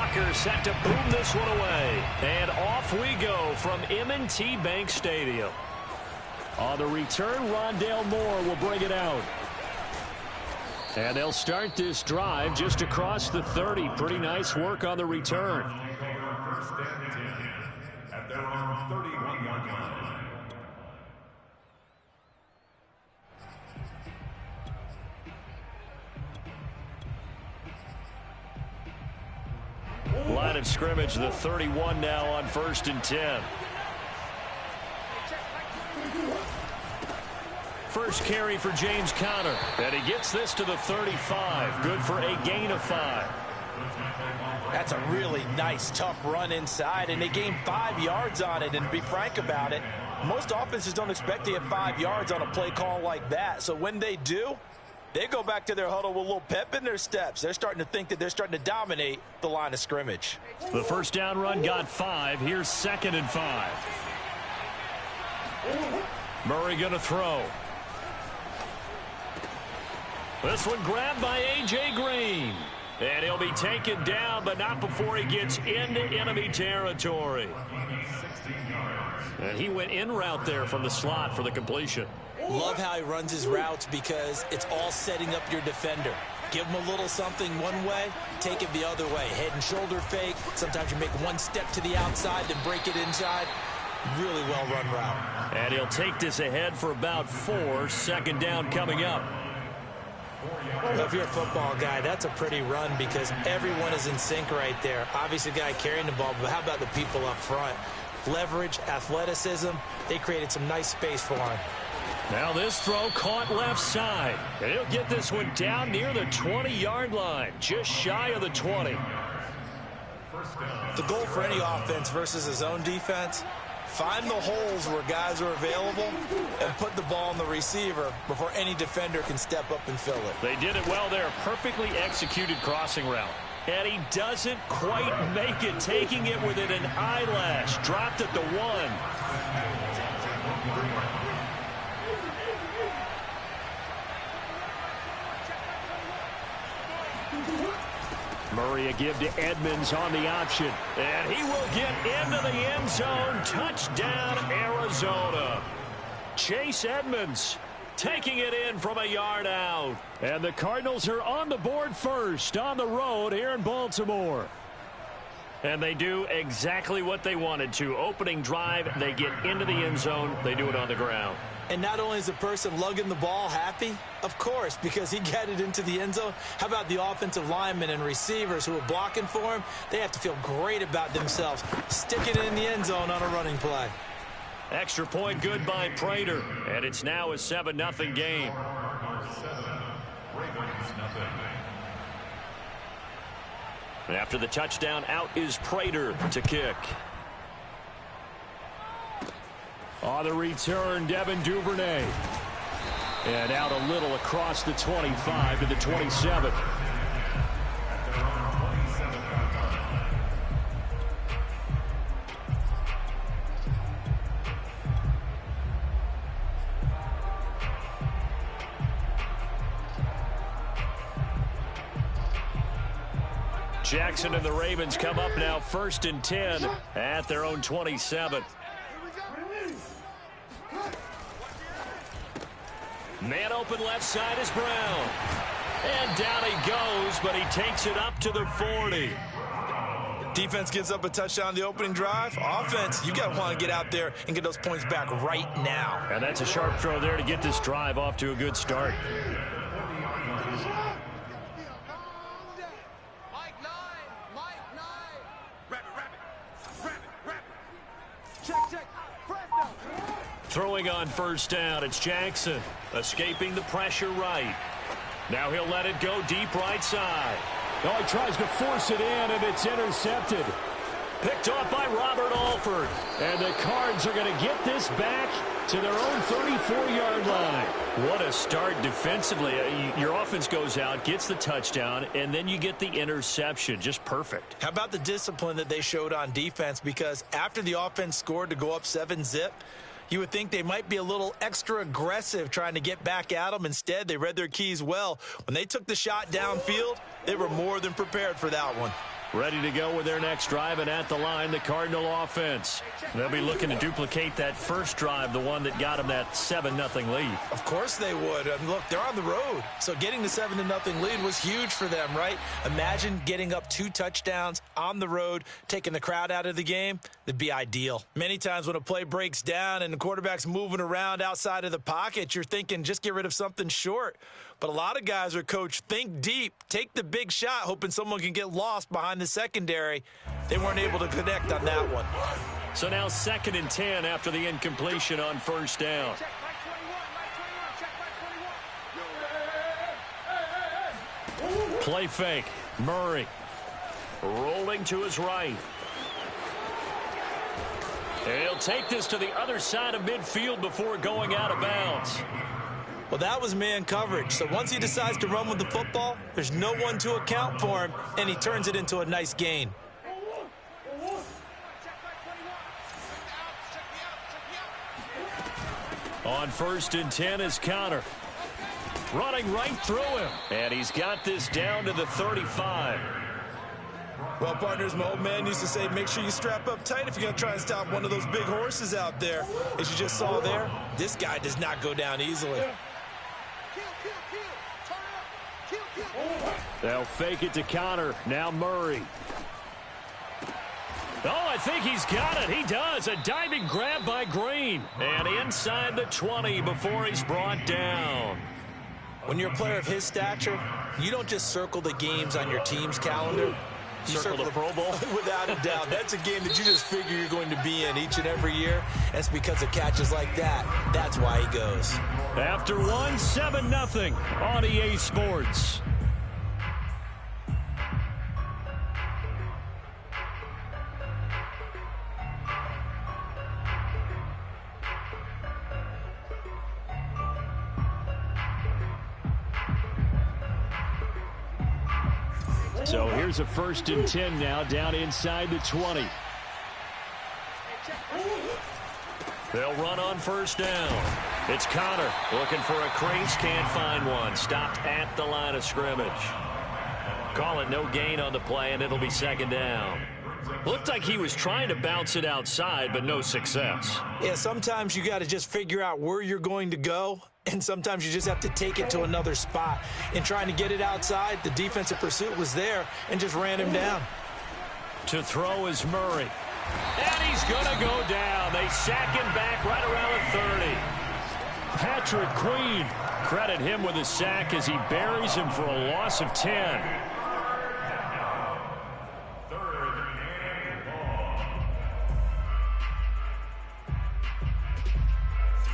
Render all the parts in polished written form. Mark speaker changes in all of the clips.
Speaker 1: Tucker set to boom this one away. And off we go from M&T Bank Stadium. On the return, Rondale Moore will bring it out. And they'll start this drive just across the 30. Pretty nice work on the return.
Speaker 2: At their own 31-yard line.
Speaker 1: Line of scrimmage, the 31 now on 1st and 10. First carry for James Conner. And he gets this to the 35. Good for a gain of 5.
Speaker 3: That's a really nice, tough run inside, and they gained 5 yards on it. And to be frank about it, most offenses don't expect to get 5 yards on a play call like that. So when they do, they go back to their huddle with a little pep in their steps. They're starting to think that they're starting to dominate the line of scrimmage.
Speaker 1: The first down run got 5. Here's 2nd and 5. Murray going to throw. This one grabbed by A.J. Green. And he'll be taken down, but not before he gets into enemy territory. And he went in route there from the slot for the completion.
Speaker 3: Love how he runs his routes because it's all setting up your defender. Give him a little something one way, take it the other way. Head and shoulder fake. Sometimes you make one step to the outside, then break it inside. Really well run route.
Speaker 1: And he'll take this ahead for about 4. 2nd down coming up.
Speaker 3: Well, if you're a football guy, that's a pretty run because everyone is in sync right there. Obviously, the guy carrying the ball, but how about the people up front? Leverage, athleticism, they created some nice space for him.
Speaker 1: Now this throw caught left side. And he'll get this one down near the 20-yard line, just shy of the 20.
Speaker 3: The goal for any offense versus his own defense, find the holes where guys are available and put the ball on the receiver before any defender can step up and fill it.
Speaker 1: They did it well there. Perfectly executed crossing route. And he doesn't quite make it, taking it within an eyelash. Dropped at the 1. Murray a give to Edmonds on the option. And he will get into the end zone. Touchdown, Arizona. Chase Edmonds taking it in from a yard out. And the Cardinals are on the board first on the road here in Baltimore. And they do exactly what they wanted to. Opening drive, they get into the end zone. They do it on the ground.
Speaker 3: And not only is the person lugging the ball happy, of course, because he got it into the end zone. How about the offensive linemen and receivers who are blocking for him? They have to feel great about themselves, sticking it in the end zone on a running play.
Speaker 1: Extra point good by Prater. And it's now a 7-0 game. And after the touchdown, out is Prater to kick. On the return, Devin Duvernay. And out a little across the 25 to the 27. Jackson and the Ravens come up now 1st and 10 at their own 27. Man open left side is Brown. And down he goes, but he takes it up to the 40.
Speaker 3: Defense gives up a touchdown on the opening drive. Offense, you got to want to get out there and get those points back right now.
Speaker 1: And that's a sharp throw there to get this drive off to a good start. Throwing on 1st down, it's Jackson. Escaping the pressure right. Now he'll let it go deep right side. Oh, he tries to force it in, and it's intercepted. Picked off by Robert Alford. And the Cards are going to get this back to their own 34-yard line. What a start defensively. Your offense goes out, gets the touchdown, and then you get the interception. Just perfect.
Speaker 3: How about the discipline that they showed on defense? Because after the offense scored to go up 7-zip, you would think they might be a little extra aggressive trying to get back at them. Instead, they read their keys well. When they took the shot downfield, they were more than prepared for that one.
Speaker 1: Ready to go with their next drive, and at the line, the Cardinal offense. They'll be looking to duplicate that first drive, the one that got them that 7-0 lead.
Speaker 3: Of course they would. I mean, look, they're on the road. So getting the 7-0 lead was huge for them, right? Imagine getting up 2 touchdowns on the road, taking the crowd out of the game. That'd be ideal. Many times when a play breaks down and the quarterback's moving around outside of the pocket, you're thinking just get rid of something short. But a lot of guys are coached, think deep, take the big shot, hoping someone can get lost behind the secondary. They weren't able to connect on that one.
Speaker 1: So now 2nd and 10 after the incompletion on first down. Play fake. Murray rolling to his right. He'll take this to the other side of midfield before going out of bounds.
Speaker 3: Well, that was man coverage. So once he decides to run with the football, there's no one to account for him, and he turns it into a nice gain.
Speaker 1: On 1st and 10 is Connor. Running right through him. And he's got this down to the 35.
Speaker 3: Well, partners, my old man used to say, make sure you strap up tight if you're going to try and stop one of those big horses out there. As you just saw there, this guy does not go down easily.
Speaker 1: They'll fake it to Connor. Now Murray. Oh, I think he's got it. He does. A diving grab by Green. And inside the 20 before he's brought down.
Speaker 3: When you're a player of his stature, you don't just circle the games on your team's calendar. You
Speaker 1: circle the Pro Bowl?
Speaker 3: Without a doubt. That's a game that you just figure you're going to be in each and every year. And it's because of catches like that. That's why he goes.
Speaker 1: After 7-0 on EA Sports. So here's a 1st and 10 now, down inside the 20. They'll run on first down. It's Connor looking for a crease, can't find one. Stopped at the line of scrimmage. Call it no gain on the play, and it'll be 2nd down. Looked like he was trying to bounce it outside, but no success.
Speaker 3: Yeah, sometimes you got to just figure out where you're going to go, and sometimes you just have to take it to another spot. In trying to get it outside, the defensive pursuit was there and just ran him down.
Speaker 1: To throw is Murray. And he's going to go down. They sack him back right around the 30. Patrick Queen, credit him with a sack as he buries him for a loss of 10.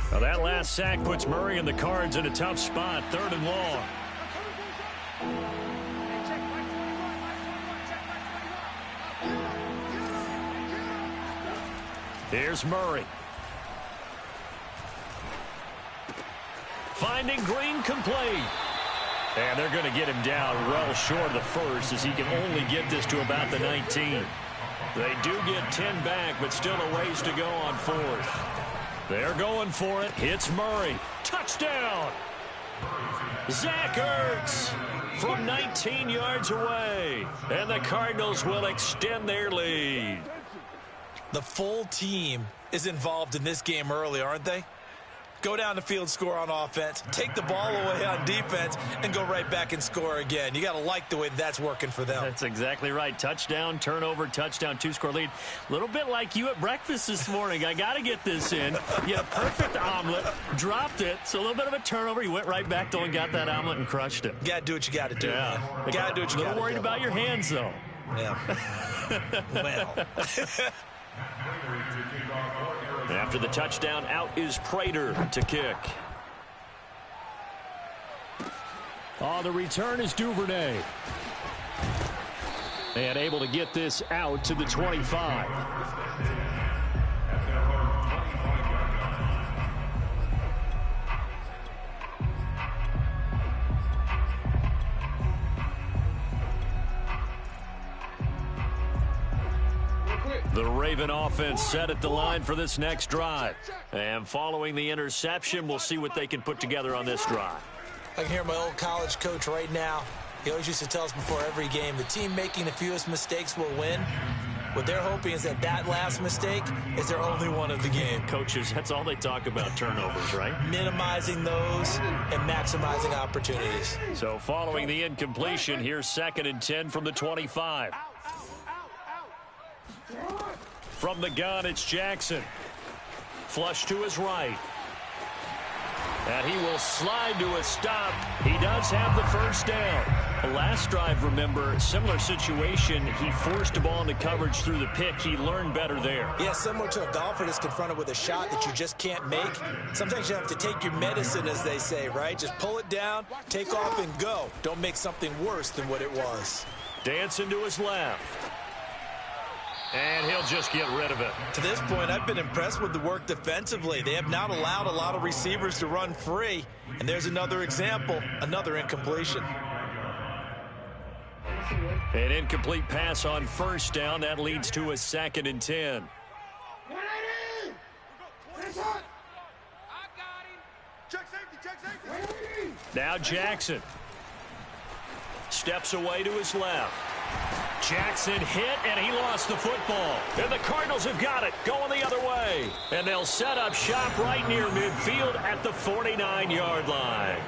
Speaker 1: Well, that last sack puts Murray and the Cards in a tough spot, 3rd and long. Here's Murray. Finding Green complete. And they're going to get him down well short of the first as he can only get this to about the 19. They do get 10 back, but still a ways to go on 4th. They're going for it. Hits Murray. Touchdown. Zach Ertz from 19 yards away. And the Cardinals will extend their lead.
Speaker 3: The full team is involved in this game early, aren't they? Go down the field, score on offense, take the ball away on defense, and go right back and score again. You got to like the way that's working for them.
Speaker 1: That's exactly right. Touchdown, turnover, touchdown, 2-score lead. A little bit like you at breakfast this morning. I got to get this in. You had a perfect omelet, dropped it, so a little bit of a turnover. You went right back to and got that omelet and crushed it.
Speaker 3: You got to do what you got to do.
Speaker 1: Yeah.
Speaker 3: You got to do what you got to do.
Speaker 1: A little worried about your hands, though.
Speaker 3: Yeah. Well.
Speaker 1: After the touchdown, out is Prater to kick. On the return is Duvernay. And able to get this out to the 25. The Raven offense set at the line for this next drive. And following the interception, we'll see what they can put together on this drive.
Speaker 3: I can hear my old college coach right now. He always used to tell us before every game, the team making the fewest mistakes will win. What they're hoping is that last mistake is their only one of the game.
Speaker 1: Coaches, that's all they talk about, turnovers, right?
Speaker 3: Minimizing those and maximizing opportunities.
Speaker 1: So following the incompletion, here's 2nd and 10 from the 25. From the gun, it's Jackson. Flush to his right. And he will slide to a stop. He does have the first down. The last drive, remember, similar situation. He forced a ball into coverage through the pick. He learned better there.
Speaker 3: Yeah, similar to a golfer that's confronted with a shot that you just can't make. Sometimes you have to take your medicine, as they say, right? Just pull it down, take off, and go. Don't make something worse than what it was.
Speaker 1: Dancing to his left. And he'll just get rid of it.
Speaker 3: To this point, I've been impressed with the work defensively. They have not allowed a lot of receivers to run free. And there's another example, another incompletion.
Speaker 1: An incomplete pass on first down. That leads to a 2nd and 10. Now Jackson. Steps away to his left. Jackson hit, and he lost the football. And the Cardinals have got it, going the other way. And they'll set up shop right near midfield at the 49-yard line.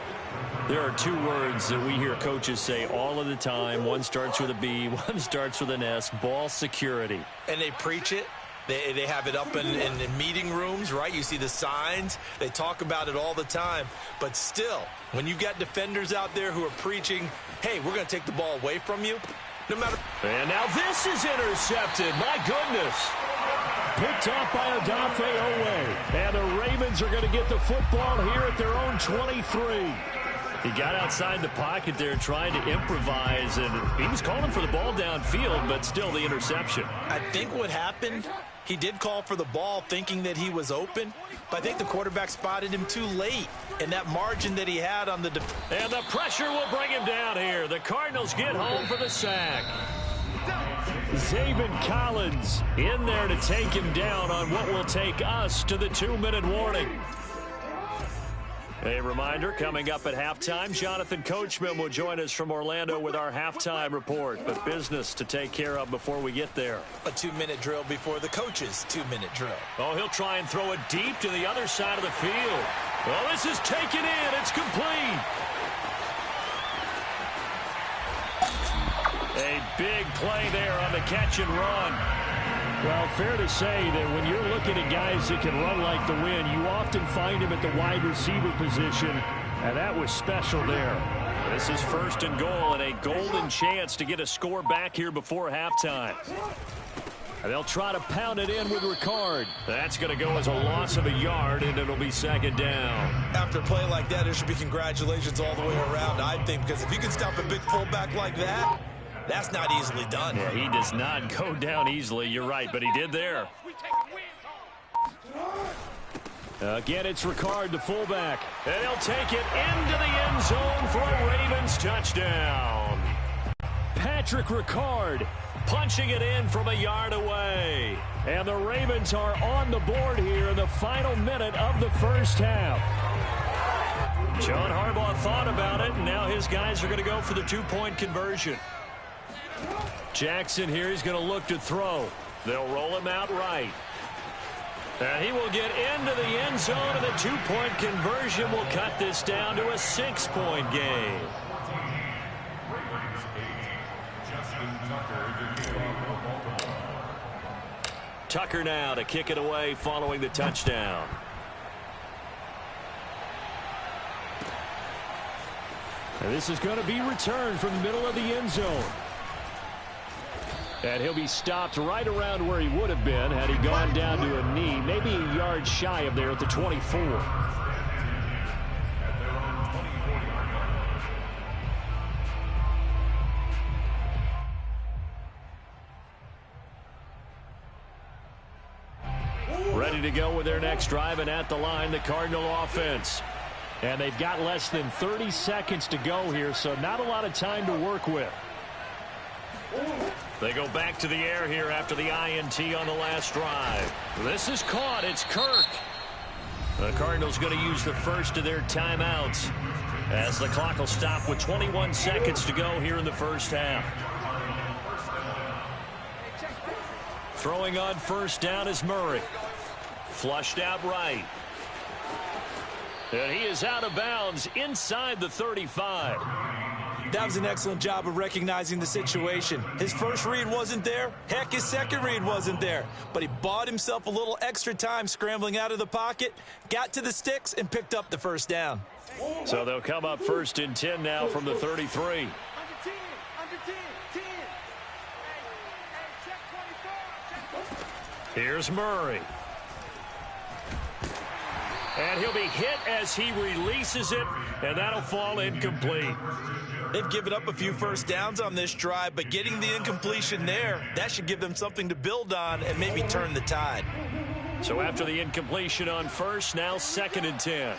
Speaker 1: There are two words that we hear coaches say all of the time. One starts with a B, one starts with an S, ball security.
Speaker 3: And they preach it. They have it up in meeting rooms, right? You see the signs. They talk about it all the time. But still, when you've got defenders out there who are preaching, hey, we're going to take the ball away from you, no matter.
Speaker 1: And now this is intercepted. My goodness. Picked off by Odafe Owe. And the Ravens are going to get the football here at their own 23. He got outside the pocket there trying to improvise, and he was calling for the ball downfield, but still the interception.
Speaker 3: I think what happened, he did call for the ball thinking that he was open, but I think the quarterback spotted him too late, and that margin that he had on the
Speaker 1: and the pressure will bring him down here. The Cardinals get home for the sack. Zaven Collins in there to take him down on what will take us to the 2-minute warning. A reminder, coming up at halftime, Jonathan Coachman will join us from Orlando with our halftime report. But business to take care of before we get there.
Speaker 3: A 2-minute drill before the coach's 2-minute drill.
Speaker 1: Oh, he'll try and throw it deep to the other side of the field. Well, this is taken in. It's complete. A big play there on the catch and run. Well, fair to say that when you're looking at guys that can run like the wind, you often find him at the wide receiver position, and that was special there. This is 1st and goal, and a golden chance to get a score back here before halftime. And they'll try to pound it in with Ricard. That's going to go as a loss of a yard, and it'll be 2nd down.
Speaker 3: After a play like that, there should be congratulations all the way around, I think, because if you can stop a big fullback like that, that's not easily done.
Speaker 1: Yeah, he does not go down easily. You're right, but he did there. Again, it's Ricard, the fullback. And he'll take it into the end zone for a Ravens touchdown. Patrick Ricard punching it in from a yard away. And the Ravens are on the board here in the final minute of the first half. John Harbaugh thought about it, and now his guys are going to go for the 2-point conversion. Jackson here, he's going to look to throw. They'll roll him out right. And he will get into the end zone, and the 2-point conversion will cut this down to a 6-point game. Tucker now to kick it away following the touchdown. And this is going to be returned from the middle of the end zone. And he'll be stopped right around where he would have been had he gone down to a knee, maybe a yard shy of there at the 24. Ready to go with their next drive, and at the line, the Cardinal offense. And they've got less than 30 seconds to go here, so not a lot of time to work with. They go back to the air here after the INT on the last drive. This is caught. It's Kirk. The Cardinals going to use the first of their timeouts. As the clock will stop with 21 seconds to go here in the first half. Throwing on first down is Murray. Flushed out right. And he is out of bounds inside the 35.
Speaker 3: That was an excellent job of recognizing the situation. His first read wasn't there. Heck, his second read wasn't there. But he bought himself a little extra time scrambling out of the pocket, got to the sticks, and picked up the first down.
Speaker 1: So they'll come up first and 10 now from the 33. Here's Murray. And he'll be hit as he releases it, and that'll fall incomplete.
Speaker 3: They've given up a few first downs on this drive, but getting the incompletion there, that should give them something to build on and maybe turn the tide.
Speaker 1: So after the incompletion on first, now second and 10.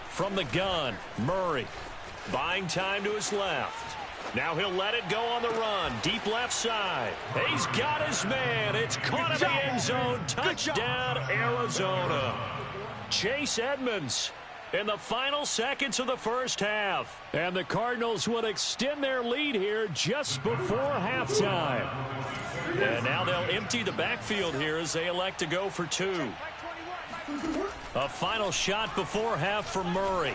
Speaker 1: From the gun, Murray. Buying time to his left. Now he'll let it go on the run. Deep left side. He's got his man. It's caught in the end zone. Touchdown, Arizona. Chase Edmonds in the final seconds of the first half. And the Cardinals will extend their lead here just before halftime. And now they'll empty the backfield here as they elect to go for two. A final shot before half for Murray.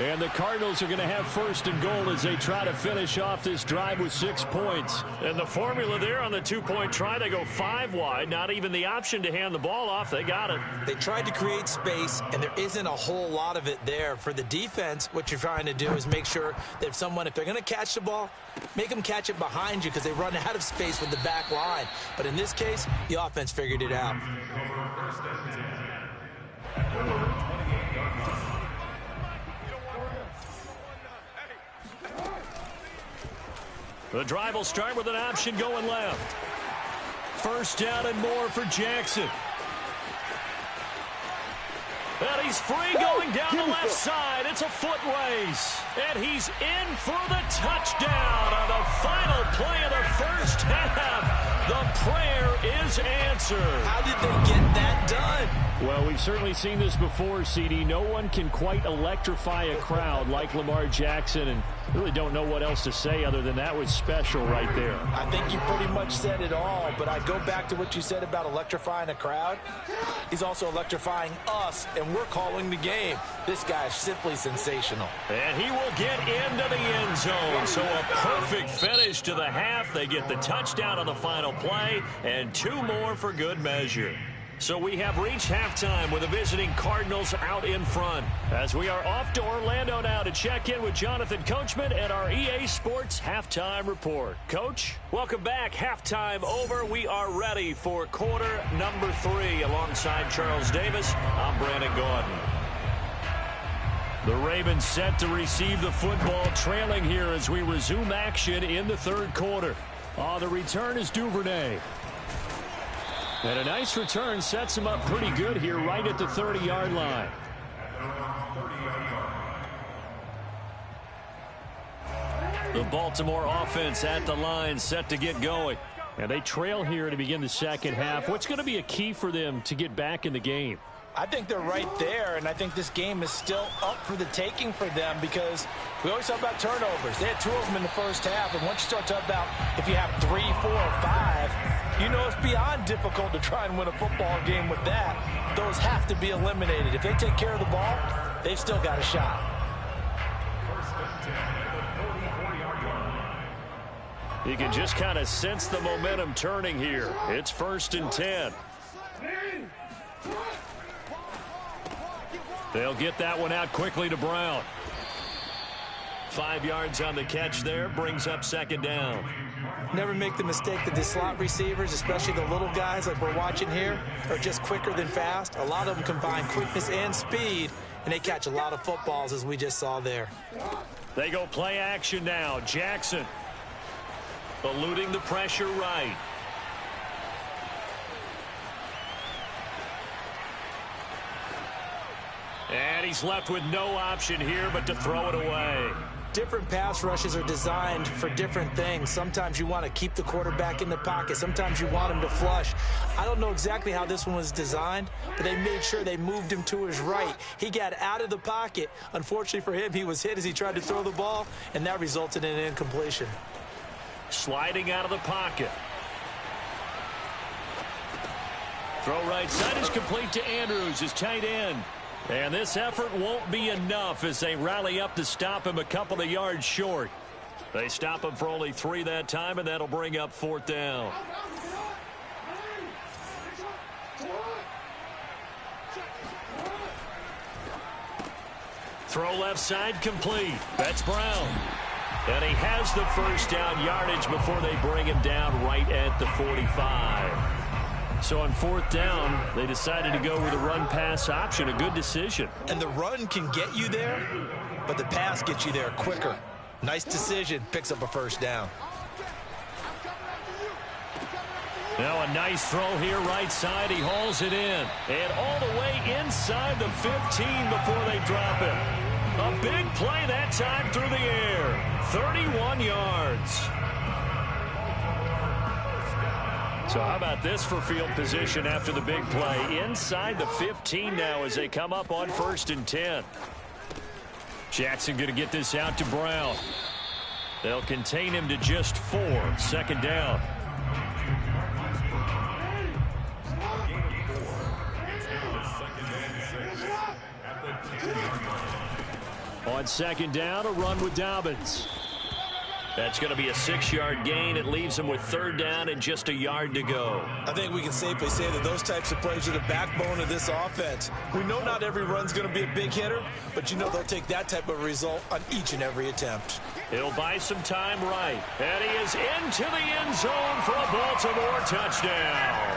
Speaker 1: And the Cardinals are going to have first and goal as they try to finish off this drive with 6 points. And the formula there on the two-point try, they go 5 wide. Not even the option to hand the ball off. They got it.
Speaker 3: They tried to create space, and there isn't a whole lot of it there. For the defense, what you're trying to do is make sure that if they're going to catch the ball, make them catch it behind you because they run out of space with the back line. But in this case, the offense figured it out.
Speaker 1: The drive will start with an option going left. First down and more for Jackson. And he's free going down the left side. It's a foot race. And he's in for the touchdown on the final play of the first half. The prayer is answered.
Speaker 3: How did they get that done?
Speaker 1: Well, we've certainly seen this before, CD. No one can quite electrify a crowd like Lamar Jackson, and really don't know what else to say other than that was special right there.
Speaker 3: I think you pretty much said it all, but I go back to what you said about electrifying a crowd. He's also electrifying us, and we're calling the game. This guy is simply sensational.
Speaker 1: And he will get into the end zone. So a perfect finish to the half. They get the touchdown on the final play, and 2 more for good measure. So we have reached halftime with the visiting Cardinals out in front. As we are off to Orlando now to check in with Jonathan Coachman and our EA Sports Halftime Report. Coach, welcome back. Halftime over. We are ready for quarter number 3. Alongside Charles Davis, I'm Brandon Gaudin. The Ravens set to receive the football, trailing here as we resume action in the third quarter. The return is Duvernay. And a nice return sets him up pretty good here right at the 30-yard line. The Baltimore offense at the line set to get going. And they trail here to begin the second half. What's going to be a key for them to get back in the game?
Speaker 3: I think they're right there, and I think this game is still up for the taking for them because we always talk about turnovers. They had 2 of them in the first half, and once you start talking about if you have 3, 4, or 5, you know it's beyond difficult to try and win a football game with that. Those have to be eliminated. If they take care of the ball, they've still got a shot.
Speaker 1: You can just kind of sense the momentum turning here. It's first and 10. They'll get that one out quickly to Brown. 5 yards on the catch there, brings up second down.
Speaker 3: Never make the mistake that the slot receivers, especially the little guys like we're watching here, are just quicker than fast. A lot of them combine quickness and speed, and they catch a lot of footballs as we just saw there.
Speaker 1: They go play action now. Jackson eluding the pressure right. And he's left with no option here but to throw it away.
Speaker 3: different pass rushes are designed for different things. Sometimes you want to keep the quarterback in the pocket. Sometimes you want him to flush. I don't know exactly how this one was designed, but they made sure they moved him to his right. He got out of the pocket. Unfortunately for him, he was hit as he tried to throw the ball, and that resulted in an incompletion.
Speaker 1: Sliding out of the pocket. Throw right side is complete to Andrews, his tight end. And this effort won't be enough as they rally up to stop him a couple of yards short. They stop him for only 3 that time, and that'll bring up 4th down. Throw left side complete. That's Brown. And he has the first down yardage before they bring him down right at the 45. So on 4th down, they decided to go with a run-pass option. A good decision.
Speaker 3: And the run can get you there, but the pass gets you there quicker. Nice decision. Picks up a first down.
Speaker 1: Now a nice throw here right side. He hauls it in. And all the way inside the 15 before they drop him. A big play that time through the air. 31 yards. So how about this for field position after the big play? Inside the 15 now as they come up on 1st and 10. Jackson going to get this out to Brown. They'll contain him to just 4. 2nd down. On 2nd down, a run with Dobbins. That's going to be a 6-yard gain. It leaves them with 3rd down and just a yard to go.
Speaker 3: I think we can safely say that those types of plays are the backbone of this offense. We know not every run's going to be a big hitter, but you know they'll take that type of result on each and every attempt.
Speaker 1: He'll buy some time right. And he is into the end zone for a Baltimore touchdown.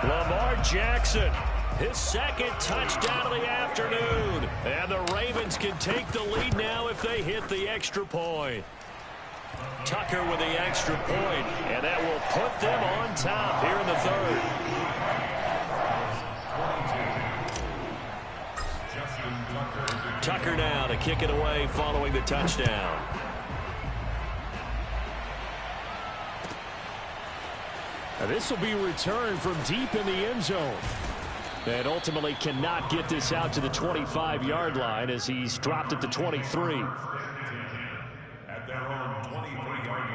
Speaker 1: Lamar Jackson, his 2nd touchdown of the afternoon. And the Ravens can take the lead now if they hit the extra point. Tucker with the extra point, and that will put them on top here in the 3rd. Tucker now to kick it away following the touchdown. Now this will be returned from deep in the end zone. And ultimately cannot get this out to the 25-yard line as he's dropped at the 23.
Speaker 2: At their own 23-yard line.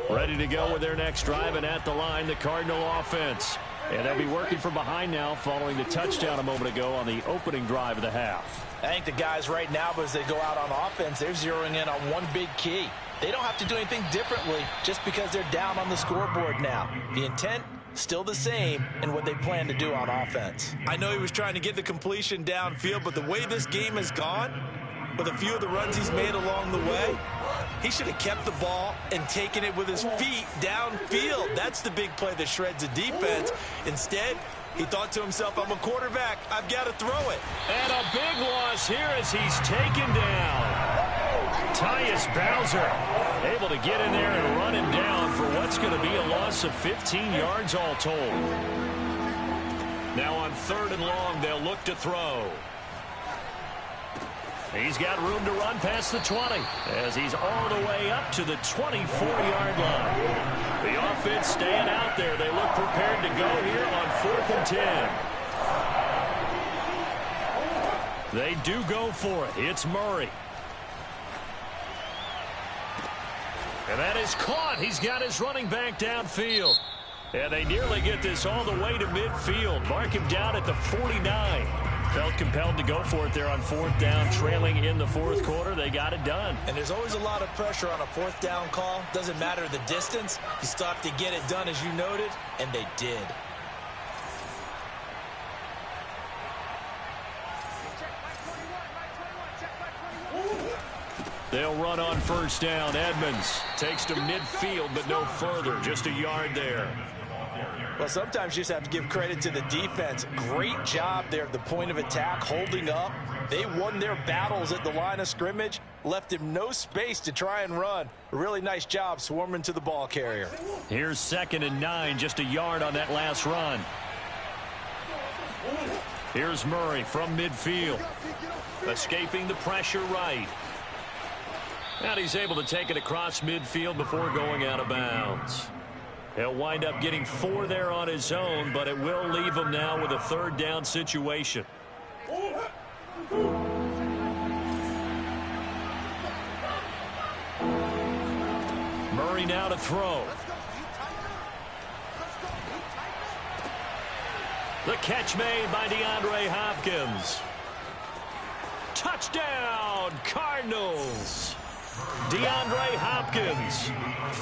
Speaker 1: Ready to go with their next drive, and at the line, the Cardinal offense. And they'll be working from behind now following the touchdown a moment ago on the opening drive of the half.
Speaker 3: I think the guys right now, as they go out on offense, they're zeroing in on one big key. They don't have to do anything differently just because they're down on the scoreboard now. The intent, still the same in what they plan to do on offense. I know he was trying to get the completion downfield, but the way this game has gone, with a few of the runs he's made along the way, he should have kept the ball and taken it with his feet downfield. That's the big play that shreds the defense. Instead, he thought to himself, I'm a quarterback. I've got to throw it.
Speaker 1: And a big loss here as he's taken down. Tyus Bowser able to get in there and run him down for what's going to be a loss of 15 yards all told. Now on 3rd and long, they'll look to throw. He's got room to run past the 20 as he's all the way up to the 24-yard line. The offense staying out there. They look prepared to go here on 4th and 10. They do go for it. It's Murray. And that is caught. He's got his running back downfield. And they nearly get this all the way to midfield. Mark him down at the 49. Felt compelled to go for it there on 4th down, trailing in the 4th quarter. They got it done.
Speaker 3: And there's always a lot of pressure on a 4th down call. Doesn't matter the distance. You stop to get it done, as you noted, and they did.
Speaker 1: They'll run on 1st down. Edmonds takes to midfield, but no further. Just a yard there.
Speaker 3: Well, sometimes you just have to give credit to the defense. Great job there at the point of attack, holding up. They won their battles at the line of scrimmage, left him no space to try and run. A really nice job swarming to the ball carrier.
Speaker 1: Here's 2nd and 9, just a yard on that last run. Here's Murray from midfield, escaping the pressure right. And he's able to take it across midfield before going out of bounds. He'll wind up getting 4 there on his own, but it will leave him now with a 3rd down situation. Murray now to throw. The catch made by DeAndre Hopkins. Touchdown, Cardinals. DeAndre Hopkins,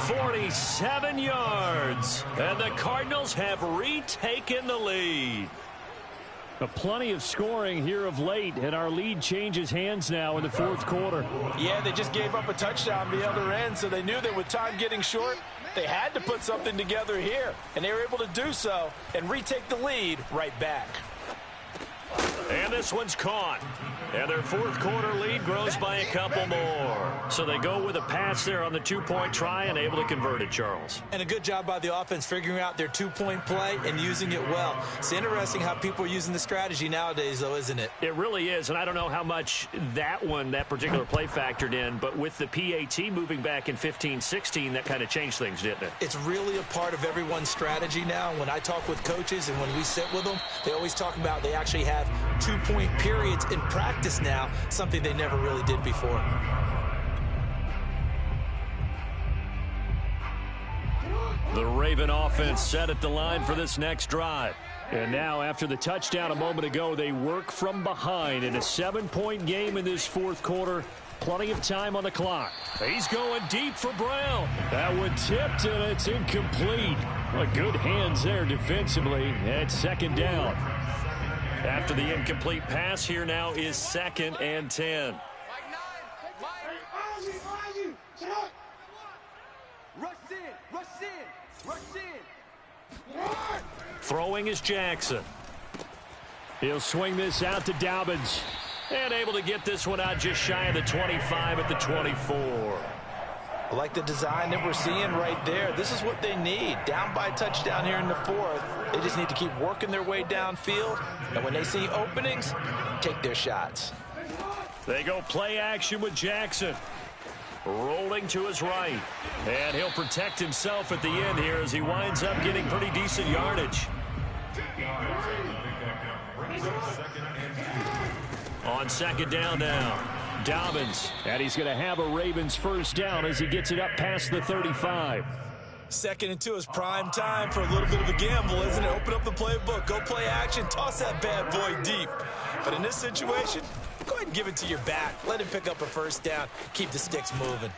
Speaker 1: 47 yards, and the Cardinals have retaken the lead.
Speaker 4: Plenty of scoring here of late, and our lead changes hands now in the 4th quarter.
Speaker 3: Yeah, they just gave up a touchdown the other end, so they knew that with time getting short, they had to put something together here, and they were able to do so and retake the lead right back.
Speaker 1: And this one's caught. And their 4th quarter lead grows by a couple more. So they go with a pass there on the 2-point try and able to convert it, Charles.
Speaker 3: And a good job by the offense figuring out their 2-point play and using it well. It's interesting how people are using the strategy nowadays, though, isn't it?
Speaker 1: It really is, and I don't know how much that particular play factored in, but with the PAT moving back in 15-16, that kind of changed things, didn't it?
Speaker 3: It's really a part of everyone's strategy now. When I talk with coaches and when we sit with them, they always talk about they actually have 2-point periods in practice now, something they never really did before.
Speaker 1: The Raven offense set at the line for this next drive.
Speaker 4: And now, after the touchdown a moment ago, they work from behind in a 7-point game in this 4th quarter. Plenty of time on the clock.
Speaker 1: He's going deep for Brown.
Speaker 4: That one tipped, and it's incomplete. Well, good hands there defensively at 2nd down.
Speaker 1: After the incomplete pass, here now is 2nd and 10. Throwing is Jackson.
Speaker 4: He'll swing this out to Dobbins.
Speaker 1: And able to get this one out just shy of the 25 at the 24.
Speaker 3: I like the design that we're seeing right there. This is what they need. Down by a touchdown here in the 4th. They just need to keep working their way downfield. And when they see openings, take their shots.
Speaker 1: They go play action with Jackson. Rolling to his right. And he'll protect himself at the end here as he winds up getting pretty decent yardage. On 2nd down now. Dobbins.
Speaker 4: And he's going to have a Ravens 1st down as he gets it up past the 35.
Speaker 3: 2nd and 2 is prime time for a little bit of a gamble, isn't it? Open up the playbook, go play action, toss that bad boy deep. But in this situation, go ahead and give it to your back. Let him pick up a 1st down. Keep the sticks moving.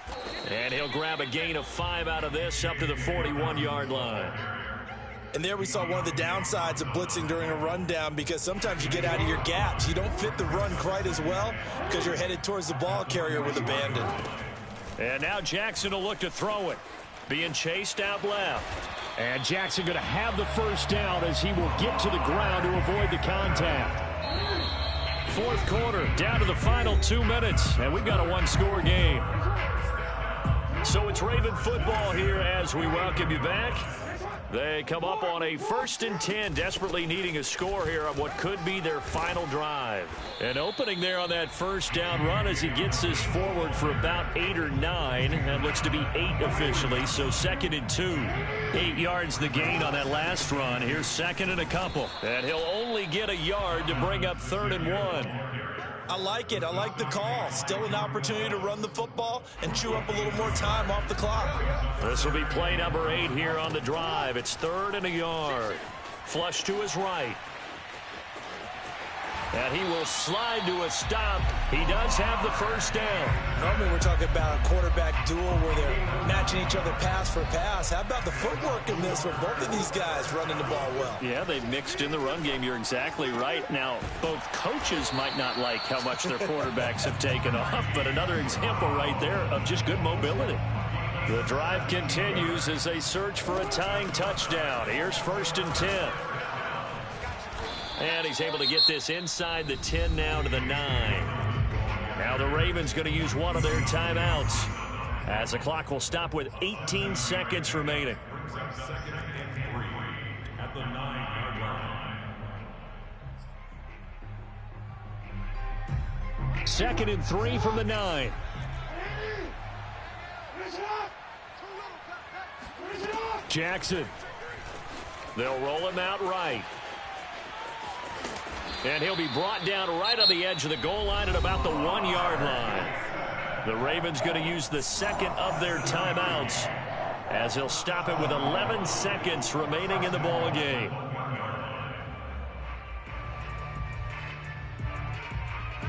Speaker 1: And he'll grab a gain of 5 out of this up to the 41-yard line.
Speaker 3: And there we saw one of the downsides of blitzing during a rundown, because sometimes you get out of your gaps. You don't fit the run quite as well because you're headed towards the ball carrier with abandon.
Speaker 1: And now Jackson will look to throw it. Being chased out left.
Speaker 4: And Jackson going to have the 1st down as he will get to the ground to avoid the contact.
Speaker 1: 4th quarter, down to the final 2 minutes, and we've got a 1-score game. So it's Raven football here as we welcome you back. They come up on a 1st and 10, desperately needing a score here on what could be their final drive. An opening there on that 1st down run as he gets this forward for about 8 or 9. That looks to be 8 officially, so 2nd and 2. 8 yards the gain on that last run. Here's 2nd and a couple. And he'll only get a yard to bring up 3rd and 1.
Speaker 3: I like it. I like the call. Still an opportunity to run the football and chew up a little more time off the clock.
Speaker 1: This will be play number 8 here on the drive. It's 3rd and a yard. Flush to his right. And he will slide to a stop. He does have the 1st down.
Speaker 3: Normally we're talking about a quarterback duel where they're matching each other pass for pass. How about the footwork in this with both of these guys running the ball well?
Speaker 1: Yeah, they mixed in the run game. You're exactly right. Now, both coaches might not like how much their quarterbacks have taken off, but another example right there of just good mobility.
Speaker 4: The drive continues as they search for a tying touchdown. Here's 1st and 10. And he's able to get this inside the 10 now to the 9. Now the Ravens going to use one of their timeouts as the clock will stop with 18 seconds remaining.
Speaker 2: 2nd and 3 at the 9-yard line.
Speaker 4: 2nd and 3 from the 9. Jackson. They'll roll him out right. And he'll be brought down right on the edge of the goal line at about the 1-yard line. The Ravens going to use the second of their timeouts as they'll stop it with 11 seconds remaining in the ball game.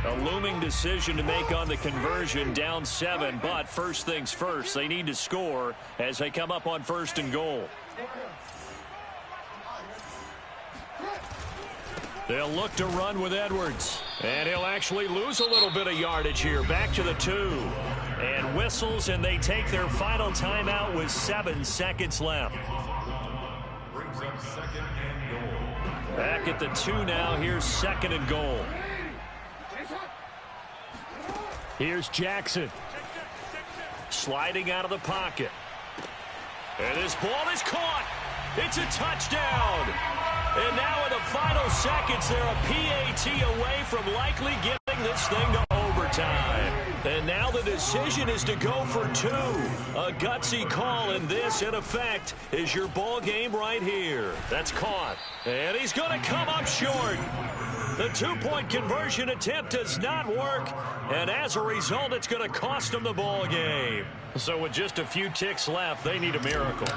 Speaker 4: A looming decision to make on the conversion, down 7, but first things first, they need to score as they come up on 1st and goal. They'll look to run with Edwards, and he'll actually lose a little bit of yardage here, back to the 2. And whistles, and they take their final timeout with 7 seconds left.
Speaker 2: Brings up 2nd and goal.
Speaker 4: Back at the 2 now, here's 2nd and goal. Here's Jackson. Sliding out of the pocket. And this ball is caught. It's a touchdown. And now in the final seconds, they're a PAT away from likely getting this thing to overtime. And now the decision is to go for 2. A gutsy call, and this, in effect, is your ball game right here. That's caught. And he's going to come up short. The 2-point conversion attempt does not work, and as a result, it's going to cost them the ball game. So with just a few ticks left, they need a miracle.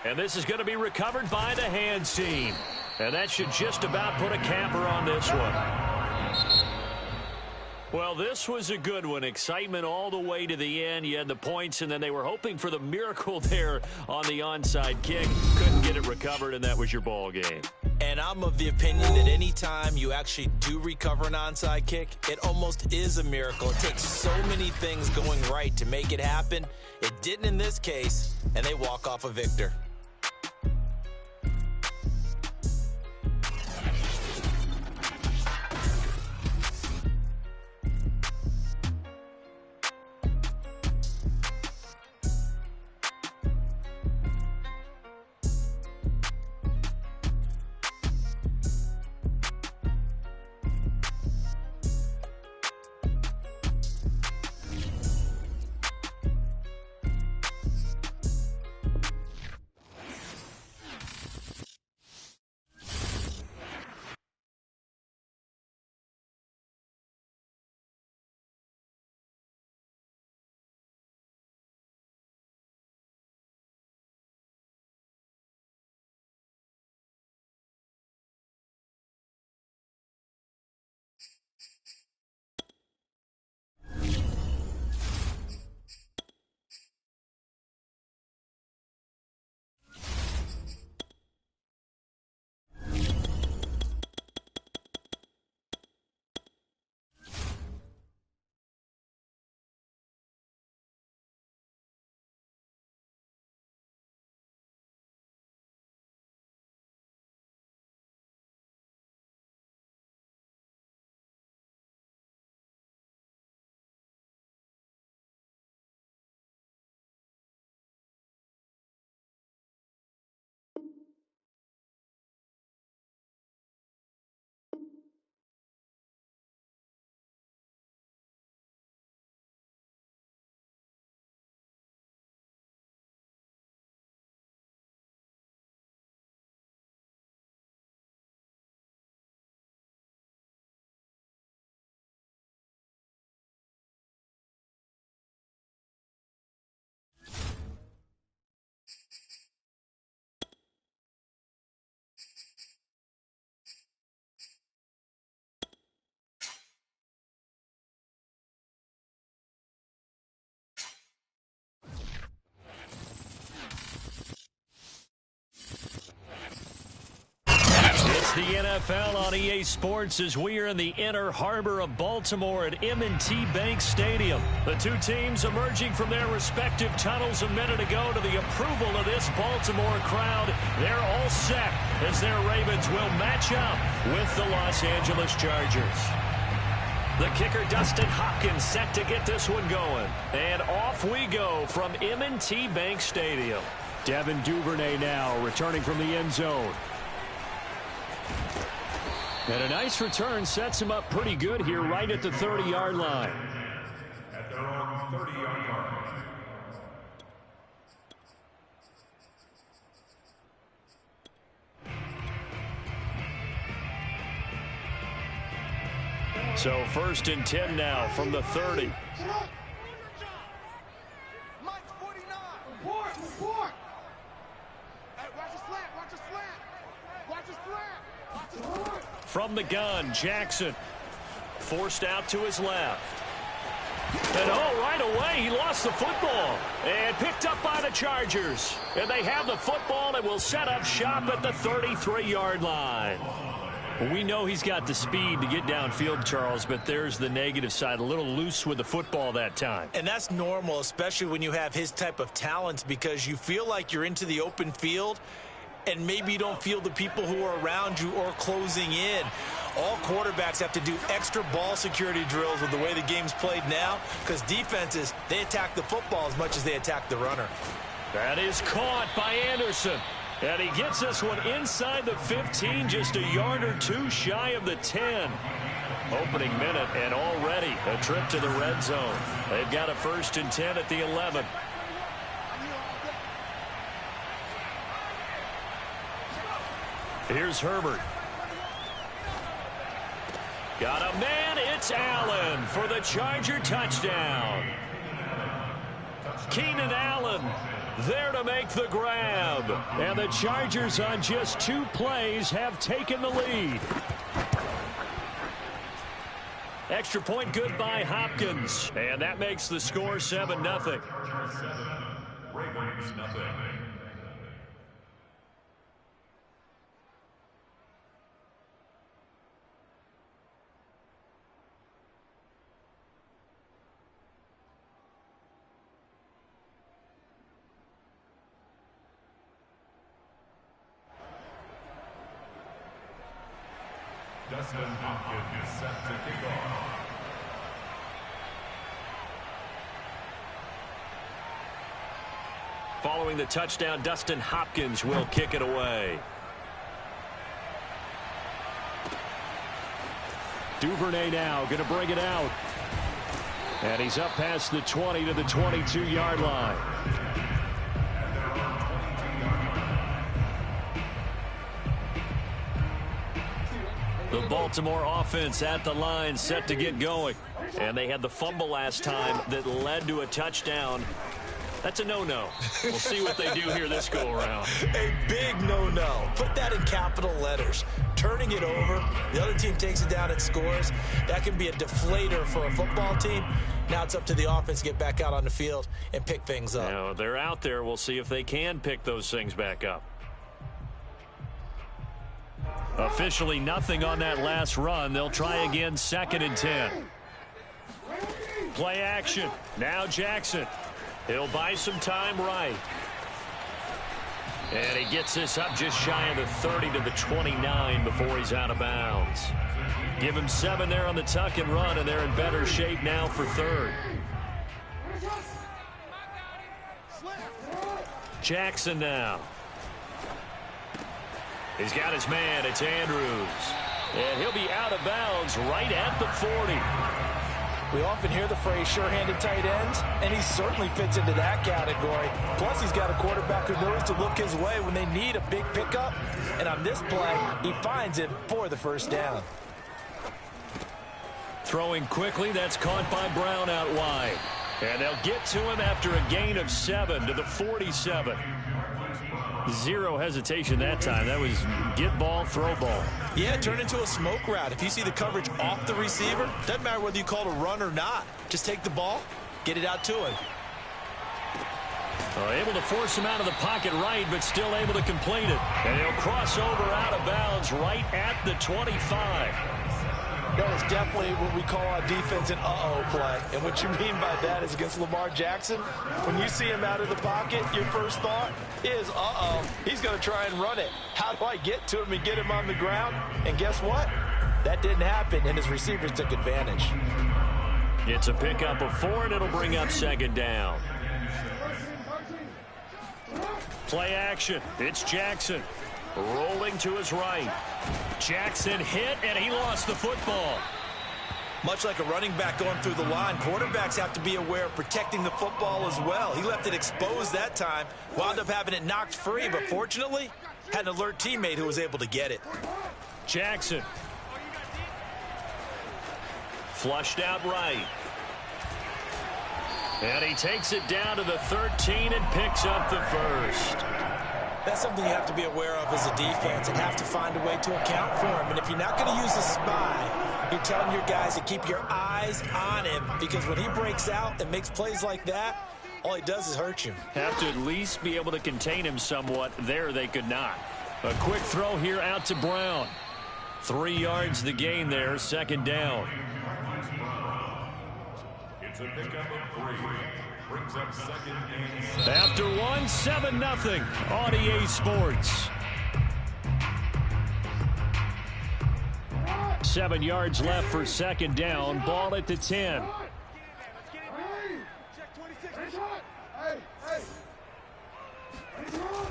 Speaker 4: And this is going to be recovered by the hands team. And that should just about put a capper on this one. Well, this was a good one. Excitement all the way to the end. You had the points, and then they were hoping for the miracle there on the onside kick. Couldn't get it recovered, and that was your ball game.
Speaker 3: And I'm of the opinion that any time you actually do recover an onside kick, it almost is a miracle. It takes so many things going right to make it happen. It didn't in this case, and they walk off a victor.
Speaker 1: the NFL on EA Sports as we are in the inner harbor of Baltimore at M&T Bank Stadium. The two teams emerging from their respective tunnels a minute ago to the approval of this Baltimore crowd. They're all set as their Ravens will match up with the Los Angeles Chargers. The kicker, Dustin Hopkins, set to get this one going. And off we go from M&T Bank Stadium. Devin Duvernay now returning from the end zone. And a nice return sets him up pretty good here right at the 30-yard line.
Speaker 2: At their own 30-yard line.
Speaker 1: So 1st and 10 now from the 30. From the gun, Jackson forced out to his left. And right away, he lost the football and picked up by the Chargers. And they have the football and will set up shop at the 33-yard line. Well, we know he's got the speed to get downfield, Charles, but there's the negative side. A little loose with the football that time.
Speaker 3: And that's normal, especially when you have his type of talents, because you feel like you're into the open field and maybe you don't feel the people who are around you or closing in. All quarterbacks have to do extra ball security drills with the way the game's played now, because defenses, they attack the football as much as they attack the runner.
Speaker 1: That is caught by Anderson. And he gets this one inside the 15, just a yard or two shy of the 10. Opening minute, and already a trip to the red zone. They've got a 1st and 10 at the 11. Here's Herbert. Got a man, it's Allen for the Charger touchdown. Keenan Allen there to make the grab. And the Chargers on just 2 plays have taken the lead. Extra point good by Hopkins. And that makes the score 7-0.
Speaker 2: Ravens, nothing. Dustin Hopkins is set to kick off.
Speaker 1: Following the touchdown, Dustin Hopkins will kick it away. Duvernay now going to bring it out. And he's up past the 20 to the 22-yard line. The Baltimore offense at the line, set to get going. And they had the fumble last time that led to a touchdown. That's a no-no. We'll see what they do here this go-around.
Speaker 3: A big no-no. Put that in capital letters. Turning it over, the other team takes it down and scores. That can be a deflator for a football team. Now it's up to the offense to get back out on the field and pick things up.
Speaker 1: Now, they're out there. We'll see if they can pick those things back up. Officially nothing on that last run. They'll try again, 2nd and 10. Play action. Now Jackson. He'll buy some time right. And he gets this up just shy of the 30 to the 29 before he's out of bounds. Give him 7 there on the tuck and run, and they're in better shape now for 3rd. Jackson now. He's got his man. It's Andrews. And he'll be out of bounds right at the 40.
Speaker 3: We often hear the phrase sure-handed tight ends, and he certainly fits into that category. Plus, he's got a quarterback who knows to look his way when they need a big pickup. And on this play, he finds it for the 1st down.
Speaker 1: Throwing quickly, that's caught by Brown out wide. And they'll get to him after a gain of 7 to the 47. Zero hesitation that time. That was get ball, throw ball.
Speaker 3: Yeah, turn into a smoke route. If you see the coverage off the receiver, doesn't matter whether you call it a run or not. Just take the ball, get it out to him.
Speaker 1: Able to force him out of the pocket right, but still able to complete it. And he'll cross over out of bounds right at the 25.
Speaker 3: That is definitely what we call on defense an uh-oh play. And what you mean by that is against Lamar Jackson, when you see him out of the pocket, your first thought is, uh-oh, he's going to try and run it. How do I get to him and get him on the ground? And guess what? That didn't happen, and his receivers took advantage.
Speaker 1: It's a pickup of 4, and it'll bring up second down. Play action. It's Jackson. Rolling to his right. Jackson hit, and he lost the football.
Speaker 3: Much like a running back going through the line, quarterbacks have to be aware of protecting the football as well. He left it exposed that time, wound up having it knocked free, but fortunately, had an alert teammate who was able to get it.
Speaker 1: Jackson. Flushed out right. And he takes it down to the 13 and picks up the first.
Speaker 3: That's something you have to be aware of as a defense and have to find a way to account for him. And if you're not going to use a spy, you're telling your guys to keep your eyes on him, because when he breaks out and makes plays like that, all he does is hurt you.
Speaker 1: Have to at least be able to contain him somewhat. There they could not. A quick throw here out to Brown. 3 yards the gain there, second down.
Speaker 2: It's a pickup of 3. Brings up second and
Speaker 1: After 1, 7-0 on EA Sports. 7 yards left for second down. Ball at the 10.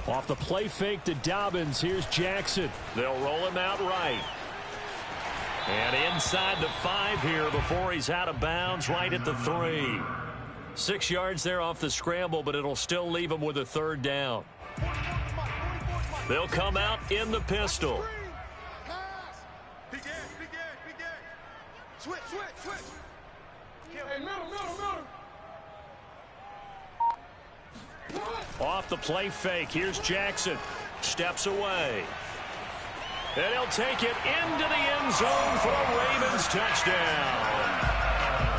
Speaker 1: Off the play fake to Dobbins. Here's Jackson. They'll roll him out right. And inside the 5 here before he's out of bounds, right at the 3. 6 yards there off the scramble, but it'll still leave him with a third down. They'll come out in the pistol.
Speaker 5: Switch. Hey, middle.
Speaker 1: Off the play fake. Here's Jackson. Steps away. And he'll take it into the end zone for a Ravens touchdown.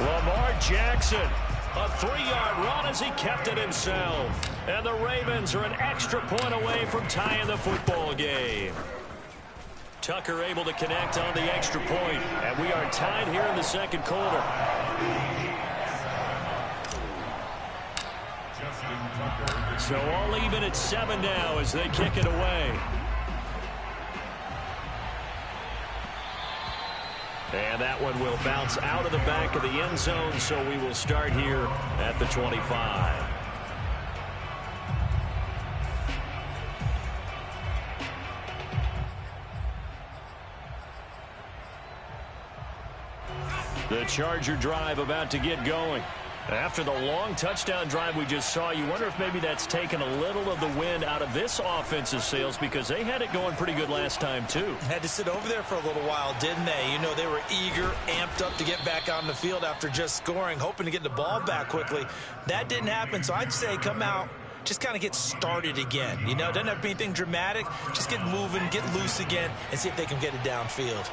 Speaker 1: Lamar Jackson, a 3-yard run as he kept it himself. And the Ravens are an extra point away from tying the football game. Tucker able to connect on the extra point. And we are tied here in the second quarter. So all even at 7 now as they kick it away. And that one will bounce out of the back of the end zone, so we will start here at the 25. The Charger drive about to get going. After the long touchdown drive we just saw, you wonder if maybe that's taken a little of the wind out of this offensive sails, because they had it going pretty good last time too.
Speaker 3: Had to sit over there for a little while, didn't they? You know, they were eager, amped up to get back on the field after just scoring, hoping to get the ball back quickly. That didn't happen, so I'd say come out, just kind of get started again. You know, doesn't have to be anything dramatic. Just get moving, get loose again, and see if they can get it downfield.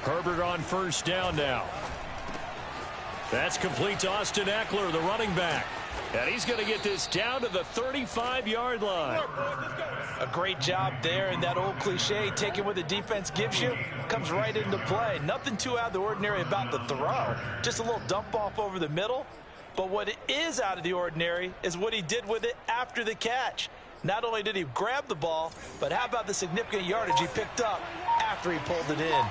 Speaker 1: Herbert on first down now. That's complete to Austin Eckler, the running back. And he's going to get this down to the 35-yard line.
Speaker 3: A great job there, and that old cliche, taking what the defense gives you, comes right into play. Nothing too out of the ordinary about the throw. Just a little dump off over the middle. But what is out of the ordinary is what he did with it after the catch. Not only did he grab the ball, but how about the significant yardage he picked up after he pulled it in.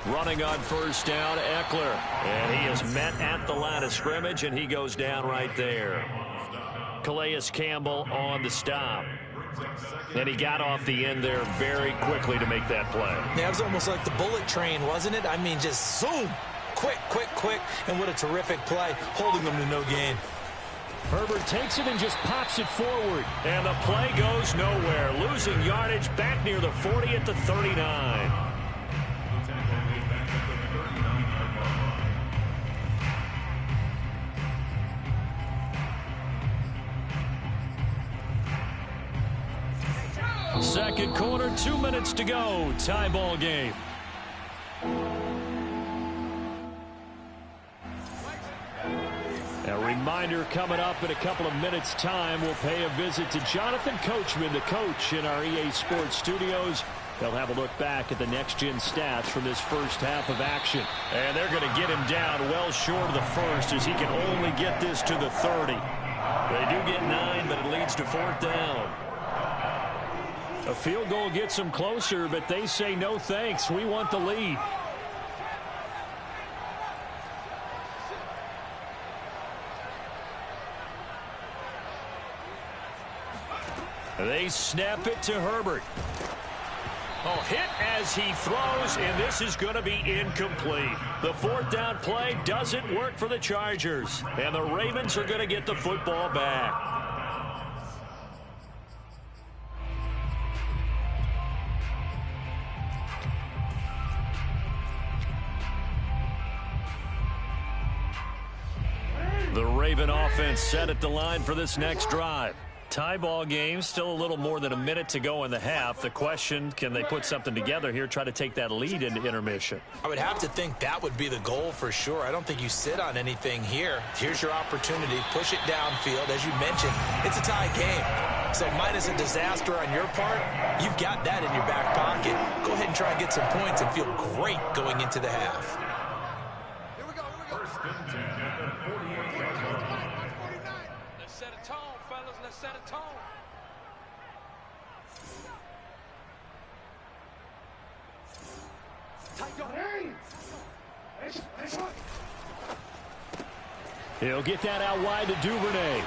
Speaker 1: Running on first down, Eckler. And he is met at the line of scrimmage, and he goes down right there. Calais Campbell on the stop. And he got off the end there very quickly to make that play.
Speaker 3: Yeah, it was almost like the bullet train, wasn't it? I mean, just zoom. Quick. And what a terrific play, holding them to no gain.
Speaker 1: Herbert takes it and just pops it forward. And the play goes nowhere. Losing yardage back near the 40 at the 39. Second quarter, 2 minutes to go. Tie ball game. A reminder coming up in a couple of minutes' time. We'll pay a visit to Jonathan Coachman, the coach in our EA Sports studios. They'll have a look back at the next-gen stats from this first half of action. And they're going to get him down well short of the first as he can only get this to the 30. They do get 9, but it leads to 4th down. A field goal gets them closer, but they say no thanks. We want the lead. They snap it to Herbert. Oh, hit as he throws, and this is going to be incomplete. The 4th down play doesn't work for the Chargers, and the Ravens are going to get the football back. The Raven offense set at the line for this next drive. Tie ball game, still a little more than a minute to go in the half. The question, can they put something together here, try to take that lead into intermission?
Speaker 3: I would have to think that would be the goal for sure. I don't think you sit on anything here. Here's your opportunity. Push it downfield. As you mentioned, it's a tie game. So minus a disaster on your part, you've got that in your back pocket. Go ahead and try and get some points and feel great going into the half.
Speaker 5: Here we go.
Speaker 2: First and 10 at the 48-yard line.
Speaker 5: Let's set a tone, fellas. Let's set a tone.
Speaker 1: He'll get that out wide to Duvernay.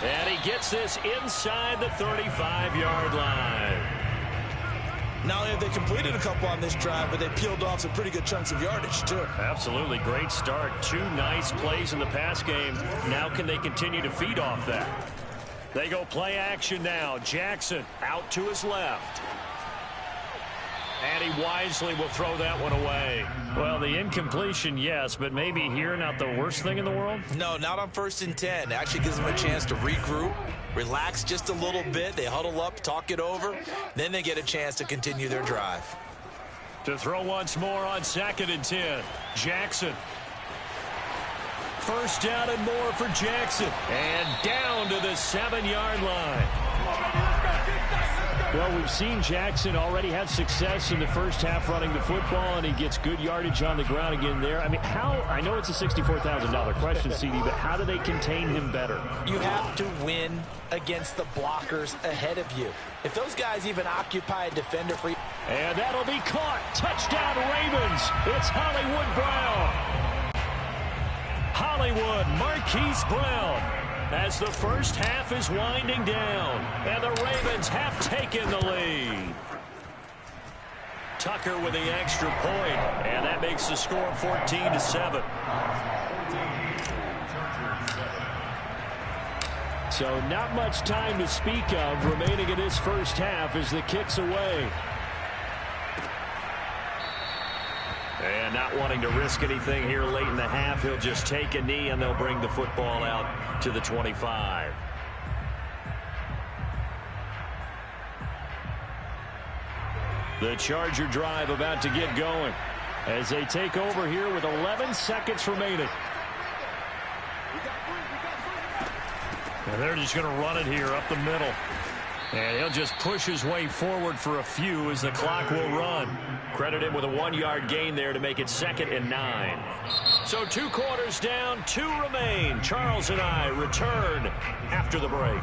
Speaker 1: And he gets this inside the 35-yard line.
Speaker 3: Not only have they completed a couple on this drive, but they peeled off some pretty good chunks of yardage, too.
Speaker 1: Absolutely. Great start. 2 nice plays in the pass game. Now can they continue to feed off that? They go play action now. Jackson out to his left. And he wisely will throw that one away. Well, the incompletion, yes, but maybe here not the worst thing in the world?
Speaker 3: No, not on 1st and 10. Actually gives them a chance to regroup, relax just a little bit. They huddle up, talk it over. Then they get a chance to continue their drive.
Speaker 1: To throw once more on 2nd and 10. Jackson. 1st down and more for Jackson. And down to the 7-yard line. Well, we've seen Jackson already have success in the first half running the football, and he gets good yardage on the ground again there. I mean, I know it's a $64,000 question, CD, but how do they contain him better?
Speaker 3: You have to win against the blockers ahead of you. If those guys even occupy a defender for you.
Speaker 1: And that'll be caught. Touchdown, Ravens. It's Hollywood Brown. Hollywood Marquise Brown. As the first half is winding down, and the Ravens have taken the lead. Tucker with the extra point, and that makes the score 14-7. So not much time to speak of remaining in this first half as the kick's away. And not wanting to risk anything here late in the half, he'll just take a knee and they'll bring the football out to the 25. The Charger drive about to get going as they take over here with 11 seconds remaining. And they're just going to run it here up the middle. And he'll just push his way forward for a few as the clock will run. Credit him with a 1-yard gain there to make it 2nd and 9. So 2 quarters down, 2 remain. Charles and I return after the break.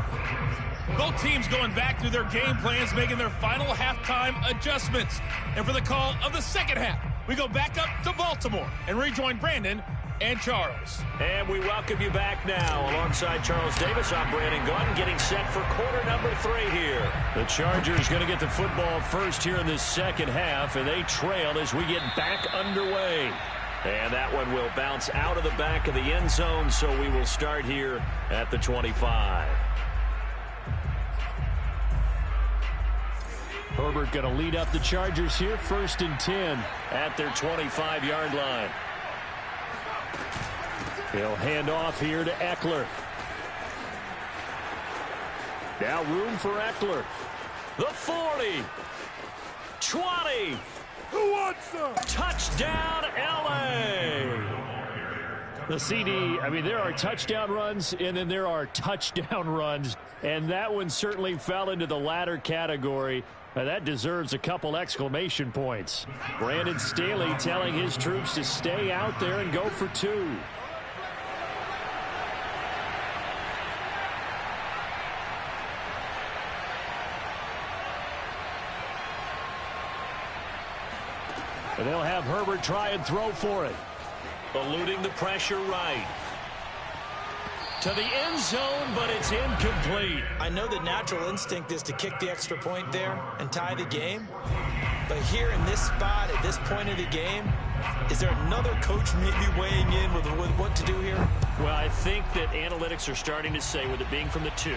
Speaker 6: Both teams going back through their game plans, making their final halftime adjustments. And for the call of the second half, we go back up to Baltimore and rejoin Brandon and Charles.
Speaker 1: And we welcome you back now. Alongside Charles Davis, I'm Brandon Gunn, getting set for quarter number 3 here. The Chargers going to get the football first here in this second half, and they trail as we get back underway. And that one will bounce out of the back of the end zone, so we will start here at the 25. Herbert going to lead up the Chargers here, 1st and 10 at their 25-yard line. He'll hand off here to Eckler. Now room for Eckler. The 40. 20.
Speaker 5: Who wants some?
Speaker 1: Touchdown, L.A. The CD, I mean, there are touchdown runs, and then there are touchdown runs, and that one certainly fell into the latter category. That deserves a couple exclamation points. Brandon Staley telling his troops to stay out there and go for two. And they'll have Herbert try and throw for it.
Speaker 4: Eluding the pressure right. To the end zone, but it's incomplete.
Speaker 3: I know the natural instinct is to kick the extra point there and tie the game. But here in this spot, at this point of the game, is there another coach maybe weighing in with what to do here?
Speaker 4: Well, I think that analytics are starting to say, with it being from the 2,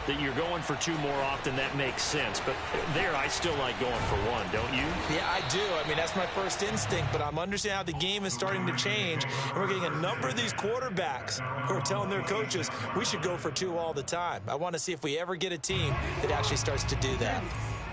Speaker 4: that you're going for 2 more often. That makes sense. But there, I still like going for 1, don't you?
Speaker 3: Yeah, I do. I mean, that's my first instinct, but I'm understanding how the game is starting to change, and we're getting a number of these quarterbacks who are telling their coaches, we should go for 2 all the time. I want to see if we ever get a team that actually starts to do that.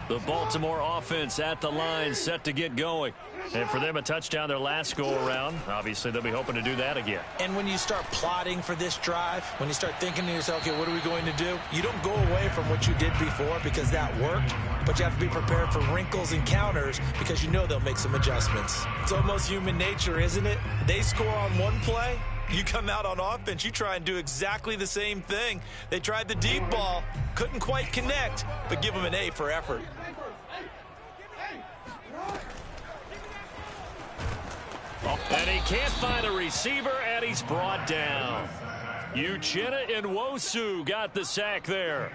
Speaker 4: The Baltimore offense at the line, set to get going. And for them, a touchdown their last go-around. Obviously, they'll be hoping to do that again.
Speaker 3: And when you start plotting for this drive, when you start thinking to yourself, okay, what are we going to do? You don't go away from what you did before because that worked, but you have to be prepared for wrinkles and counters because you know they'll make some adjustments. It's almost human nature, isn't it? They score on one play. You come out on offense, you try and do exactly the same thing. They tried the deep ball, couldn't quite connect, but give them an A for effort.
Speaker 4: And he can't find a receiver, and he's brought down. Uchenna Nwosu got the sack there.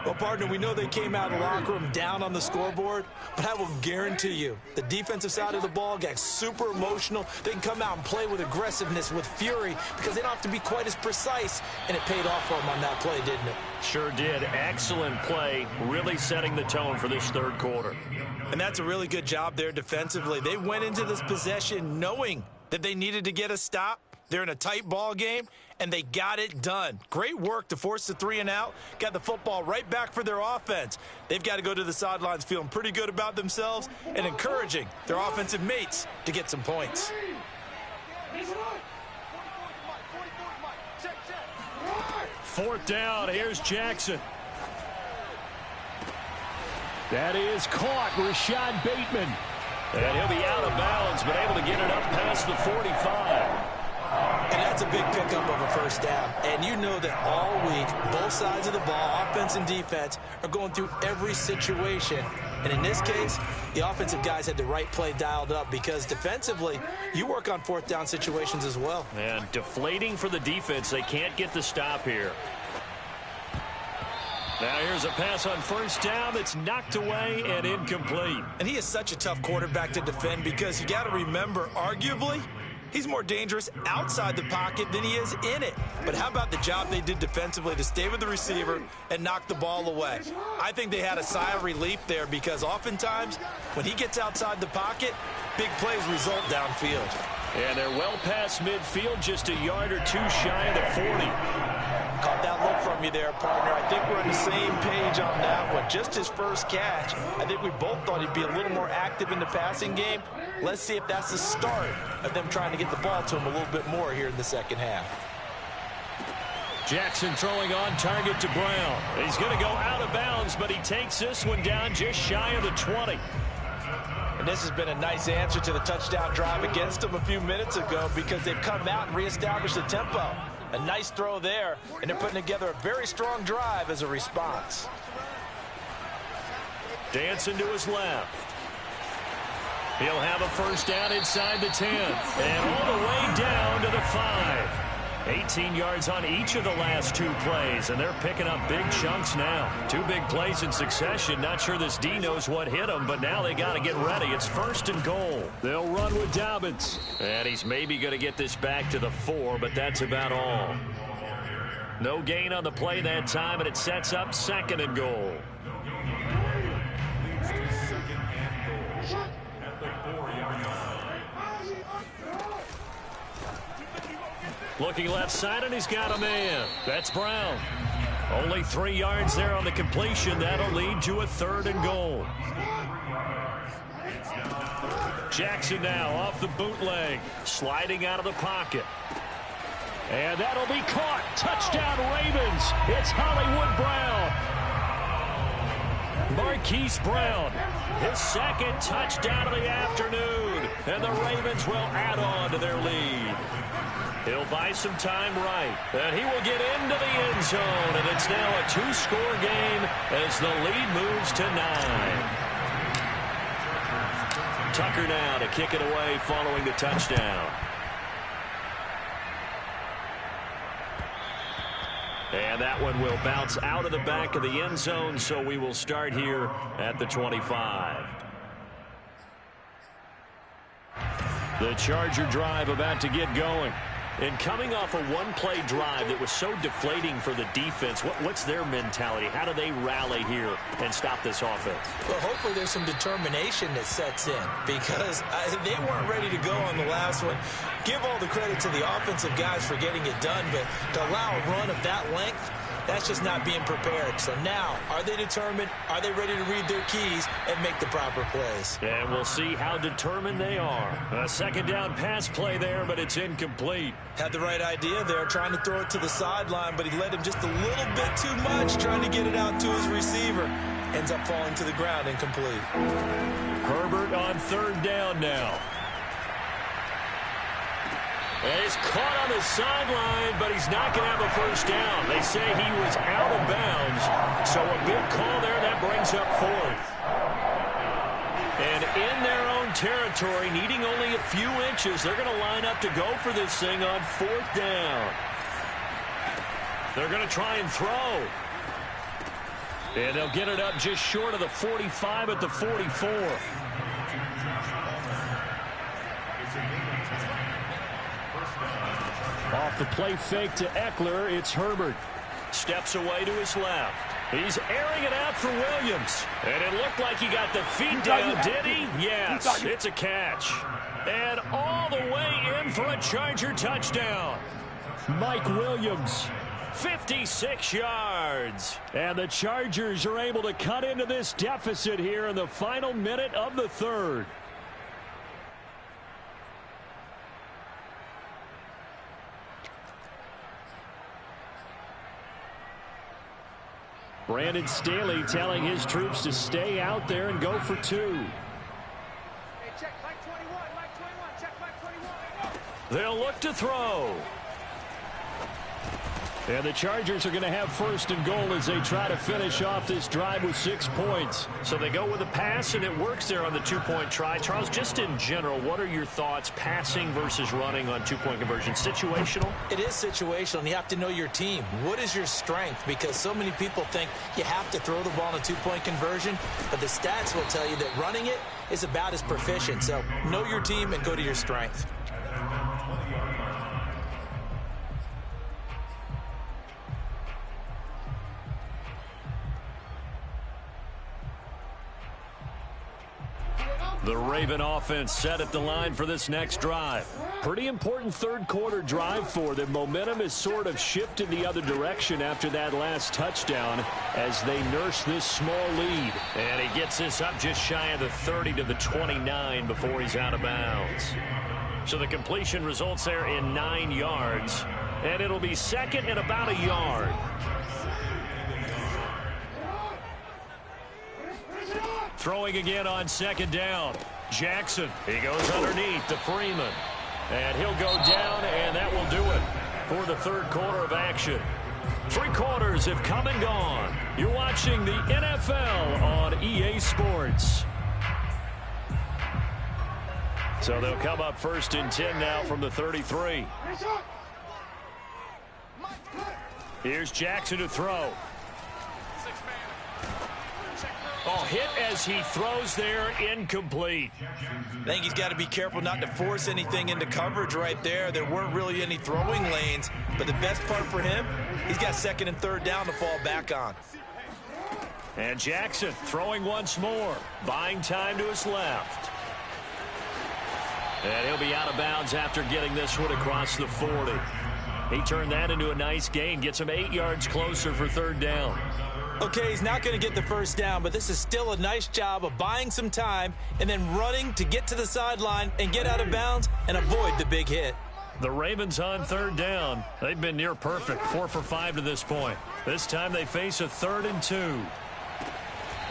Speaker 3: Well, partner, we know they came out of the locker room down on the scoreboard, but I will guarantee you the defensive side of the ball got super emotional. They can come out and play with aggressiveness, with fury, because they don't have to be quite as precise, and it paid off for them on that play, didn't it?
Speaker 4: Sure did. Excellent play, really setting the tone for this third quarter.
Speaker 3: And that's a really good job there defensively. They went into this possession knowing that they needed to get a stop. They're in a tight ball game, and they got it done. Great work to force the 3 and out. Got the football right back for their offense. They've got to go to the sidelines feeling pretty good about themselves and encouraging their offensive mates to get some points.
Speaker 4: Fourth down, here's Jackson. That is caught, Rashad Bateman. And he'll be out of bounds, but able to get it up past the 45.
Speaker 3: And that's a big pickup of a first down. And you know that all week, both sides of the ball, offense and defense, are going through every situation. And in this case, the offensive guys had the right play dialed up because defensively, you work on fourth down situations as well.
Speaker 4: And deflating for the defense. They can't get the stop here. Now here's a pass on first down that's knocked away and incomplete.
Speaker 3: And he is such a tough quarterback to defend because you got to remember, arguably, he's more dangerous outside the pocket than he is in it. But how about the job they did defensively to stay with the receiver and knock the ball away? I think they had a sigh of relief there because oftentimes when he gets outside the pocket, big plays result downfield.
Speaker 4: And they're well past midfield, just a yard or two shy of the 40.
Speaker 3: Caught that look from you there, partner. I think we're on the same page on that one. Just his first catch. I think we both thought he'd be a little more active in the passing game. Let's see if that's the start of them trying to get the ball to him a little bit more here in the second half.
Speaker 4: Jackson throwing on target to Brown. He's going to go out of bounds, but he takes this one down just shy of the 20.
Speaker 3: And this has been a nice answer to the touchdown drive against them a few minutes ago because they've come out and reestablished the tempo. A nice throw there, and they're putting together a very strong drive as a response.
Speaker 4: Dancing to his left. He'll have a first down inside the 10. And all the way down to the 5. 18 yards on each of the last 2 plays, and they're picking up big chunks now. 2 big plays in succession. Not sure this D knows what hit him, but now they got to get ready. It's first and goal. They'll run with Dobbins. And he's maybe going to get this back to the 4, but that's about all. No gain on the play that time, and it sets up second and goal. Looking left side, and he's got a man. That's Brown. Only 3 yards there on the completion. That'll lead to a third and goal. Jackson now off the bootleg. Sliding out of the pocket.
Speaker 1: And that'll be caught. Touchdown, Ravens. It's Hollywood Brown. Marquise Brown, his second touchdown of the afternoon. And the Ravens will add on to their lead. He'll buy some time right. And he will get into the end zone. And it's now a two-score game as the lead moves to 9. Tucker now to kick it away following the touchdown. And that one will bounce out of the back of the end zone, so we will start here at the 25. The Charger drive about to get going. And coming off a one-play drive that was so deflating for the defense, what's their mentality? How do they rally here and stop this offense?
Speaker 3: Well, hopefully there's some determination that sets in because they weren't ready to go on the last one. Give all the credit to the offensive guys for getting it done, but to allow a run of that length, that's just not being prepared. So now, are they determined? Are they ready to read their keys and make the proper plays?
Speaker 1: And we'll see how determined they are. A second down pass play there, but it's incomplete.
Speaker 3: Had the right idea there, trying to throw it to the sideline, but he led him just a little bit too much, trying to get it out to his receiver. Ends up falling to the ground, incomplete.
Speaker 1: Herbert on third down now. And he's caught on the sideline, but he's not going to have a first down. They say he was out of bounds, so a big call there that brings up fourth. And in their own territory, needing only a few inches, they're going to line up to go for this thing on fourth down. They're going to try and throw. And they'll get it up just short of the 45 at the 44. Off the play fake to Eckler, it's Herbert. Steps away to his left. He's airing it out for Williams. And it looked like he got the feet down, did he? Yes, it's a catch. And all the way in for a Charger touchdown. Mike Williams, 56 yards. And the Chargers are able to cut into this deficit here in the final minute of the third. Brandon Staley telling his troops to stay out there and go for two.
Speaker 5: Hey, check Mike 21, check Mike 21.
Speaker 1: They'll look to throw. And the Chargers are going to have first and goal as they try to finish off this drive with 6 points. So they go with a pass, and it works there on the two-point try. Charles, just in general, what are your thoughts passing versus running on two-point conversion? Situational?
Speaker 3: It is situational, and you have to know your team. What is your strength? Because so many people think you have to throw the ball in a two-point conversion, but the stats will tell you that running it is about as proficient. So know your team and go to your strength.
Speaker 1: The Raven offense set at the line for this next drive. Pretty important third quarter drive for them. Momentum has sort of shifted the other direction after that last touchdown as they nurse this small lead. And he gets this up just shy of the 30 to the 29 before he's out of bounds. So the completion results there in 9 yards. And it'll be second and about a yard. Throwing again on second down. Jackson, he goes underneath to Freeman. And he'll go down, and that will do it for the third quarter of action. 3 quarters have come and gone. You're watching the NFL on EA Sports. So they'll come up first and 10 now from the 33. Here's Jackson to throw. Oh, hit as he throws there, incomplete.
Speaker 3: I think he's got to be careful not to force anything into coverage right there. There weren't really any throwing lanes, but the best part for him, he's got second and third down to fall back on.
Speaker 1: And Jackson throwing once more, buying time to his left. And he'll be out of bounds after getting this one across the 40. He turned that into a nice gain, gets him 8 yards closer for third down.
Speaker 3: Okay, he's not going to get the first down, but this is still a nice job of buying some time and then running to get to the sideline and get out of bounds and avoid the big hit.
Speaker 1: The Ravens on third down. They've been near perfect, 4 for 5 to this point. This time they face a 3rd and 2.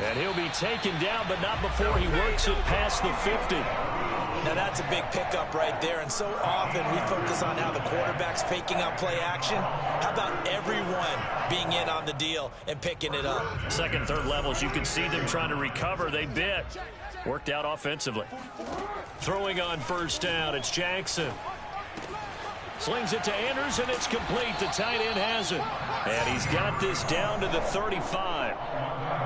Speaker 1: And he'll be taken down, but not before he works it past the 50.
Speaker 3: Now that's a big pickup right there, and so often we focus on how the quarterback's faking out play action. How about everyone being in on the deal and picking it up?
Speaker 1: Second, third levels, you can see them trying to recover. They bit. Worked out offensively. Throwing on first down, it's Jackson. Slings it to Anders, and it's complete. The tight end has it. And he's got this down to the 35.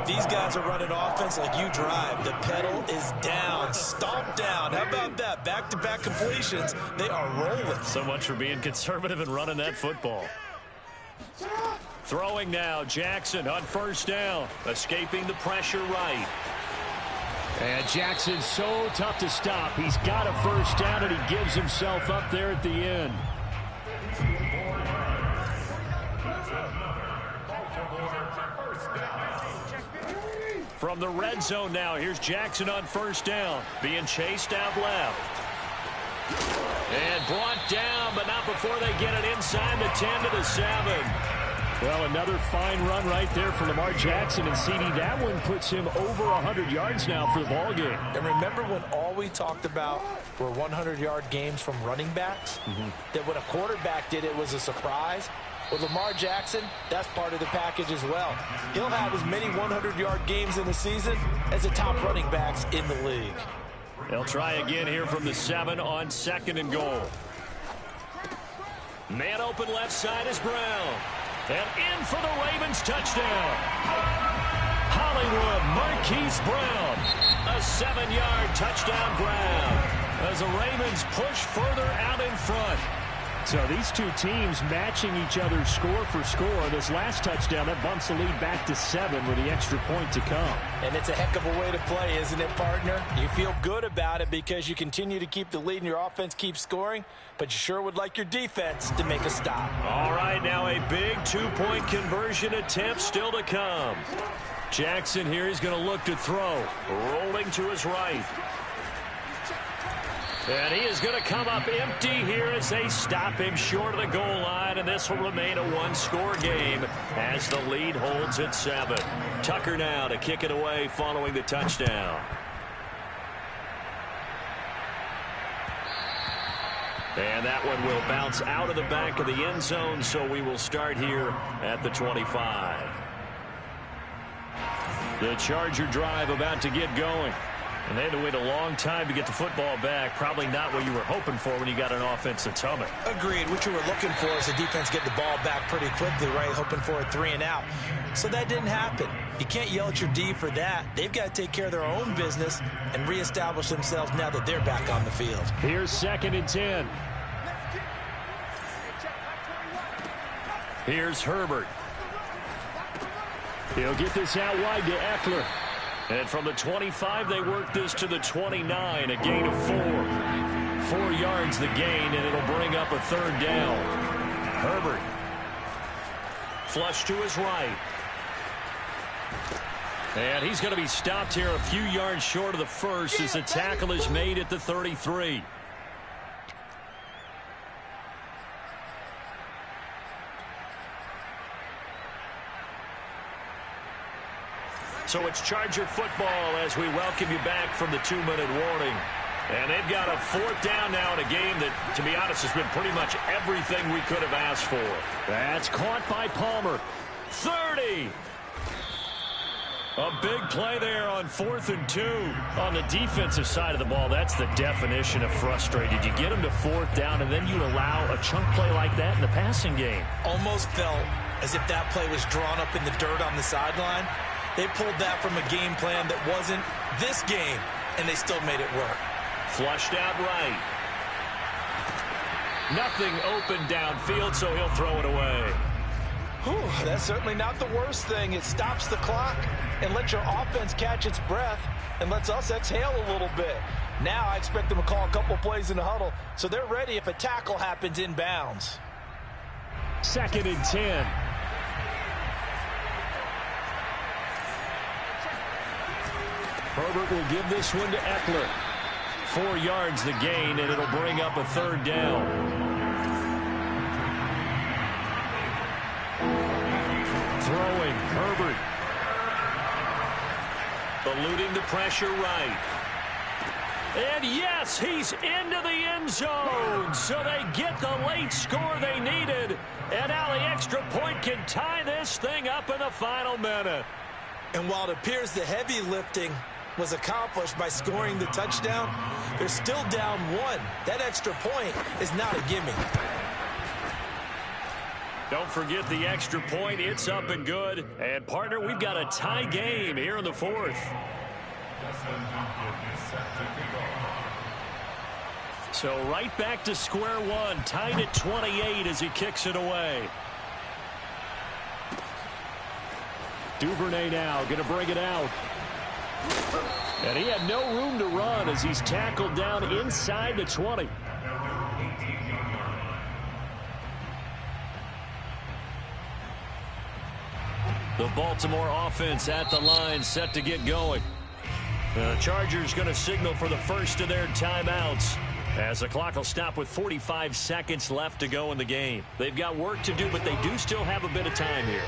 Speaker 3: These guys are running offense like you drive. The pedal is down, stomped down. How about that? Back-to-back completions. They are rolling.
Speaker 1: So much for being conservative and running that football. Throwing now, Jackson on first down. Escaping the pressure right. And Jackson's so tough to stop. He's got a first down, and he gives himself up there at the end. From the red zone now, here's Jackson on first down. Being chased out left. And brought down, but not before they get it inside the 10 to the 7. Well, another fine run right there for Lamar Jackson, and CD, that one puts him over 100 yards now for the ball game.
Speaker 3: And remember when all we talked about were 100-yard games from running backs? That when a quarterback did it was a surprise? With Lamar Jackson, that's part of the package as well. He'll have as many 100-yard games in the season as the top running backs in the league.
Speaker 1: They'll try again here from the 7 on 2nd and goal. Man open left side is Brown. And in for the Ravens touchdown. Hollywood Marquise Brown. A 7-yard touchdown Brown as the Ravens push further out in front. So these two teams matching each other score for score. This last touchdown, that bumps the lead back to 7 with the extra point to come.
Speaker 3: And it's a heck of a way to play, isn't it, partner? You feel good about it because you continue to keep the lead and your offense keeps scoring, but you sure would like your defense to make a stop.
Speaker 1: All right, now a big 2-point conversion attempt still to come. Jackson here, he's going to look to throw. Rolling to his right. And he is going to come up empty here as they stop him short of the goal line, and this will remain a one-score game as the lead holds at 7. Tucker now to kick it away following the touchdown. And that one will bounce out of the back of the end zone, so we will start here at the 25. The Charger drive about to get going. And they had to wait a long time to get the football back. Probably not what you were hoping for when you got an offense that's humming.
Speaker 3: Agreed. What you were looking for is the defense get the ball back pretty quickly, right? Hoping for a 3 and out. So that didn't happen. You can't yell at your D for that. They've got to take care of their own business and reestablish themselves now that they're back on the field.
Speaker 1: Here's 2nd and 10. Here's Herbert. He'll get this out wide to Eckler. And from the 25, they work this to the 29, a gain of 4. 4 yards the gain, and it'll bring up a 3rd down. Herbert. Flush to his right. And he's going to be stopped here a few yards short of the first as the tackle is made at the 33. So it's Charger football as we welcome you back from the 2-minute warning. And they've got a 4th down now in a game that, to be honest, has been pretty much everything we could have asked for. That's caught by Palmer. 30. A big play there on 4th and 2. On the defensive side of the ball, that's the definition of frustrated. You get them to 4th down, and then you allow a chunk play like that in the passing game.
Speaker 3: Almost felt as if that play was drawn up in the dirt on the sideline. They pulled that from a game plan that wasn't this game, and they still made it work.
Speaker 1: Flushed out right. Nothing open downfield, so he'll throw it away.
Speaker 3: Whew, that's certainly not the worst thing. It stops the clock and lets your offense catch its breath and lets us exhale a little bit. Now I expect them to call a couple plays in the huddle, so they're ready if a tackle happens inbounds.
Speaker 1: 2nd and 10. Herbert will give this one to Eckler. 4 yards the gain, and it'll bring up a 3rd down. Throwing, Herbert. Eluding the pressure right. And yes, he's into the end zone. So they get the late score they needed. And now the extra point can tie this thing up in the final minute.
Speaker 3: And while it appears the heavy lifting was accomplished by scoring the touchdown, they're still down 1. That extra point is not a gimme.
Speaker 1: Don't forget the extra point. It's up and good. And, partner, we've got a tie game here in the 4th. So right back to square one. Tied at 28 as he kicks it away. Duvernay now going to bring it out. And he had no room to run as he's tackled down inside the 20. The Baltimore offense at the line, set to get going. The Chargers going to signal for the first of their timeouts as the clock will stop with 45 seconds left to go in the game. They've got work to do, but they do still have a bit of time here.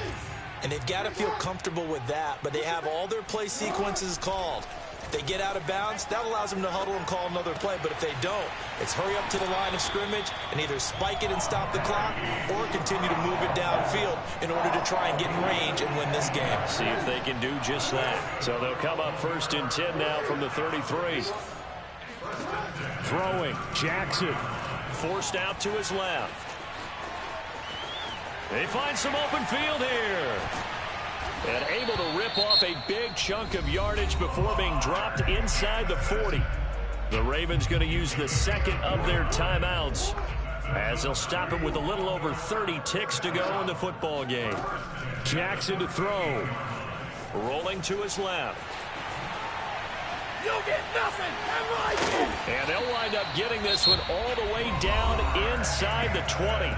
Speaker 3: And they've got to feel comfortable with that, but they have all their play sequences called. If they get out of bounds, that allows them to huddle and call another play. But if they don't, it's hurry up to the line of scrimmage and either spike it and stop the clock or continue to move it downfield in order to try and get in range and win this game.
Speaker 1: See if they can do just that. So they'll come up 1st and 10 now from the 33. Throwing, Jackson. Forced out to his left. They find some open field here. And able to rip off a big chunk of yardage before being dropped inside the 40. The Ravens going to use the second of their timeouts as they'll stop him with a little over 30 ticks to go in the football game. Jackson to throw. Rolling to his left.
Speaker 5: You'll get nothing. I like it.
Speaker 1: And they'll wind up getting this one all the way down inside the 20.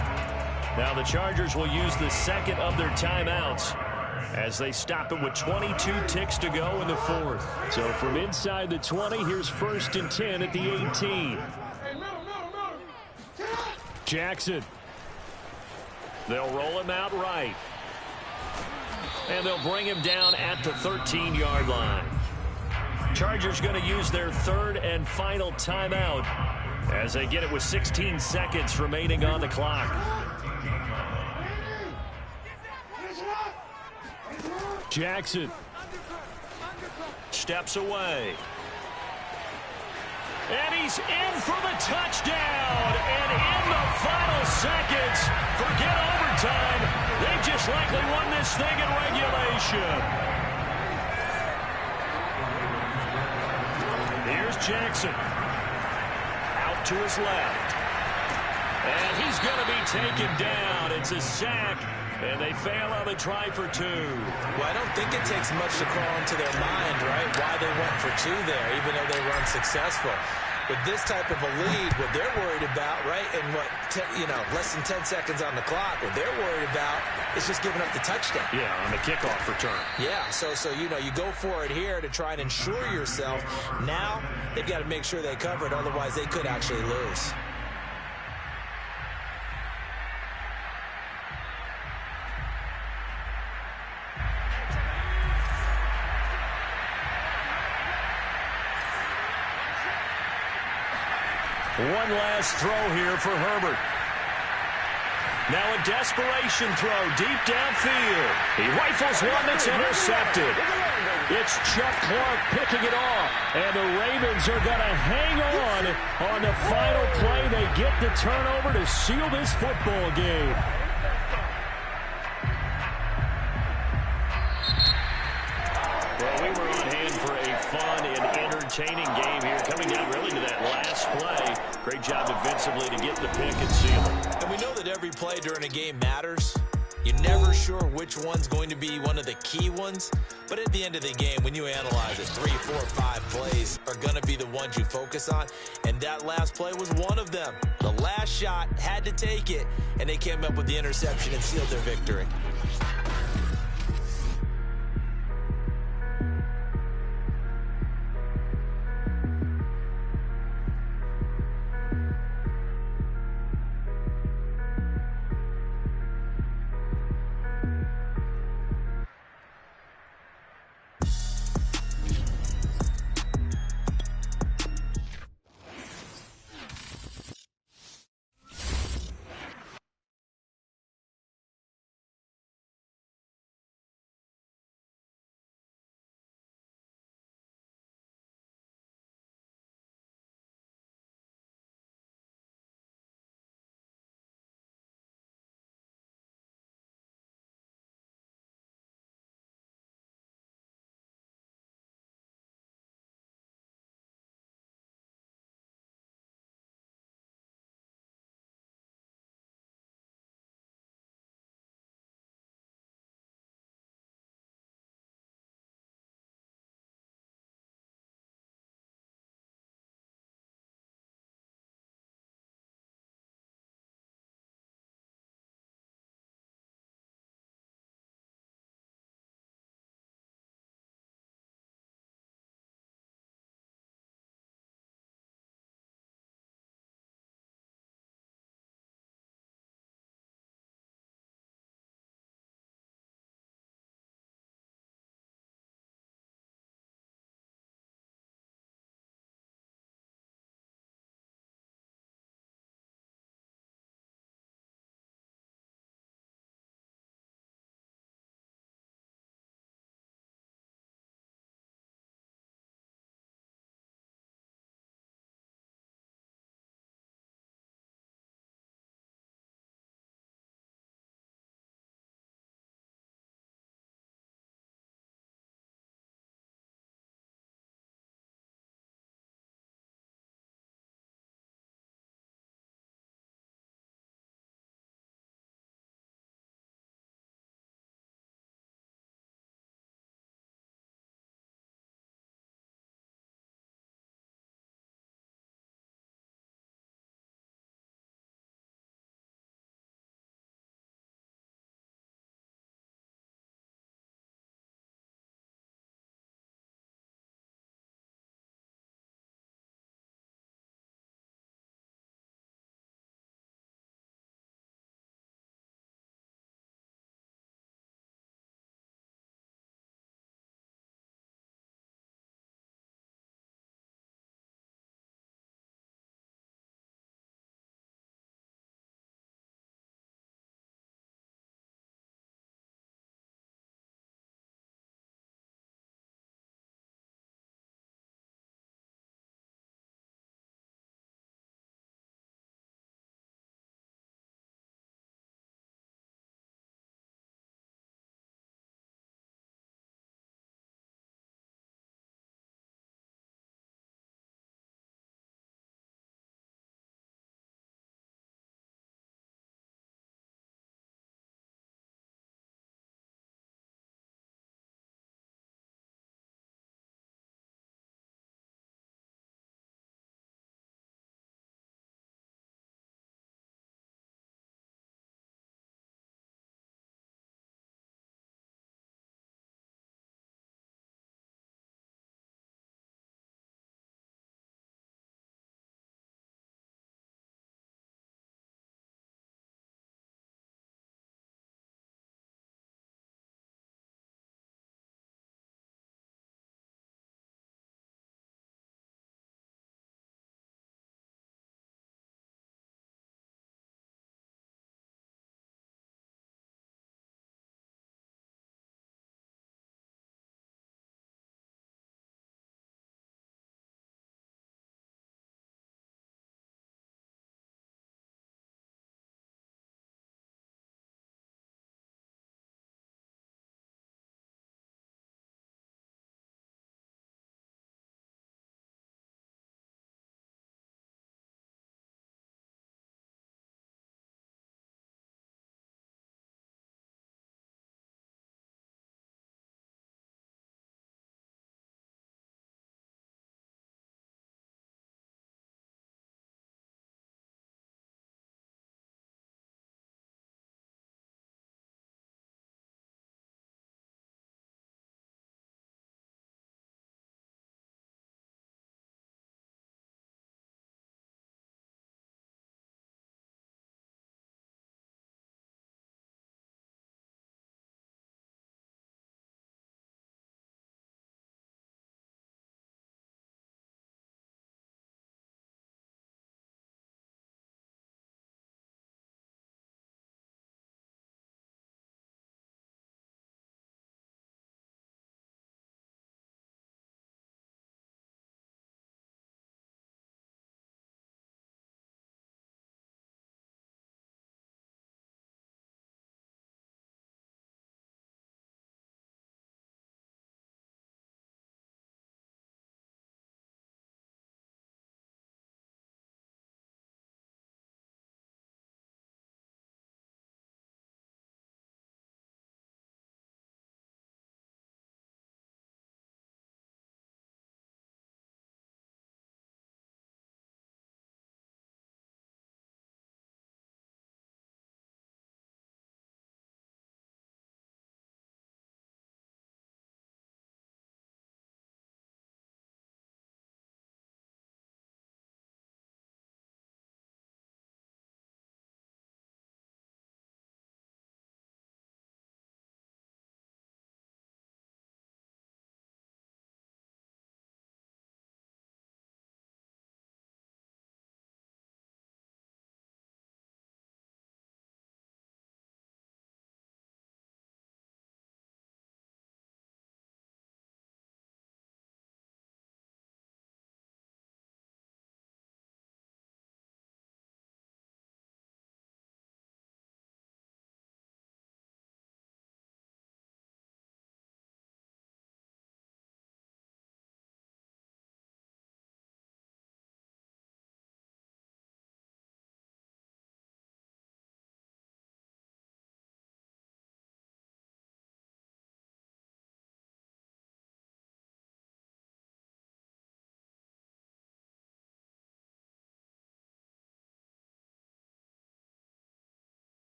Speaker 1: Now the Chargers will use the second of their timeouts as they stop it with 22 ticks to go in the 4th. So from inside the 20, here's 1st and 10 at the 18. Jackson. They'll roll him out right. And they'll bring him down at the 13-yard line. Chargers going to use their third and final timeout as they get it with 16 seconds remaining on the clock. Jackson steps away. And he's in for the touchdown. And in the final seconds, forget overtime. They just likely won this thing in regulation. Here's Jackson. Out to his left. And he's going to be taken down. It's a sack. And they fail on the try for 2.
Speaker 3: Well, I don't think it takes much to crawl into their mind, right, why they went for 2 there, even though they were unsuccessful. With this type of a lead, what they're worried about, right, and less than 10 seconds on the clock, what they're worried about is just giving up the touchdown.
Speaker 1: Yeah, on the kickoff return.
Speaker 3: Yeah, so you go for it here to try and ensure yourself. Now they've got to make sure they cover it, otherwise they could actually lose.
Speaker 1: One last throw here for Herbert. Now a desperation throw deep downfield. He rifles one that's intercepted. It's Chuck Clark picking it off. And the Ravens are going to hang on the final play. They get the turnover to seal this football game. Well, we were on hand for a fun and entertaining game here, coming down really to that last play. Great job defensively to get the pick and seal it.
Speaker 3: And we know that every play during a game matters. You're never sure which one's going to be one of the key ones. But at the end of the game, when you analyze it, 3, 4, 5 plays are going to be the ones you focus on. And that last play was one of them. The last shot had to take it, and they came up with the interception and sealed their victory.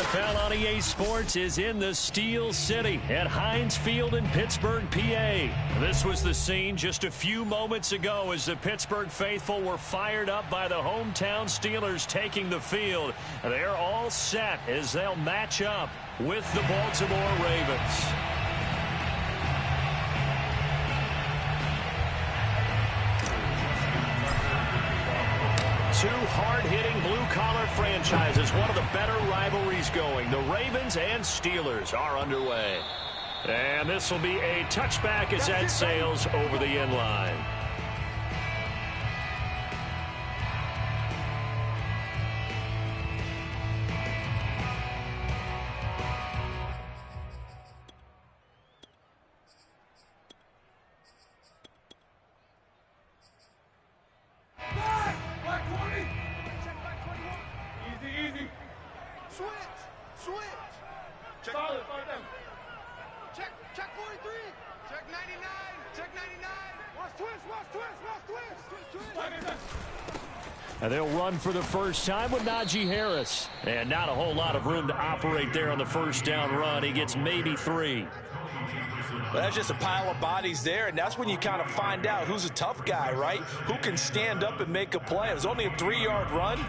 Speaker 1: NFL on EA Sports is in the Steel City at Heinz Field in Pittsburgh, PA. This was the scene just a few moments ago as the Pittsburgh faithful were fired up by the hometown Steelers taking the field. They're all set as they'll match up with the Baltimore Ravens. Two hard-hitting blue-collar franchises, one of the better rivalries going. The Ravens and Steelers are underway. And this will be a touchback as that sails over the end line.
Speaker 5: Check 43. Check 99. Check 99. Watch twist.
Speaker 1: And they'll run for the first time with Najee Harris. And not a whole lot of room to operate there on the first down run. He gets maybe 3.
Speaker 3: Well, that's just a pile of bodies there, and that's when you kind of find out who's a tough guy, right? Who can stand up and make a play. It was only a 3-yard run,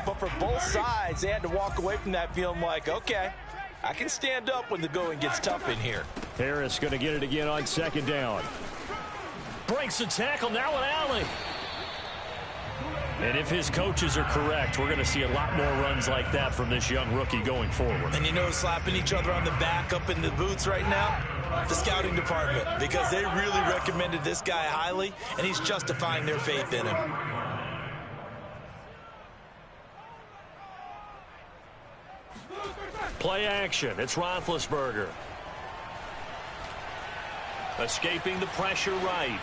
Speaker 3: but for both sides, they had to walk away from that feeling like, okay, I can stand up when the going gets tough in here.
Speaker 1: Harris going to get it again on second down. Breaks the tackle, now an alley. And if his coaches are correct, we're going to see a lot more runs like that from this young rookie going forward.
Speaker 3: And you know, slapping each other on the back up in the boots right now? The scouting department, because they really recommended this guy highly, and he's justifying their faith in him.
Speaker 1: Play action. It's Roethlisberger. Escaping the pressure right.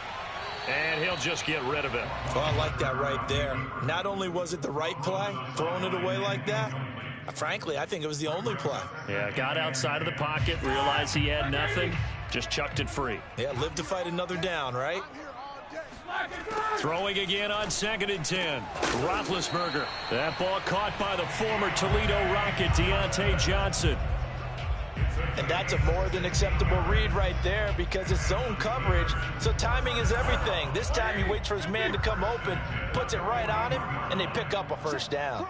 Speaker 1: And he'll just get rid of it.
Speaker 3: Oh, I like that right there. Not only was it the right play, throwing it away like that, frankly, I think it was the only play.
Speaker 1: Yeah, got outside of the pocket, realized he had nothing, just chucked it free.
Speaker 3: Yeah, live to fight another down, right?
Speaker 1: Throwing again on 2nd and 10. Roethlisberger. That ball caught by the former Toledo Rocket, Deontay Johnson.
Speaker 3: And that's a more than acceptable read right there because it's zone coverage, so timing is everything. This time he waits for his man to come open, puts it right on him, and they pick up a first down.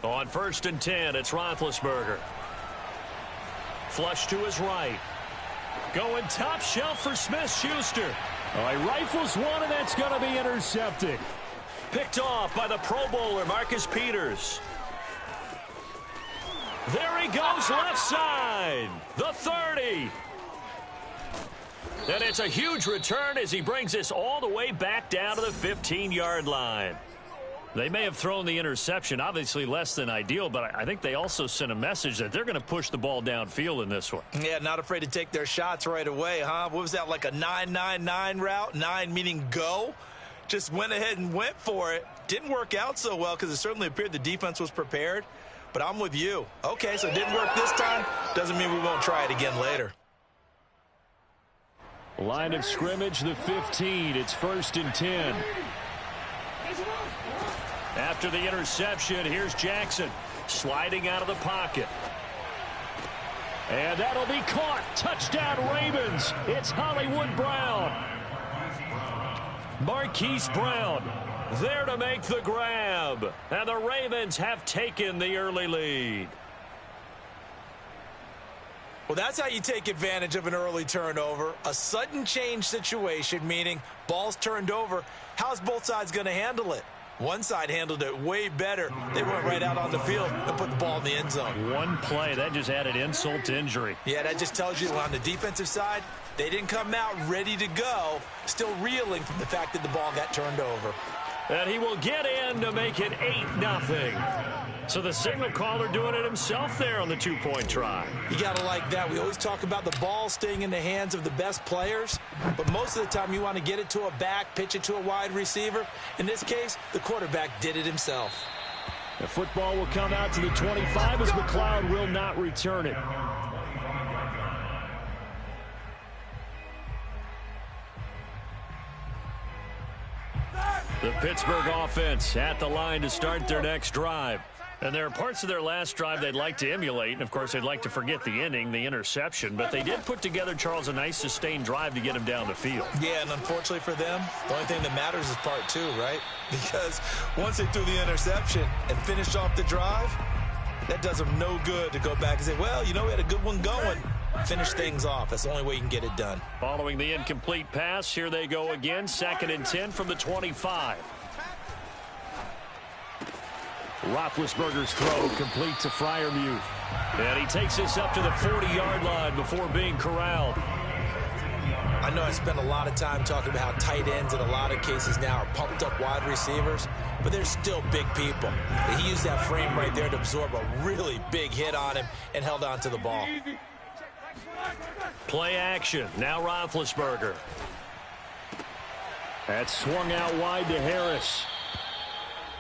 Speaker 1: On 1st and 10, it's Roethlisberger. Flush to his right. Going top shelf for Smith-Schuster. He rifles one, and that's going to be intercepted. Picked off by the Pro Bowler, Marcus Peters. There he goes, left side. The 30. And it's a huge return as he brings this all the way back down to the 15-yard line. They may have thrown the interception, obviously less than ideal, but I think they also sent a message that they're going to push the ball downfield in this one.
Speaker 3: Yeah, not afraid to take their shots right away, huh? What was that, like a 9-9-9 route? 9 meaning go? Just went ahead and went for it. Didn't work out so well because it certainly appeared the defense was prepared. But I'm with you. Okay, so it didn't work this time. Doesn't mean we won't try it again later.
Speaker 1: Line of scrimmage, the 15. It's 1st and 10. After the interception, here's Jackson sliding out of the pocket. And that'll be caught. Touchdown, Ravens. It's Hollywood Brown. Marquise Brown there to make the grab. And the Ravens have taken the early lead.
Speaker 3: Well, that's how you take advantage of an early turnover. A sudden change situation, meaning balls turned over. How's both sides going to handle it? One side handled it way better. They went right out on the field and put the ball in the end zone.
Speaker 1: One play, that just added insult to injury.
Speaker 3: Yeah, that just tells you on the defensive side, they didn't come out ready to go, still reeling from the fact that the ball got turned over.
Speaker 1: And he will get in to make it 8-0. So the signal caller doing it himself there on the two-point try.
Speaker 3: You got to like that. We always talk about the ball staying in the hands of the best players, but most of the time you want to get it to a back, pitch it to a wide receiver. In this case, the quarterback did it himself.
Speaker 1: The football will come out to the 25 as McLeod will not return it. The Pittsburgh offense at the line to start their next drive. And there are parts of their last drive they'd like to emulate. And, of course, they'd like to forget the inning, the interception. But they did put together, Charles, a nice sustained drive to get him down the field.
Speaker 3: Yeah, and unfortunately for them, the only thing that matters is part two, right? Because once they threw the interception and finished off the drive, that does them no good to go back and say, well, you know, we had a good one going. Finish things off. That's the only way you can get it done.
Speaker 1: Following the incomplete pass, here they go again. 2nd and 10 from the 25. Roethlisberger's throw complete to Freiermuth. And he takes this up to the 40-yard line before being corralled.
Speaker 3: I know I spent a lot of time talking about how tight ends in a lot of cases now are pumped up wide receivers, but they're still big people. He used that frame right there to absorb a really big hit on him and held on to the ball.
Speaker 1: Play action. Now Roethlisberger. That's swung out wide to Harris.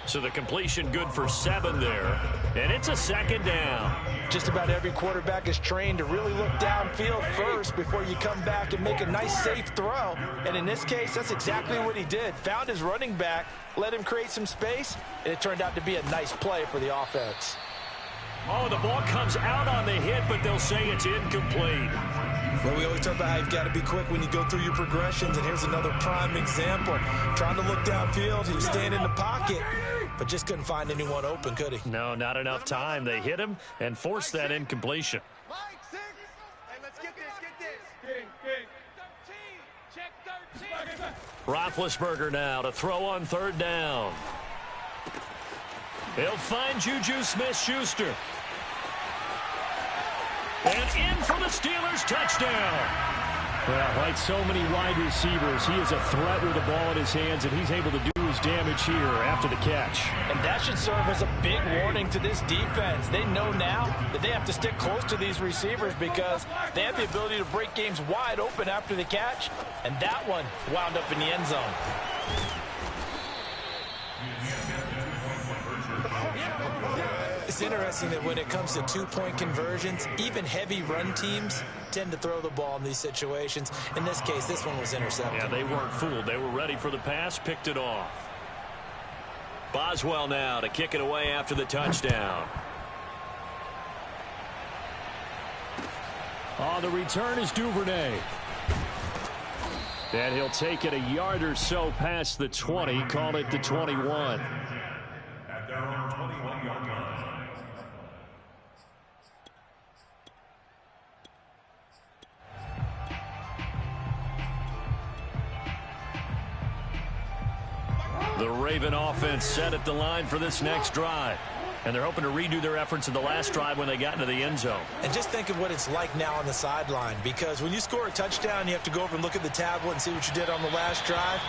Speaker 1: So the completion good for 7 there. And it's a 2nd down.
Speaker 3: Just about every quarterback is trained to really look downfield first before you come back and make a nice, safe throw. And in this case, that's exactly what he did. Found his running back, let him create some space, and it turned out to be a nice play for the offense.
Speaker 1: Oh, the ball comes out on the hit, but they'll say it's incomplete.
Speaker 3: Well, we always talk about how you've got to be quick when you go through your progressions, and here's another prime example. Trying to look downfield, he was staying in the pocket, but just couldn't find anyone open, could he?
Speaker 1: No, not enough time. They hit him and forced that incompletion.
Speaker 5: Hey, let's get this. 13. Check 13.
Speaker 1: Roethlisberger now to throw on 3rd down. He'll find Juju Smith-Schuster. And in for the Steelers touchdown. Well, like so many wide receivers, he is a threat with the ball in his hands, and he's able to do his damage here after the catch.
Speaker 3: And that should serve as a big warning to this defense. They know now that they have to stick close to these receivers because they have the ability to break games wide open after the catch, and that one wound up in the end zone. It's interesting that when it comes to two-point conversions, even heavy run teams tend to throw the ball in these situations. In this case, this one was intercepted.
Speaker 1: Yeah, they weren't fooled. They were ready for the pass, picked it off. Boswell now to kick it away after the touchdown. Oh, the return is Duvernay. And he'll take it a yard or so past the 20, call it the 21.
Speaker 2: At their own 21-yard line.
Speaker 1: The Raven offense set at the line for this next drive. And they're hoping to redo their efforts in the last drive when they got into the end zone.
Speaker 3: And just think of what it's like now on the sideline, because when you score a touchdown, you have to go over and look at the tablet and see what you did on the last drive.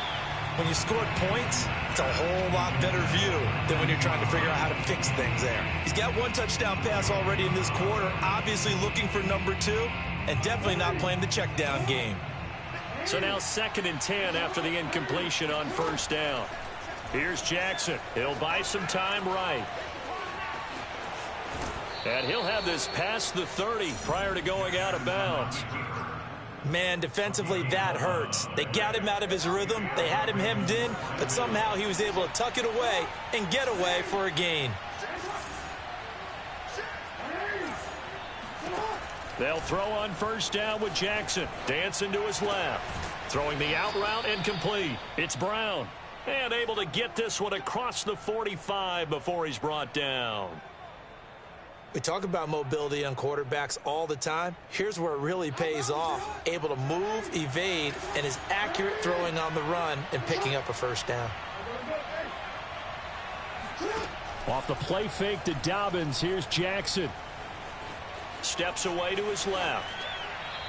Speaker 3: When you scored points, it's a whole lot better view than when you're trying to figure out how to fix things there. He's got 1 touchdown pass already in this quarter, obviously looking for number 2, and definitely not playing the check down game.
Speaker 1: So now 2nd and 10 after the incompletion on 1st down. Here's Jackson. He'll buy some time right. And he'll have this past the 30 prior to going out of bounds.
Speaker 3: Man, defensively, that hurts. They got him out of his rhythm. They had him hemmed in, but somehow he was able to tuck it away and get away for a gain.
Speaker 1: They'll throw on 1st down with Jackson. Dancing to his left. Throwing the out route and complete. It's Brown. And able to get this one across the 45 before he's brought down.
Speaker 3: We talk about mobility on quarterbacks all the time. Here's where it really pays off. Able to move, evade, and is accurate throwing on the run and picking up a 1st down.
Speaker 1: Off the play fake to Dobbins, here's Jackson. Steps away to his left.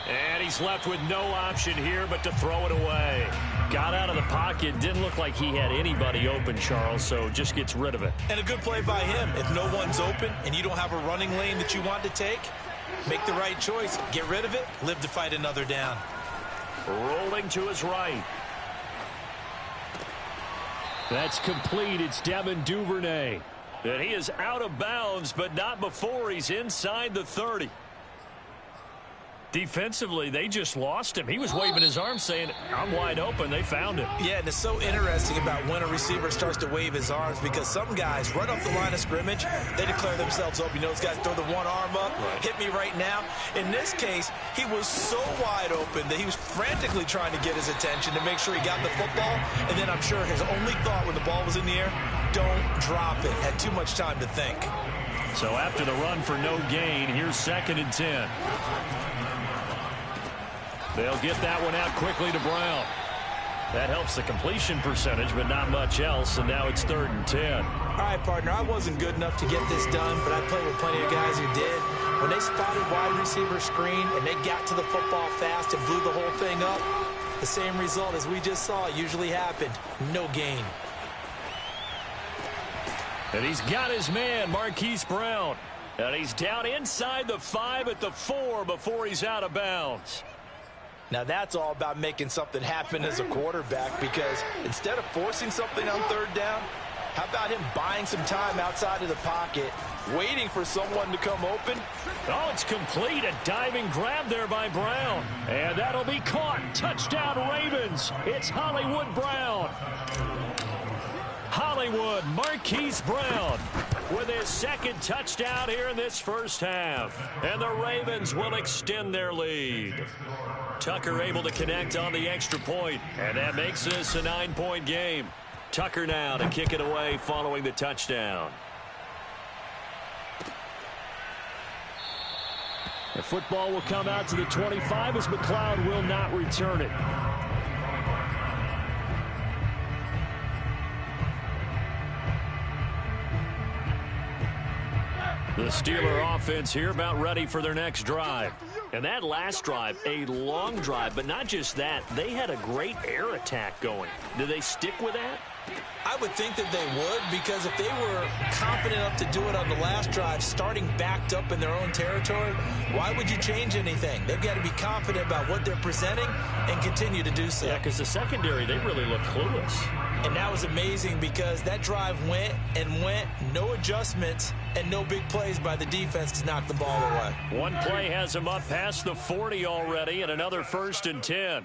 Speaker 1: And he's left with no option here but to throw it away. Got out of the pocket. Didn't look like he had anybody open, Charles, so just gets rid of it.
Speaker 3: And a good play by him. If no one's open and you don't have a running lane that you want to take, make the right choice. Get rid of it. Live to fight another down.
Speaker 1: Rolling to his right. That's complete. It's Devin Duvernay. And he is out of bounds, but not before he's inside the 30. Defensively, they just lost him. He was waving his arms saying, I'm wide open. They found him.
Speaker 3: Yeah, and it's so interesting about when a receiver starts to wave his arms because some guys, right off the line of scrimmage, they declare themselves open. You know, those guys throw the one arm up, hit me right now. In this case, he was so wide open that he was frantically trying to get his attention to make sure he got the football. And then I'm sure his only thought when the ball was in the air, don't drop it. Had too much time to think.
Speaker 1: So after the run for no gain, here's 2nd and 10. They'll get that one out quickly to Brown. That helps the completion percentage, but not much else, and now it's 3rd and 10.
Speaker 3: All right, partner, I wasn't good enough to get this done, but I played with plenty of guys who did. When they spotted wide receiver screen and they got to the football fast and blew the whole thing up, the same result as we just saw usually happened. No gain.
Speaker 1: And he's got his man, Marquise Brown. And he's down inside the 5 at the 4 before he's out of bounds.
Speaker 3: Now that's all about making something happen as a quarterback, because instead of forcing something on 3rd down, how about him buying some time outside of the pocket, waiting for someone to come open?
Speaker 1: Oh, it's complete. A diving grab there by Brown. And that'll be caught. Touchdown Ravens. It's Hollywood Brown. Hollywood, Marquise Brown with his 2nd touchdown here in this first half. And the Ravens will extend their lead. Tucker able to connect on the extra point, and that makes this a 9-point game. Tucker now to kick it away following the touchdown. The football will come out to the 25 as McLeod will not return it. The Steeler offense here about ready for their next drive. And that last drive, a long drive, but not just that. They had a great air attack going. Do they stick with that?
Speaker 3: I would think that they would, because if they were confident enough to do it on the last drive, starting backed up in their own territory, why would you change anything? They've got to be confident about what they're presenting and continue to do so.
Speaker 1: Yeah, because the secondary, they really look clueless.
Speaker 3: And that was amazing because that drive went and went, no adjustments, and no big plays by the defense to knock the ball away.
Speaker 1: One play has them up past the 40 already, and another 1st and 10.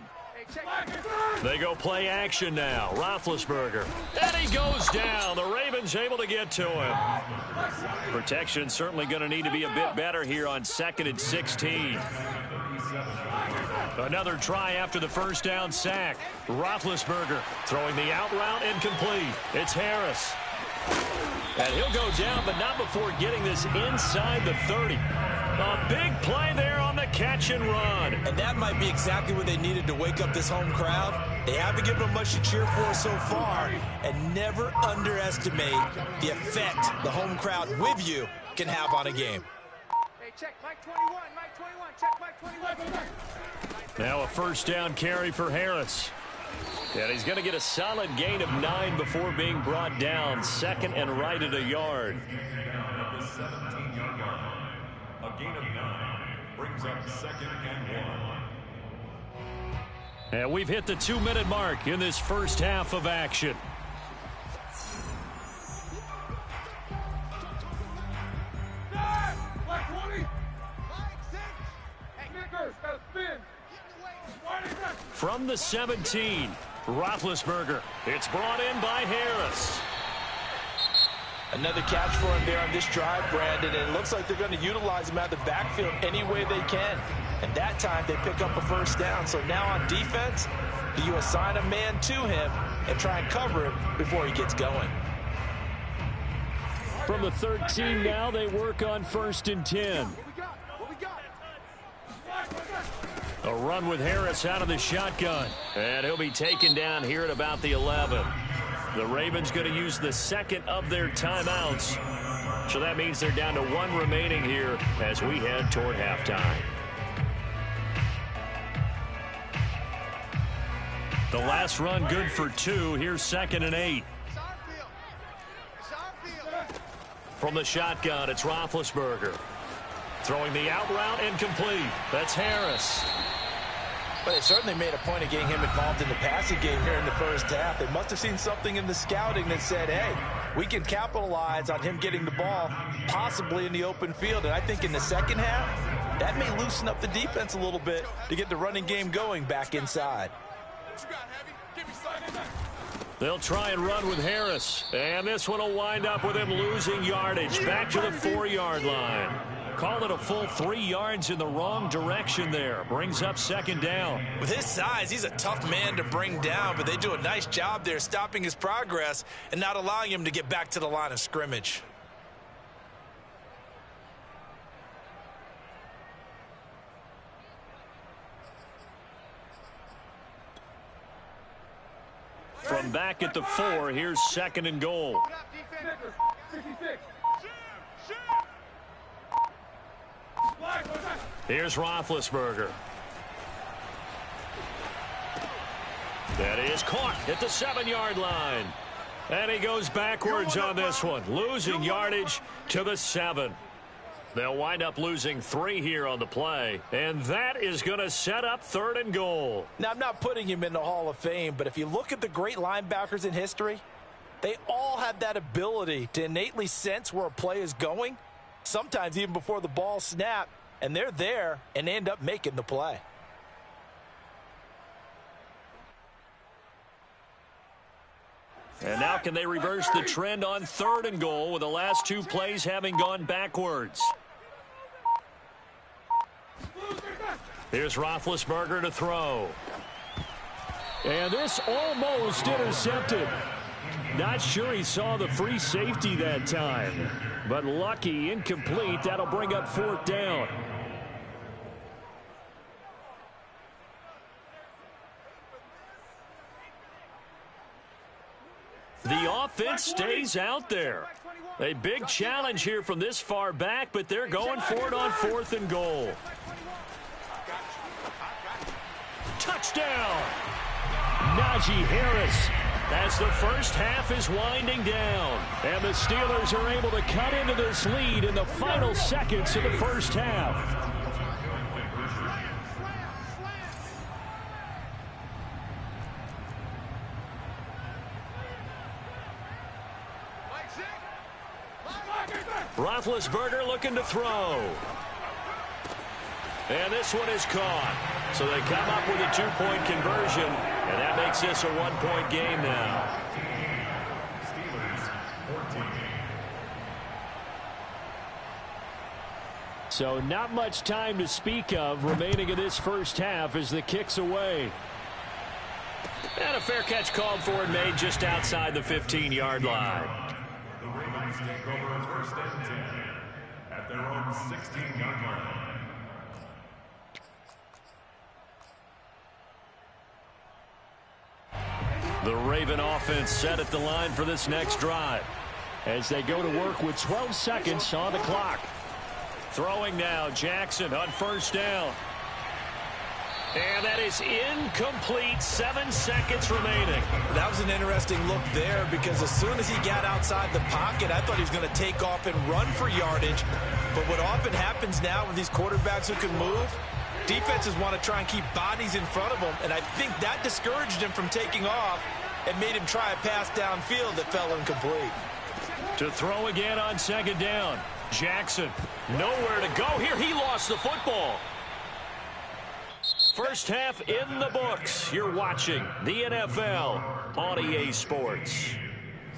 Speaker 1: They go play action now. Roethlisberger. And he goes down. The Ravens able to get to him. Protection certainly going to need to be a bit better here on 2nd and 16. Another try after the first down sack. Roethlisberger throwing the out route incomplete. It's Harris. And he'll go down, but not before getting this inside the 30. A big play there on the catch and run.
Speaker 3: And that might be exactly what they needed to wake up this home crowd. They haven't given them much to cheer for so far. And never underestimate the effect the home crowd with you can have on a game.
Speaker 5: Hey, check Mike 21, Mike 21, check Mike 21.
Speaker 1: Now a first down carry for Harris. And he's going to get a solid gain of 9 before being brought down. 2nd and right at a yard.
Speaker 2: At the 17-yard line. A gain of 9 brings up 2nd and 1.
Speaker 1: And we've hit the 2-minute mark in this first half of action. From the 17, Roethlisberger. It's brought in by Harris.
Speaker 3: Another catch for him there on this drive, Brandon, and it looks like they're going to utilize him out of the backfield any way they can. And that time they pick up a first down. So now on defense, do you assign a man to him and try and cover him before he gets going?
Speaker 1: From the 13 now, they work on 1st and 10. A run with Harris out of the shotgun. And he'll be taken down here at about the 11. The Ravens going to use the 2nd of their timeouts. So that means they're down to 1 remaining here as we head toward halftime. The last run good for 2. Here's 2nd and 8. From the shotgun, it's Roethlisberger. Throwing the out route incomplete. That's Harris.
Speaker 3: But they certainly made a point of getting him involved in the passing game here in the first half. They must have seen something in the scouting that said, hey, we can capitalize on him getting the ball possibly in the open field. And I think in the second half, That may loosen up the defense a little bit to get the running game going back inside.
Speaker 1: They'll try and run with Harris. And this one will wind up with him losing yardage back to the 4-yard line. Call it a full 3 yards in the wrong direction there. Brings up second down.
Speaker 3: With his size, he's a tough man to bring down, but they do a nice job there stopping his progress and not allowing him to get back to the line of scrimmage.
Speaker 1: From back at the 4, here's second and goal. Here's Roethlisberger. That is caught at the 7-yard line. And he goes backwards on this one, losing yardage to the 7. They'll wind up losing 3 here on the play, and that is going to set up third and goal.
Speaker 3: Now, I'm not putting him in the Hall of Fame, but if you look at the great linebackers in history, they all have that ability to innately sense where a play is going, sometimes even before the ball snaps, and they're there and end up making the play.
Speaker 1: And now can they reverse the trend on third and goal with the last 2 plays having gone backwards? Here's Roethlisberger to throw. And this almost intercepted. Not sure he saw the free safety that time. But lucky, incomplete. That'll bring up 4th down. The offense stays out there. A big challenge here from this far back, but they're going for it on 4th and goal. Touchdown! Najee Harris, as the first half is winding down. And the Steelers are able to cut into this lead in the final seconds of the first half. Roethlisberger looking to throw. And this one is caught. So they come up with a 2-point conversion, and that makes this a 1-point game now. So not much time to speak of remaining in this first half as the kick's away. And a fair catch called for and made just outside the 15-yard line.
Speaker 2: The Ravens take over first and 10 at their own 16-yard line.
Speaker 1: The Raven offense set at the line for this next drive as they go to work with 12 seconds on the clock. Throwing now, Jackson on first down. And that is incomplete. 7 seconds remaining.
Speaker 3: That was an interesting look there because as soon as he got outside the pocket, I thought he was going to take off and run for yardage. But what often happens now with these quarterbacks who can move, defenses want to try and keep bodies in front of them, and I think that discouraged him from taking off and made him try a pass downfield that fell incomplete.
Speaker 1: To throw again on second down. Jackson, nowhere to go here. He lost the football. First half in the books. You're watching the NFL on EA Sports.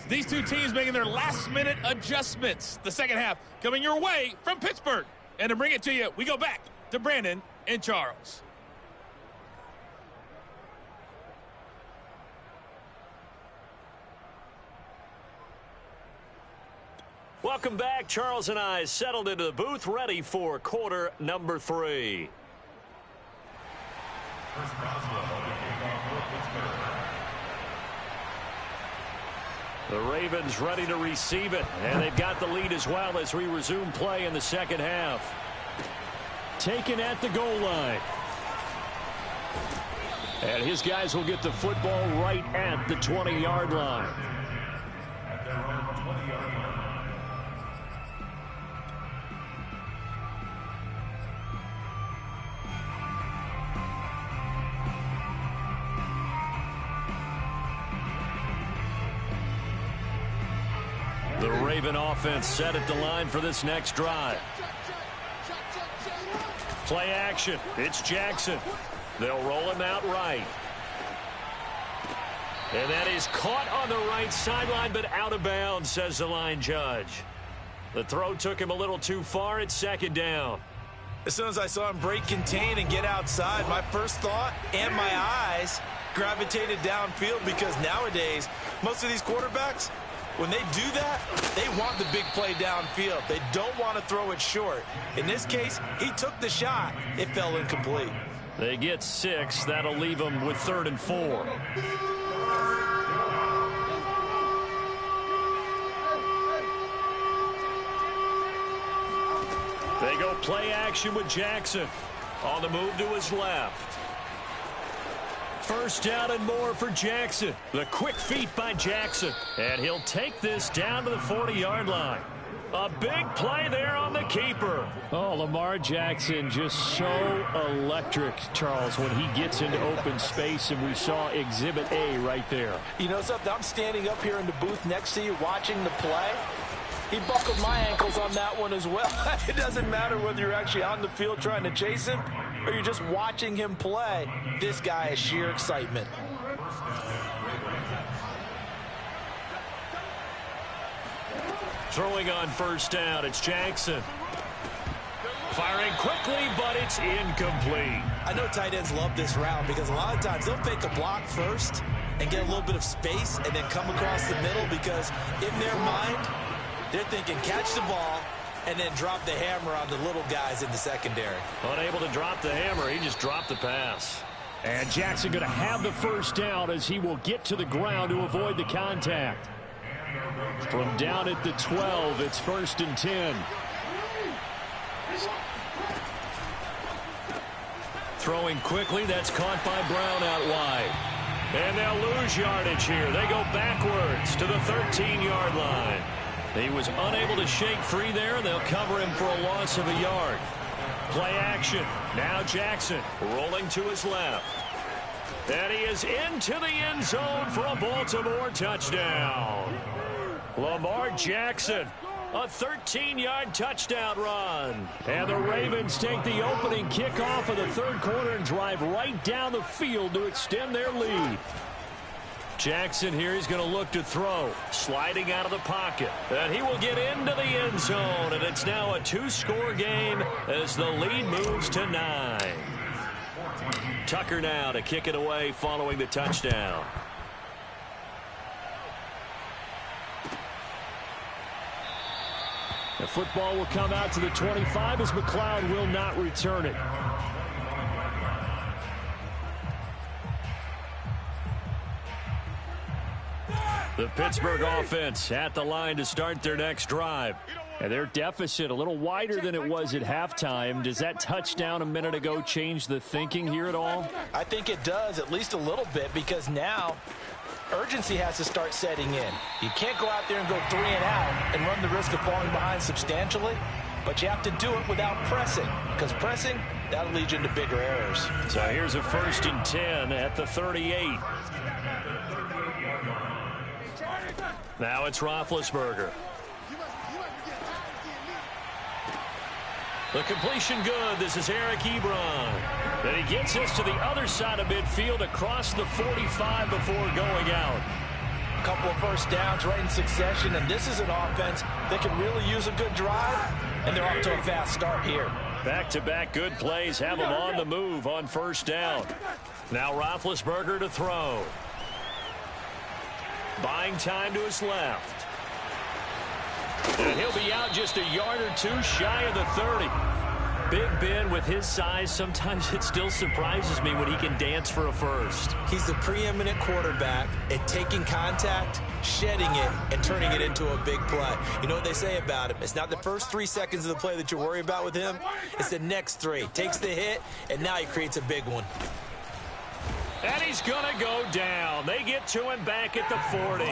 Speaker 6: These two teams making their last-minute adjustments. The second half coming your way from Pittsburgh. And to bring it to you, we go back to Brandon and Charles.
Speaker 1: Welcome back. Charles and I settled into the booth, ready for quarter number 3.
Speaker 2: Chris Boswell will kick off for Pittsburgh.
Speaker 1: The Ravens ready to receive it, and they've got the lead as well as we resume play in the second half. Taken at the goal line. And his guys will get the football right at the 20-yard line.
Speaker 2: At their own 20-yard line.
Speaker 1: The Raven offense set at the line for this next drive. Play action. It's Jackson. They'll roll him out right. And that is caught on the right sideline, but out of bounds, says the line judge. The throw took him a little too far. It's second down.
Speaker 3: As soon as I saw him break contain and get outside, my first thought and my eyes gravitated downfield, because nowadays, most of these quarterbacks, when they do that, they want the big play downfield. They don't want to throw it short. In this case, he took the shot. It fell incomplete.
Speaker 1: They get 6. That'll leave them with 3rd and 4. They go play action with Jackson. On the move to his left. First down and more for Jackson. The quick feet by Jackson. And he'll take this down to the 40-yard line. A big play there on the keeper.
Speaker 4: Oh, Lamar Jackson just so electric, Charles, when he gets into open space, and we saw Exhibit A right there.
Speaker 3: You know something? I'm standing up here in the booth next to you watching the play. He buckled my ankles on that one as well. It doesn't matter whether you're actually on the field trying to chase him or you're just watching him play. This guy is sheer excitement.
Speaker 1: Throwing on first down, it's Jackson. Firing quickly, but it's incomplete.
Speaker 3: I know tight ends love this route because a lot of times they'll fake a block first and get a little bit of space and then come across the middle, because in their mind, they're thinking catch the ball and then drop the hammer on the little guys in the secondary.
Speaker 1: Unable to drop the hammer, he just dropped the pass.
Speaker 4: And Jackson going to have the first down as he will get to the ground to avoid the contact. From down at the 12, it's 1st and 10.
Speaker 1: Throwing quickly, that's caught by Brown out wide. And they'll lose yardage here. They go backwards to the 13-yard line. He was unable to shake free there, and they'll cover him for a loss of a yard. Play action. Now Jackson rolling to his left. And he is into the end zone for a Baltimore touchdown. Lamar Jackson, a 13-yard touchdown run.
Speaker 4: And the Ravens take the opening kickoff of the 3rd quarter and drive right down the field to extend their lead.
Speaker 1: Jackson here, he's going to look to throw. Sliding out of the pocket. And he will get into the end zone. And it's now a 2-score game as the lead moves to 9. Tucker now to kick it away following the touchdown.
Speaker 4: The football will come out to the 25 as McLeod will not return it.
Speaker 1: The Pittsburgh offense at the line to start their next drive.
Speaker 4: And their deficit a little wider than it was at halftime. Does that touchdown a minute ago change the thinking here at all?
Speaker 3: I think it does, at least a little bit, because now urgency has to start setting in. You can't go out there and go 3 and out and run the risk of falling behind substantially, but you have to do it without pressing, because pressing, that'll lead you into bigger errors.
Speaker 1: So here's a 1st and 10 at the 38. Now it's Roethlisberger. The completion good. This is Eric Ebron. And he gets us to the other side of midfield across the 45 before going out.
Speaker 3: A couple of first downs right in succession, and this is an offense that can really use a good drive, and they're off to a fast start here.
Speaker 1: Back-to-back good plays have them on the move on first down. Now Roethlisberger to throw. Buying time to his left. And he'll be out just a yard or two shy of the 30. Big Ben, with his size, sometimes it still surprises me when he can dance for a first.
Speaker 3: He's the preeminent quarterback at taking contact, shedding it, and turning it into a big play. You know what they say about him? It's not the first 3 seconds of the play that you worry about with him. It's the next 3. Takes the hit, and now he creates a big one.
Speaker 1: And he's going to go down. They get to him back at the 40.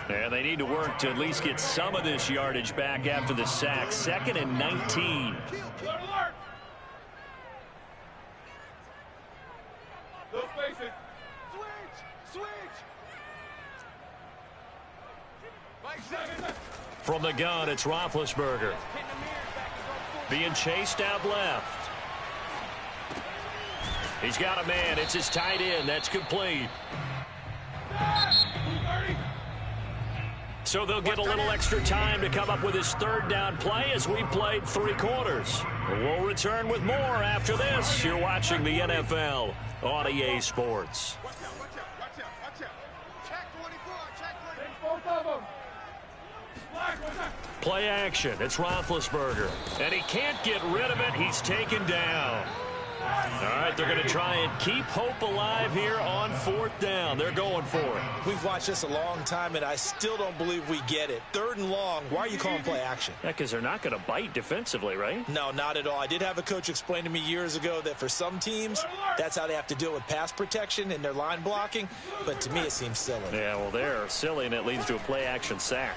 Speaker 1: And they need to work to at least get some of this yardage back after the sack. 2nd and 19. From the gun, it's Roethlisberger. Being chased out left. He's got a man. It's his tight end. That's complete. So they'll get a little extra time to come up with his third down play as we played 3 quarters. We'll return with more after this. You're watching the NFL on EA Sports.
Speaker 5: Watch out. Check 24. Check 24. Both of them.
Speaker 1: Play action. It's Roethlisberger. And he can't get rid of it. He's taken down. All right, they're going to try and keep hope alive here on 4th down. They're going for it.
Speaker 3: We've watched this a long time, and I still don't believe we get it. 3rd and long. Why are you calling play action?
Speaker 1: Yeah, because they're not going to bite defensively, right?
Speaker 3: No, not at all. I did have a coach explain to me years ago that for some teams, that's how they have to deal with pass protection and their line blocking. But to me, it seems silly.
Speaker 1: Yeah, well, they're silly, and it leads to a play action sack.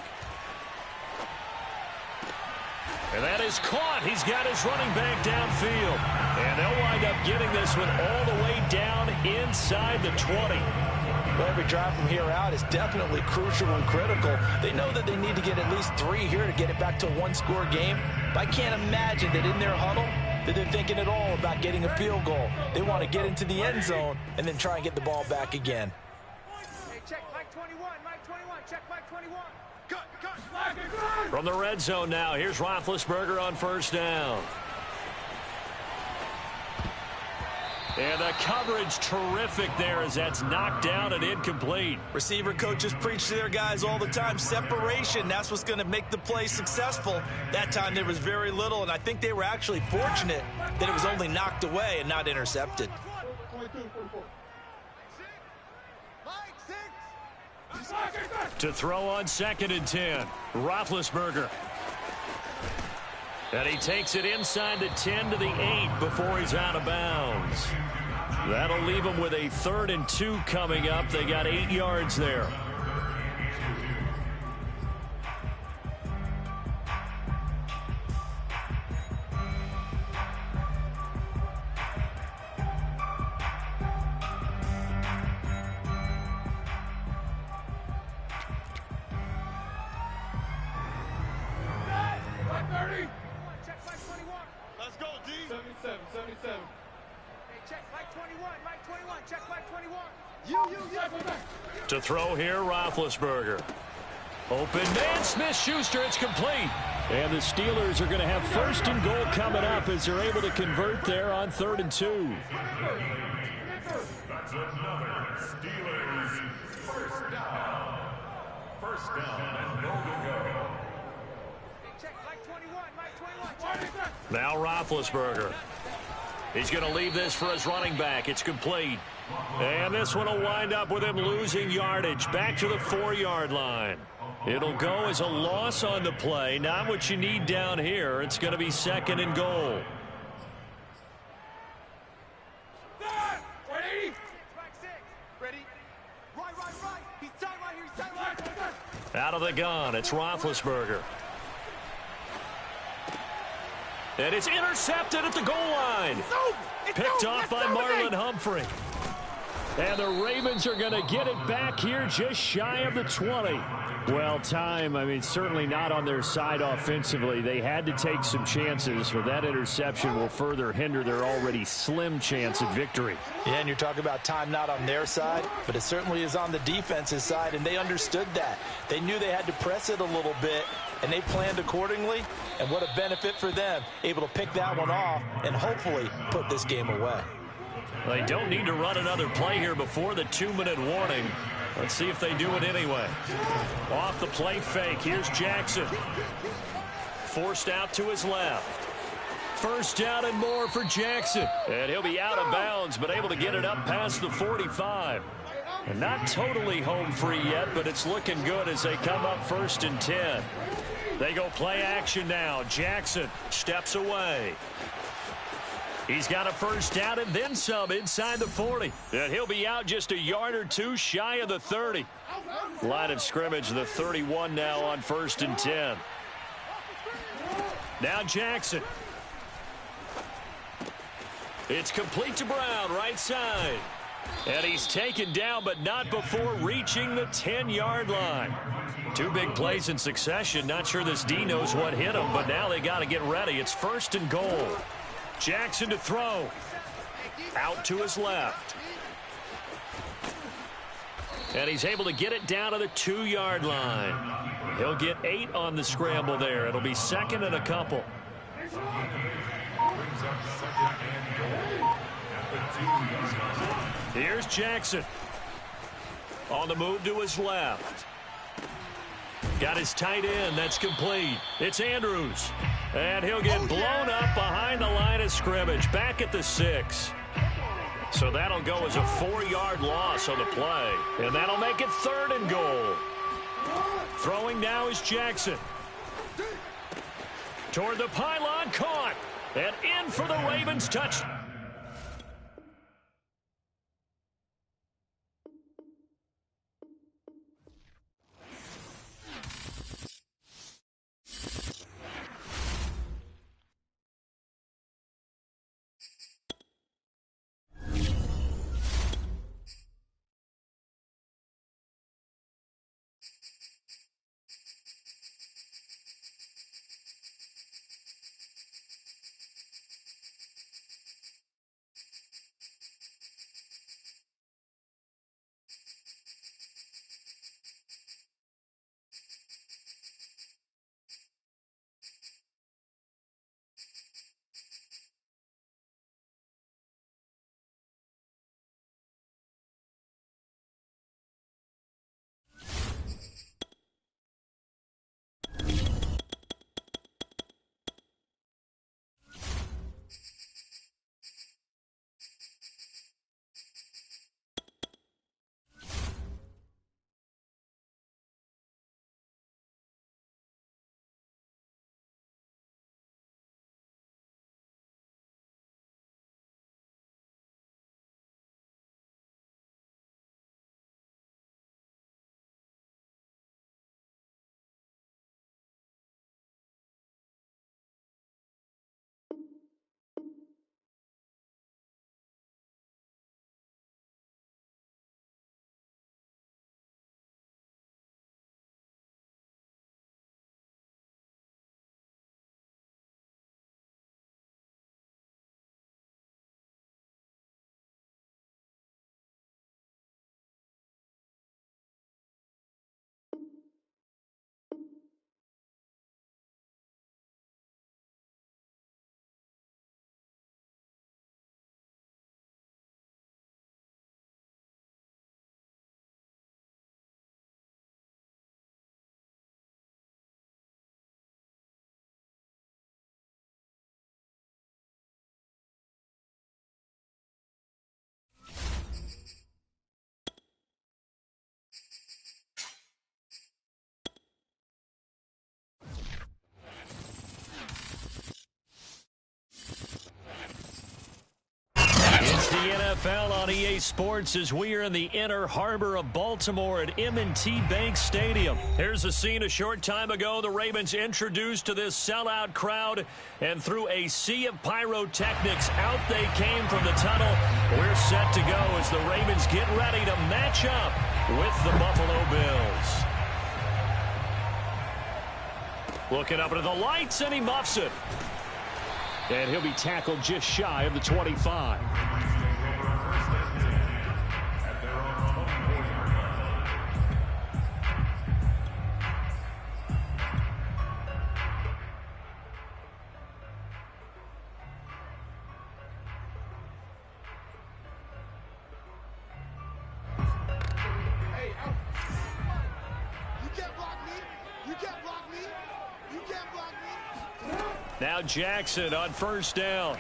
Speaker 1: And that is caught. He's got his running back downfield. And they'll wind up getting this one all the way down inside the 20.
Speaker 3: Well, every drive from here out is definitely crucial and critical. They know that they need to get at least 3 here to get it back to a 1-score game. But I can't imagine that in their huddle that they're thinking at all about getting a field goal. They want to get into the end zone and then try and get the ball back again.
Speaker 5: Hey, check Mike 21. Mike 21. Check Mike 21. Cut.
Speaker 1: From the red zone now, here's Roethlisberger on 1st down. And the coverage terrific there as that's knocked down and incomplete.
Speaker 3: Receiver coaches preach to their guys all the time. Separation, that's what's going to make the play successful. That time there was very little, and I think they were actually fortunate that it was only knocked away and not intercepted.
Speaker 5: 22, 44.
Speaker 1: To throw on 2nd and 10, Roethlisberger. And he takes it inside the 10 to the 8 before he's out of bounds. That'll leave him with a 3rd and 2 coming up. They got 8 yards there. To throw here, Roethlisberger. Open man, Smith-Schuster, it's complete. And the Steelers are going to have 1st and goal coming up as they're able to convert there on 3rd and 2.
Speaker 2: That's another Steelers first down. First down and goal to go.
Speaker 5: Check Mike 21. Mike 21. Check.
Speaker 1: Now Roethlisberger. He's going to leave this for his running back. It's complete. And this one will wind up with him losing yardage back to the 4-yard line. It'll go as a loss on the play. Not what you need down here. It's going to be 2nd and goal.
Speaker 5: Ready? Right. He's tight right here. He's tight right here.
Speaker 1: Out of the gun, it's Roethlisberger. And it's intercepted at the goal line. Picked off by Marlon Humphrey. And the Ravens are going to get it back here just shy of the 20. Well, time, I mean, certainly not on their side offensively. They had to take some chances, but that interception will further hinder their already slim chance at victory.
Speaker 3: Yeah, and you're talking about time not on their side, but it certainly is on the defense's side, and they understood that. They knew they had to press it a little bit, and they planned accordingly, and what a benefit for them, able to pick that one off and hopefully put this game away.
Speaker 1: They don't need to run another play here before the 2-minute warning. Let's see if they do it anyway. Off the play fake, here's Jackson. Forced out to his left. 1st down and more for Jackson. And he'll be out of bounds, but able to get it up past the 45. And not totally home free yet, but it's looking good as they come up 1st and 10. They go play action now. Jackson steps away. He's got a 1st down and then some inside the 40. And he'll be out just a yard or 2 shy of the 30. Line of scrimmage, the 31 now on 1st and 10. Now Jackson. It's complete to Brown, right side. And he's taken down, but not before reaching the 10-yard line. 2 big plays in succession. Not sure this D knows what hit him, but now they got to get ready. It's 1st and goal. Jackson to throw. Out to his left. And he's able to get it down to the 2-yard line. He'll get 8 on the scramble there. It'll be second and a couple. Here's Jackson. On the move to his left. Got his tight end. That's complete. It's Andrews. And he'll get blown up behind the line of scrimmage. Back at the 6. So that'll go as a 4-yard loss on the play. And that'll make it 3rd and goal. Throwing now is Jackson. Toward the pylon, caught. And in for the Ravens touchdown. The NFL on EA Sports as we are in the inner harbor of Baltimore at M&T Bank Stadium. Here's a scene a short time ago. The Ravens introduced to this sellout crowd, and through a sea of pyrotechnics, out they came from the tunnel. We're set to go as the Ravens get ready to match up with the Buffalo Bills. Looking up into the lights, and he muffs it. And he'll be tackled just shy of the 25. Now Jackson on first down.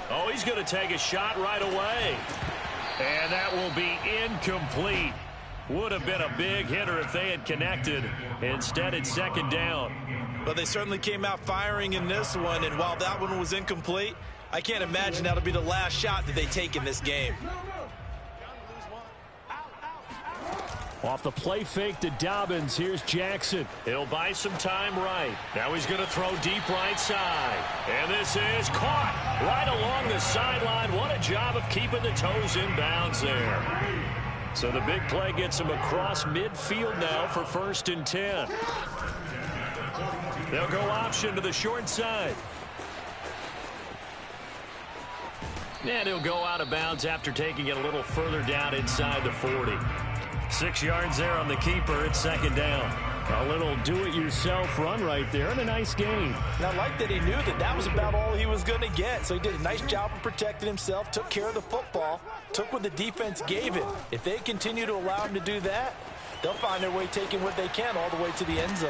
Speaker 1: Oh, he's going to take a shot right away. And that will be incomplete. Would have been a big hitter if they had connected. Instead, it's second down.
Speaker 3: But they certainly came out firing in this one, and while that one was incomplete, I can't imagine that'll be the last shot that they take in this game.
Speaker 1: Off the play fake to Dobbins, here's Jackson. He'll buy some time right. Now he's going to throw deep right side. And this is caught right along the sideline. What a job of keeping the toes in bounds there. So the big play gets him across midfield now for 1st and 10. They'll go option to the short side. And he'll go out of bounds after taking it a little further down inside the 40. 6 yards there on the keeper. It's second down. A little do-it-yourself run right there and a nice gain.
Speaker 3: And I like that he knew that that was about all he was going to get. So he did a nice job of protecting himself, took care of the football, took what the defense gave him. If they continue to allow him to do that, they'll find their way taking what they can all the way to the end zone.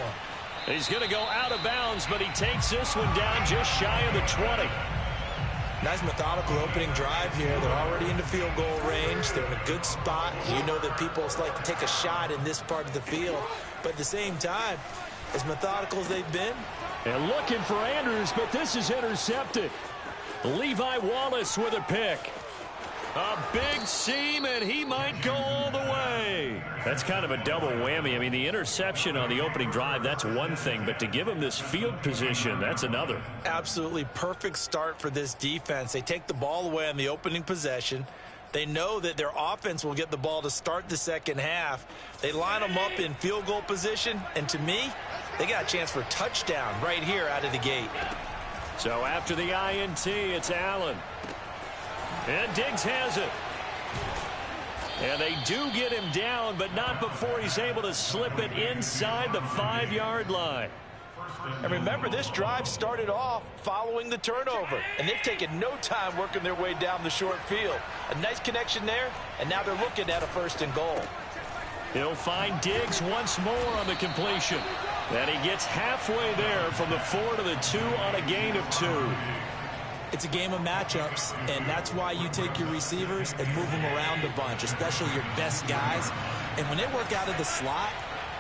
Speaker 1: He's going to go out of bounds, but he takes this one down just shy of the 20.
Speaker 3: Nice methodical opening drive here. They're already in the field goal range. They're in a good spot. You know that people like to take a shot in this part of the field. But at the same time, as methodical as they've been.
Speaker 1: And looking for Andrews, but this is intercepted. Levi Wallace with a pick. A big seam, and he might go all the way. That's kind of a double whammy. I mean, the interception on the opening drive, that's one thing. But to give him this field position, that's another.
Speaker 3: Absolutely perfect start for this defense. They take the ball away on the opening possession. They know that their offense will get the ball to start the second half. They line them up in field goal position. And to me, they got a chance for a touchdown right here out of the gate.
Speaker 1: So after the INT, it's Allen. And Diggs has it. And they do get him down, but not before he's able to slip it inside the 5-yard line.
Speaker 3: And remember, this drive started off following the turnover. And they've taken no time working their way down the short field. A nice connection there, and now they're looking at a 1st and goal.
Speaker 1: He'll find Diggs once more on the completion. And he gets halfway there from the 4 to the 2 on a gain of 2.
Speaker 3: It's a game of matchups, and that's why you take your receivers and move them around a bunch, especially your best guys. And when they work out of the slot,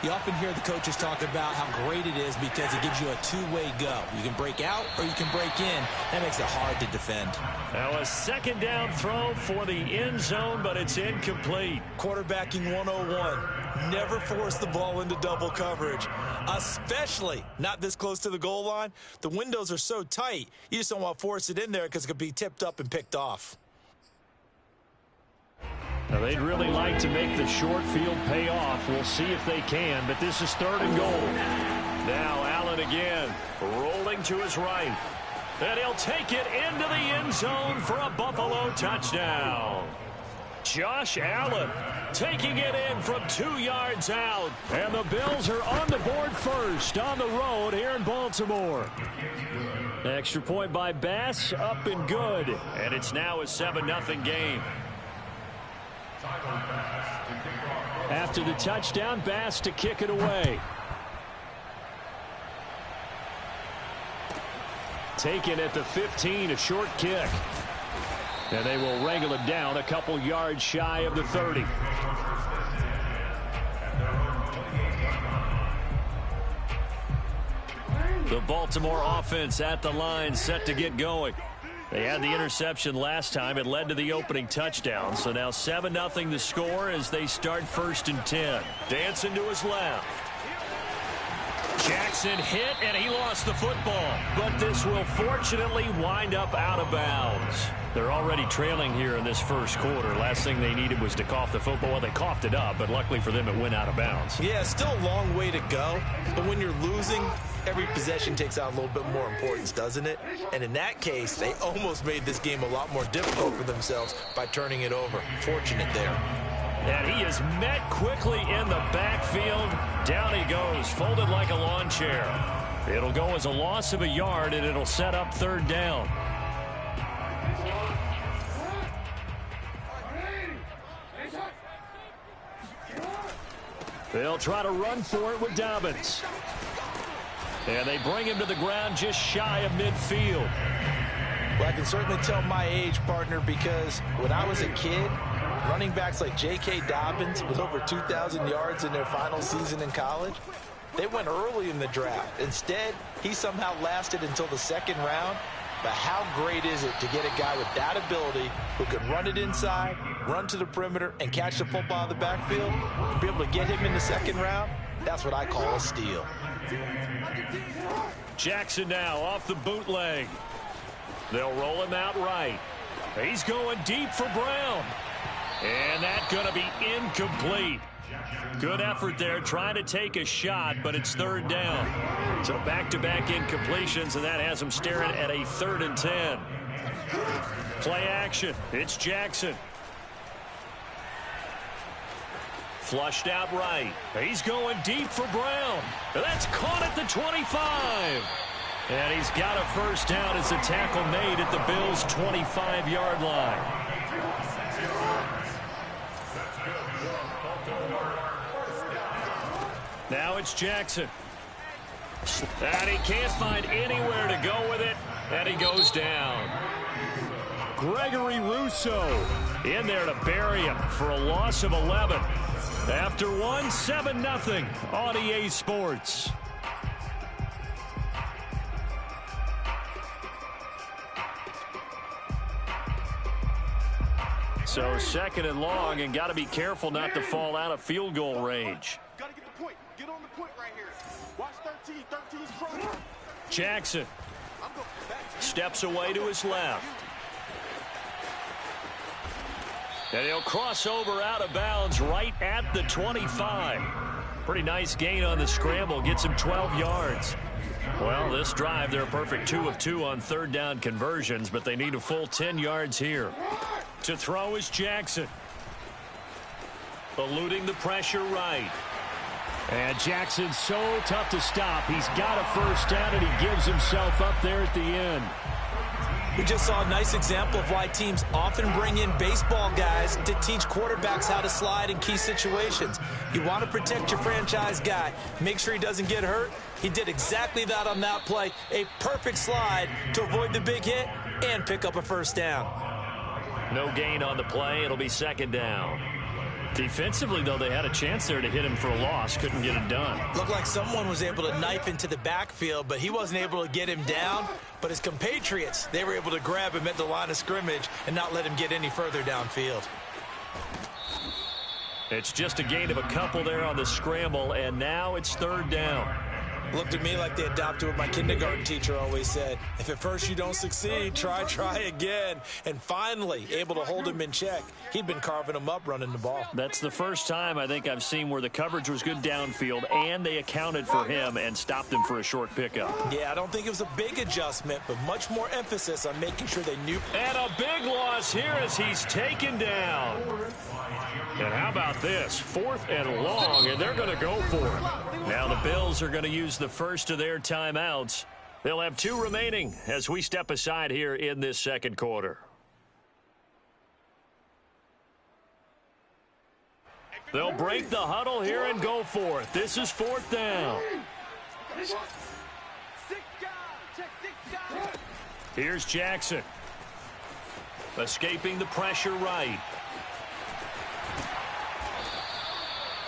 Speaker 3: you often hear the coaches talk about how great it is because it gives you a two-way go. You can break out or you can break in. That makes it hard to defend.
Speaker 1: Now a second down throw for the end zone, but it's incomplete.
Speaker 3: Quarterbacking 101. Never force the ball into double coverage, especially not this close to the goal line. The windows are so tight, you just don't want to force it in there because it could be tipped up and picked off.
Speaker 1: Now they'd really like to make the short field pay off. We'll see if they can, but this is 3rd and goal. Now Allen again, rolling to his right. And he'll take it into the end zone for a Buffalo touchdown. Josh Allen taking it in from 2 yards out. And the Bills are on the board first on the road here in Baltimore. Extra point by Bass, up and good. And it's now a 7-0 game. After the touchdown, Bass to kick it away. Taken at the 15, a short kick. And they will wrangle it down a couple yards shy of the 30. The Baltimore offense at the line, set to get going. They had the interception last time. It led to the opening touchdown. So now 7-0 the score as they start 1st and 10. Dancing to his left. Jackson hit, and he lost the football. But this will fortunately wind up out of bounds. They're already trailing here in this first quarter. Last thing they needed was to cough the football. Well, they coughed it up, but luckily for them, it went out of bounds.
Speaker 3: Yeah, still a long way to go. But when you're losing, every possession takes on a little bit more importance, doesn't it? And in that case, they almost made this game a lot more difficult for themselves by turning it over. Fortunate there.
Speaker 1: And he is met quickly in the backfield. Down he goes, folded like a lawn chair. It'll go as a loss of a yard, and it'll set up 3rd down. They'll try to run for it with Dobbins. And they bring him to the ground just shy of midfield.
Speaker 3: Well, I can certainly tell my age, partner, because when I was a kid, running backs like J.K. Dobbins with over 2,000 yards in their final season in college, they went early in the draft. Instead, he somehow lasted until the 2nd round. But how great is it to get a guy with that ability who can run it inside, run to the perimeter, and catch the football in the backfield, and be able to get him in the 2nd round? That's what I call a steal.
Speaker 1: Jackson now off the bootleg. They'll roll him out right. He's going deep for Brown. And that's going to be incomplete. Good effort there trying to take a shot, but it's 3rd down. So back-to-back incompletions, and that has them staring at a 3rd and 10. Play action. It's Jackson. Flushed out right. He's going deep for Brown. That's caught at the 25. And he's got a first down as the tackle made at the Bills' 25-yard line. Now it's Jackson. And he can't find anywhere to go with it. And he goes down. Gregory Rousseau in there to bury him for a loss of 11. After one, 7-0 on EA Sports. So second and long, and got to be careful not to fall out of field goal range.
Speaker 5: Got to get the point. Get on the point right here. Watch 13. 13's front.
Speaker 1: Jackson steps away to his left. And he'll cross over out of bounds right at the 25. Pretty nice gain on the scramble. Gets him 12 yards. Well, this drive, they're a perfect 2 of 2 on third down conversions, but they need a full 10 yards here. To throw is Jackson. Eluding the pressure right. And Jackson's so tough to stop. He's got a first down, and he gives himself up there at the end.
Speaker 3: We just saw a nice example of why teams often bring in baseball guys to teach quarterbacks how to slide in key situations. You want to protect your franchise guy. Make sure he doesn't get hurt. He did exactly that on that play. A perfect slide to avoid the big hit and pick up a first down.
Speaker 1: No gain on the play. It'll be second down. Defensively, though, they had a chance there to hit him for a loss. Couldn't get it done.
Speaker 3: Looked like someone was able to knife into the backfield, but he wasn't able to get him down. But his compatriots, they were able to grab him at the line of scrimmage and not let him get any further downfield.
Speaker 1: It's just a gain of a couple there on the scramble, and now it's third down.
Speaker 3: Looked to me like they adopted what my kindergarten teacher always said. If at first you don't succeed, try again. And finally, able to hold him in check. He'd been carving him up running the ball.
Speaker 1: That's the first time I think I've seen where the coverage was good downfield, and they accounted for him and stopped him for a short pickup.
Speaker 3: Yeah, I don't think it was a big adjustment, but much more emphasis on making sure they knew.
Speaker 1: And a big loss here as he's taken down. And how about this? 4th and long, and they're going to go for it. Now the Bills are going to use the first of their timeouts. They'll have 2 remaining as we step aside here in this second quarter. They'll break the huddle here and go for it. This is 4th down. Here's Jackson. Escaping the pressure right.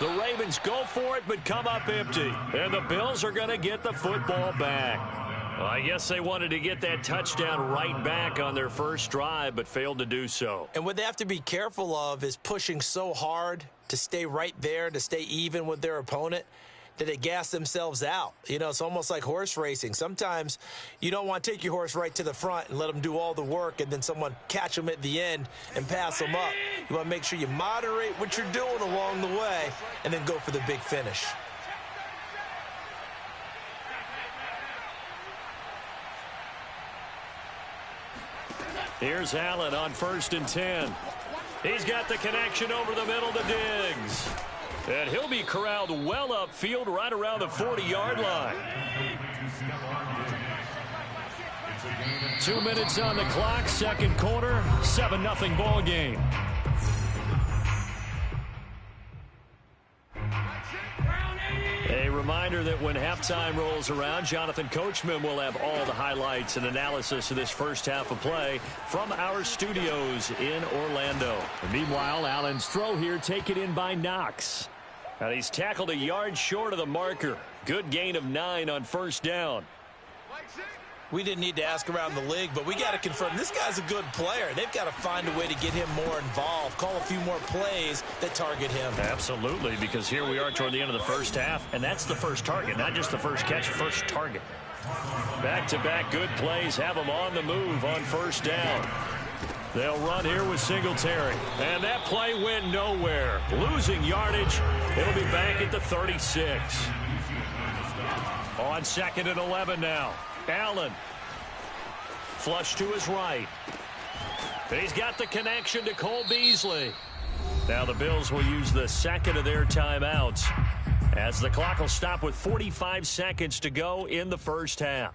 Speaker 1: The Ravens go for it, but come up empty. And the Bills are going to get the football back. Well, I guess they wanted to get that touchdown right back on their first drive, but failed to do so.
Speaker 3: And what they have to be careful of is pushing so hard to stay right there, to stay even with their opponent, that they gas themselves out. You know, it's almost like horse racing. Sometimes you don't want to take your horse right to the front and let them do all the work and then someone catch them at the end and pass them up. You want to make sure you moderate what you're doing along the way and then go for the big finish.
Speaker 1: Here's Allen on 1st and 10. He's got the connection over the middle to Diggs. And he'll be corralled well upfield right around the 40-yard line. 2 minutes on the clock, second quarter, 7-0 ball game. A reminder that when halftime rolls around, Jonathan Coachman will have all the highlights and analysis of this first half of play from our studios in Orlando. And meanwhile, Allen's throw here taken in by Knox. And he's tackled a yard short of the marker. Good gain of 9 on first down.
Speaker 3: We didn't need to ask around the league, but we got to confirm this guy's a good player. They've got to find a way to get him more involved, call a few more plays that target him.
Speaker 1: Absolutely, because here we are toward the end of the first half, and that's the first target, not just the first catch, first target. Back-to-back good plays have them on the move on first down. They'll run here with Singletary, and that play went nowhere. Losing yardage, it'll be back at the 36. On 2nd and 11 now. Allen. Flush to his right. He's got the connection to Cole Beasley. Now the Bills will use the second of their timeouts as the clock will stop with 45 seconds to go in the first half.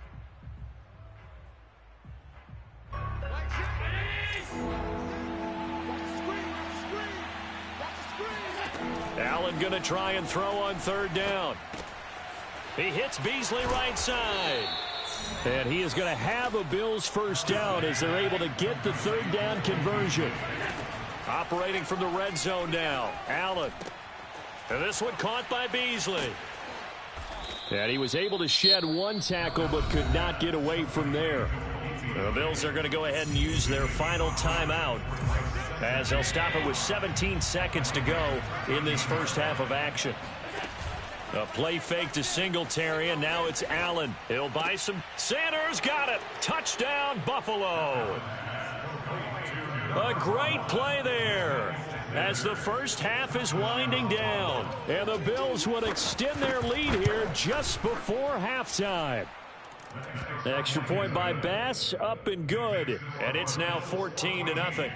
Speaker 1: Allen going to try and throw on third down. He hits Beasley right side. And he is going to have a Bills first down as they're able to get the third down conversion. Operating from the red zone now, Allen. And this one caught by Beasley. And he was able to shed one tackle but could not get away from there. The Bills are going to go ahead and use their final timeout as they'll stop it with 17 seconds to go in this first half of action. A play fake to Singletary, and now it's Allen. He'll buy some. Sanders got it. Touchdown, Buffalo. A great play there as the first half is winding down. And the Bills would extend their lead here just before halftime. Extra point by Bass, up and good. And it's now 14-0.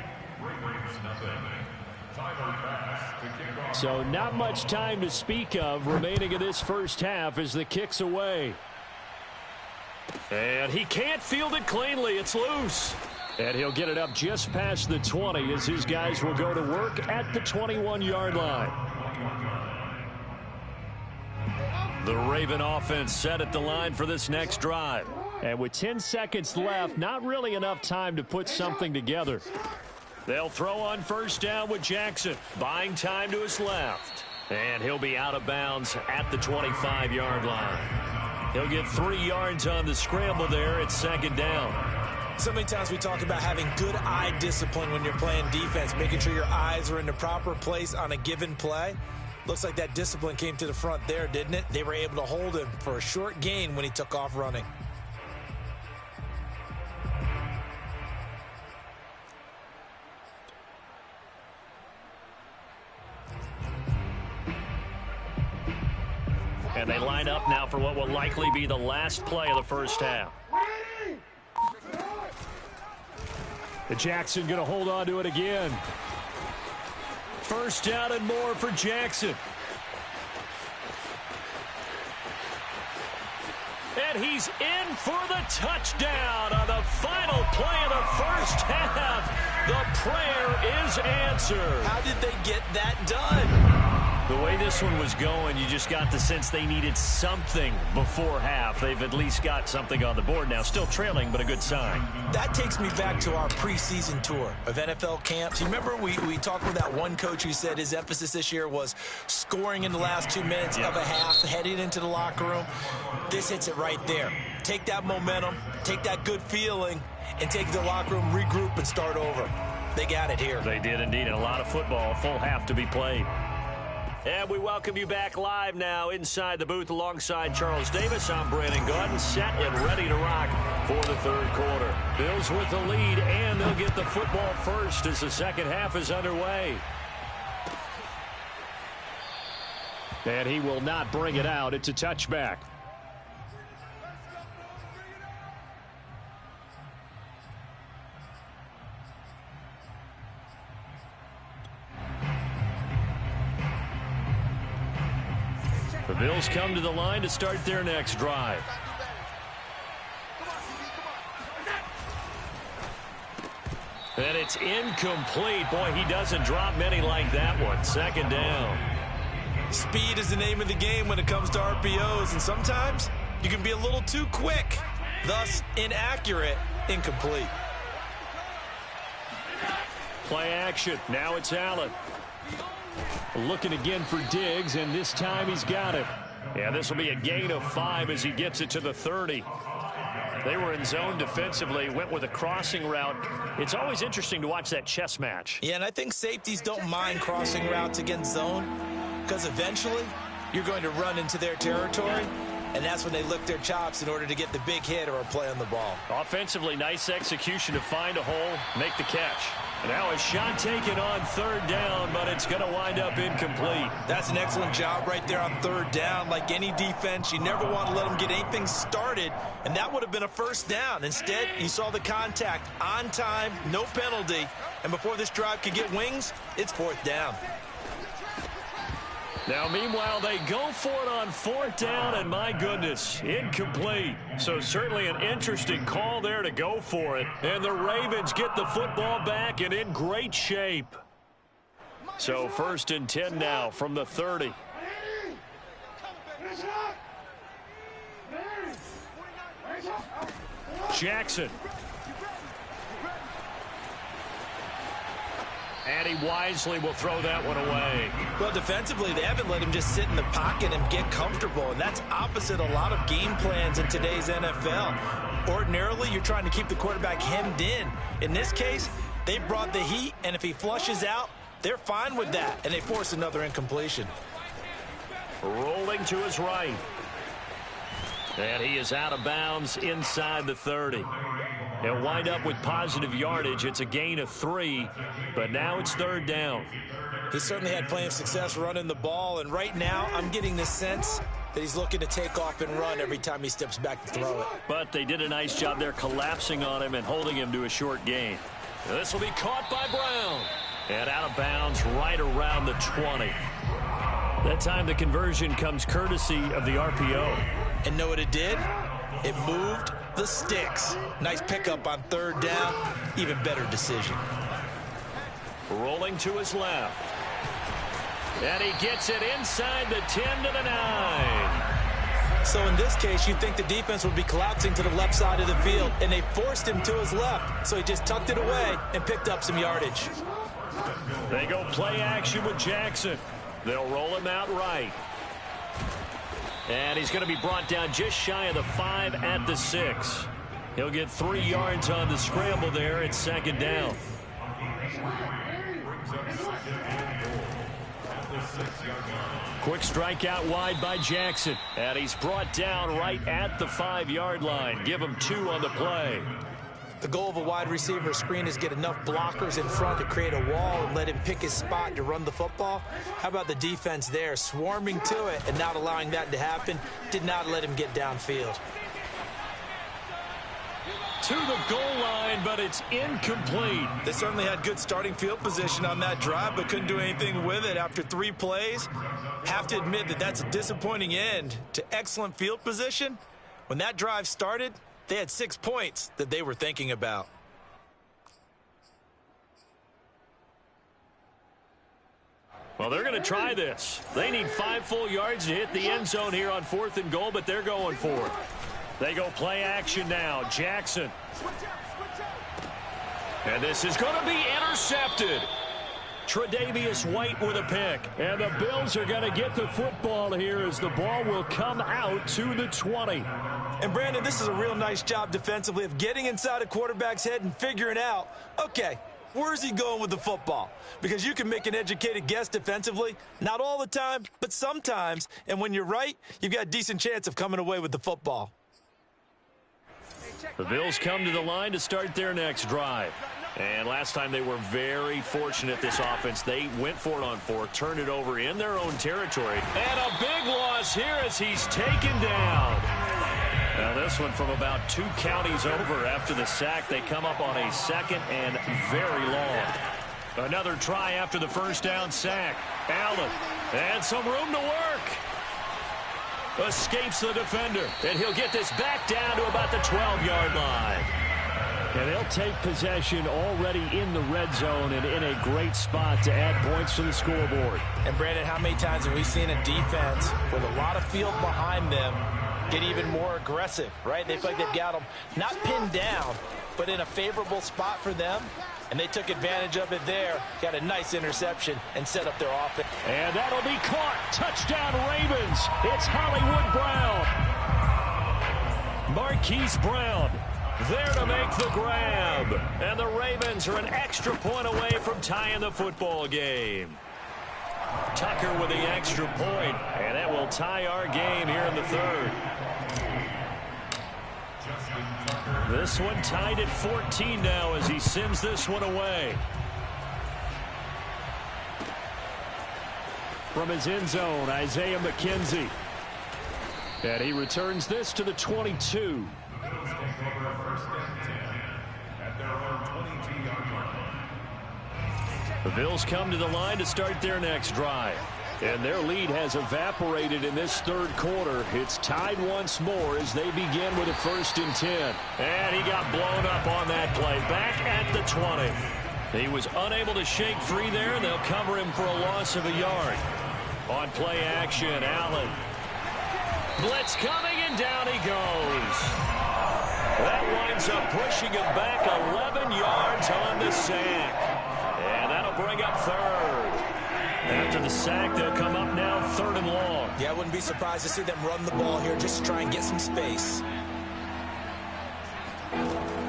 Speaker 1: So not much time to speak of remaining in this first half as the kick's away. And he can't field it cleanly. It's loose. And he'll get it up just past the 20 as his guys will go to work at the 21-yard line. The Raven offense set at the line for this next drive. And with 10 seconds left, not really enough time to put something together. They'll throw on first down with Jackson, buying time to his left. And he'll be out of bounds at the 25-yard line. He'll get 3 yards on the scramble there at second down.
Speaker 3: So many times we talk about having good eye discipline when you're playing defense, making sure your eyes are in the proper place on a given play. Looks like that discipline came to the front there, didn't it? They were able to hold him for a short gain when he took off running.
Speaker 1: And they line up now for what will likely be the last play of the first half. The Jackson going to hold on to it again. First down and more for Jackson. And he's in for the touchdown on the final play of the first half. The prayer is answered.
Speaker 3: How did they get that done?
Speaker 1: The way this one was going, you just got the sense they needed something before half. They've at least got something on the board now. Still trailing, but a good sign.
Speaker 3: That takes me back to our preseason tour of NFL camps. You remember we talked with that one coach who said his emphasis this year was scoring in the last 2 minutes of a half, heading into the locker room. This hits it right there. Take that momentum, take that good feeling, and take the locker room, regroup, and start over. They got it here.
Speaker 1: They did indeed, and a lot of football, a full half to be played. And we welcome you back live now inside the booth alongside Charles Davis. I'm Brandon Gaudin, set and ready to rock for the third quarter. Bills with the lead, and they'll get the football first as the second half is underway. And he will not bring it out. It's a touchback. The Bills come to the line to start their next drive. And it's incomplete. Boy, he doesn't drop many like that one. Second down.
Speaker 3: Speed is the name of the game when it comes to RPOs, and sometimes you can be a little too quick, thus inaccurate, incomplete.
Speaker 1: Play action. Now it's Allen. Looking again for Diggs, and this time he's got it. Yeah, this will be a gain of 5 as he gets it to the 30. They were in zone defensively, went with a crossing route. It's always interesting to watch that chess match.
Speaker 3: Yeah, and I think safeties don't mind crossing routes against zone because eventually you're going to run into their territory, and that's when they lick their chops in order to get the big hit or a play on the ball.
Speaker 1: Offensively, nice execution to find a hole, make the catch. Now a shot taken on third down, but it's going to wind up incomplete.
Speaker 3: That's an excellent job right there on third down. Like any defense, you never want to let them get anything started, and that would have been a first down. Instead, you saw the contact on time, no penalty, and before this drive could get wings, it's fourth down.
Speaker 1: Now, meanwhile, they go for it on fourth down, and my goodness, incomplete. So certainly an interesting call there to go for it. And the Ravens get the football back and in great shape. So 1st and 10 now from the 30. Jackson. And he wisely will throw that one away.
Speaker 3: Well, defensively, they haven't let him just sit in the pocket and get comfortable, and that's opposite a lot of game plans in today's NFL. Ordinarily, you're trying to keep the quarterback hemmed in. In this case, they brought the heat, and if he flushes out, they're fine with that, and they force another incompletion.
Speaker 1: Rolling to his right. And he is out of bounds inside the 30. He'll wind up with positive yardage. It's a gain of 3, but now it's third down.
Speaker 3: He certainly had plenty of success running the ball, and right now I'm getting the sense that he's looking to take off and run every time he steps back to throw it.
Speaker 1: But they did a nice job there collapsing on him and holding him to a short gain. This will be caught by Brown. And out of bounds right around the 20. That time the conversion comes courtesy of the RPO.
Speaker 3: And know what it did? It moved the sticks. Nice pickup on third down. Even better decision.
Speaker 1: Rolling to his left. And he gets it inside the 10 to the 9.
Speaker 3: So in this case, you'd think the defense would be collapsing to the left side of the field, and they forced him to his left. So he just tucked it away and picked up some yardage.
Speaker 1: They go play action with Jackson. They'll roll him out right. And he's going to be brought down just shy of the 5 at the 6. He'll get 3 yards on the scramble there at second down. Quick strike out wide by Jackson. And he's brought down right at the 5-yard line. Give him 2 on the play.
Speaker 3: The goal of a wide receiver screen is get enough blockers in front to create a wall and let him pick his spot to run the football. How about the defense there, swarming to it and not allowing that to happen? Did not let him get downfield.
Speaker 1: To the goal line, but it's incomplete.
Speaker 3: They certainly had good starting field position on that drive, but couldn't do anything with it after 3 plays. Have to admit that that's a disappointing end to excellent field position. When that drive started, they had 6 points that they were thinking about.
Speaker 1: Well, they're going to try this. They need 5 full yards to hit the end zone here on 4th and goal, but they're going for it. They go play action now. Jackson. And this is going to be intercepted. Tre'Davious White with a pick. And the Bills are going to get the football here as the ball will come out to the 20.
Speaker 3: And, Brandon, this is a real nice job defensively of getting inside a quarterback's head and figuring out, okay, where's he going with the football? Because you can make an educated guess defensively. Not all the time, but sometimes. And when you're right, you've got a decent chance of coming away with the football.
Speaker 1: The Bills come to the line to start their next drive. And last time they were very fortunate, this offense. They went for it on 4, turned it over in their own territory. And a big loss here as he's taken down. Now this one from about 2 counties over after the sack. They come up on a 2nd and very long. Another try after the first down sack. Allen, and some room to work. Escapes the defender, and he'll get this back down to about the 12-yard line. And they'll take possession already in the red zone and in a great spot to add points to the scoreboard.
Speaker 3: And, Brandon, how many times have we seen a defense with a lot of field behind them get even more aggressive, right? They feel like they've got them not pinned down, but in a favorable spot for them. And they took advantage of it there. Got a nice interception and set up their offense.
Speaker 1: And that'll be caught. Touchdown, Ravens. It's Hollywood Brown. Marquise Brown there to make the grab. And the Ravens are an extra point away from tying the football game. Tucker with the extra point. And that will tie our game here in the 3rd. This one tied at 14 now as he sends this one away. from his end zone, Isaiah McKenzie. And he returns this to the 22. The Bills come to the line to start their next drive. And their lead has evaporated in this third quarter. It's tied once more as they begin with a 1st and 10. And he got blown up on that play. Back at the 20. He was unable to shake free there, and they'll cover him for a loss of a yard. On play action, Allen. Blitz coming, and down he goes. That winds up pushing him back 11 yards on the sack. And that'll bring up 3rd. After the sack, they'll come up now 3rd and long.
Speaker 3: Yeah, I wouldn't be surprised to see them run the ball here just to try and get some space.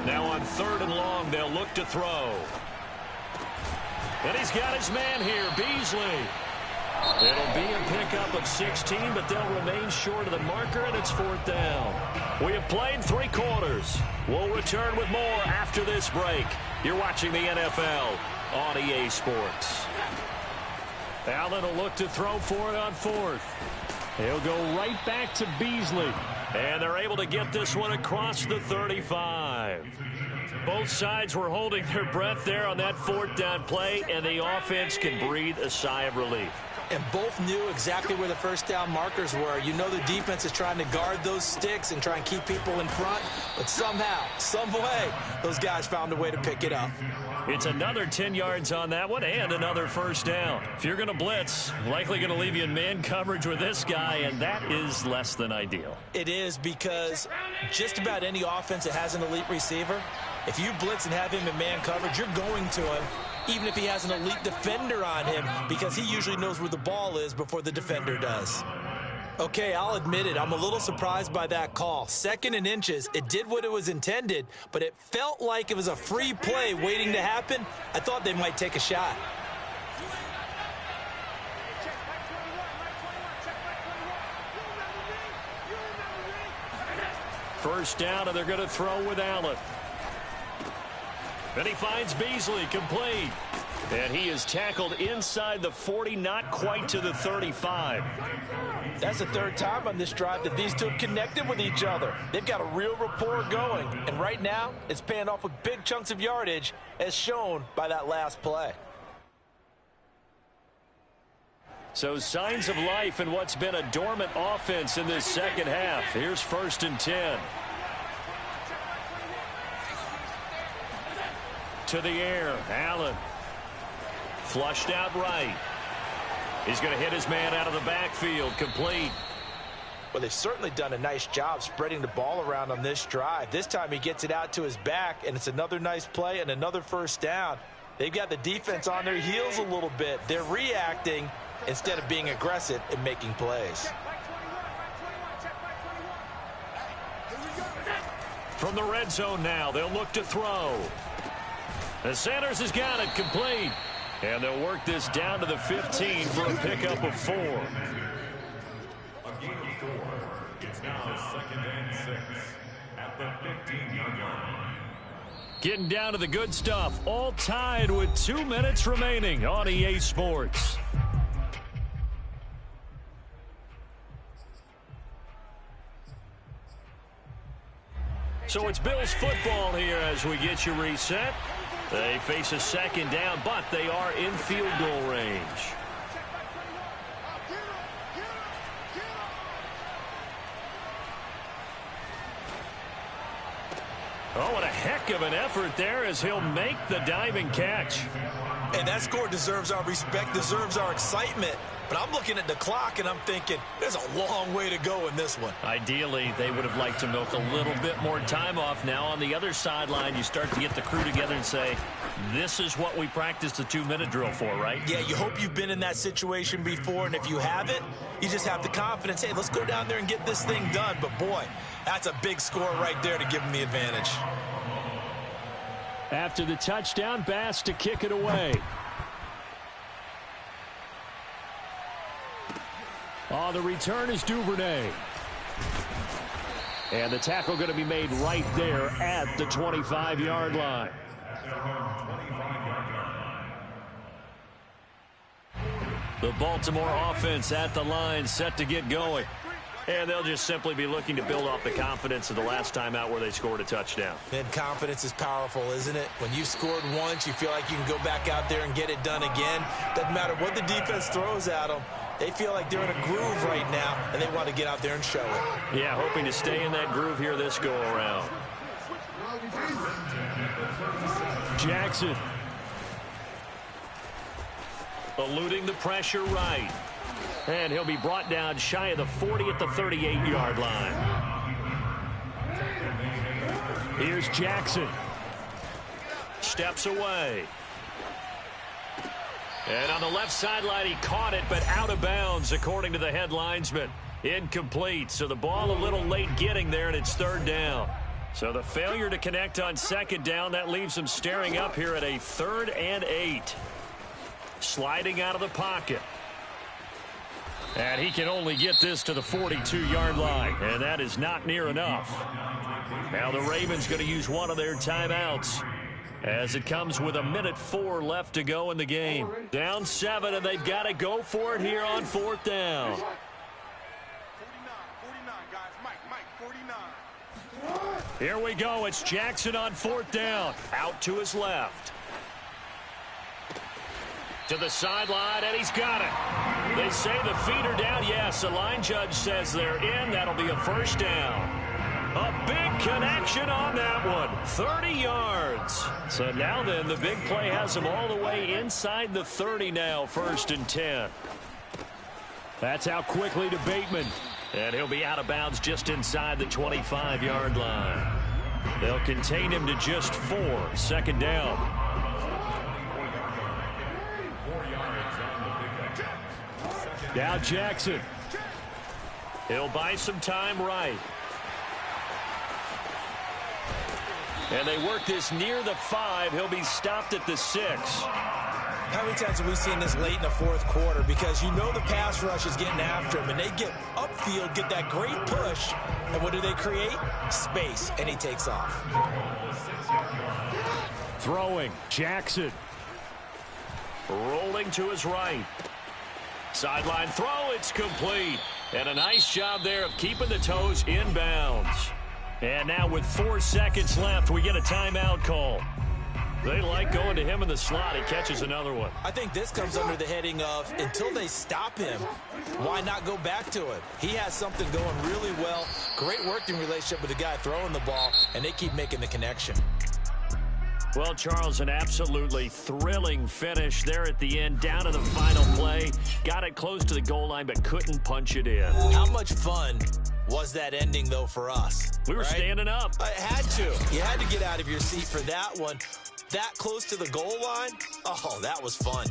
Speaker 1: Now on 3rd and long, they'll look to throw. And he's got his man here, Beasley. It'll be a pickup of 16, but they'll remain short of the marker, and it's 4th down. We have played 3 quarters. We'll return with more after this break. You're watching the NFL on EA Sports. Allen will look to throw for it on 4th. He'll go right back to Beasley. And they're able to get this one across the 35. Both sides were holding their breath there on that 4th down play, and the offense can breathe a sigh of relief.
Speaker 3: And both knew exactly where the 1st down markers were. You know the defense is trying to guard those sticks and try and keep people in front, but somehow, some way, those guys found a way to pick it up.
Speaker 1: It's another 10 yards on that one and another 1st down. If you're going to blitz, likely going to leave you in man coverage with this guy, and that is less than ideal.
Speaker 3: It is, because just about any offense that has an elite receiver, if you blitz and have him in man coverage, you're going to him, even if he has an elite defender on him, because he usually knows where the ball is before the defender does. Okay, I'll admit it. I'm a little surprised by that call. 2nd and inches. It did what it was intended, but it felt like it was a free play waiting to happen. I thought they might take a shot.
Speaker 1: First down, and they're going to throw with Allen. Then he finds Beasley, complete. And he is tackled inside the 40, not quite to the 35.
Speaker 3: That's the 3rd time on this drive that these two have connected with each other. They've got a real rapport going. And right now, it's paying off with big chunks of yardage, as shown by that last play.
Speaker 1: So signs of life in what's been a dormant offense in this 2nd half. Here's 1st and 10. To the air, Allen. Flushed out right. He's going to hit his man out of the backfield, complete.
Speaker 3: Well, they've certainly done a nice job spreading the ball around on this drive. This time he gets it out to his back, and it's another nice play and another 1st down. They've got the defense on their heels a little bit. They're reacting instead of being aggressive and making plays.
Speaker 1: From the red zone now, they'll look to throw. And Sanders has got it, complete. And they'll work this down to the 15 for a pickup of 4.
Speaker 2: A gain of 4. It's now 2nd and 6 at the 15-yard line.
Speaker 1: Getting down to the good stuff. All tied with 2 minutes remaining on EA Sports. So it's Bills football here as we get you reset. They face a 2nd down, but they are in field goal range. Oh, what a heck of an effort there as he'll make the diving catch.
Speaker 3: And that score deserves our respect, deserves our excitement. But I'm looking at the clock, and I'm thinking, there's a long way to go in this one.
Speaker 1: Ideally, they would have liked to milk a little bit more time off. Now, on the other sideline, you start to get the crew together and say, this is what we practiced the 2-minute drill for, right?
Speaker 3: Yeah, you hope you've been in that situation before, and if you haven't, you just have the confidence, hey, let's go down there and get this thing done. But, boy, that's a big score right there to give them the advantage.
Speaker 1: After the touchdown, Bass to kick it away. The return is Duvernay. And the tackle going to be made right there at the 25-yard line. The Baltimore offense at the line, set to get going. And they'll just simply be looking to build off the confidence of the last time out where they scored a touchdown.
Speaker 3: And confidence is powerful, isn't it? When you've scored once, you feel like you can go back out there and get it done again. Doesn't matter what the defense throws at them. They feel like they're in a groove right now, and they want to get out there and show it.
Speaker 1: Yeah, hoping to stay in that groove here this go-around. Jackson. Eluding the pressure right. And he'll be brought down shy of the 40 at the 38-yard line. Here's Jackson. Steps away. And on the left sideline, he caught it, but out of bounds, according to the head linesman. Incomplete, so the ball a little late getting there, and it's third down. So the failure to connect on second down, that leaves him staring up here at a 3rd and 8. Sliding out of the pocket. And he can only get this to the 42-yard line, and that is not near enough. Now the Ravens going to use one of their timeouts as it comes with 1:04 left to go in the game. Down 7, and they've got to go for it here on 4th down.
Speaker 5: 49, guys. Mike, 49.
Speaker 1: Here we go. It's Jackson on 4th down. Out to his left. To the sideline, and he's got it. They say the feet are down. Yes, the line judge says they're in. That'll be a first down. A big connection on that one. 30 yards. So now then, the big play has him all the way inside the 30 now. 1st and 10. That's out quickly to Bateman. And he'll be out of bounds just inside the 25-yard line. They'll contain him to just 4. 2nd down. Now Jackson. He'll buy some time right. And they work this near the 5. He'll be stopped at the 6.
Speaker 3: How many times have we seen this late in the 4th quarter? Because you know the pass rush is getting after him, and they get upfield, get that great push, and what do they create? Space, and he takes off.
Speaker 1: Throwing, Jackson. Rolling to his right. Sideline throw, it's complete. And a nice job there of keeping the toes inbounds. And now with 4 seconds left, we get a timeout call. They like going to him in the slot. He catches another one.
Speaker 3: I think this comes under the heading of, until they stop him, why not go back to it? He has something going really well. Great working relationship with the guy throwing the ball, and they keep making the connection.
Speaker 1: Well, Charles, an absolutely thrilling finish there at the end, down to the final play. Got it close to the goal line, but couldn't punch it in.
Speaker 3: How much fun was that ending, though, for us?
Speaker 1: We were standing up.
Speaker 3: I had to. You had to get out of your seat for that one. That close to the goal line? Oh, that was fun.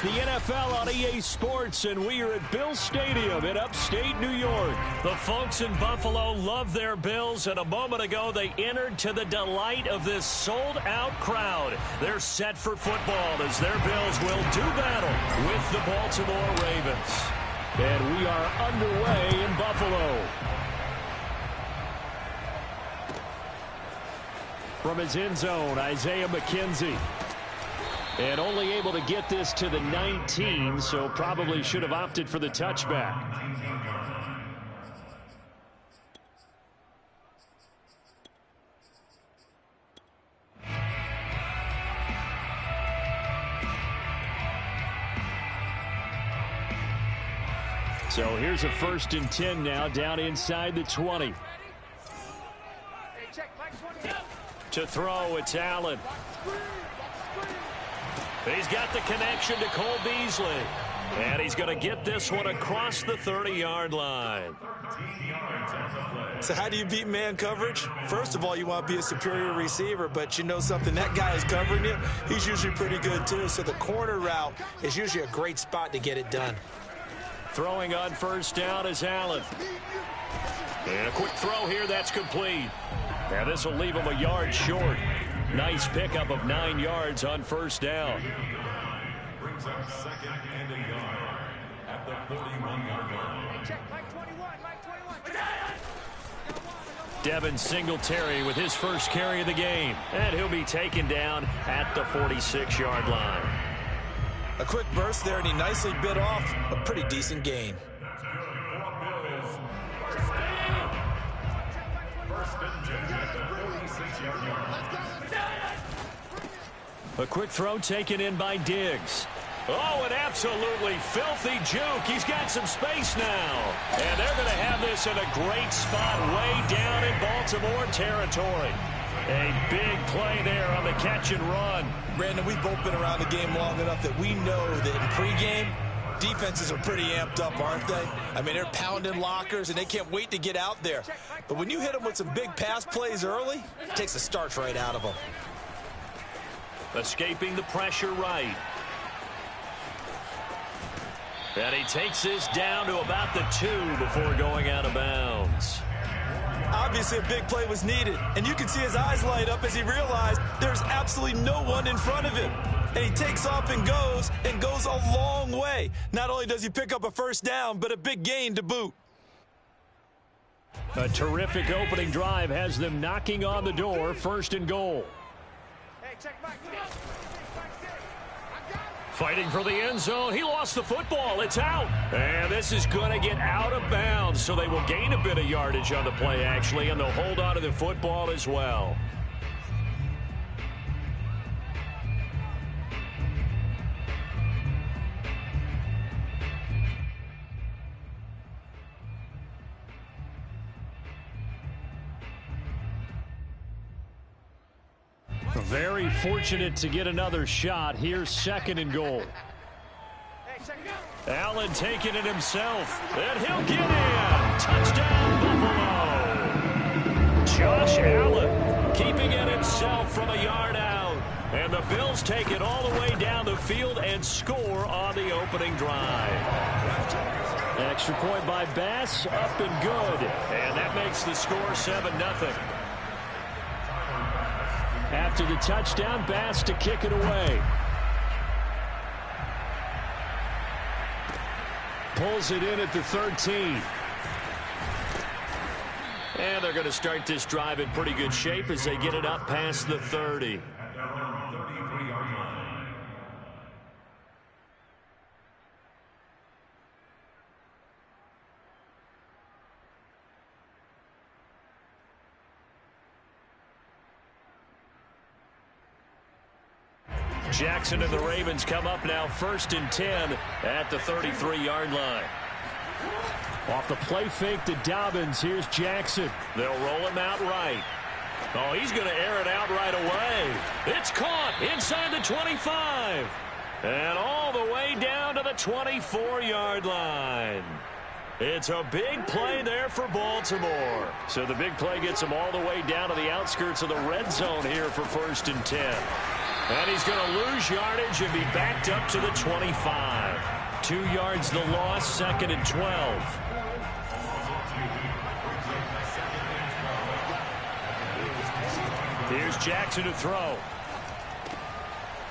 Speaker 1: the NFL on EA Sports, and we are at Bill Stadium in upstate New York. The folks in Buffalo love their Bills, and a moment ago they entered to the delight of this sold-out crowd. They're set for football as their Bills will do battle with the Baltimore Ravens. And we are underway in Buffalo. From his end zone, Isaiah McKenzie. And only able to get this to the 19, so probably should have opted for the touchback. So here's a 1st and 10 now, down inside the 20. To throw, it's Allen. He's got the connection to Cole Beasley. And he's going to get this one across the 30-yard line.
Speaker 3: So how do you beat man coverage? First of all, you want to be a superior receiver, but you know something, that guy is covering you. He's usually pretty good too. So the corner route is usually a great spot to get it done.
Speaker 1: Throwing on 1st down is Allen. And a quick throw here, that's complete. Now this will leave him a yard short. Nice pickup of 9 yards on 1st down.
Speaker 2: Brings up 2nd and a yard at the 41-yard line.
Speaker 5: Check, Mike 21, Mike 21.
Speaker 1: Devin Singletary with his first carry of the game. And he'll be taken down at the 46-yard line.
Speaker 3: A quick burst there, and he nicely bit off a pretty decent gain.
Speaker 1: A quick throw taken in by Diggs. Oh, an absolutely filthy juke. He's got some space now. And they're going to have this in a great spot way down in Baltimore territory. A big play there on the catch and run.
Speaker 3: Brandon, we've both been around the game long enough that we know that in pregame, defenses are pretty amped up, aren't they? I mean, they're pounding lockers, and they can't wait to get out there. But when you hit them with some big pass plays early, it takes the starch right out of them.
Speaker 1: Escaping the pressure right. And he takes this down to about the 2 before going out of bounds.
Speaker 3: Obviously, a big play was needed, and you can see his eyes light up as he realized there's absolutely no one in front of him. And he takes off and goes a long way. Not only does he pick up a 1st down, but a big gain to boot.
Speaker 1: A terrific opening drive has them knocking on the door, 1st and goal.
Speaker 5: Hey, check, Mike.
Speaker 1: Fighting for the end zone. He lost the football. It's out. And this is going to get out of bounds, so they will gain a bit of yardage on the play, actually, and they'll hold on to the football as well. Very fortunate to get another shot. Here's 2nd and goal. Allen taking it himself, and he'll get in. Touchdown, Buffalo. Josh Allen keeping it himself from a yard out. And the Bills take it all the way down the field and score on the opening drive. Extra point by Bass, up and good. And that makes the score 7-0. After the touchdown, Bass to kick it away. Pulls it in at the 13. And they're going to start this drive in pretty good shape as they get it up past the 30. Jackson and the Ravens come up now 1st and 10 at the 33-yard line. Off the play fake to Dobbins. Here's Jackson. They'll roll him out right. Oh, he's going to air it out right away. It's caught inside the 25. And all the way down to the 24-yard line. It's a big play there for Baltimore. So the big play gets them all the way down to the outskirts of the red zone here for 1st and 10. And he's going to lose yardage and be backed up to the 25. 2 yards the loss, 2nd and 12. Here's Jackson to throw.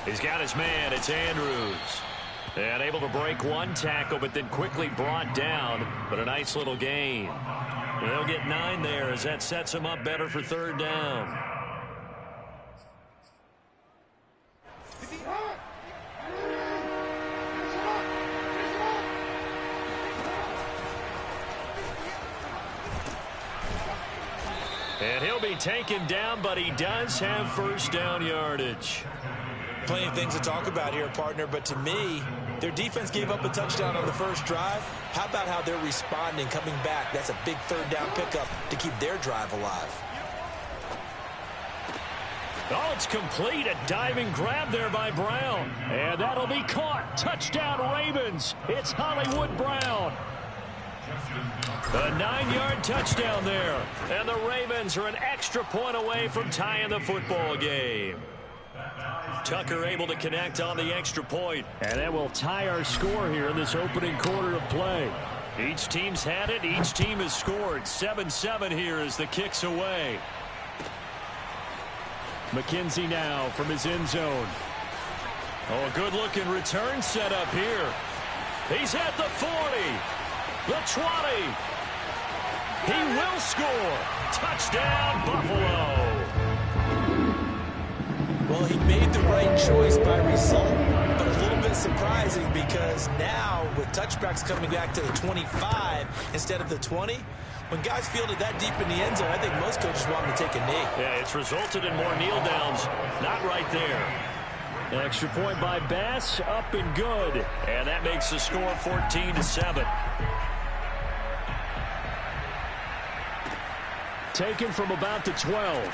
Speaker 1: He's got his man. It's Andrews. And able to break one tackle, but then quickly brought down. But a nice little gain. They'll get 9 there as that sets him up better for 3rd down. And he'll be taken down, but he does have 1st down yardage.
Speaker 3: Plenty of things to talk about here, partner, but to me, their defense gave up a touchdown on the first drive. How about how they're responding, coming back? That's a big 3rd down pickup to keep their drive alive.
Speaker 1: Oh, it's complete. A diving grab there by Brown. And that'll be caught. Touchdown, Ravens. It's Hollywood Brown. A 9-yard touchdown there. And the Ravens are an extra point away from tying the football game. Tucker able to connect on the extra point. And that will tie our score here in this opening quarter of play. Each team's had it. Each team has scored. 7-7 here as the kick's away. McKenzie now from his end zone. Oh, a good-looking return set up here. He's at the 40. The 20. He will score. Touchdown, Buffalo.
Speaker 3: Well, he made the right choice by result, but a little bit surprising because now with touchbacks coming back to the 25 instead of the 20, when guys fielded that deep in the end zone, I think most coaches want them to take a knee.
Speaker 1: Yeah, it's resulted in more kneel downs. Not right there. Extra point by Bass, up and good. And that makes the score 14-7. Taken from about the 12.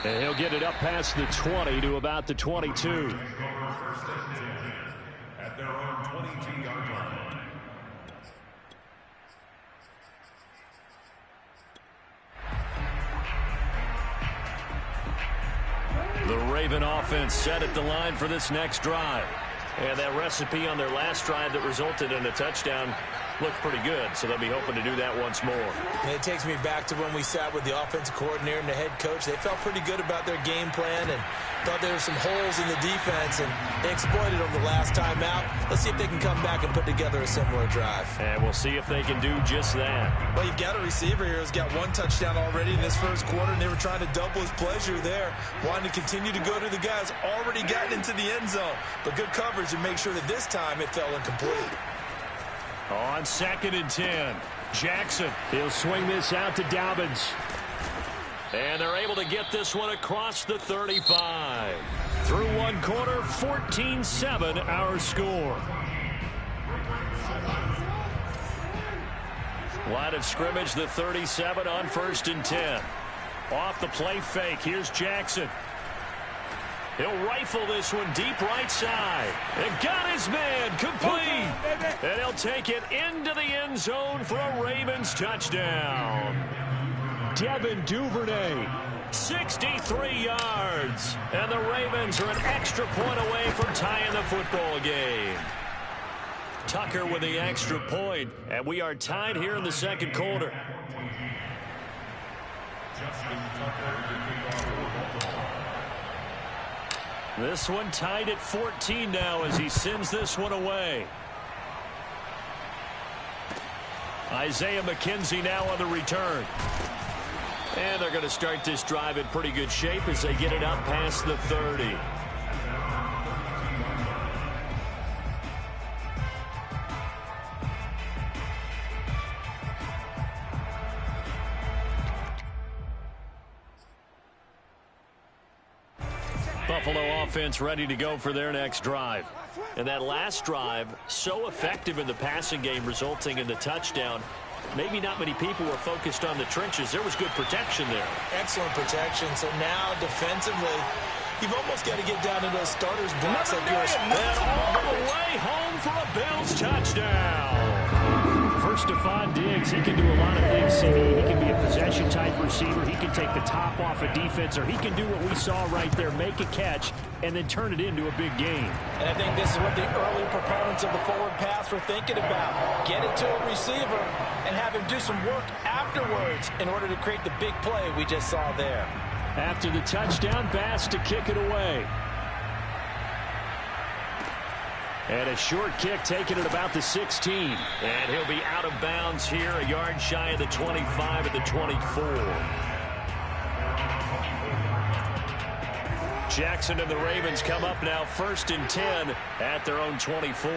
Speaker 1: And he'll get it up past the 20 to about the 22.
Speaker 2: At their own 22-yard line.
Speaker 1: The Raven offense set at the line for this next drive. And that recipe on their last drive that resulted in a touchdown looked pretty good, so they'll be hoping to do that once more.
Speaker 3: And it takes me back to when we sat with the offensive coordinator and the head coach. They felt pretty good about their game plan and thought there were some holes in the defense, and they exploited them the last time out. Let's see if they can come back and put together a similar drive.
Speaker 1: And we'll see if they can do just that.
Speaker 3: Well, you've got a receiver here who's got 1 touchdown already in this first quarter, and they were trying to double his pleasure there, wanting to continue to go to the guys already gotten into the end zone. But good coverage to make sure that this time it fell incomplete.
Speaker 1: On 2nd and 10, Jackson. He'll swing this out to Dobbins. And they're able to get this one across the 35. Through one quarter, 14-7 our score. Line of scrimmage, the 37 on 1st and 10. Off the play fake, here's Jackson. He'll rifle this one deep right side. And got his man complete. And he'll take it into the end zone for a Ravens touchdown. Devin Duvernay, 63 yards. And the Ravens are an extra point away from tying the football game. Tucker with the extra point. And we are tied here in the second quarter. This one tied at 14 now as he sends this one away. Isaiah McKenzie now on the return. And they're going to start this drive in pretty good shape as they get it up past the 30. Buffalo offense ready to go for their next drive. And that last drive, so effective in the passing game, resulting in the touchdown. Maybe not many people were focused on the trenches. There was good protection there.
Speaker 3: Excellent protection. So now defensively, you've almost got to get down into those starters blocks like yours.
Speaker 1: And all the way home for a Bills touchdown. For For Stephon Diggs, he can do a lot of things, CD. He can be a possession-type receiver. He can take the top off a defense, or he can do what we saw right there, make a catch, and then turn it into a big game.
Speaker 3: And I think this is what the early proponents of the forward pass were thinking about. Get it to a receiver and have him do some work afterwards in order to create the big play we just saw there.
Speaker 1: After the touchdown, Bass to kick it away. And a short kick taken at about the 16.
Speaker 4: And he'll be out of bounds here, a yard shy of the 25 at the 24. Jackson and the Ravens come up now 1st and 10 at their own 24.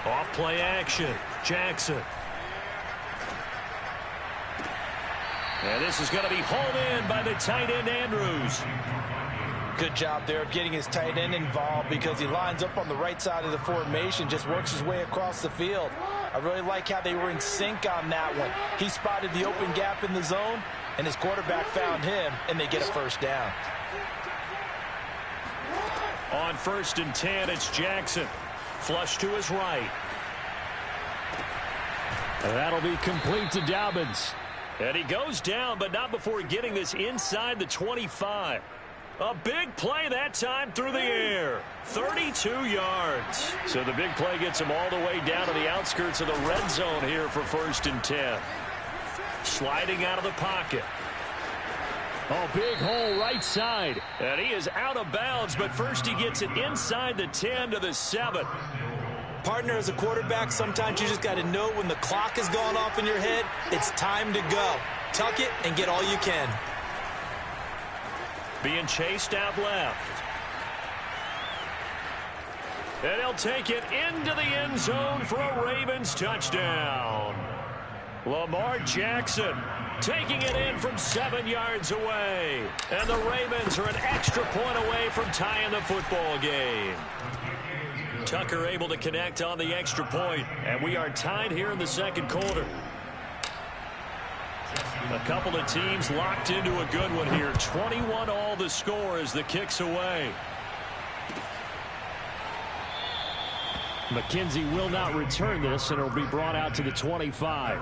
Speaker 4: Off play action. Jackson. And this is going to be hauled in by the tight end, Andrews.
Speaker 3: Good job there of getting his tight end involved because he lines up on the right side of the formation, just works his way across the field. I really like how they were in sync on that one. He spotted the open gap in the zone, and his quarterback found him, and they get a first down.
Speaker 4: On 1st and 10, it's Jackson. Flush to his right.
Speaker 1: And that'll be complete to Dobbins.
Speaker 4: And he goes down, but not before getting this inside the 25. A big play that time through the air. 32 yards. So the big play gets him all the way down to the outskirts of the red zone here for 1st and 10. Sliding out of the pocket.
Speaker 1: Oh, big hole right side.
Speaker 4: And he is out of bounds, but first he gets it inside the 10 to the 7.
Speaker 3: Partner, as a quarterback, sometimes you just got to know when the clock has gone off in your head, it's time to go. Tuck it and get all you can.
Speaker 4: Being chased out left. And he'll take it into the end zone for a Ravens touchdown. Lamar Jackson taking it in from 7 yards away. And the Ravens are an extra point away from tying the football game. Tucker able to connect on the extra point, and we are tied here in the 2nd quarter. A couple of teams locked into a good one here. 21 all the score as the kick's away.
Speaker 1: McKenzie will not return this, and it'll be brought out to the 25.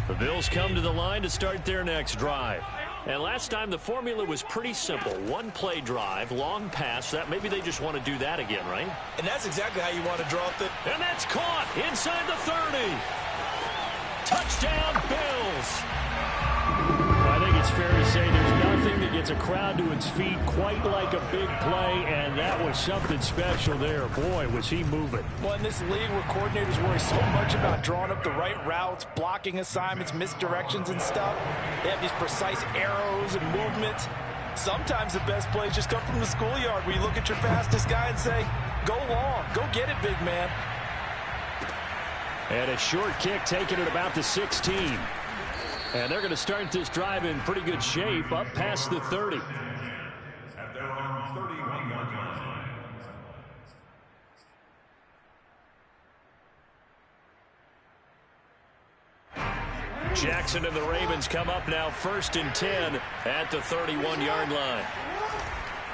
Speaker 4: The Bills come to the line to start their next drive. And last time the formula was pretty simple. One play drive, long pass. That maybe they just want to do that again, right?
Speaker 3: And that's exactly how you want to draw up the...
Speaker 4: And that's caught inside the 30. Touchdown, Bills.
Speaker 1: I think it's fair to say there's nothing that gets a crowd to its feet quite like a big play, and that was something special there. Boy, was he moving.
Speaker 3: Well, in this league where coordinators worry so much about drawing up the right routes, blocking assignments, misdirections and stuff, they have these precise arrows and movements. Sometimes the best plays just come from the schoolyard where you look at your fastest guy and say, go long, go get it, big man.
Speaker 1: And a short kick taken at about the 16. And they're going to start this drive in pretty good shape, up past the 30.
Speaker 2: At their own 31-yard line.
Speaker 4: Jackson and the Ravens come up now 1st and 10 at the 31-yard line.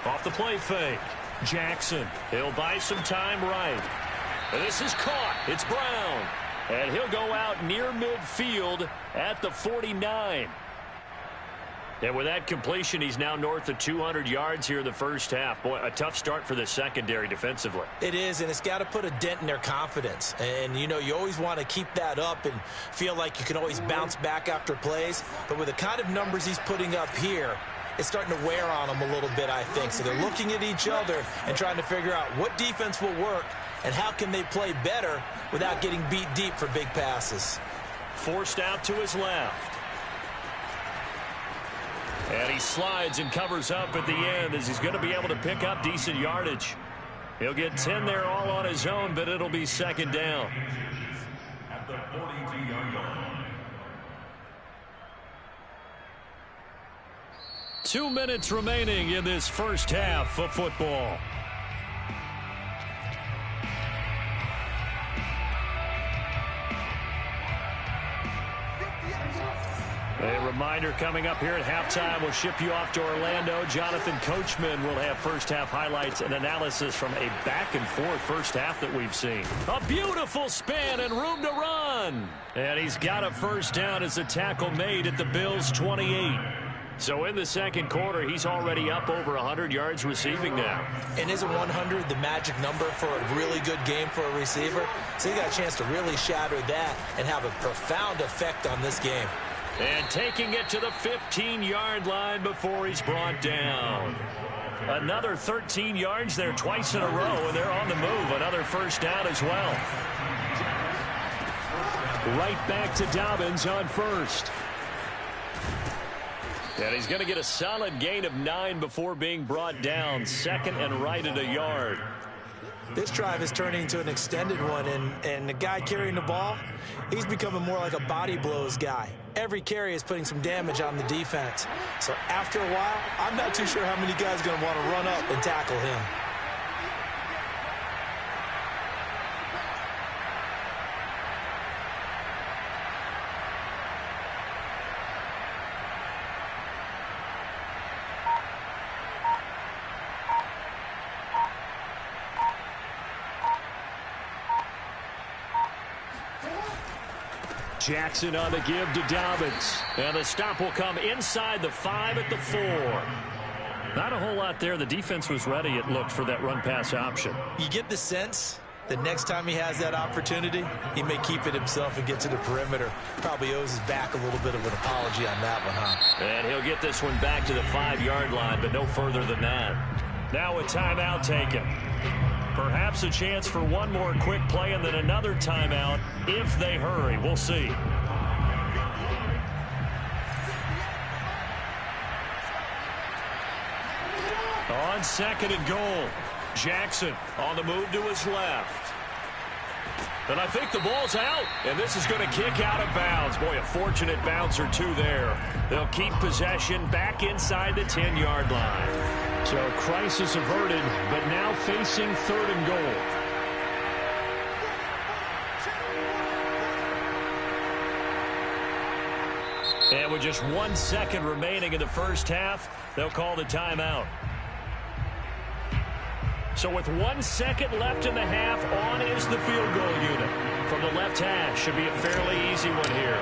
Speaker 4: Off the play fake. Jackson. He'll buy some time right. And this is caught. It's Brown. And he'll go out near midfield at the 49. And with that completion, he's now north of 200 yards here in the first half. Boy, a tough start for the secondary defensively.
Speaker 3: It is, and it's got to put a dent in their confidence. And, you know, you always want to keep that up and feel like you can always bounce back after plays. But with the kind of numbers he's putting up here, it's starting to wear on them a little bit, I think. So they're looking at each other and trying to figure out what defense will work and how can they play better without getting beat deep for big passes.
Speaker 4: Forced out to his left. And he slides and covers up at the end as he's going to be able to pick up decent yardage. He'll get 10 there all on his own, but it'll be 2nd down.
Speaker 2: At the 42-yard line.
Speaker 4: 2 minutes remaining in this first half of football.
Speaker 1: A reminder coming up here at halftime. We'll ship you off to Orlando. Jonathan Coachman will have first-half highlights and analysis from a back-and-forth first half that we've seen. A beautiful spin and room to run. And he's got a first down as a tackle made at the Bills' 28. So in the second quarter, he's already up over 100 yards receiving now.
Speaker 3: And isn't 100 the magic number for a really good game for a receiver? So he got a chance to really shatter that and have a profound effect on this game.
Speaker 1: And taking it to the 15-yard line before he's brought down. Another 13 yards there twice in a row, and they're on the move. Another first down as well. Right back to Dobbins on first. And he's going to get a solid gain of 9 before being brought down. Second and right at a yard.
Speaker 3: This drive is turning into an extended one, and the guy carrying the ball, he's becoming more like a body blows guy. Every carry is putting some damage on the defense. So after a while, I'm not too sure how many guys are going to want to run up and tackle him.
Speaker 1: Jackson on the give to Dobbins. And the stop will come inside the 5 at the 4. Not a whole lot there. The defense was ready, it looked, for that run-pass option.
Speaker 3: You get the sense that next time he has that opportunity, he may keep it himself and get to the perimeter. Probably owes his back a little bit of an apology on that one, huh?
Speaker 1: And he'll get this one back to the 5-yard line, but no further than that. Now a timeout taken. Perhaps a chance for one more quick play and then another timeout if they hurry. We'll see. On second and goal, Jackson on the move to his left. And I think the ball's out, and this is going to kick out of bounds. Boy, a fortunate bounce or two there. They'll keep possession back inside the 10-yard line. So crisis averted, but now facing third and goal. And with just 1 second remaining in the first half, they'll call the timeout. So with 1 second left in the half, on is the field goal unit. From the left hash, should be a fairly easy one here.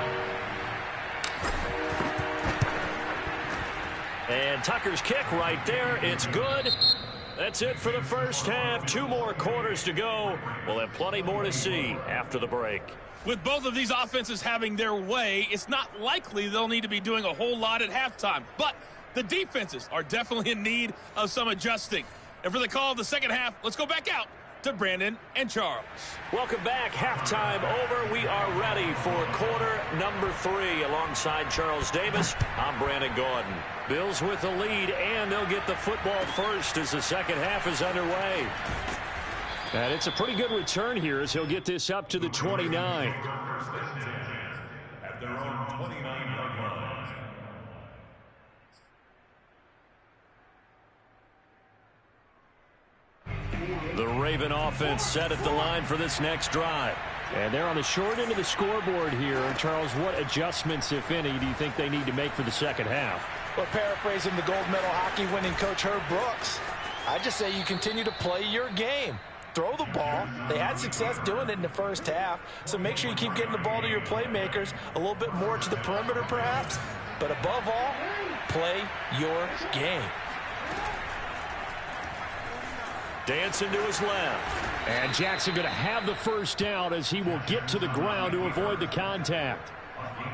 Speaker 1: And Tucker's kick right there. It's good. That's it for the first half. 2 more quarters to go. We'll have plenty more to see after the break.
Speaker 6: With both of these offenses having their way, it's not likely they'll need to be doing a whole lot at halftime. But the defenses are definitely in need of some adjusting. And for the call of the second half, let's go back out to Brandon and Charles.
Speaker 1: Welcome back. Halftime over. We are ready for quarter number 3 alongside Charles Davis. I'm Brandon Gaudin. Bills with the lead, and they'll get the football first as the second half is underway. And it's a pretty good return here as he'll get this up to the 29.
Speaker 2: At their own 29-yard line.
Speaker 1: The Raven offense set at the line for this next drive. And they're on the short end of the scoreboard here. Charles, what adjustments, if any, do you think they need to make for the second half?
Speaker 3: Well, paraphrasing the gold medal hockey winning coach Herb Brooks, I just say you continue to play your game. Throw the ball. They had success doing it in the first half, so make sure you keep getting the ball to your playmakers, a little bit more to the perimeter perhaps, but above all, play your game.
Speaker 1: Dancing to his left. And Jackson going to have the first down as he will get to the ground to avoid the contact.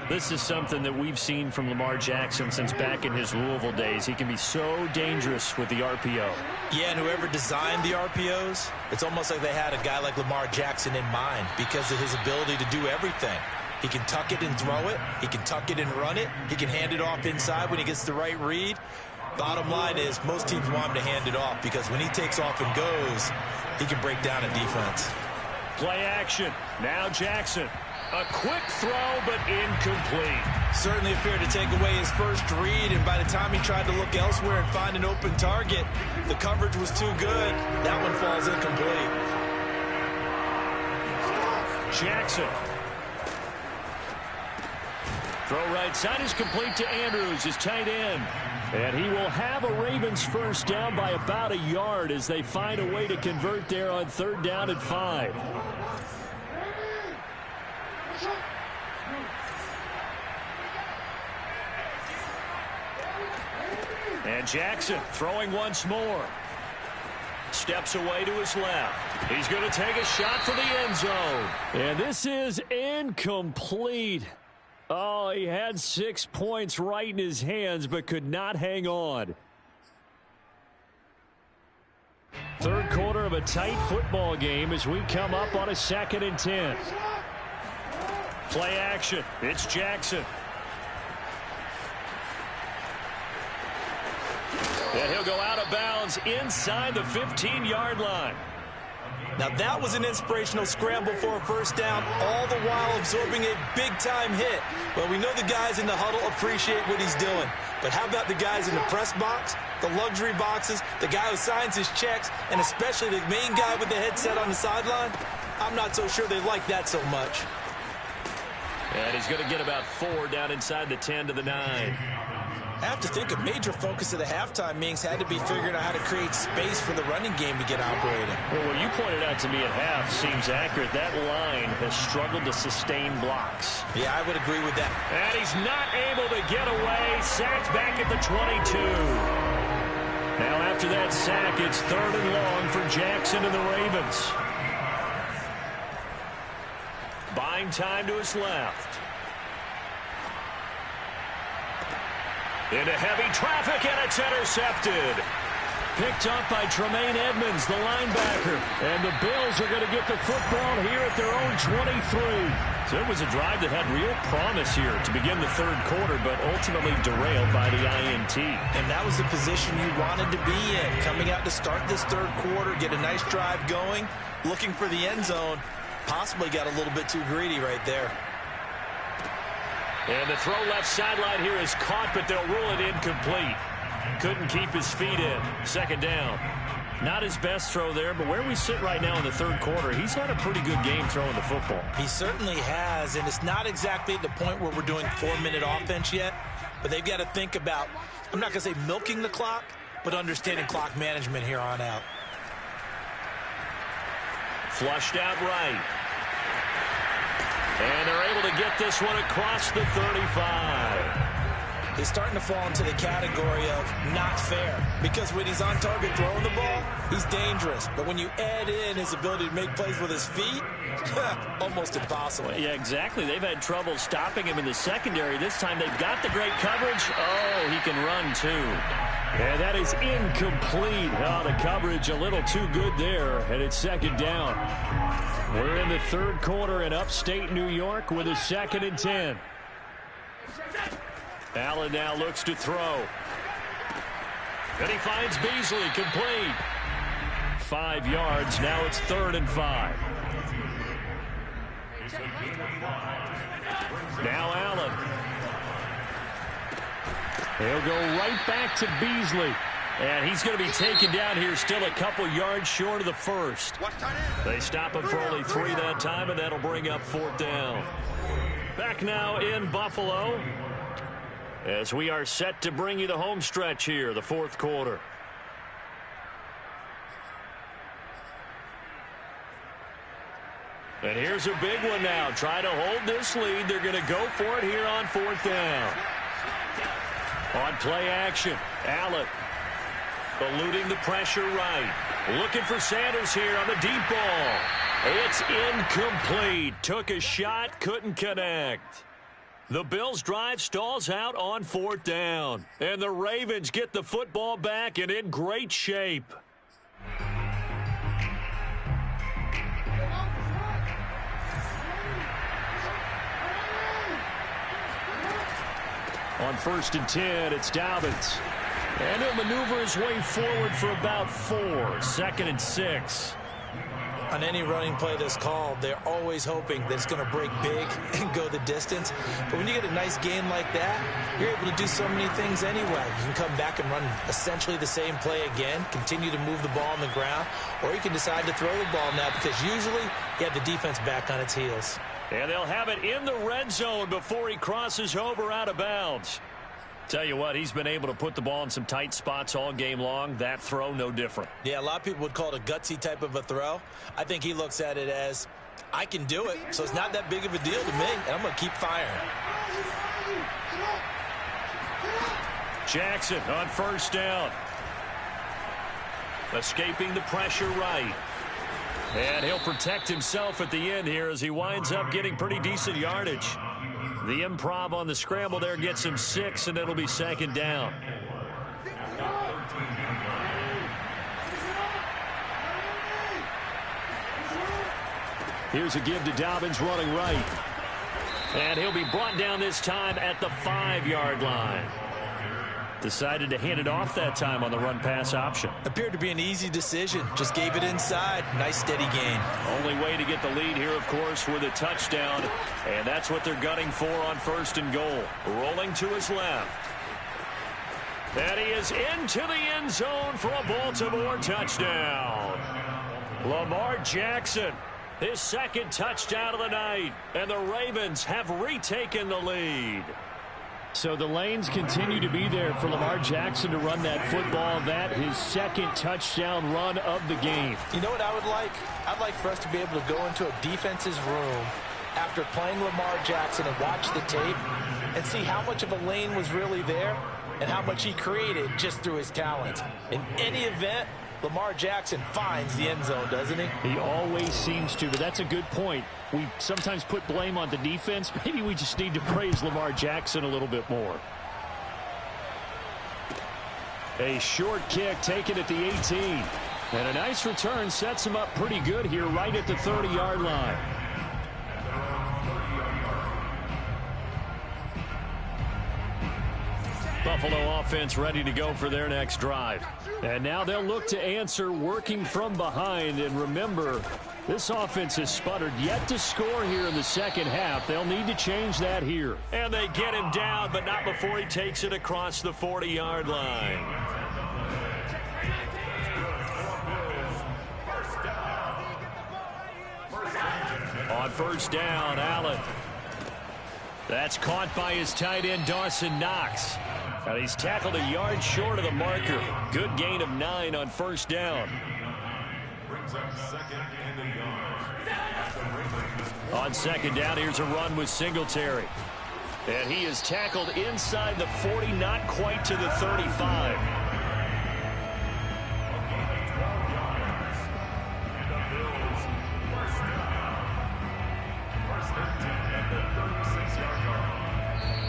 Speaker 1: This is something that we've seen from Lamar Jackson since back in his Louisville days. He can be so dangerous with the RPO.
Speaker 3: Yeah, and whoever designed the RPOs, it's almost like they had a guy like Lamar Jackson in mind because of his ability to do everything. He can tuck it and throw it. He can tuck it and run it. He can hand it off inside when he gets the right read. Bottom line is most teams want him to hand it off because when he takes off and goes, he can break down a defense.
Speaker 1: Play action. Now Jackson. A quick throw, but incomplete.
Speaker 3: Certainly appeared to take away his first read, and by the time he tried to look elsewhere and find an open target, the coverage was too good. That one falls incomplete.
Speaker 1: Jackson Throw right side is complete to Andrews, his tight end. And he will have a Ravens first down by about a yard as they find a way to convert there on 3rd down and 5. And Jackson throwing once more. Steps away to his left. He's going to take a shot for the end zone. And this is incomplete. Oh, he had 6 points right in his hands, but could not hang on. Third quarter of a tight football game as we come up on a 2nd and 10. Play action. It's Jackson. And he'll go out of bounds inside the 15-yard line.
Speaker 3: Now that was an inspirational scramble for a first down, all the while absorbing a big-time hit. Well, we know the guys in the huddle appreciate what he's doing. But how about the guys in the press box, the luxury boxes, the guy who signs his checks, and especially the main guy with the headset on the sideline? I'm not so sure they like that so much.
Speaker 1: And he's going to get about 4 down inside the 10 to the 9.
Speaker 3: I have to think a major focus of the halftime meetings had to be figuring out how to create space for the running game to get operating.
Speaker 1: Well, what you pointed out to me at half seems accurate. That line has struggled to sustain blocks.
Speaker 3: Yeah, I would agree with that.
Speaker 1: And he's not able to get away. Sacked back at the 22. Now after that sack, it's 3rd and long for Jackson and the Ravens. Buying time to his left. Into heavy traffic, and it's intercepted. Picked up by Tremaine Edmonds, the linebacker. And the Bills are going to get the football here at their own 23. So it was a drive that had real promise here to begin the third quarter, but ultimately derailed by the INT.
Speaker 3: And that was the position you wanted to be in. Coming out to start this third quarter, get a nice drive going, looking for the end zone. Possibly got a little bit too greedy right there.
Speaker 1: And the throw left sideline here is caught, but they'll rule it incomplete. Couldn't keep his feet in. 2nd down. Not his best throw there, but where we sit right now in the third quarter, he's had a pretty good game throwing the football.
Speaker 3: He certainly has, and it's not exactly at the point where we're doing 4-minute offense yet, but they've got to think about, I'm not going to say milking the clock, but understanding clock management here on out.
Speaker 1: Flushed out right. And they're able to get this one across the 35.
Speaker 3: He's starting to fall into the category of not fair, because when he's on target throwing the ball, he's dangerous. But when you add in his ability to make plays with his feet, almost impossible.
Speaker 1: Well, yeah, exactly. They've had trouble stopping him in the secondary. This time they've got the great coverage. Oh, he can run too. And that is incomplete. Oh, the coverage a little too good there, and it's 2nd down. We're in the third quarter in upstate New York with a 2nd and 10. Allen now looks to throw. And he finds Beasley complete. 5 yards. Now it's 3rd and 5. Now Allen. He'll go right back to Beasley. And he's going to be taken down here still a couple yards short of the first. They stop him for only 3 that time, and that'll bring up 4th down. Back now in Buffalo as we are set to bring you the home stretch here, the fourth quarter. And here's a big one now. Trying to hold this lead. They're going to go for it here on 4th down. On play action, Allen eluding the pressure right. Looking for Sanders here on the deep ball. It's incomplete. Took a shot, couldn't connect. The Bills' drive stalls out on 4th down. And the Ravens get the football back and in great shape. On 1st and 10, it's Dobbins. And he'll maneuver his way forward for about 4. 2nd and 6.
Speaker 3: On any running play that's called, they're always always hoping that it's going to break big and go the distance. But when you get a nice game like that, you're able to do so many things anyway. You can come back and run essentially the same play again, continue to move the ball on the ground, or you can decide to throw the ball now because usually you have the defense back on its heels.
Speaker 1: And they'll have it in the red zone before he crosses over out of bounds. Tell you what, he's been able to put the ball in some tight spots all game long. That throw, no different.
Speaker 3: Yeah, a lot of people would call it a gutsy type of a throw. I think he looks at it as, I can do it, so it's not that big of a deal to me, and I'm going to keep firing.
Speaker 1: Jackson on first down. Escaping the pressure right. And he'll protect himself at the end here as he winds up getting pretty decent yardage. The improv on the scramble there gets him 6, and it'll be second down. Here's a give to Dobbins running right. And he'll be brought down this time at the 5-yard line. Decided to hand it off that time on the run-pass option.
Speaker 3: Appeared to be an easy decision. Just gave it inside. Nice steady gain.
Speaker 1: Only way to get the lead here, of course, with a touchdown. And that's what they're gunning for on first and goal. Rolling to his left. And he is into the end zone for a Baltimore touchdown. Lamar Jackson, his second touchdown of the night. And the Ravens have retaken the lead.
Speaker 4: So the lanes continue to be there for Lamar Jackson to run that football. That his second touchdown run of the game.
Speaker 3: You know what I would like? I'd like for us to be able to go into a defense's room after playing Lamar Jackson and watch the tape and see how much of a lane was really there and how much he created just through his talent. In any event, Lamar Jackson finds the end zone, doesn't he?
Speaker 4: He always seems to, but that's a good point. We sometimes put blame on the defense. Maybe we just need to praise Lamar Jackson a little bit more. A short kick taken at the 18. And a nice return sets him up pretty good here right at the 30-yard line. Buffalo offense ready to go for their next drive. And now they'll look to answer working from behind. And remember, this offense has sputtered yet to score here in the second half. They'll need to change that here.
Speaker 1: And they get him down, but not before he takes it across the 40-yard line. On first down, Allen. That's caught by his tight end, Dawson Knox. And he's tackled a yard short of the marker. Good gain of 9 on first down. On second down, here's a run with Singletary. And he is tackled inside the 40, not quite to the 35.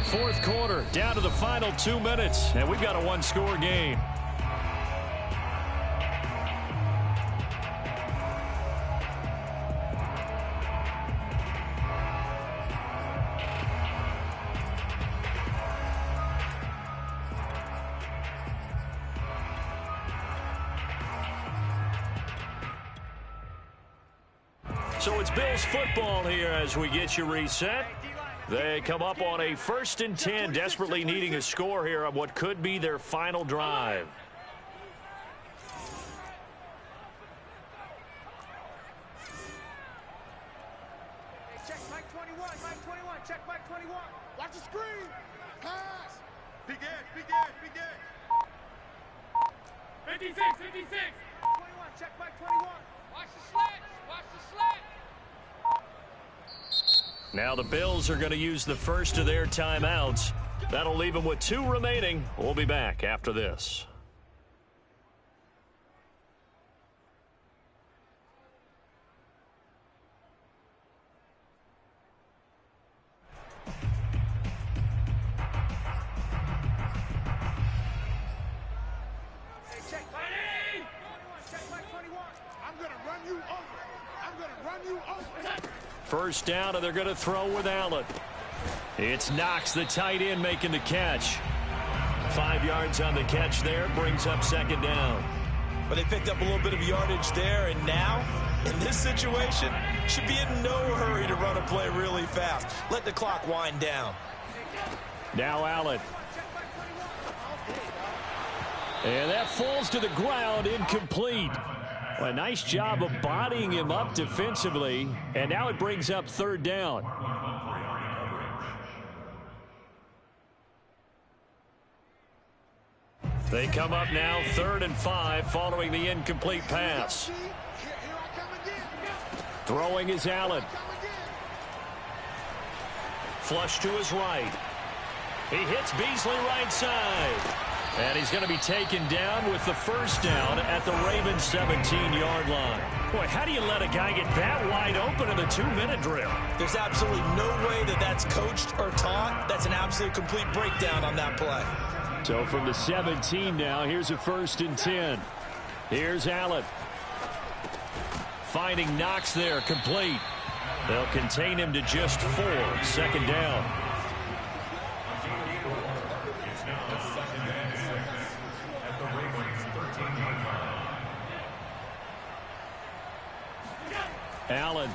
Speaker 1: Fourth quarter, down to the final 2 minutes, and we've got a one-score game. So it's Bills football here as we get you reset. They come up on a 1st and 10, desperately needing a score here on what could be their final drive.
Speaker 5: Check Mike 21, Mike 21, check Mike 21. Watch the screen. Pass. Begin. 56. 21, check Mike 21. Watch the slant.
Speaker 1: Now the Bills are going to use the first of their timeouts. That'll leave them with 2 remaining. We'll be back after this.
Speaker 5: Check Mike 21. I'm going to run you over.
Speaker 1: First down, and they're going to throw with Allen. It's Knox, the tight end, making the catch. 5 yards on the catch there, brings up second down.
Speaker 3: But they picked up a little bit of yardage there, and now In this situation, should be in no hurry to run a play really fast. Let the clock wind down.
Speaker 1: Now Allen. And that falls to the ground, incomplete. Well, a nice job of bodying him up defensively. And now it brings up third down. They come up now 3rd and 5 following the incomplete pass. Throwing is Allen. Flush to his right. He hits Beasley right side. And he's going to be taken down with the first down at the Ravens 17-yard line. Boy, how do you let a guy get that wide open in a 2-minute drill?
Speaker 3: There's absolutely no way that that's coached or taught. That's an absolute complete breakdown on that play.
Speaker 1: So from the 17 now, here's a 1st and 10. Here's Allen. Finding Knox there, complete. They'll contain him to just 4, 2nd down. Allen.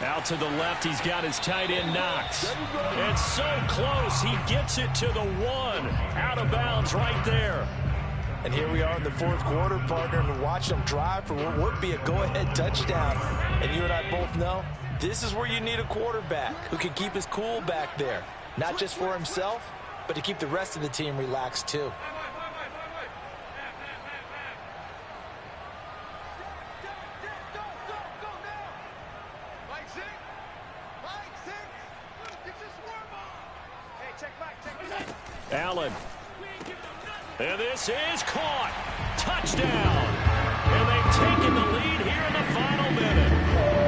Speaker 1: Out to the left, he's got his tight end Knox. It's so close, he gets it to the 1. Out of bounds right there.
Speaker 3: And here we are in the 4th quarter, partner, and watch them drive for what would be a go-ahead touchdown. And you and I both know this is where you need a quarterback who can keep his cool back there. Not just for himself, but to keep the rest of the team relaxed too.
Speaker 1: Allen. And this is caught. Touchdown. And they've taken the lead here in the final minute.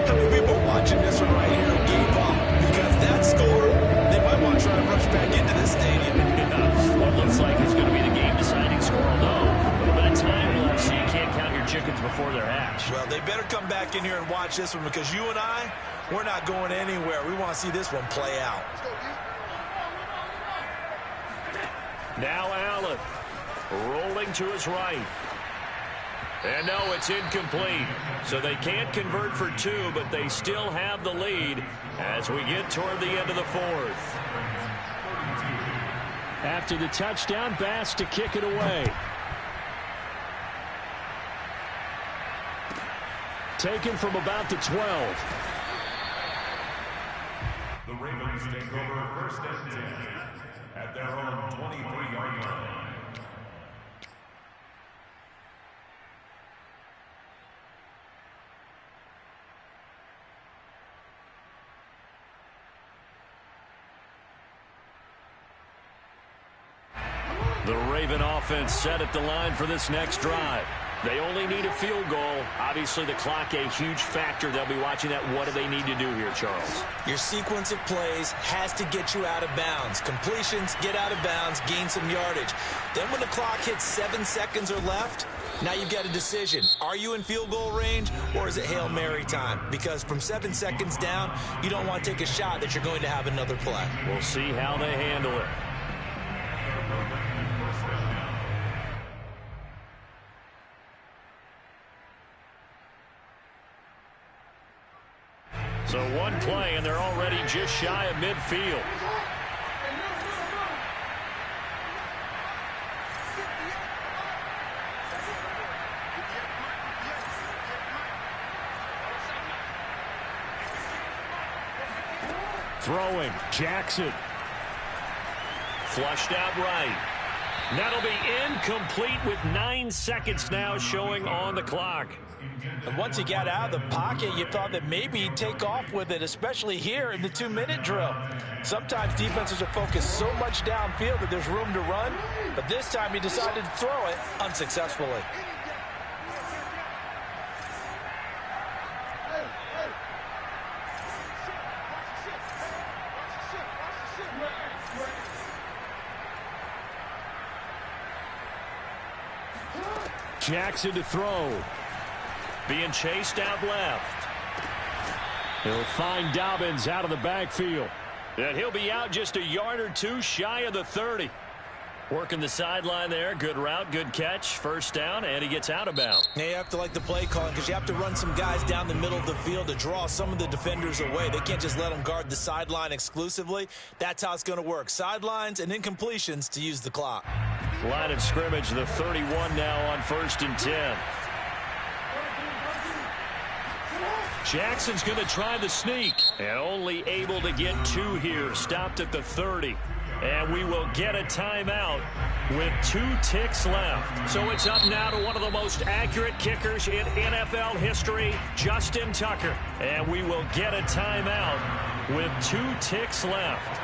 Speaker 3: How many people watching this one right here gave up? Because that score, they might want to try to rush back into this stadium.
Speaker 1: Yeah, what looks like it's going to be the game-deciding score, although a little bit of time left, so you can't count your chickens before they're hatched.
Speaker 3: Well, they better come back in here and watch this one because you and I, we're not going anywhere. We want to see this one play out.
Speaker 1: Now Allen, rolling to his right. And no, it's incomplete. So they can't convert for 2, but they still have the lead as we get toward the end of the 4th. After the touchdown, Bass to kick it away. Taken from about the 12.
Speaker 2: The Ravens take over 1st and 10 at their own 23-yard line.
Speaker 1: The Raven offense set at the line for this next drive. They only need a field goal. Obviously, the clock a huge factor. They'll be watching that. What do they need to do here, Charles?
Speaker 3: Your sequence of plays has to get you out of bounds. Completions, get out of bounds, gain some yardage. Then when the clock hits 7 seconds or left, now you've got a decision. Are you in field goal range or is it Hail Mary time? Because from 7 seconds down, you don't want to take a shot that you're going to have another play.
Speaker 1: We'll see how they handle it. So one play, and they're already just shy of midfield. Throwing, Jackson. Flushed out right. That'll be incomplete with 9 seconds now showing on the clock.
Speaker 3: And once he got out of the pocket, you thought that maybe he'd take off with it, especially here in the 2-minute drill. Sometimes defenses are focused so much downfield that there's room to run, but this time he decided to throw it unsuccessfully.
Speaker 1: Jackson to throw. Being chased out left. He'll find Dobbins out of the backfield. And he'll be out just a yard or two shy of the 30. Working the sideline there. Good route, good catch. First down, and he gets out of bounds.
Speaker 3: Now you have to like the play calling because you have to run some guys down the middle of the field to draw some of the defenders away. They can't just let them guard the sideline exclusively. That's how it's going to work. Sidelines and incompletions to use the clock.
Speaker 1: Line of scrimmage, the 31 now on 1st and 10. Jackson's going to try the sneak, and only able to get 2 here. Stopped at the 30. And we will get a timeout with 2 ticks left. So it's up now to one of the most accurate kickers in NFL history, Justin Tucker. And we will get a timeout with 2 ticks left.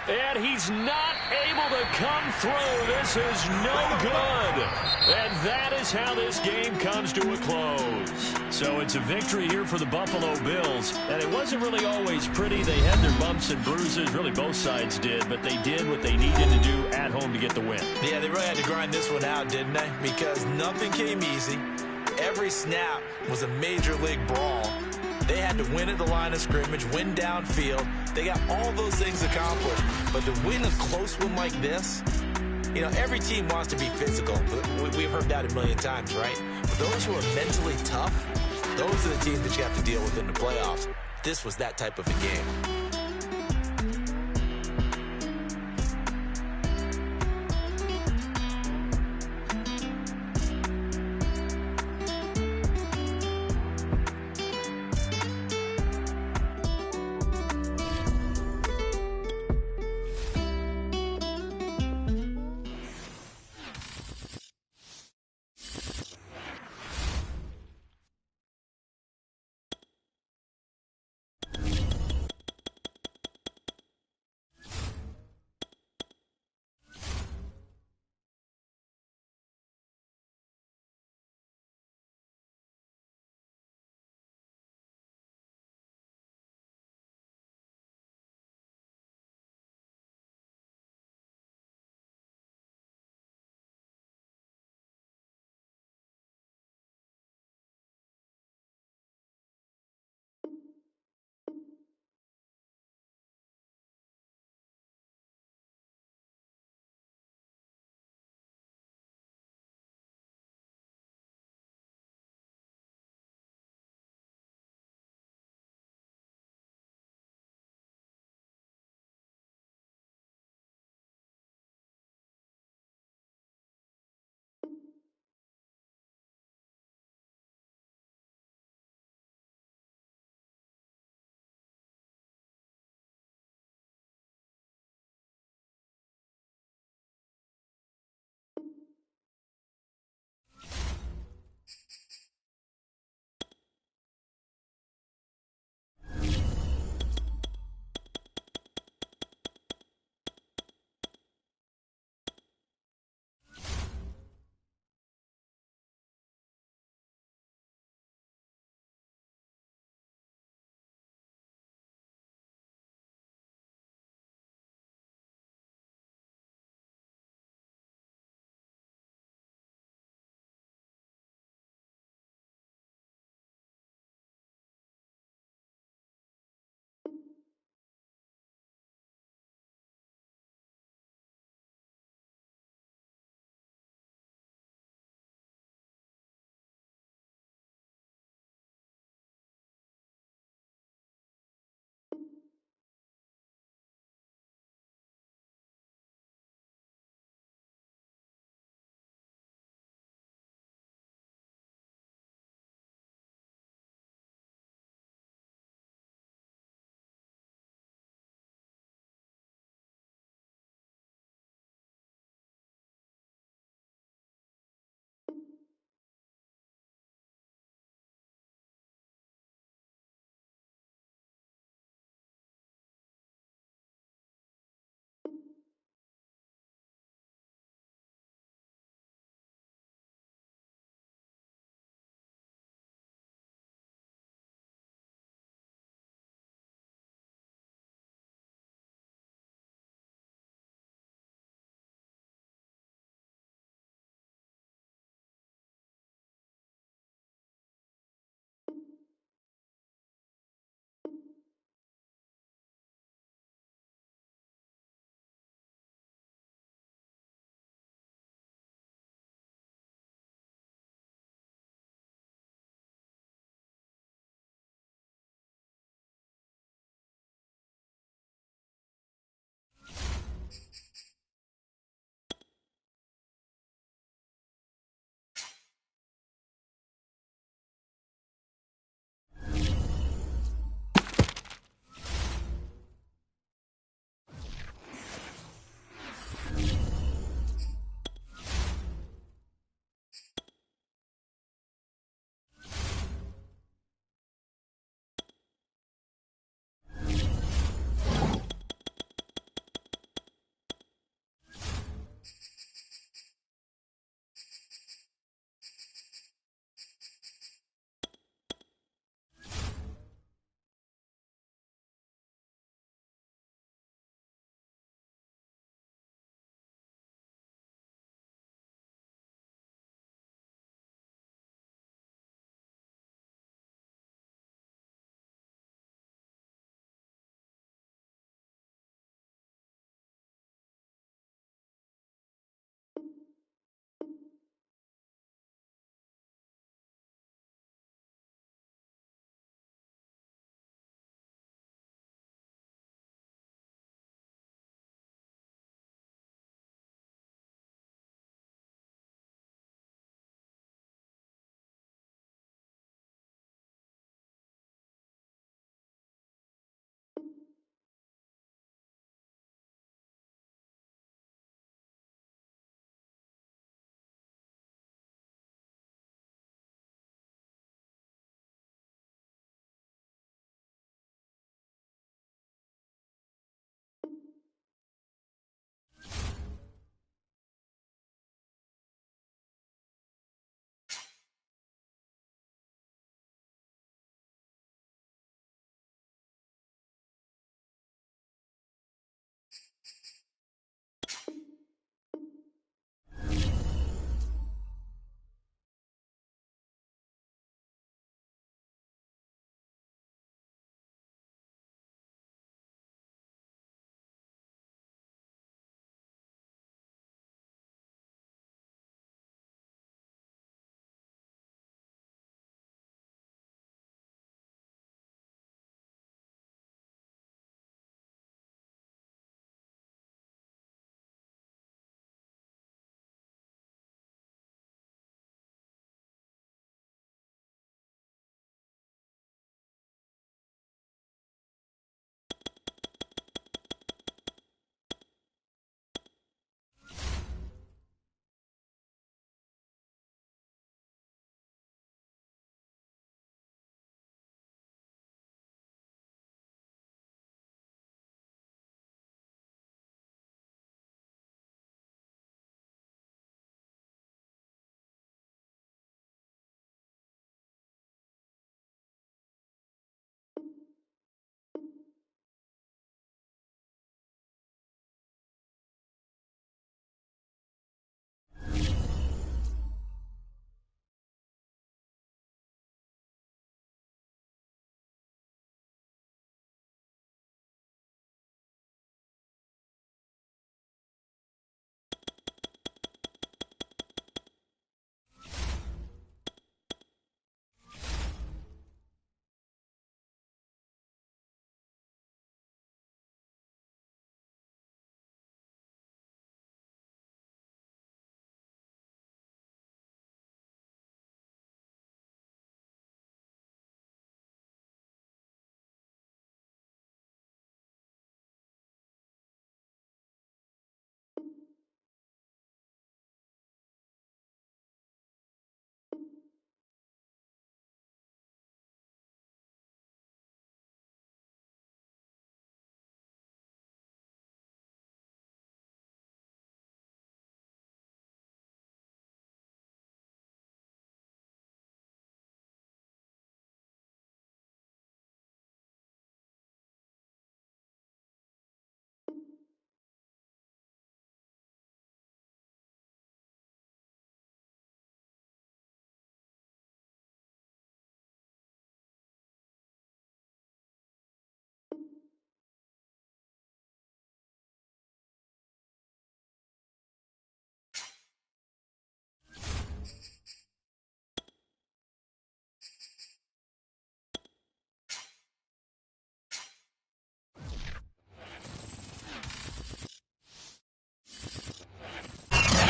Speaker 1: And he's not able to come through. This is no good. And that is how this game comes to a close. So it's a victory here for the Buffalo Bills. And it wasn't really always pretty. They had their bumps and bruises. Really, both sides did. But they did what they needed to do at home to get the win.
Speaker 3: Yeah, they really had to grind this one out, didn't they? Because nothing came easy. Every snap was a major league brawl. They had to win at the line of scrimmage, win downfield. They got all those things accomplished. But to win a close one like this, you know, every team wants to be physical. We've heard that a million times, right? But those who are mentally tough, those are the teams that you have to deal with in the playoffs. This was that type of a game.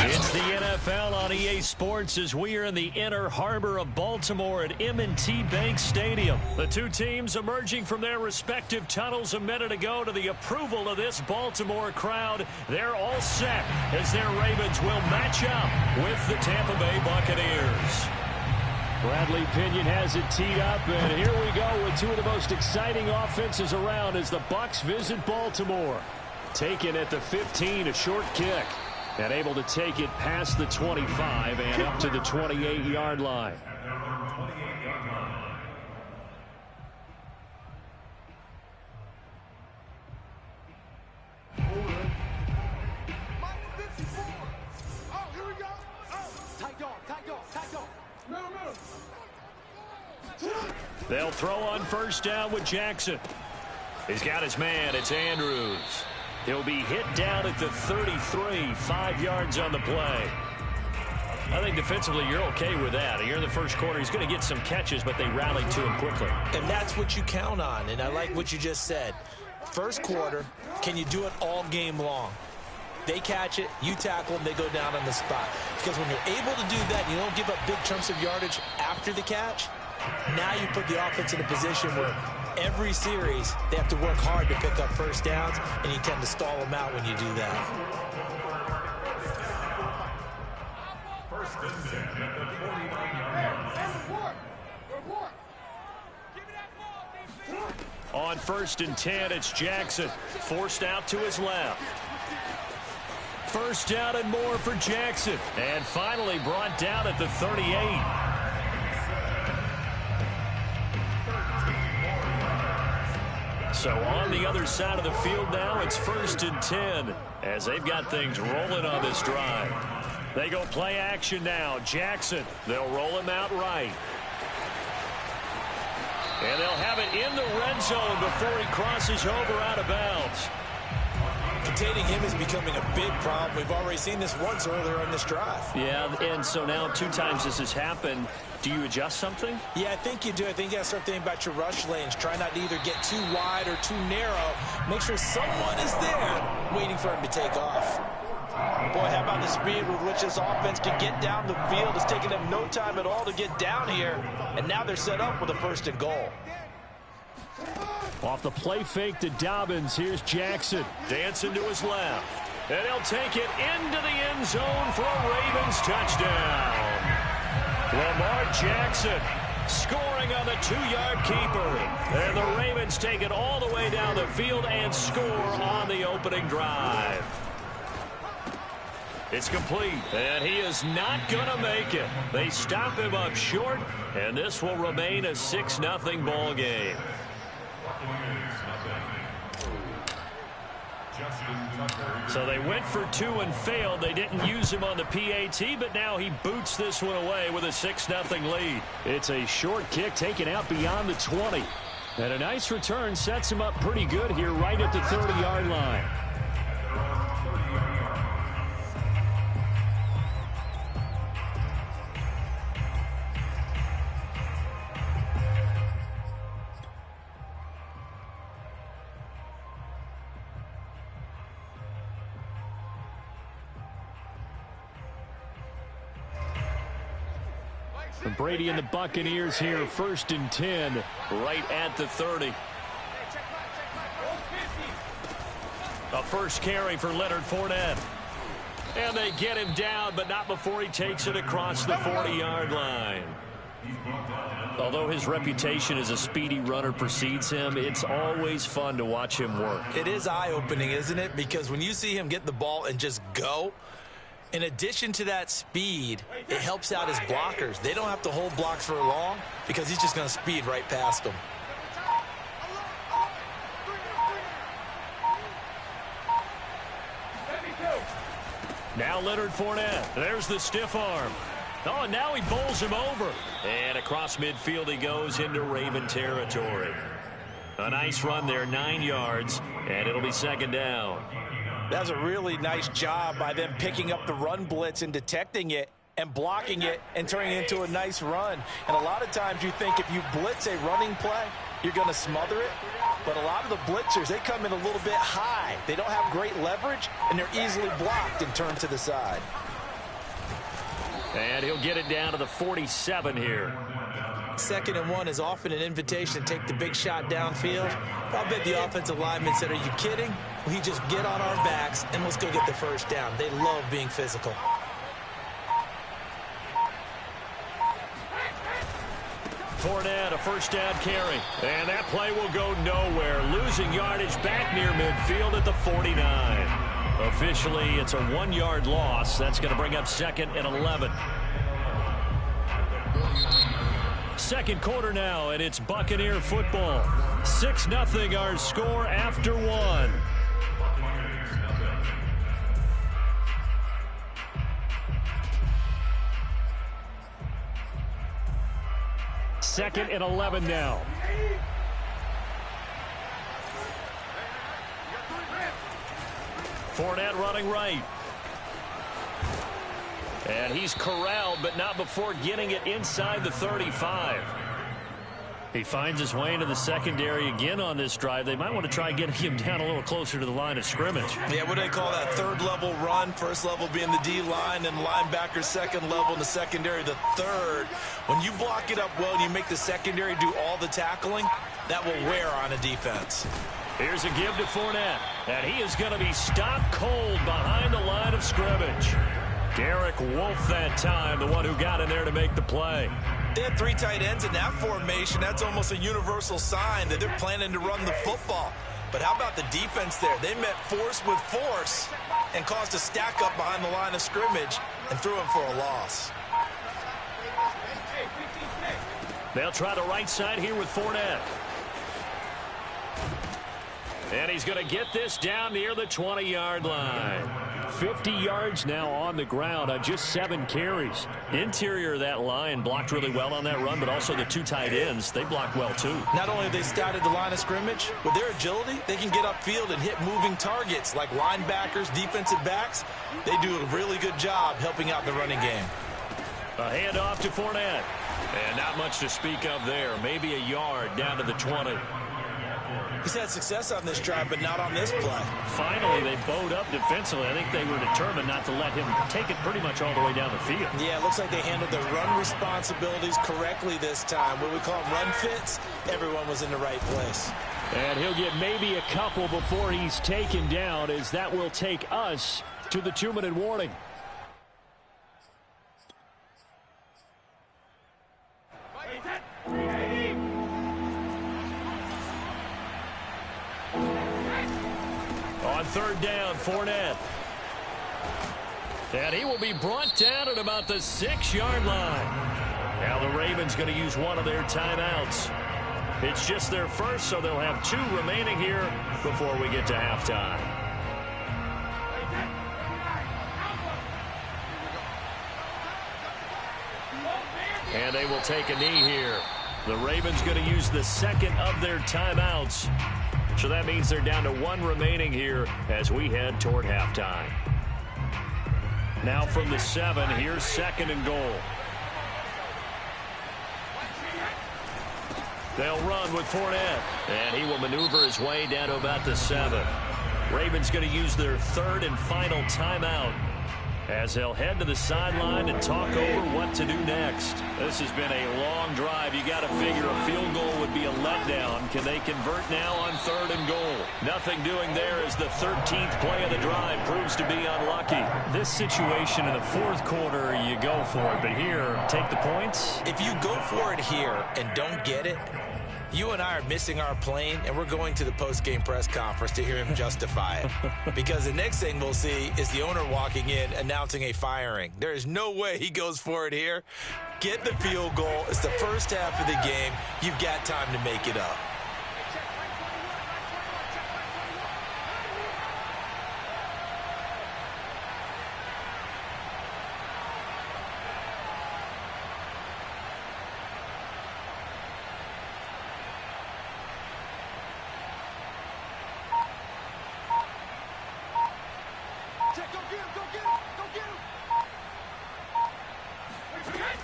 Speaker 1: It's the NFL on EA Sports as we are in the inner harbor of Baltimore at M&T Bank Stadium. The two teams emerging from their respective tunnels a minute ago to the approval of this Baltimore crowd. They're all set as their Ravens will match up with the Tampa Bay Buccaneers.
Speaker 4: Bradley Pinion has it teed up, and here we go with two of the most exciting offenses around as the Bucs visit Baltimore. Taken at the 15, a short kick. And able to take it past the 25 and up to the 28-yard line.
Speaker 1: They'll throw on first down with Jackson. He's got his man. It's Andrews. He'll be hit down at the 33, 5 yards on the play. I think defensively you're okay with that. Here in the first quarter, he's going to get some catches, but they rallied to him quickly.
Speaker 3: And that's what you count on, and I like what you just said. First quarter, can you do it all game long? They catch it, you tackle them, they go down on the spot. Because when you're able to do that, you don't give up big chunks of yardage after the catch, now you put the offense in a position where every series, they have to work hard to pick up first downs, and you tend to stall them out when you do that.
Speaker 2: First and 10 at the 49-yard line.
Speaker 1: On first and 10, it's Jackson. Forced out to his left. First down and more for Jackson. And finally brought down at the 38. So on the other side of the field now, it's first and 10 as they've got things rolling on this drive. They go play action now. Jackson, they'll roll him out right. And they'll have it in the red zone before he crosses over out of bounds.
Speaker 3: Containing him is becoming a big problem. We've already seen this once earlier in this drive.
Speaker 1: Yeah, and so now 2 times this has happened. Do you adjust something?
Speaker 3: Yeah, I think you do. I think you got to start thinking about your rush lanes. Try not to either get too wide or too narrow. Make sure someone is there waiting for him to take off. Boy, how about the speed with which this offense can get down the field? It's taking them no time at all to get down here. And now they're set up with a first and goal.
Speaker 4: Off the play fake to Dobbins, here's Jackson.
Speaker 1: Dancing to his left. And he'll take it into the end zone for a Ravens touchdown. Lamar Jackson scoring on the 2-yard keeper. And the Ravens take it all the way down the field and score on the opening drive. It's complete, and he is not going to make it. They stop him up short, and this will remain a 6-0 ball game. So they went for 2 and failed. They didn't use him on the PAT, but now he boots this one away with a 6-0 lead.
Speaker 4: It's a short kick taken out beyond the 20. And a nice return sets him up pretty good here right at the 30-yard line. Brady and the Buccaneers here, first and 10,
Speaker 1: right at the 30. A first carry for Leonard Fournette. And they get him down, but not before he takes it across the 40-yard line. Although his reputation as a speedy runner precedes him, it's always fun to watch him work.
Speaker 3: It is eye-opening, isn't it? Because when you see him get the ball and just go, in addition to that speed, it helps out his blockers. They don't have to hold blocks for long because he's just going to speed right past them.
Speaker 1: Now Leonard Fournette. There's the stiff arm. Oh, and now he bowls him over. And across midfield he goes into Raven territory. A nice run there, 9 yards, and it'll be second down.
Speaker 3: That's a really nice job by them picking up the run blitz and detecting it and blocking it and turning it into a nice run. And a lot of times you think if you blitz a running play, you're going to smother it. But a lot of the blitzers, they come in a little bit high. They don't have great leverage, and they're easily blocked and turned to the side.
Speaker 1: And he'll get it down to the 47 here.
Speaker 3: 2nd and 1 is often an invitation to take the big shot downfield. I bet the offensive lineman said, are you kidding? We just get on our backs and let's go get the first down. They love being physical.
Speaker 1: Fournette, a first down carry. And that play will go nowhere. Losing yardage back near midfield at the 49. Officially, it's a 1-yard loss. That's going to bring up 2nd and 11. Second quarter now, and it's Buccaneer football. 6-0 our score after 1. Second and 11 now. Fournette running right. And he's corralled, but not before getting it inside the 35. He finds his way into the secondary again on this drive. They might want to try getting him down a little closer to the line of scrimmage.
Speaker 3: Yeah, what do they call that? 3rd level run. 1st level being the D-line, and linebacker 2nd level in the secondary, the 3rd. When you block it up well and you make the secondary do all the tackling, that will wear on a defense.
Speaker 1: Here's a give to Fournette, and he is going to be stopped cold behind the line of scrimmage. Derek Wolfe that time, the one who got in there to make the play.
Speaker 3: They had 3 tight ends in that formation. That's almost a universal sign that they're planning to run the football. But how about the defense there? They met force with force and caused a stack up behind the line of scrimmage and threw him for a loss.
Speaker 1: They'll try the right side here with Fournette. And he's going to get this down near the 20-yard line. 50 yards now on the ground on just 7 carries. Interior of that line blocked really well on that run, but also the 2 tight ends, they blocked well too.
Speaker 3: Not only have they scouted the line of scrimmage, with their agility, they can get upfield and hit moving targets like linebackers, defensive backs. They do a really good job helping out the running game.
Speaker 1: A handoff to Fournette. And not much to speak of there. Maybe a yard down to the 20.
Speaker 3: He's had success on this drive, but not on this play.
Speaker 1: Finally, they bowed up defensively. I think they were determined not to let him take it pretty much all the way down the field.
Speaker 3: Yeah, it looks like they handled their run responsibilities correctly this time. What we call run fits, everyone was in the right place.
Speaker 1: And he'll get maybe a couple before he's taken down, as that will take us to the 2-minute warning. On 3rd down, Fournette. And he will be brought down at about the 6-yard line. Now the Ravens going to use one of their timeouts. It's just their first, so they'll have 2 remaining here before we get to halftime. And they will take a knee here. The Ravens going to use the 2nd of their timeouts. So that means they're down to 1 remaining here as we head toward halftime. Now from the 7, here's 2nd and goal. They'll run with Fournette, and he will maneuver his way down to about the 7. Ravens going to use their 3rd and final timeout as they'll head to the sideline and talk over what to do next. This has been a long drive. You got to figure a field goal would be a letdown. Can they convert now on 3rd and goal? Nothing doing there as the 13th play of the drive proves to be unlucky. This situation in the 4th quarter, you go for it. But here, take the points.
Speaker 3: If you go for it here and don't get it, you and I are missing our plane, and we're going to the post-game press conference to hear him justify it. Because the next thing we'll see is the owner walking in announcing a firing. There is no way he goes for it here. Get the field goal. It's the first half of the game. You've got time to make it up.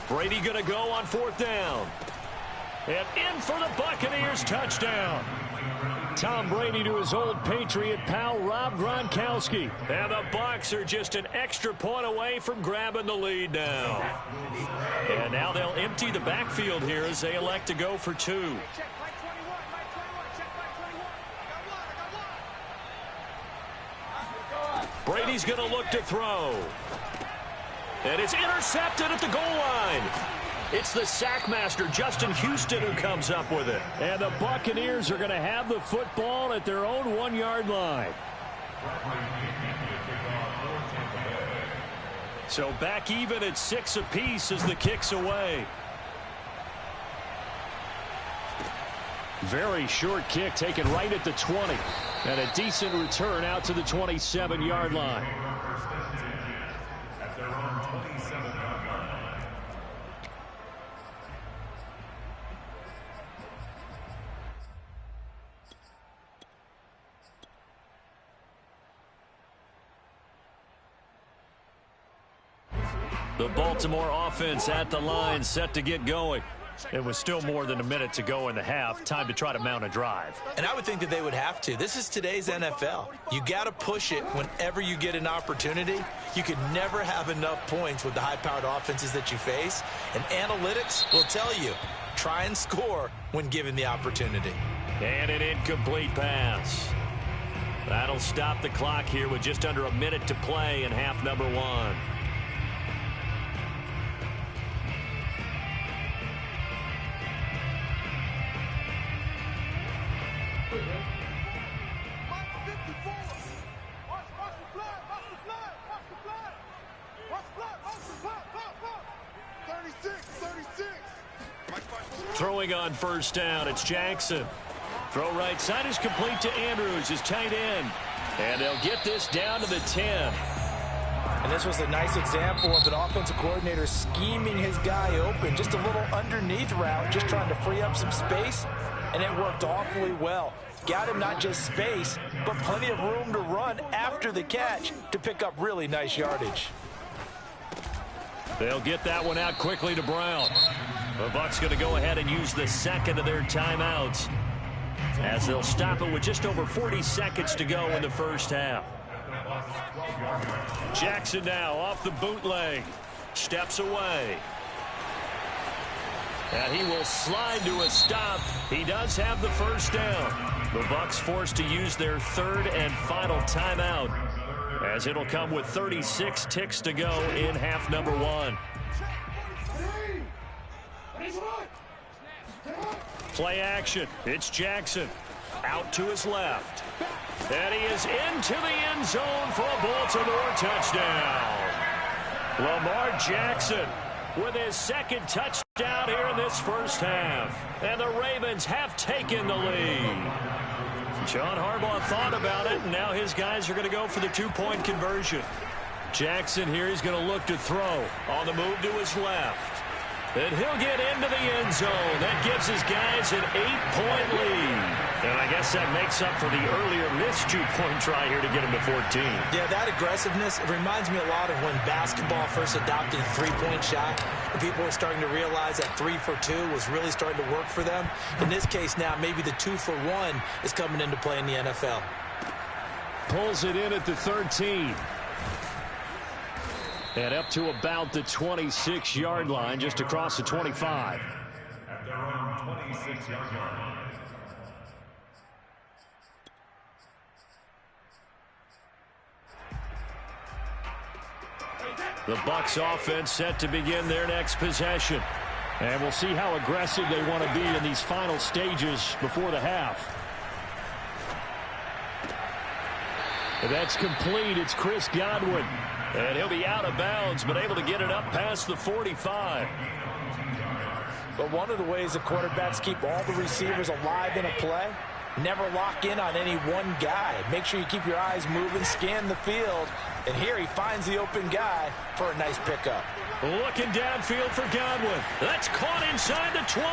Speaker 1: Brady going to go on 4th down. And in for the Buccaneers touchdown. Tom Brady to his old Patriot pal, Rob Gronkowski.
Speaker 4: And the Bucs are just an extra point away from grabbing the lead now. And now they'll empty the backfield here as they elect to go for 2.
Speaker 5: Check Mike 21, Mike 21, check Mike 21. I got one.
Speaker 4: Brady's going to look to throw. And it's intercepted at the goal line. It's the sackmaster, Justin Houston, who comes up with it.
Speaker 1: And the Buccaneers are going to have the football at their own 1-yard line.
Speaker 4: So back even at 6 apiece as the kick's away.
Speaker 1: Very short kick taken right at the 20. And a decent return out to the 27-yard line.
Speaker 4: The Baltimore offense at the line, set to get going.
Speaker 1: It was still more than a minute to go in the half. Time to try to mount a drive.
Speaker 3: And I would think that they would have to. This is today's NFL. You got to push it whenever you get an opportunity. You could never have enough points with the high-powered offenses that you face. And analytics will tell you, try and score when given the opportunity.
Speaker 4: And an incomplete pass. That'll stop the clock here with just under a minute to play in half number 1. Throwing on first down, it's Jackson. Throw right side is complete to Andrews, his tight end. And they'll get this down to the 10.
Speaker 3: And this was a nice example of an offensive coordinator scheming his guy open. Just a little underneath route, just trying to free up some space. And it worked awfully well. Got him not just space, but plenty of room to run after the catch to pick up really nice yardage.
Speaker 4: They'll get that one out quickly to Brown. The Bucs going to go ahead and use the second of their timeouts as they'll stop it with just over 40 seconds to go in the first half. Jackson now off the bootleg. Steps away. And he will slide to a stop. He does have the first down. The Bucs forced to use their third and final timeout as it'll come with 36 ticks to go in half number 1. Play action. It's Jackson. Out to his left. And he is into the end zone for a Baltimore touchdown. Lamar Jackson with his second touchdown here in this first half. And the Ravens have taken the lead. John Harbaugh thought about it, and now his guys are going to go for the 2-point conversion. Jackson here is going to look to throw on the move to his left. And he'll get into the end zone. That gives his guys an 8-point lead. And I guess that makes up for the earlier missed 2-point try here to get him to 14.
Speaker 3: Yeah, that aggressiveness, it reminds me a lot of when basketball first adopted a 3-point shot. And people were starting to realize that 3 for 2 was really starting to work for them. In this case now, maybe the 2 for 1 is coming into play in the NFL.
Speaker 1: Pulls it in at the 13. And up to about the 26-yard line, just across the 25.
Speaker 2: At their own 26-yard line.
Speaker 4: The Bucs offense set to begin their next possession.
Speaker 1: And we'll see how aggressive they want to be in these final stages before the half. And that's complete. It's Chris Godwin.
Speaker 4: And he'll be out of bounds, but able to get it up past the 45.
Speaker 3: But one of the ways the quarterbacks keep all the receivers alive in a play, never lock in on any one guy. Make sure you keep your eyes moving, scan the field. And here he finds the open guy for a nice pickup.
Speaker 4: Looking downfield for Godwin. That's caught inside the 20.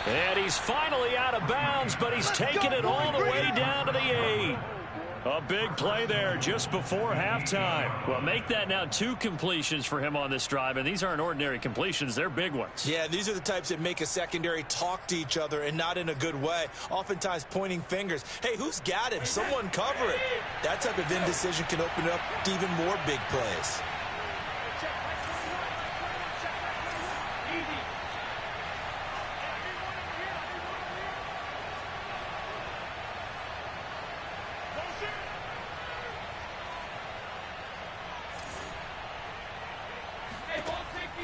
Speaker 4: And he's finally out of bounds, but he's taken it all the way down to the 8.
Speaker 1: A big play there just before halftime. Well, make that now 2 completions for him on this drive, and these aren't ordinary completions. They're big ones.
Speaker 3: Yeah, these are the types that make a secondary talk to each other and not in a good way, oftentimes pointing fingers. Hey, who's got him? Someone cover it. That type of indecision can open up to even more big plays.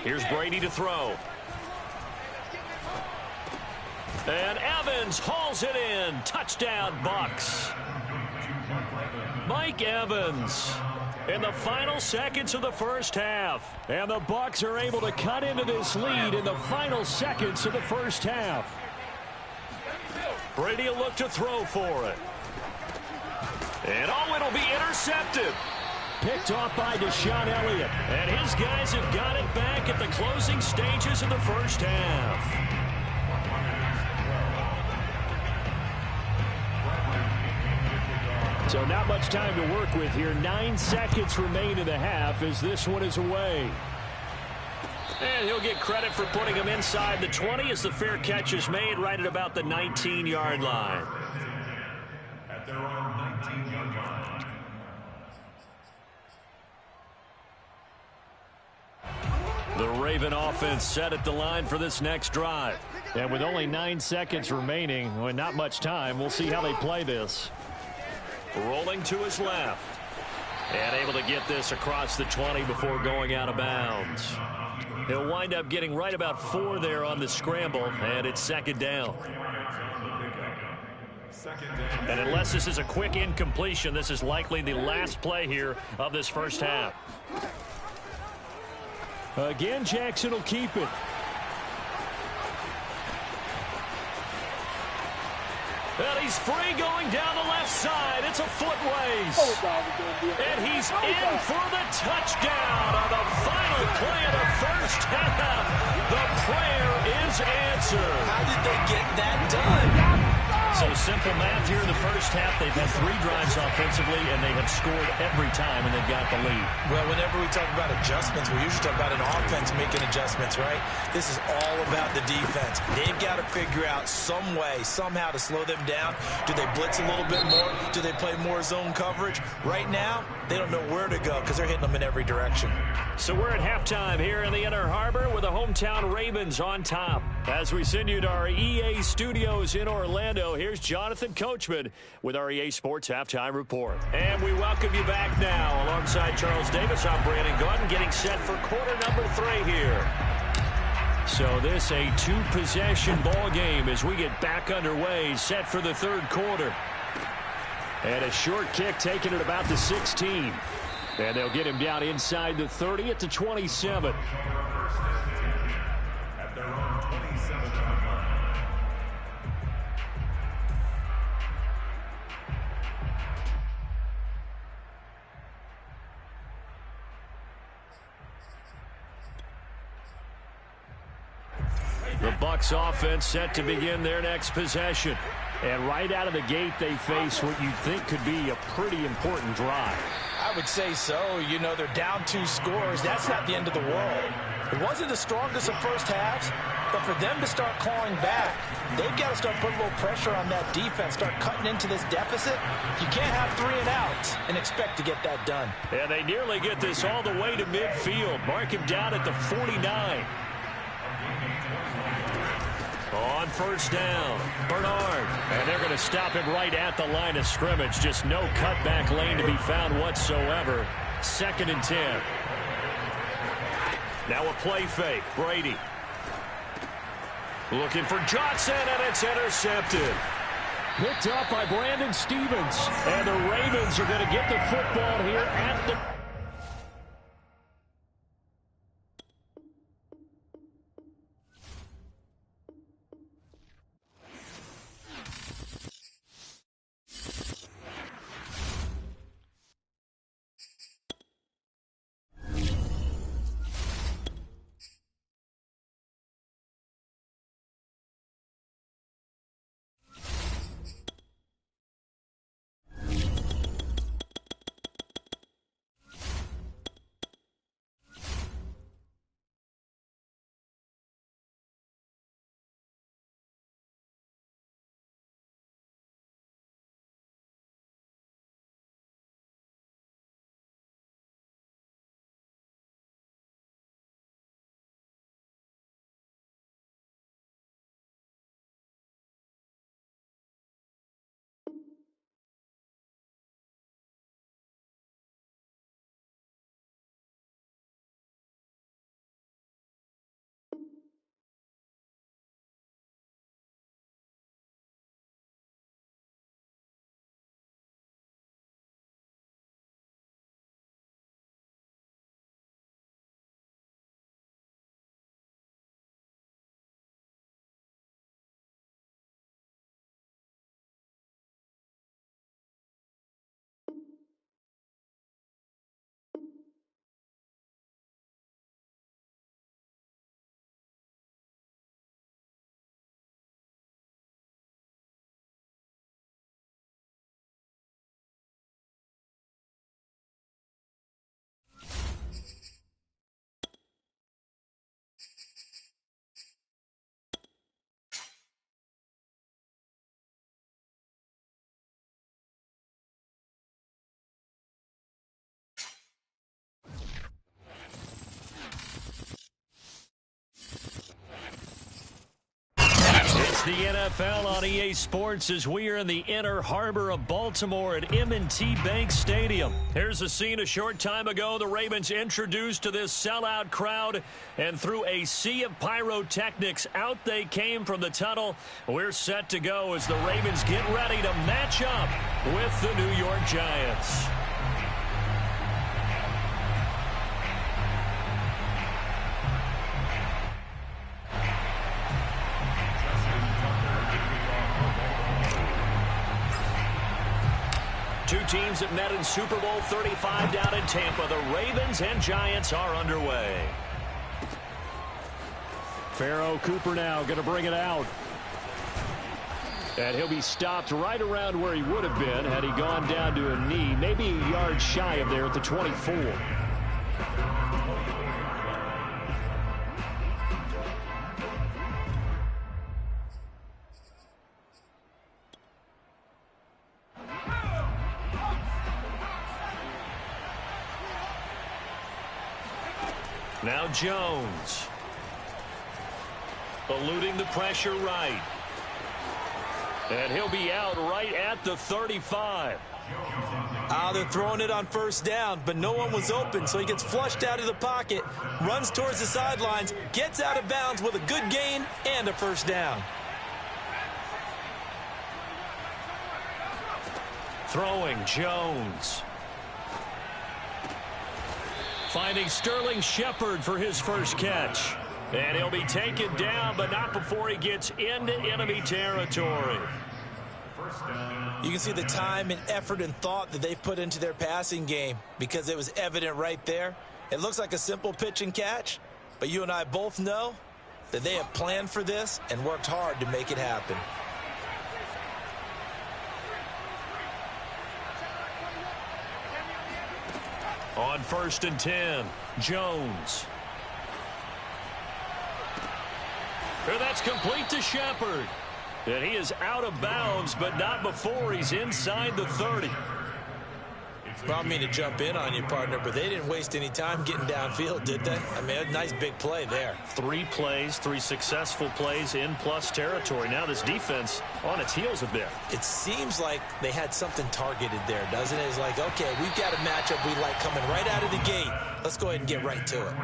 Speaker 1: Here's Brady to throw. And Evans hauls it in. Touchdown, Bucks. Mike Evans in the final seconds of the first half. And the Bucks are able to cut into this lead in the final seconds of the first half. Brady will look to throw for it. And it'll be intercepted. Picked off by Deshaun Elliott. And his guys have got it back at the closing stages of the first half. So not much time to work with here. 9 seconds remain in the half as this one is away. And he'll get credit for putting him inside the 20 as the fair catch is made right at about the 19-yard line.
Speaker 2: At their own 19-yard line.
Speaker 1: The Raven offense set at the line for this next drive. And with only 9 seconds remaining, well, not much time, we'll see how they play this. Rolling to his left. And able to get this across the 20 before going out of bounds. He'll wind up getting right about 4 there on the scramble, and it's second down. And unless this is a quick incompletion, this is likely the last play here of this first half. Again, Jackson will keep it. And he's free going down the left side. It's a foot race. And he's in for the touchdown on the final play of the first half. The prayer is answered.
Speaker 3: How did they get that done?
Speaker 1: So simple math here in the first half. They've had 3 drives offensively, and they have scored every time, and they've got the lead.
Speaker 3: Well, whenever we talk about adjustments, we usually talk about an offense making adjustments, right? This is all about the defense. They've got to figure out some way, somehow to slow them down. Do they blitz a little bit more? Do they play more zone coverage? Right now, they don't know where to go because they're hitting them in every direction.
Speaker 1: So we're at halftime here in the Inner Harbor with the hometown Ravens on top. As we send you to our EA studios in Orlando, here's Jonathan Coachman with our EA Sports Halftime Report. And we welcome you back now. Alongside Charles Davis, I'm Brandon Gaudin, getting set for quarter number 3 here. So this a 2-possession ball game as we get back underway, set for the third quarter. And a short kick taken at about the 16. And they'll get him down inside the 30 at the 27.
Speaker 2: At their own 27-yard line.
Speaker 1: The Bucs offense set to begin their next possession. And right out of the gate, they face what you'd think could be a pretty important drive.
Speaker 3: I would say so. You know, they're down 2 scores. That's not the end of the world. It wasn't the strongest of first halves, but for them to start clawing back, they've got to start putting a little pressure on that defense, start cutting into this deficit. You can't have 3 and outs and expect to get that done.
Speaker 1: And they nearly get this all the way to midfield. Mark him down at the 49. On first down, Bernard. And they're going to stop him right at the line of scrimmage. Just no cutback lane to be found whatsoever. 2nd and 10. Now a play fake. Brady. Looking for Johnson, and it's intercepted. Picked up by Brandon Stevens. And the Ravens are going to get the football here at the... the NFL on EA Sports as we are in the inner harbor of Baltimore at M&T Bank Stadium. Here's a scene a short time ago. The Ravens introduced to this sellout crowd, and through a sea of pyrotechnics, out they came from the tunnel. We're set to go as the Ravens get ready to match up with the New York Giants. Two teams that met in Super Bowl 35 down in Tampa. The Ravens and Giants are underway.
Speaker 4: Pharoh Cooper now going to bring it out. And he'll be stopped right around where he would have been had he gone down to a knee, maybe a yard shy of there at the 24.
Speaker 1: Now Jones. Eluding the pressure right. And he'll be out right at the 35.
Speaker 3: They're throwing it on first down, but no one was open, so he gets flushed out of the pocket, runs towards the sidelines, gets out of bounds with a good gain and a first down.
Speaker 1: Throwing Jones. Finding Sterling Shepard for his first catch. And he'll be taken down, but not before he gets into enemy territory.
Speaker 3: You can see the time and effort and thought that they put into their passing game because it was evident right there. It looks like a simple pitch and catch, but you and I both know that they have planned for this and worked hard to make it happen.
Speaker 1: On 1st and 10, Jones. And that's complete to Shepard. And he is out of bounds, but not before he's inside the 30.
Speaker 3: Well, I mean to jump in on you, partner, but they didn't waste any time getting downfield, did they? I mean, a nice big play there.
Speaker 1: 3 plays, 3 successful plays in plus territory. Now this defense on its heels a bit.
Speaker 3: It seems like they had something targeted there, doesn't it? It's like, okay, we've got a matchup we like coming right out of the gate. Let's go ahead and get right to it.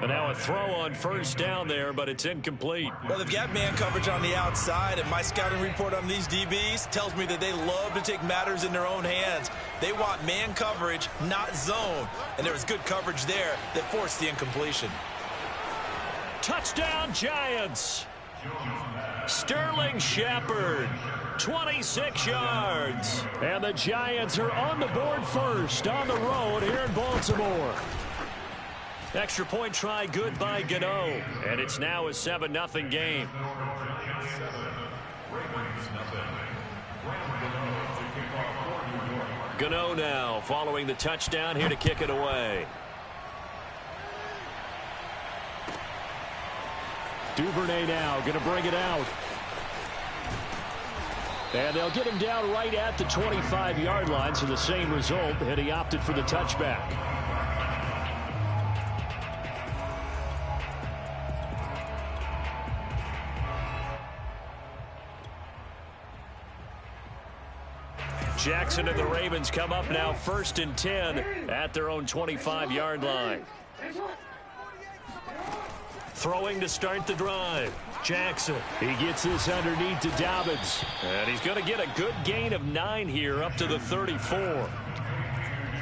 Speaker 1: And now a throw on first down there, but it's incomplete.
Speaker 3: Well, they've got man coverage on the outside, and my scouting report on these DBs tells me that they love to take matters in their own hands. They want man coverage, not zone. And there was good coverage there that forced the incompletion.
Speaker 1: Touchdown, Giants. Sterling Shepard, 26 yards. And the Giants are on the board first on the road here in Baltimore. Extra point try good by Gano. And it's now a 7-0 game. Gano now following the touchdown here to kick it away.
Speaker 4: Duvernay now going to bring it out. And they'll get him down right at the 25-yard line, so the same result, and he opted for the touchback.
Speaker 1: Jackson and the Ravens come up now 1st and 10 at their own 25-yard line. Throwing to start the drive. Jackson.
Speaker 4: He gets this underneath to Dobbins.
Speaker 1: And he's going to get a good gain of 9 here up to the 34.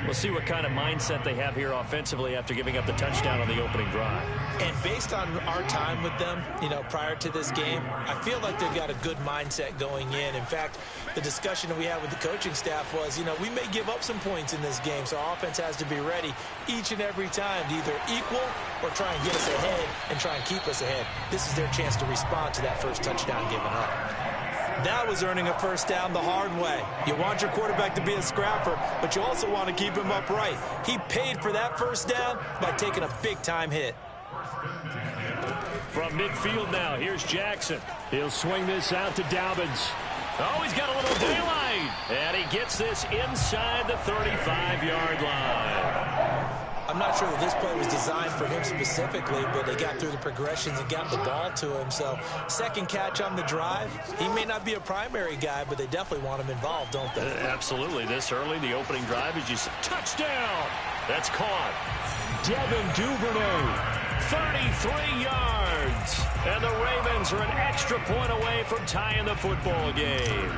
Speaker 1: We'll see what kind of mindset they have here offensively after giving up the touchdown on the opening drive.
Speaker 3: And based on our time with them, prior to this game, I feel like they've got a good mindset going in. In fact, the discussion that we had with the coaching staff was, we may give up some points in this game, so our offense has to be ready each and every time to either equal or try and get us ahead and try and keep us ahead. This is their chance to respond to that first touchdown given up. That was earning a first down the hard way. You want your quarterback to be a scrapper, but you also want to keep him upright. He paid for that first down by taking a big-time hit.
Speaker 1: From midfield now, here's Jackson.
Speaker 4: He'll swing this out to Dobbins.
Speaker 1: Oh, he's got a little daylight. And he gets this inside the 35-yard line.
Speaker 3: I'm not sure that this play was designed for him specifically, but they got through the progressions and got the ball to him. So second catch on the drive. He may not be a primary guy, but they definitely want him involved, don't they?
Speaker 1: Absolutely. This early, the opening drive, is just touchdown. That's caught. Devin Duvernay. 33 yards. And the Ravens are an extra point away from tying the football game.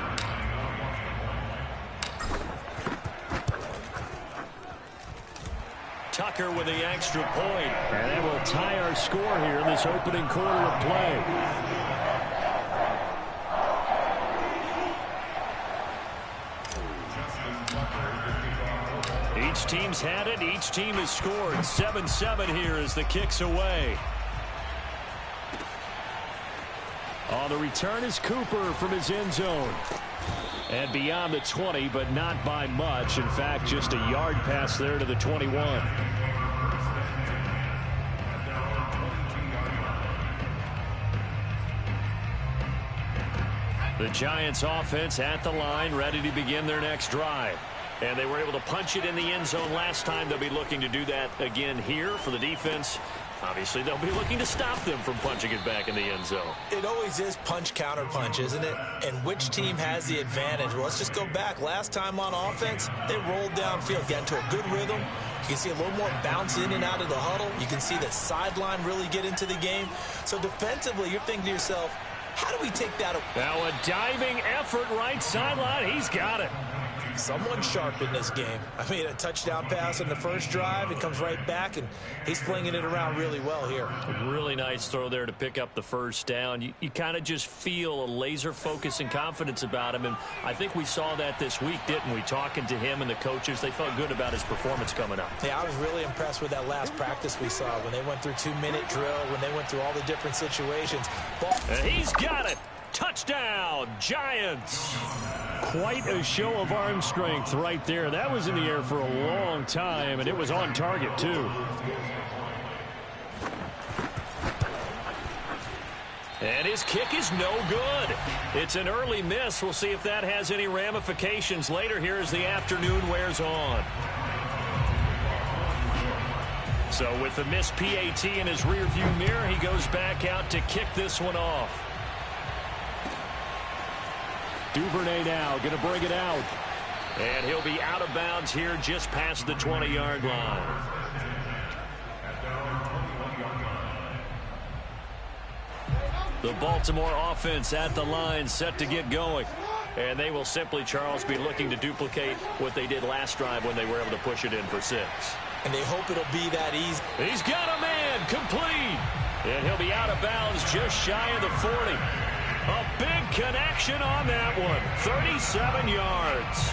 Speaker 1: Tucker with the extra point.
Speaker 4: And that will tie our score here in this opening quarter of play.
Speaker 1: Each team's had it. Each team has scored. 7-7 here as the kick's away.
Speaker 4: On the return is Cooper from his end zone. And beyond the 20, but not by much. In fact, just a yard pass there to the 21.
Speaker 1: The Giants offense at the line, ready to begin their next drive. And they were able to punch it in the end zone last time. They'll be looking to do that again here for the defense. Obviously, they'll be looking to stop them from punching it back in the end zone.
Speaker 3: It always is punch-counter-punch, isn't it? And which team has the advantage? Well, let's just go back. Last time on offense, they rolled downfield, got into a good rhythm. You can see a little more bounce in and out of the huddle. You can see the sideline really get into the game. So defensively, you're thinking to yourself, how do we take that away?
Speaker 1: Now a diving effort right sideline. He's got it.
Speaker 3: Someone sharp in this game. I mean, a touchdown pass on the first drive. It comes right back, and he's flinging it around really well here.
Speaker 1: Really nice throw there to pick up the first down. You kind of just feel a laser focus and confidence about him, and I think we saw that this week, didn't we? Talking to him and the coaches, they felt good about his performance coming up.
Speaker 3: Yeah, I was really impressed with that last practice we saw when they went through 2-minute drill, when they went through all the different situations.
Speaker 1: And he's got it. Touchdown, Giants.
Speaker 4: Quite a show of arm strength right there. That was in the air for a long time, and it was on target, too.
Speaker 1: And his kick is no good. It's an early miss. We'll see if that has any ramifications later here as the afternoon wears on. So with the missed PAT in his rearview mirror, he goes back out to kick this one off.
Speaker 4: Duvernay now going to bring it out.
Speaker 1: And he'll be out of bounds here just past the 20-yard line. The Baltimore offense at the line set to get going. And they will simply, Charles, be looking to duplicate what they did last drive when they were able to push it in for 6.
Speaker 3: And they hope it'll be that easy.
Speaker 1: He's got a man complete. And he'll be out of bounds just shy of the 40. A big connection on that one. 37 yards.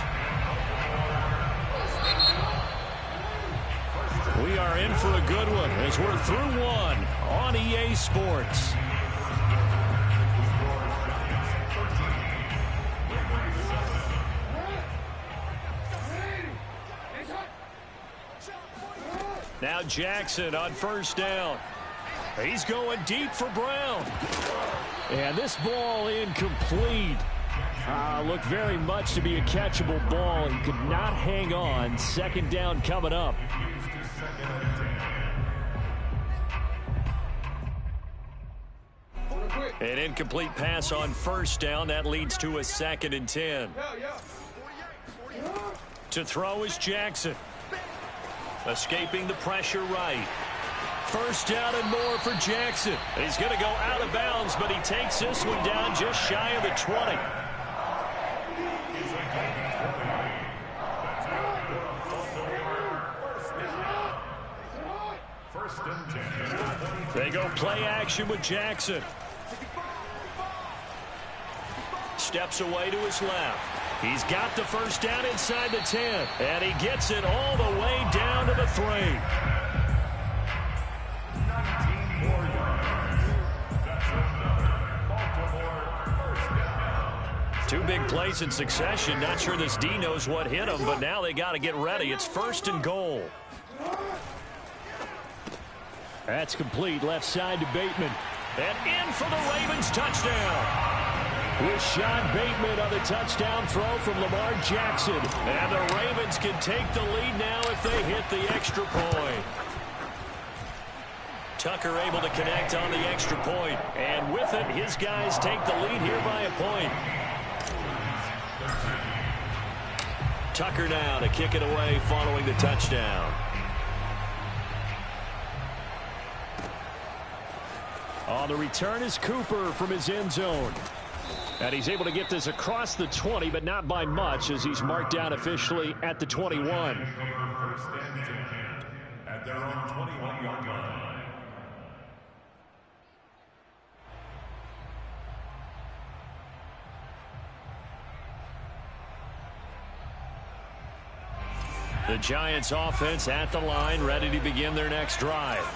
Speaker 1: We are in for a good one as we're through one on EA Sports. Now Jackson on first down. He's going deep for Brown.
Speaker 4: And this ball incomplete. Looked very much to be a catchable ball. He could not hang on. Second down coming up.
Speaker 1: An incomplete pass on first down. That leads to a 2nd and 10. To throw is Jackson. Escaping the pressure right. First down and more for Jackson. He's going to go out of bounds, but he takes this one down just shy of the 20. They go play action with Jackson. Steps away to his left. He's got the first down inside the 10, and he gets it all the way down to the 3. Two big plays in succession. Not sure this D knows what hit him, but now they got to get ready. It's 1st and goal.
Speaker 4: That's complete. Left side to Bateman.
Speaker 1: And in for the Ravens touchdown. Rashad Bateman on the touchdown throw from Lamar Jackson. And the Ravens can take the lead now if they hit the extra point. Tucker able to connect on the extra point. And with it, his guys take the lead here by a point. Tucker now to kick it away following the touchdown. On the return is Cooper from his end zone. And he's able to get this across the 20, but not by much, as he's marked down officially at the 21.
Speaker 2: At their own 21-yard line.
Speaker 1: The Giants offense at the line, ready to begin their next drive.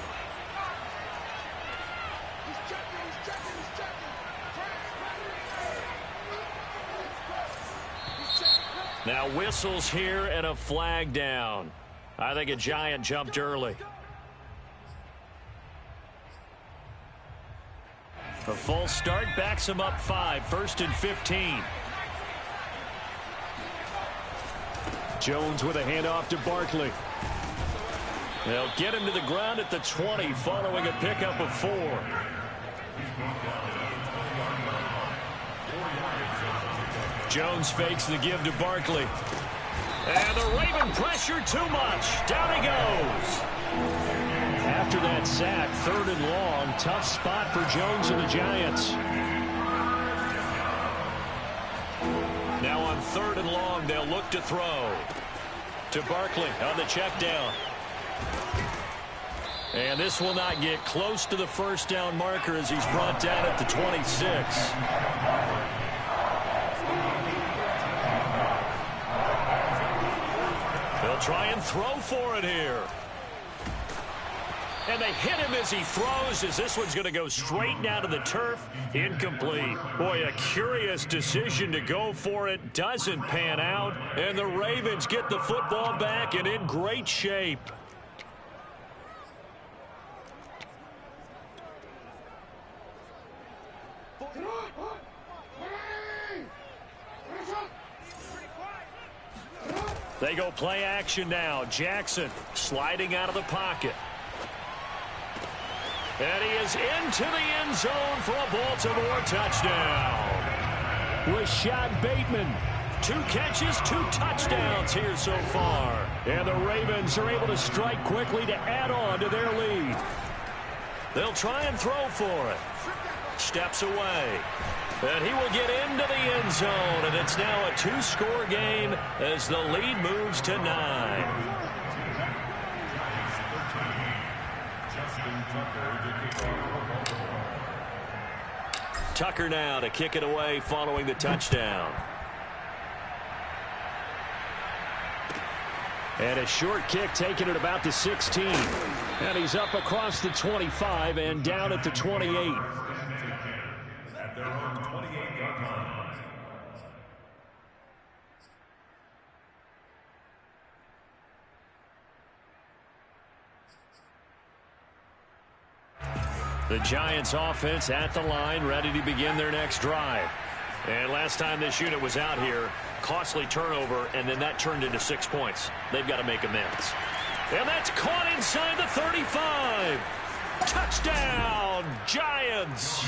Speaker 1: Now whistles here and a flag down. I think a Giant jumped early. A false start backs him up 5, 1st and 15. Jones with a handoff to Barkley. They'll get him to the ground at the 20 following a pickup of 4. Jones fakes the give to Barkley. And the Raven pressure too much. Down he goes. After that sack, 3rd and long. Tough spot for Jones and the Giants. Now on 3rd and long, they'll look to throw. To Barkley on the check down. And this will not get close to the first down marker as he's brought down at the 26. They'll try and throw for it here. And they hit him as he throws, as this one's going to go straight down to the turf. Incomplete. Boy, a curious decision to go for it. Doesn't pan out. And the Ravens get the football back and in great shape. They go play action now. Jackson sliding out of the pocket. And he is into the end zone for a Baltimore touchdown. Rashad Bateman. 2 catches, 2 touchdowns here so far. And the Ravens are able to strike quickly to add on to their lead. They'll try and throw for it. Steps away. And he will get into the end zone. And it's now a 2-score game as the lead moves to 9. Tucker now to kick it away following the touchdown. And a short kick taken at about the 16. And he's up across the 25 and down at the 28.
Speaker 2: At their own 28-yard line.
Speaker 1: The Giants offense at the line, ready to begin their next drive. And last time this unit was out here, costly turnover, and then that turned into 6 points. They've got to make amends. And that's caught inside the 35. Touchdown, Giants.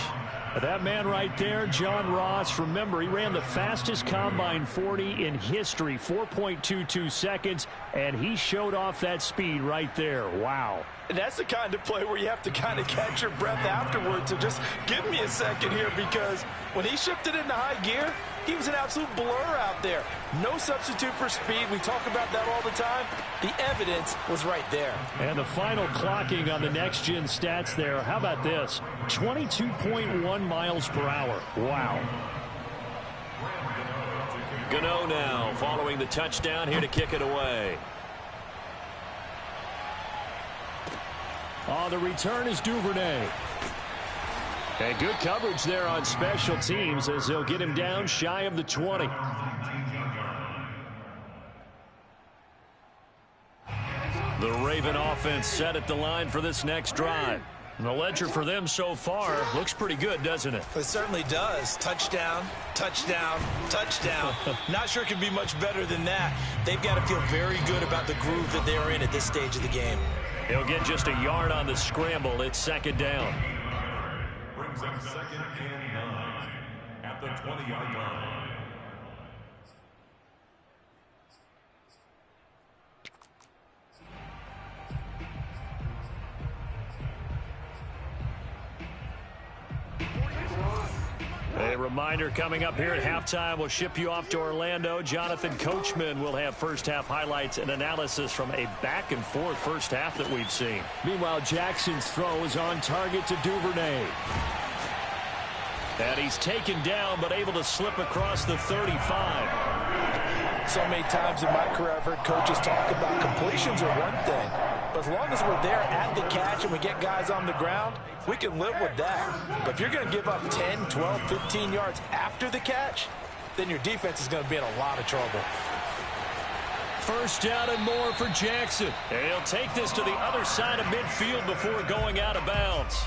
Speaker 1: That man right there, John Ross, remember, he ran the fastest combine 40 in history, 4.22 seconds, and he showed off that speed right there. Wow.
Speaker 3: And that's the kind of play where you have to kind of catch your breath afterwards. So just give me a second here, because when he shifted into high gear, he was an absolute blur out there. No substitute for speed. We talk about that all the time. The evidence was right there.
Speaker 1: And the final clocking on the next-gen stats there, how about this? 22.1 miles per hour. Wow. Gano now following the touchdown here to kick it away. On the return is Duvernay. And good coverage there on special teams as they'll get him down shy of the 20. The Raven offense set at the line for this next drive. The ledger for them so far looks pretty good, doesn't it?
Speaker 3: It certainly does. Touchdown, touchdown, touchdown. Not sure it could be much better than that. They've got to feel very good about the groove that they're in at this stage of the game.
Speaker 1: He'll get just a yard on the scramble. It's second down.
Speaker 2: Brings them second and 9 at the 20-yard line.
Speaker 1: A reminder coming up here at halftime, we'll ship you off to Orlando. Jonathan Coachman will have first-half highlights and analysis from a back-and-forth first half that we've seen. Meanwhile, Jackson's throw is on target to Duvernay. And he's taken down, but able to slip across the 35.
Speaker 3: So many times in my career, I've heard coaches talk about completions are one thing. But as long as we're there at the catch and we get guys on the ground, we can live with that. But if you're going to give up 10, 12, 15 yards after the catch, then your defense is going to be in a lot of trouble.
Speaker 1: First down and more for Jackson. And he'll take this to the other side of midfield before going out of bounds.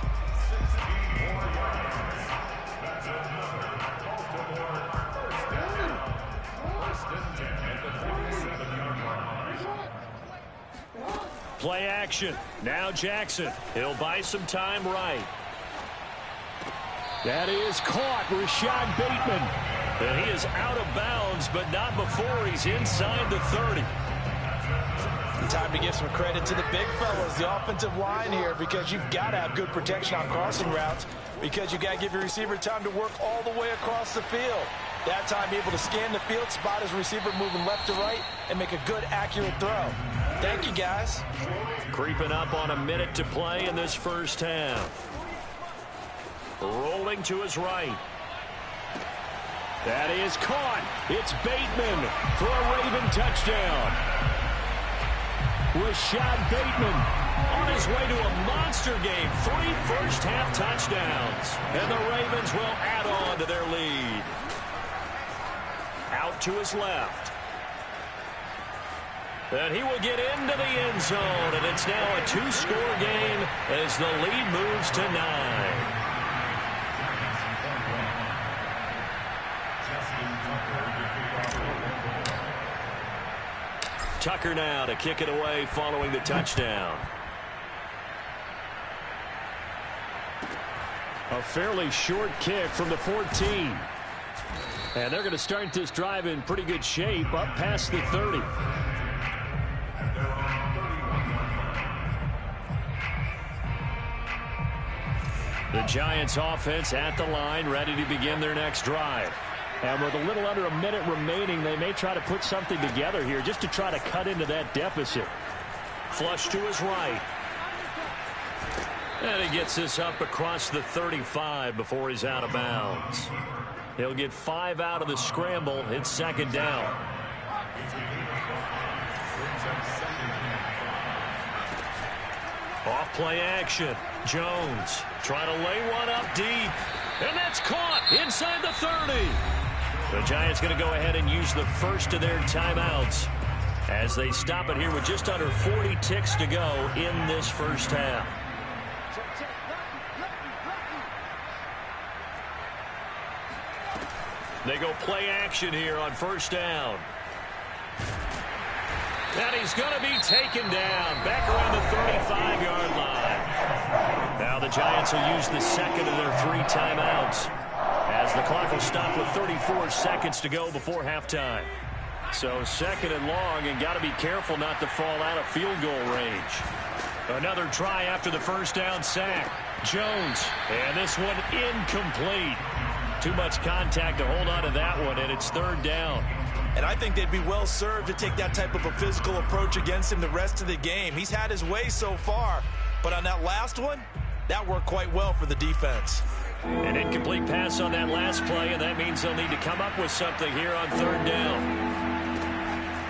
Speaker 1: Play action. Now Jackson. He'll buy some time right. That is caught. Rashad Bateman. And he is out of bounds, but not before he's inside the 30.
Speaker 3: Time to give some credit to the big fellas, the offensive line here, because you've got to have good protection on crossing routes, because you've got to give your receiver time to work all the way across the field. That time, able to scan the field, spot his receiver moving left to right, and make a good, accurate throw. Thank you, guys.
Speaker 1: Creeping up on a minute to play in this first half. Rolling to his right. That is caught. It's Bateman for a Raven touchdown. Rashad Bateman on his way to a monster game. 3 first-half touchdowns. And the Ravens will add on to their lead. Out to his left. And he will get into the end zone. And it's now a 2-score game as the lead moves to 9. Tucker now to kick it away following the touchdown. A fairly short kick from the 14. And they're going to start this drive in pretty good shape up past the 30. The Giants offense at the line, ready to begin their next drive. And with a little under a minute remaining, they may try to put something together here just to try to cut into that deficit. Flush to his right. And he gets this up across the 35 before he's out of bounds. He'll get 5 out of the scramble. It's second down. Off play action. Jones trying to lay one up deep. And that's caught inside the 30. The Giants going to go ahead and use the first of their timeouts as they stop it here with just under 40 ticks to go in this first half. They go play action here on first down. And he's going to be taken down back around the 35-yard line. Now the Giants will use the second of their 3 timeouts as the clock will stop with 34 seconds to go before halftime. So second and long, and got to be careful not to fall out of field goal range. Another try after the first down sack. Jones, and this one incomplete. Too much contact to hold on to that one, and it's third down.
Speaker 3: And I think they'd be well served to take that type of a physical approach against him the rest of the game. He's had his way so far, but on that last one, that worked quite well for the defense.
Speaker 1: An incomplete pass on that last play, and that means they'll need to come up with something here on third down.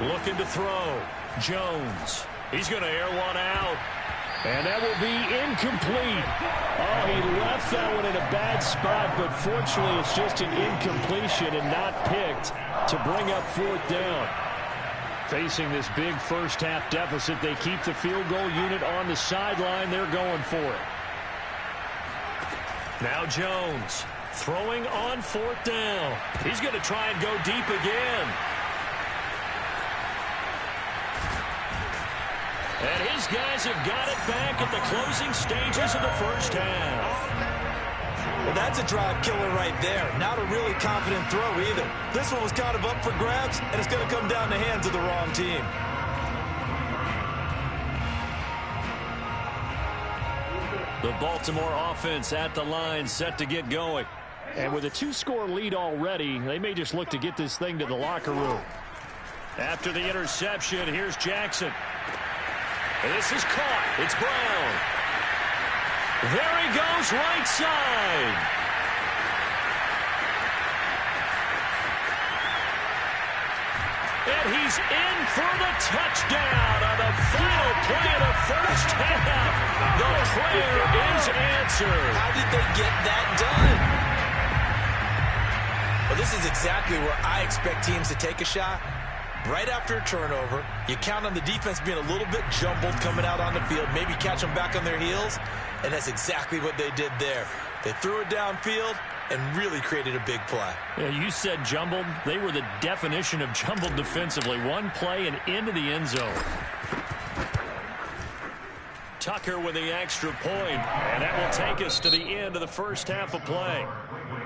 Speaker 1: Looking to throw. Jones. He's going to air one out. And that will be incomplete. Oh, he left that one in a bad spot, but fortunately it's just an incompletion and not picked to bring up fourth down. Facing this big first half deficit, they keep the field goal unit on the sideline. They're going for it. Now Jones throwing on 4th down. He's going to try and go deep again. And his guys have got it back at the closing stages of the first half.
Speaker 3: Well, that's a drive killer right there. Not a really confident throw either. This one was kind of up for grabs, and it's going to come down the hands of the wrong team.
Speaker 1: The Baltimore offense at the line, set to get going.
Speaker 4: And with a 2-score lead already, they may just look to get this thing to the locker room.
Speaker 1: After the interception, here's Jackson. And this is caught. It's Brown. There he goes, right side. And he's in for the touchdown on the final play of the first half. The prayer is answered.
Speaker 3: How did they get that done? Well, this is exactly where I expect teams to take a shot. Right after a turnover, you count on the defense being a little bit jumbled coming out on the field, maybe catch them back on their heels, and that's exactly what they did there. They threw it downfield and really created a big play.
Speaker 1: Yeah, you said jumbled. They were the definition of jumbled defensively. One play and into the end zone. Tucker with the extra point, and that will take us to the end of the first half of play.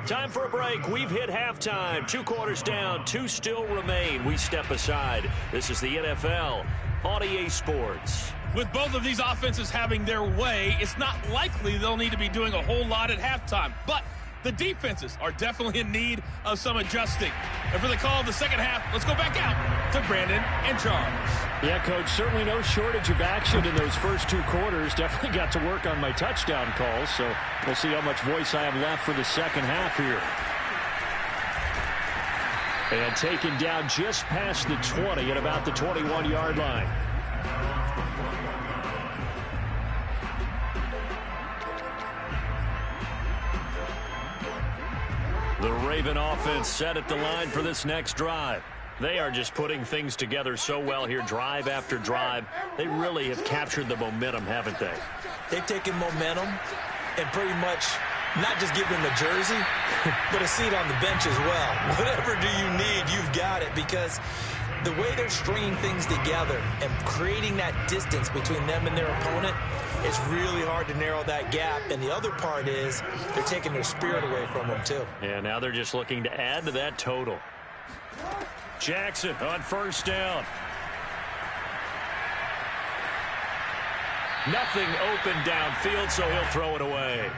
Speaker 1: Time for a break. We've hit halftime. 2 quarters down, 2 still remain. We step aside. This is the NFL on EA Sports.
Speaker 6: With both of these offenses having their way, it's not likely they'll need to be doing a whole lot at halftime. But the defenses are definitely in need of some adjusting. And for the call of the second half, let's go back out to Brandon and Charles.
Speaker 4: Yeah, Coach, certainly no shortage of action in those first 2 quarters. Definitely got to work on my touchdown calls, so we'll see how much voice I have left for the second half here. And taken down just past the 20 at about the 21-yard line.
Speaker 1: The Raven offense set at the line for this next drive. They are just putting things together so well here, drive after drive. They really have captured the momentum, haven't they?
Speaker 3: They've taken momentum and pretty much not just given them a jersey, but a seat on the bench as well. Whatever do you need, you've got it, because the way they're stringing things together and creating that distance between them and their opponent, it's really hard to narrow that gap. And the other part is they're taking their spirit away from them, too.
Speaker 1: And now they're just looking to add to that total. Jackson on first down. Nothing open downfield, so he'll throw it away.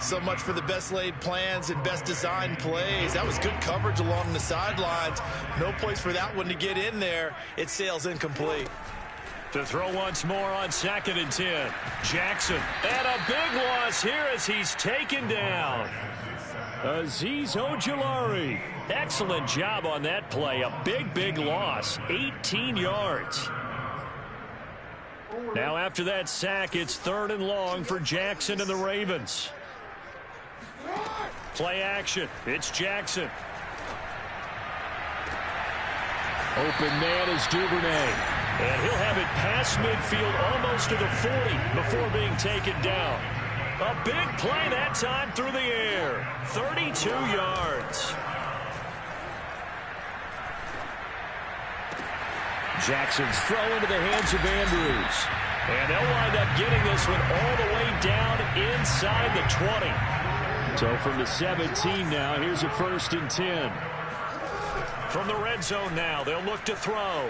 Speaker 3: So much for the best laid plans and best designed plays. That was good coverage along the sidelines. No place for that one to get in there. It sails incomplete.
Speaker 1: To throw once more on 2nd and 10. Jackson. And a big loss here as he's taken down. Azeez Ojulari. Excellent job on that play. A big loss. 18 yards. Now after that sack, it's 3rd and long for Jackson and the Ravens. Play action. It's Jackson.
Speaker 4: Open man is Duvernay.
Speaker 1: And he'll have it past midfield almost to the 40 before being taken down. A big play that time through the air. 32 yards.
Speaker 4: Jackson's throw into the hands of Andrews.
Speaker 1: And they'll wind up getting this one all the way down inside the 20.
Speaker 4: So from the 17 now, here's a 1st and 10.
Speaker 1: From the red zone now, they'll look to throw.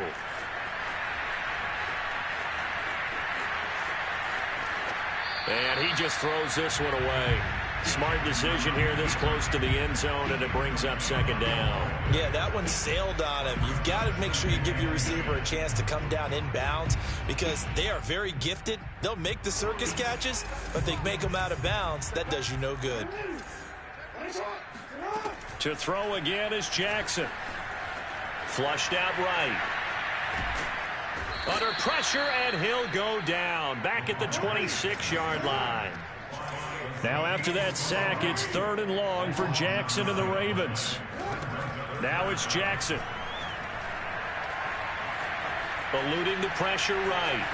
Speaker 1: And he just throws this one away. Smart decision here this close to the end zone, and it brings up 2nd down.
Speaker 3: Yeah, that one sailed on him. You've got to make sure you give your receiver a chance to come down inbounds because they are very gifted. They'll make the circus catches, but they make them out of bounds. That does you no good.
Speaker 1: To throw again is Jackson. Flushed out right. Under pressure, and he'll go down. Back at the 26-yard line. Now after that sack, it's 3rd and long for Jackson and the Ravens. Now it's Jackson. Eluding the pressure right.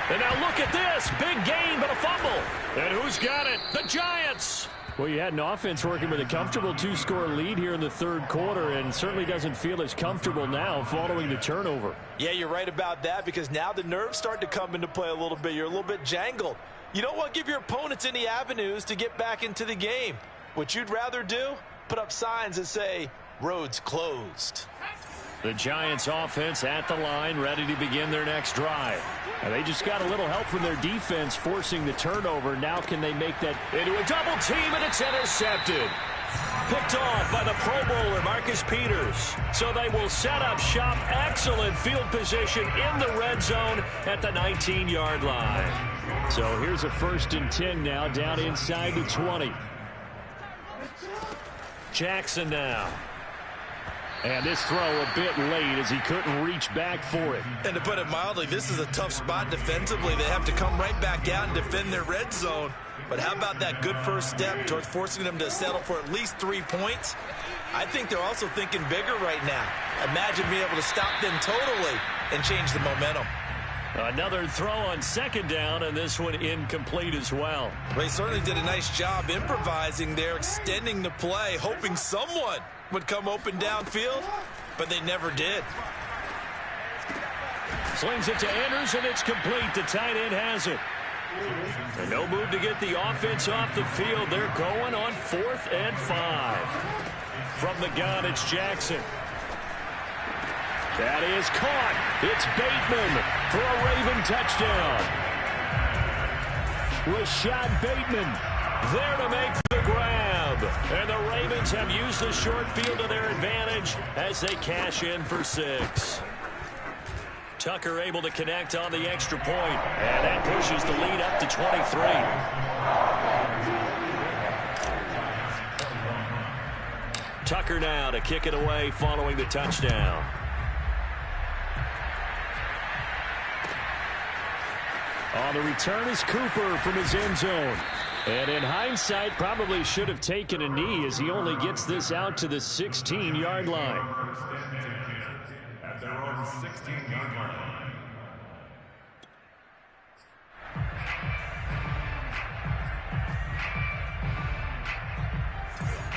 Speaker 1: And now look at this. Big gain, but a fumble. And who's got it? The Giants.
Speaker 4: Well, you had an offense working with a comfortable 2-score lead here in the third quarter, and certainly doesn't feel as comfortable now following the turnover.
Speaker 3: Yeah, you're right about that, because now the nerves start to come into play a little bit. You're a little bit jangled. You don't want to give your opponents any avenues to get back into the game. What you'd rather do? Put up signs that say, roads closed.
Speaker 1: The Giants offense at the line, ready to begin their next drive.
Speaker 4: And they just got a little help from their defense forcing the turnover. Now can they make that
Speaker 1: into a double team, and it's intercepted. Picked off by the Pro Bowler, Marcus Peters. So they will set up shop. Excellent field position in the red zone at the 19-yard line.
Speaker 4: So here's a 1st and 10 now, down inside the 20.
Speaker 1: Jackson now.
Speaker 4: And this throw a bit late as he couldn't reach back for it.
Speaker 3: And to put it mildly, this is a tough spot defensively. They have to come right back out and defend their red zone. But how about that good first step towards forcing them to settle for at least 3 points? I think they're also thinking bigger right now. Imagine being able to stop them totally and change the momentum.
Speaker 1: Another throw on 2nd down, and this one incomplete as well.
Speaker 3: They certainly did a nice job improvising there, extending the play, hoping someone would come open downfield, but they never did.
Speaker 1: Slings it to Andrews, and it's complete. The tight end has it. And no move to get the offense off the field. They're going on 4th and 5. From the gun, it's Jackson. That is caught. It's Bateman for a Raven touchdown. Rashad Bateman there to make the grab. And the Ravens have used the short field to their advantage as they cash in for 6. Tucker able to connect on the extra point, and that pushes the lead up to 23. Tucker now to kick it away following the touchdown.
Speaker 4: On the return is Cooper from his end zone. And in hindsight, probably should have taken a knee as he only gets this out to the 16-yard line.
Speaker 2: At their own 16-yard line.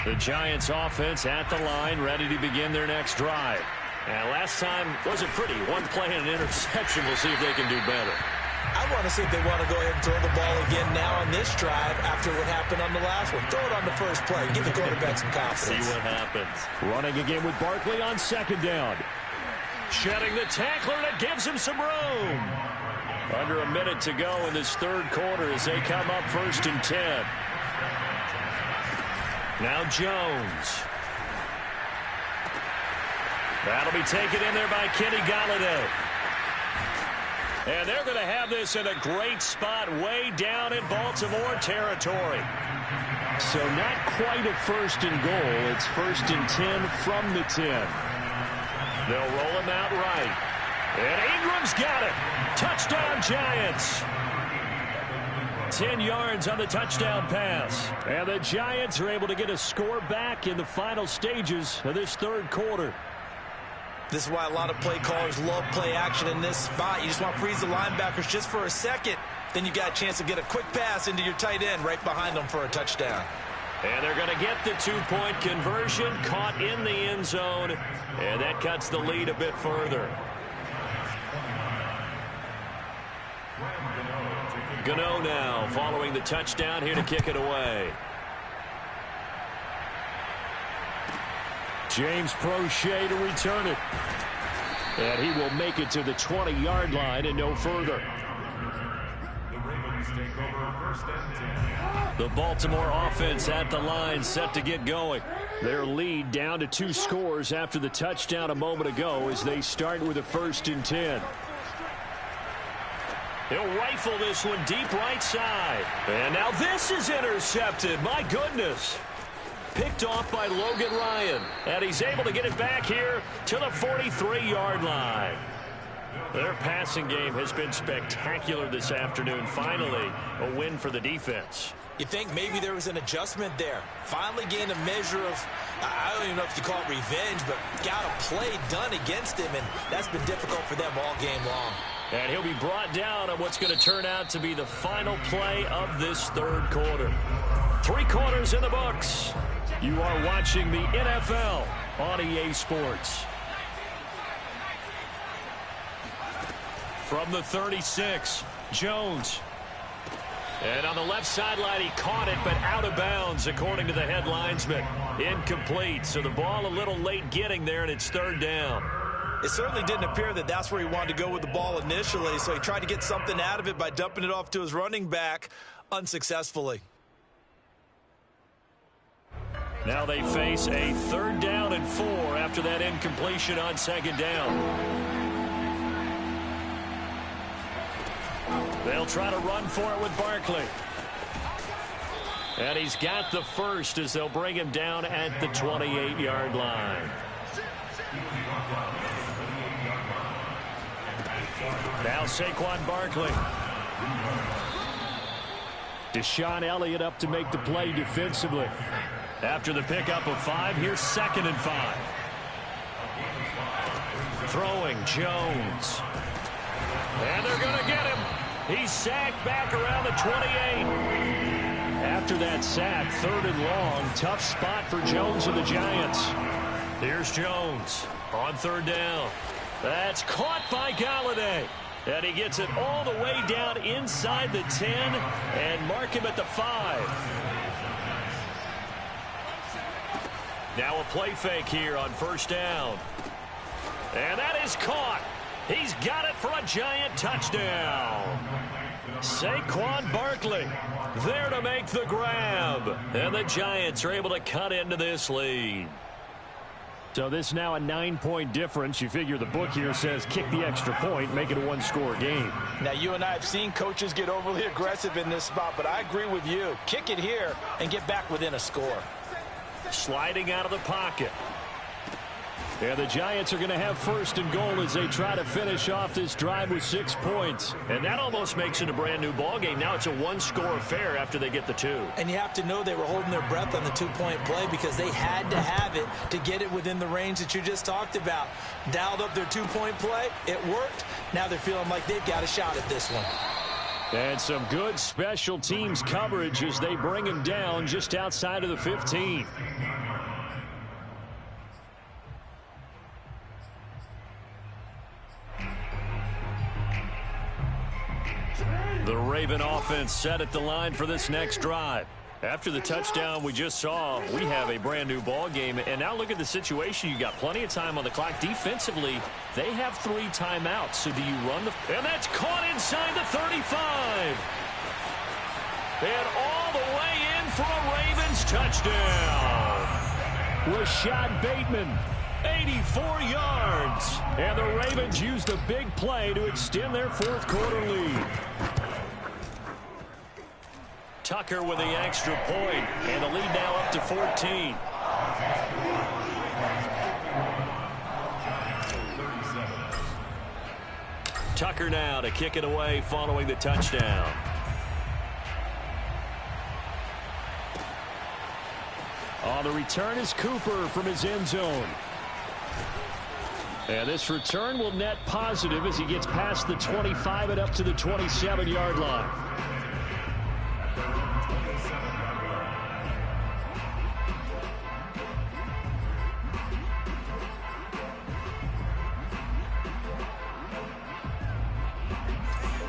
Speaker 1: The Giants offense at the line, ready to begin their next drive. And last time wasn't pretty. One play and an interception. We'll see if they can do better.
Speaker 3: I want to see if they want to go ahead and throw the ball again now on this drive after what happened on the last one. Throw it on the first play. Give the quarterback some confidence.
Speaker 1: See what happens.
Speaker 4: Running again with Barkley on 2nd down.
Speaker 1: Shedding the tackler, and it gives him some room. Under a minute to go in this third quarter as they come up 1st and 10. Now Jones. That'll be taken in there by Kenny Golladay. And they're going to have this in a great spot way down in Baltimore territory.
Speaker 4: So not quite a 1st and goal. It's 1st and 10 from the 10.
Speaker 1: They'll roll him out right. And Ingram's got it. Touchdown Giants. 10 yards on the touchdown pass.
Speaker 4: And the Giants are able to get a score back in the final stages of this third quarter.
Speaker 3: This is why a lot of play callers love play action in this spot. You just want to freeze the linebackers just for a second. Then you got a chance to get a quick pass into your tight end right behind them for a touchdown.
Speaker 1: And they're going to get the 2-point conversion, caught in the end zone, and that cuts the lead a bit further. Gano now following the touchdown here to kick it away.
Speaker 4: James Prochet to return it. And he will make it to the 20-yard line and no further.
Speaker 2: The Ravens take over 1st and 10.
Speaker 1: The Baltimore offense at the line set to get going.
Speaker 4: Their lead down to 2 scores after the touchdown a moment ago as they start with a 1st and 10.
Speaker 1: He'll rifle this one deep right side. And now this is intercepted. My goodness. Picked off by Logan Ryan. And he's able to get it back here to the 43-yard line. Their passing game has been spectacular this afternoon. Finally, a win for the defense.
Speaker 3: You think maybe there was an adjustment there. Finally gained a measure of, I don't even know if you call it revenge, but got a play done against him, and that's been difficult for them all game long.
Speaker 1: And he'll be brought down on what's going to turn out to be the final play of this third quarter. 3 quarters in the books. You are watching the NFL on EA Sports. From the 36, Jones. And on the left sideline, he caught it, but out of bounds, according to the head linesman. Incomplete, so the ball a little late getting there, and it's third down.
Speaker 3: It certainly didn't appear that that's where he wanted to go with the ball initially, so he tried to get something out of it by dumping it off to his running back unsuccessfully.
Speaker 1: Now they face a 3rd down and 4 after that incompletion on 2nd down. They'll try to run for it with Barkley. And he's got the first as they'll bring him down at the 28-yard line. Now Saquon Barkley. Deshaun Elliott up to make the play defensively. After the pickup of 5, here's 2nd and 5. Throwing Jones. And they're going to get him. He's sacked back around the 28. After that sack, 3rd and long. Tough spot for Jones and the Giants. Here's Jones on 3rd down. That's caught by Galladay. And he gets it all the way down inside the 10 and mark him at the 5. Now a play fake here on 1st down. And that is caught. He's got it for a Giant touchdown. Saquon Barkley there to make the grab. And the Giants are able to cut into this lead. So this now a 9-point difference. You figure the book here says kick the extra point, make it a 1-score game.
Speaker 3: Now, you and I have seen coaches get overly aggressive in this spot, but I agree with you. Kick it here and get back within a score.
Speaker 1: Sliding out of the pocket. And the Giants are going to have 1st and goal as they try to finish off this drive with 6 points. And that almost makes it a brand-new ball game. Now it's a 1-score affair after they get the 2.
Speaker 3: And you have to know they were holding their breath on the 2-point play because they had to have it to get it within the range that you just talked about. Dialed up their 2-point play. It worked. Now they're feeling like they've got a shot at this one.
Speaker 1: And some good special teams coverage as they bring him down just outside of the 15. The Raven offense set at the line for this next drive. After the touchdown we just saw, we have a brand new ball game. And now look at the situation. You got plenty of time on the clock. Defensively, they have 3 timeouts. So do you run the... And that's caught inside the 35. And all the way in for a Ravens touchdown. Rashad Bateman, 84 yards. And the Ravens used a big play to extend their 4th quarter lead. Tucker with the extra point, and the lead now up to 14. Tucker now to kick it away following the touchdown. On the return is Cooper from his end zone. And this return will net positive as he gets past the 25 and up to the 27-yard line.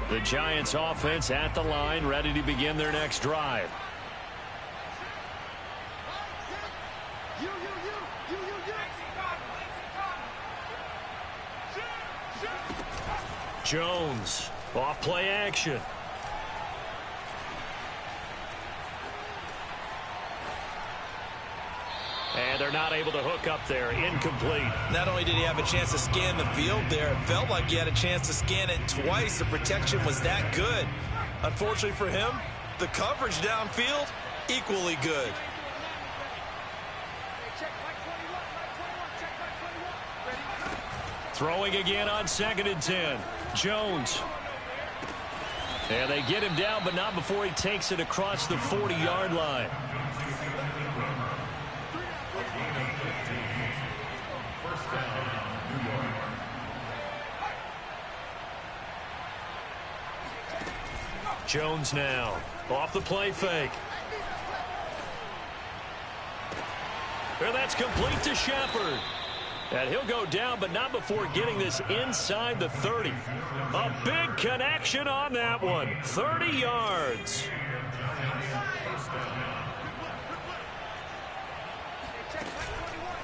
Speaker 1: The Giants offense at the line, ready to begin their next drive. Jones, off play action. And they're not able to hook up there. Incomplete.
Speaker 3: Not only did he have a chance to scan the field there, it felt like he had a chance to scan it twice. The protection was that good. Unfortunately for him, the coverage downfield, equally good.
Speaker 1: Throwing again on 2nd and 10. Jones. And they get him down, but not before he takes it across the 40-yard line. Jones now. Off the play fake. And that's complete to Shepard. And he'll go down, but not before getting this inside the 30. A big connection on that one. 30 yards.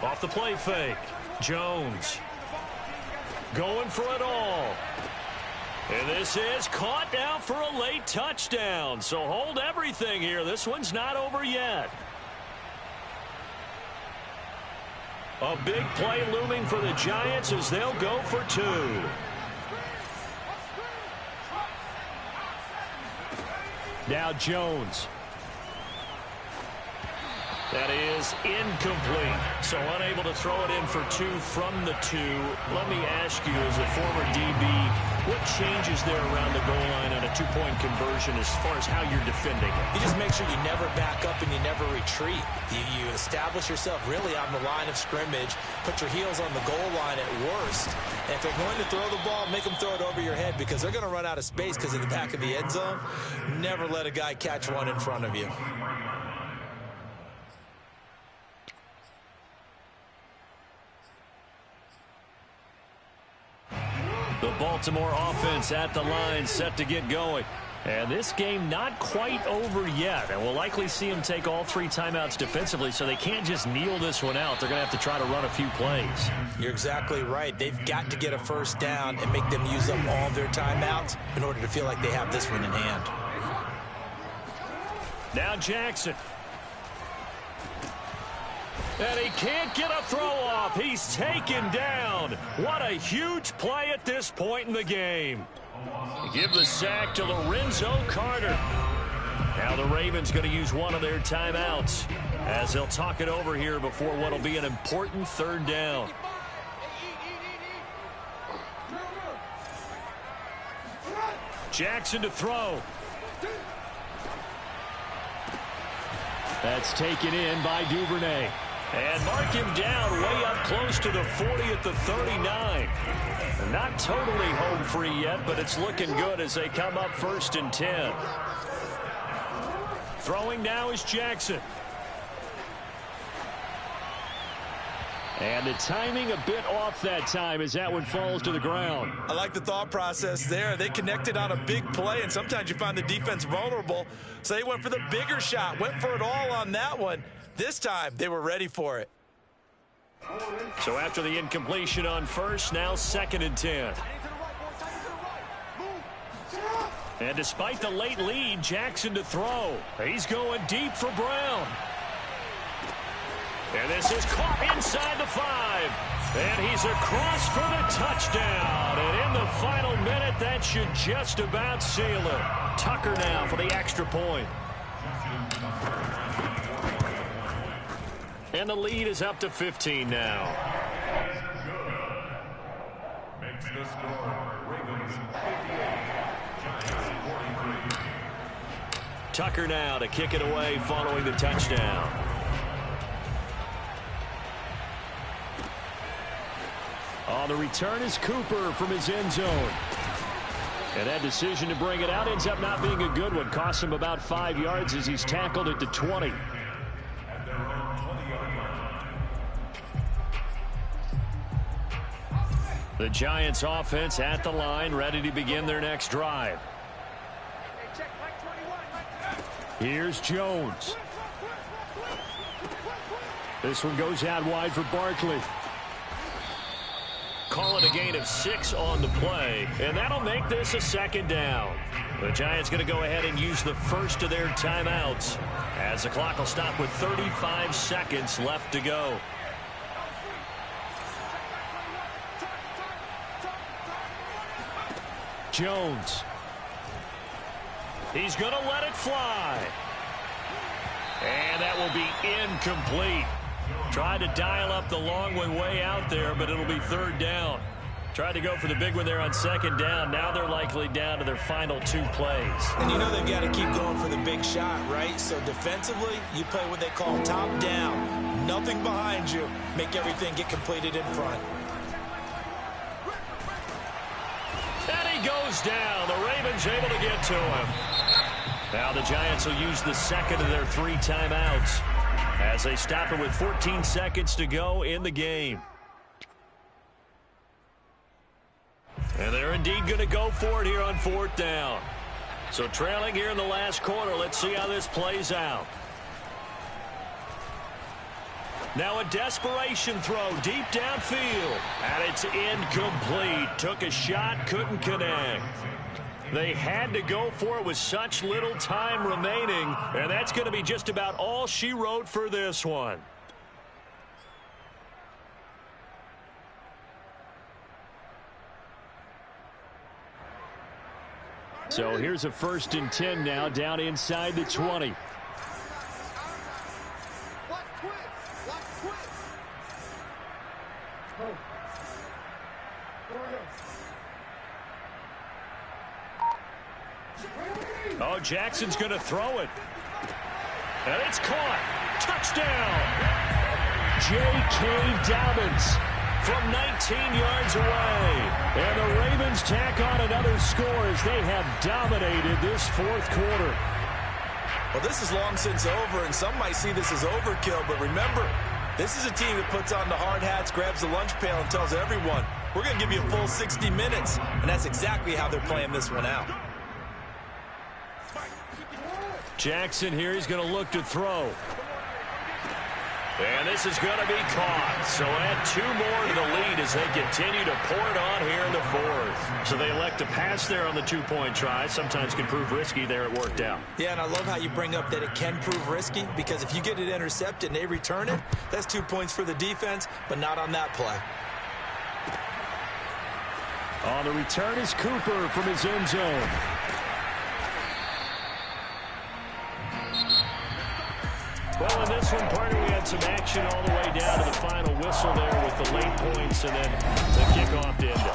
Speaker 1: Off the play fake. Jones going for it all. And this is caught down for a late touchdown. So hold everything here. This one's not over yet. A big play looming for the Giants as they'll go for 2. Now Jones. That is incomplete. So unable to throw it in for 2 from the 2. Let me ask you, as a former DB, what changes there around the goal line on a 2-point conversion as far as how you're defending it?
Speaker 3: You just make sure you never back up and you never retreat. You establish yourself really on the line of scrimmage, put your heels on the goal line at worst. And if they're going to throw the ball, make them throw it over your head because they're going to run out of space because of the back of the end zone. Never let a guy catch one in front of you.
Speaker 1: The Baltimore offense at the line, set to get going. And this game not quite over yet. And we'll likely see them take all 3 timeouts defensively, so they can't just kneel this one out. They're going to have to try to run a few plays.
Speaker 3: You're exactly right. They've got to get a first down and make them use up all their timeouts in order to feel like they have this one in hand.
Speaker 1: Now Jackson. And he can't get a throw off. He's taken down. What a huge play at this point in the game. Give the sack to Lorenzo Carter. Now the Ravens going to use one of their timeouts as they'll talk it over here before what will be an important 3rd down. Jackson to throw. That's taken in by Duvernay. And mark him down way up close to the 40 at the 39. Not totally home free yet, but it's looking good as they come up 1st and 10. Throwing now is Jackson. And the timing a bit off that time as that one falls to the ground.
Speaker 3: I like the thought process there. They connected on a big play, and sometimes you find the defense vulnerable. So they went for the bigger shot, went for it all on that one. This time, they were ready for it.
Speaker 1: So after the incompletion on 1st, now 2nd and 10. And despite the late lead, Jackson to throw. He's going deep for Brown. And this is caught inside the 5. And he's across for the touchdown. And in the final minute, that should just about seal it. Tucker now for the extra point. And the lead is up to 15 now.
Speaker 2: Makes the score Ravens 58, Giants 43.
Speaker 1: Tucker now to kick it away following the touchdown. On the return is Cooper from his end zone. And that decision to bring it out ends up not being a good one. Costs him about 5 yards as he's tackled at the 20. The Giants offense at the line, ready to begin their next drive. Here's Jones. This one goes out wide for Barkley. Call it a gain of 6 on the play, and that'll make this a 2nd down. The Giants going to go ahead and use the first of their timeouts as the clock will stop with 35 seconds left to go. Jones. He's going to let it fly. And that will be incomplete. Tried to dial up the long one way out there, but it'll be 3rd down. Tried to go for the big one there on 2nd down. Now they're likely down to their final 2 plays.
Speaker 3: And you know they've got to keep going for the big shot, right? So defensively, you play what they call top down. Nothing behind you. Make everything get completed in front.
Speaker 1: And he goes down. The Ravens able to get to him. Now the Giants will use the second of their 3 timeouts as they stop it with 14 seconds to go in the game. And they're indeed going to go for it here on 4th down. So trailing here in the last quarter, let's see how this plays out. Now a desperation throw deep downfield. And it's incomplete. Took a shot, couldn't connect. They had to go for it with such little time remaining. And that's going to be just about all she wrote for this one.
Speaker 4: So here's a 1st and 10 now, down inside the 20.
Speaker 1: Oh, Jackson's going to throw it. And it's caught. Touchdown. J.K. Dobbins from 19 yards away. And the Ravens tack on another score as they have dominated this 4th quarter.
Speaker 3: Well, this is long since over, and some might see this as overkill. But remember, this is a team that puts on the hard hats, grabs the lunch pail, and tells everyone, we're going to give you a full 60 minutes. And that's exactly how they're playing this one out.
Speaker 1: Jackson here, he's going to look to throw. And this is going to be caught. So add 2 more to the lead as they continue to pour it on here in the 4th. So they elect to pass there on the 2-point try. Sometimes can prove risky. There it worked out.
Speaker 3: Yeah, and I love how you bring up that it can prove risky, because if you get it intercepted and they return it, that's 2 points for the defense, but not on that play.
Speaker 4: On the return is Cooper from his end zone.
Speaker 1: Well, in this one, partner, we had some action all the way down to the final whistle there with the late points and then the kickoff to end it.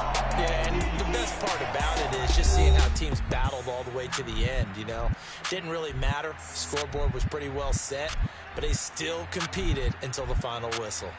Speaker 3: Yeah, and the best part about it is just seeing how teams battled all the way to the end, you know. Didn't really matter. Scoreboard was pretty well set, but they still competed until the final whistle.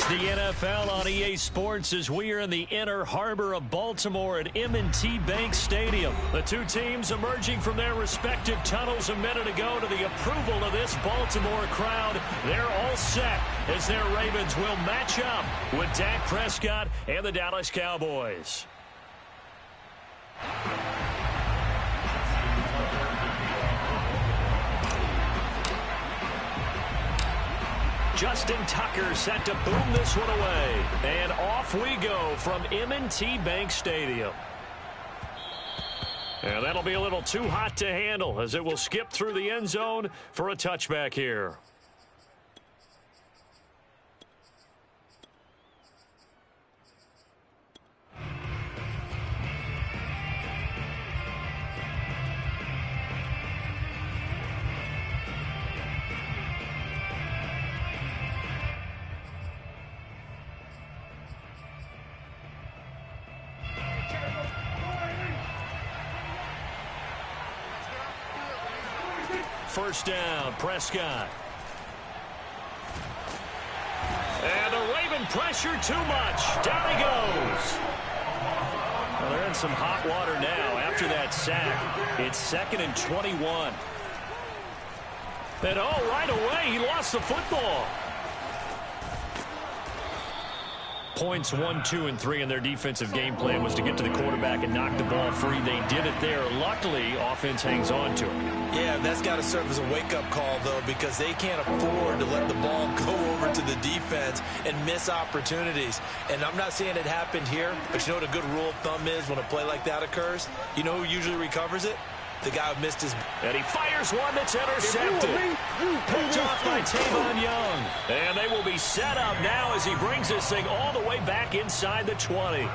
Speaker 1: It's the NFL on EA Sports as we are in the inner harbor of Baltimore at M&T Bank Stadium. The two teams emerging from their respective tunnels a minute ago to the approval of this Baltimore crowd. They're all set as their Ravens will match up with Dak Prescott and the Dallas Cowboys. Justin Tucker set to boom this one away. And off we go from M&T Bank Stadium. And that'll be a little too hot to handle as it will skip through the end zone for a touchback here. First down, Prescott. And the Raven pressure too much. Down he goes. Well, they're in some hot water now after that sack. It's 2nd and 21. And right away, he lost the football. Points 1, 2, and 3 in their defensive game plan was to get to the quarterback and knock the ball free. They did it there. Luckily, offense hangs on to it.
Speaker 3: Yeah, that's got to serve as a wake-up call, though, because they can't afford to let the ball go over to the defense and miss opportunities. And I'm not saying it happened here, but you know what a good rule of thumb is when a play like that occurs? You know who usually recovers it? The guy who missed his...
Speaker 1: And he fires one that's intercepted. Picked off by Tavon Young. And they will be set up now as he brings this thing all the way back inside the 20.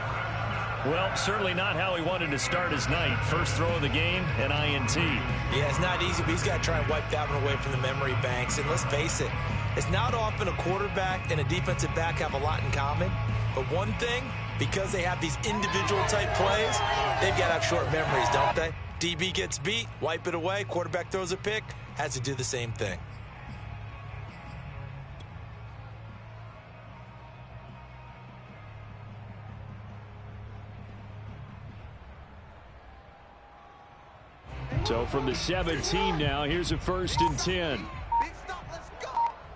Speaker 1: Well, certainly not how he wanted to start his night. First throw of the game, an INT.
Speaker 3: Yeah, it's not easy, but he's got to try and wipe that one away from the memory banks. And let's face it, it's not often a quarterback and a defensive back have a lot in common. But one thing, because they have these individual type plays, they've got to have short memories, don't they? DB gets beat, wipe it away, quarterback throws a pick, has to do the same thing.
Speaker 1: So from the 17 now, here's a 1st and 10.
Speaker 5: Big stop, let's go.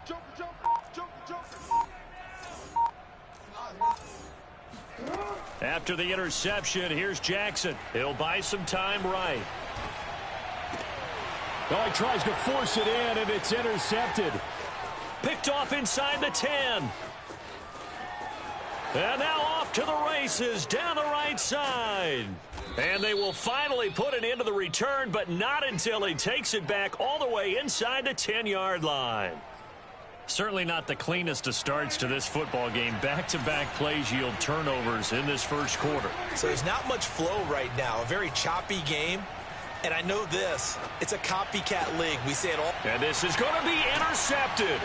Speaker 5: Jump, jump, jump, jump.
Speaker 1: After the interception, here's Jackson. He'll buy some time right. Oh, he tries to force it in, and it's intercepted. Picked off inside the 10. And now off to the races down the right side. And they will finally put it into the return, but not until he takes it back all the way inside the 10-yard line. Certainly not the cleanest of starts to this football game. Back-to-back plays yield turnovers in this first quarter.
Speaker 3: So there's not much flow right now. A very choppy game. And I know this. It's a copycat league. We say it all.
Speaker 1: And this is going to be intercepted.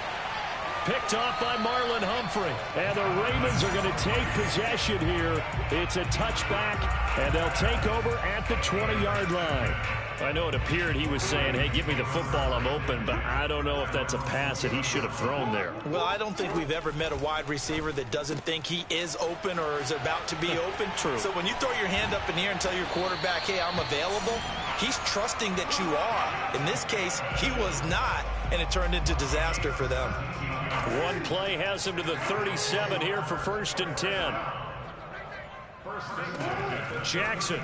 Speaker 1: Picked off by Marlon Humphrey. And the Ravens are going to take possession here. It's a touchback, and they'll take over at the 20-yard line. I know it appeared he was saying, hey, give me the football, I'm open, but I don't know if that's a pass that he should have thrown there.
Speaker 3: Well, I don't think we've ever met a wide receiver that doesn't think he is open or is about to be open.
Speaker 1: True.
Speaker 3: So when you throw your hand up in the air and tell your quarterback, hey, I'm available, he's trusting that you are. In this case, he was not, and it turned into disaster for them.
Speaker 1: One play has him to the 37 here for 1st and 10. Jackson.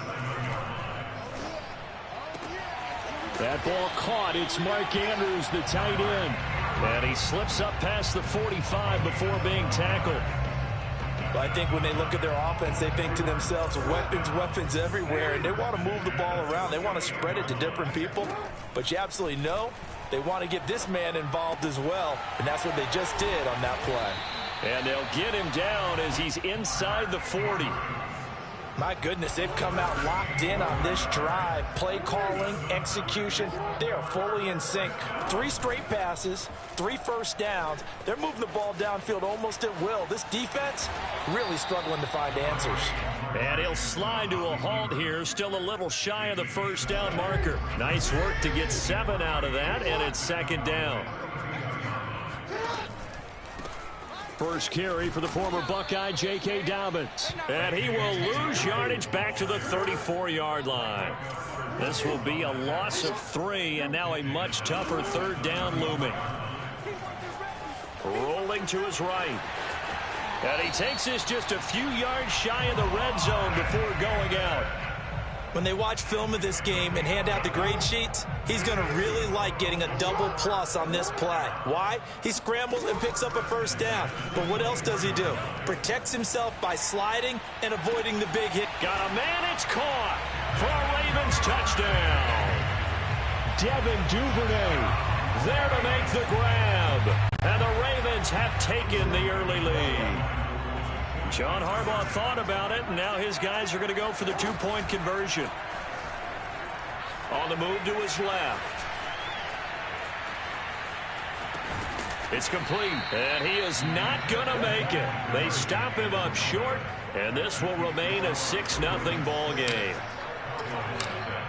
Speaker 1: That ball caught. It's Mark Andrews, the tight end. And he slips up past the 45 before being tackled.
Speaker 3: Well, I think when they look at their offense, they think to themselves, weapons, weapons everywhere, and they want to move the ball around. They want to spread it to different people, but you absolutely know they want to get this man involved as well, and that's what they just did on that play.
Speaker 1: And they'll get him down as he's inside the 40.
Speaker 3: My goodness, they've come out locked in on this drive. Play calling, execution, they are fully in sync. 3 straight passes, 3 first downs. They're moving the ball downfield almost at will. This defense really struggling to find answers.
Speaker 1: And he'll slide to a halt here, still a little shy of the first down marker. Nice work to get 7 out of that, and it's 2nd down. First carry for the former Buckeye, J.K. Dobbins. And he will lose yardage back to the 34-yard line. This will be a loss of 3, and now a much tougher third down looming. Rolling to his right. And he takes this just a few yards shy of the red zone before going out.
Speaker 3: When they watch film of this game and hand out the grade sheets, he's going to really like getting a double plus on this play. Why? He scrambles and picks up a first down. But what else does he do? Protects himself by sliding and avoiding the big hit.
Speaker 1: Got a man, it's caught for a Ravens touchdown. Devin Duvernay there to make the grab. And the Ravens have taken the early lead. John Harbaugh thought about it, and now his guys are going to go for the two-point conversion. On the move to his left. It's complete, and he is not going to make it. They stop him up short, and this will remain a 6-0 ball game.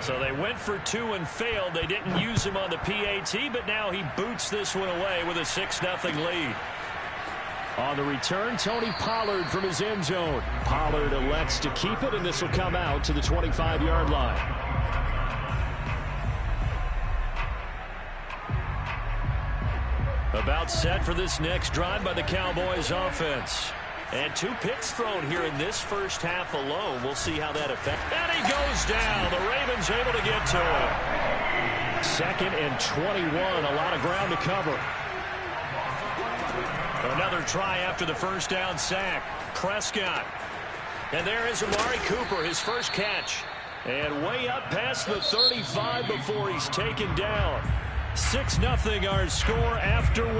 Speaker 1: So they went for 2 and failed. They didn't use him on the PAT, but now he boots this one away with a 6-0 lead. On the return, Tony Pollard from his end zone. Pollard elects to keep it, and this will come out to the 25-yard line. About set for this next drive by the Cowboys offense. And 2 picks thrown here in this first half alone. We'll see how that affects. And he goes down. The Ravens able to get to him. 2nd and 21. A lot of ground to cover. Another try after the first down sack. Prescott. And there is Amari Cooper, his first catch. And way up past the 35 before he's taken down. 6-0 our score after 1.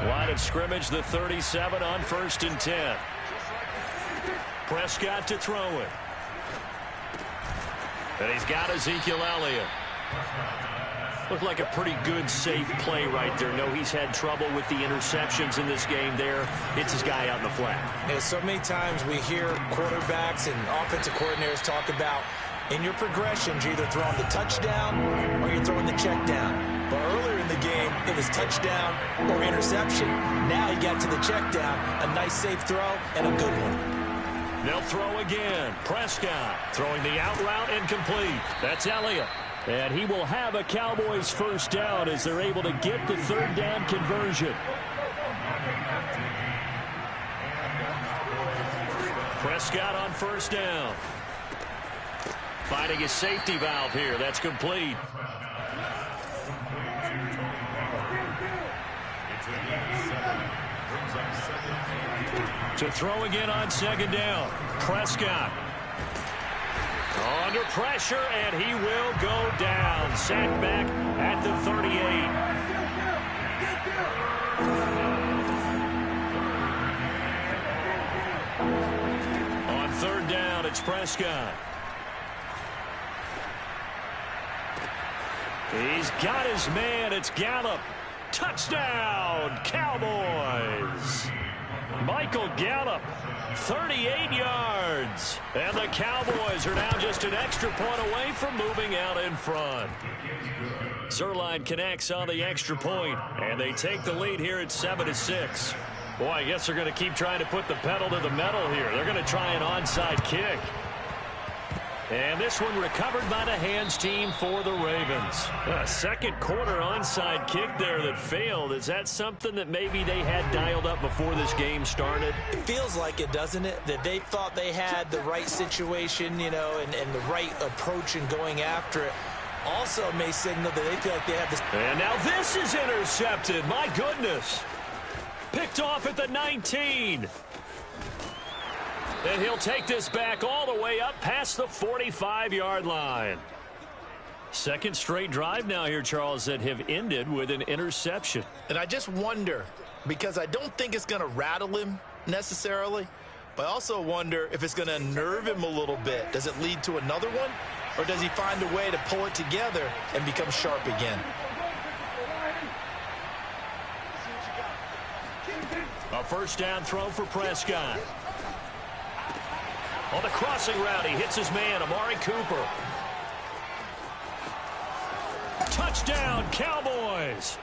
Speaker 1: Line of scrimmage, the 37 on 1st and 10. Prescott to throw it. And he's got Ezekiel Elliott. Looked like a pretty good, safe play right there. No, he's had trouble with the interceptions in this game there. Hits his guy out in the flat.
Speaker 3: And so many times we hear quarterbacks and offensive coordinators talk about in your progressions, you're either throwing the touchdown or you're throwing the check down. But earlier in the game, it was touchdown or interception. Now he got to the check down, a nice safe throw, and a good one.
Speaker 1: They'll throw again. Prescott throwing the out route incomplete. That's Elliott. And he will have a Cowboys first down as they're able to get the third down conversion. Prescott on first down. Finding his safety valve here. That's complete. To throw again on 2nd down. Prescott. Under pressure, and he will go down. Sacked back at the 38. On 3rd down, it's Prescott. He's got his man. It's Gallup. Touchdown, Cowboys. Michael Gallup, 38 yards. And the Cowboys are now just an extra point away from moving out in front. Zuerlein connects on the extra point, and they take the lead here at 7-6. Boy, I guess they're going to keep trying to put the pedal to the metal here. They're going to try an onside kick. And this one recovered by the hands team for the Ravens. A second quarter onside kick there that failed. Is that something that maybe they had dialed up before this game started?
Speaker 3: It feels like it, doesn't it? That they thought they had the right situation, you know, and the right approach in going after it. Also may signal that they feel like they have this.
Speaker 1: And now this is intercepted. My goodness. Picked off at the 19. And he'll take this back all the way up past the 45-yard line. Second straight drive now here, Charles, that have ended with an interception.
Speaker 7: And I just wonder, because I don't think it's going to rattle him necessarily, but I also wonder if it's going to unnerve him a little bit. Does it lead to another one? Or does he find a way to pull it together and become sharp again?
Speaker 1: A first down throw for Prescott. On the crossing route, he hits his man, Amari Cooper. Touchdown, Cowboys.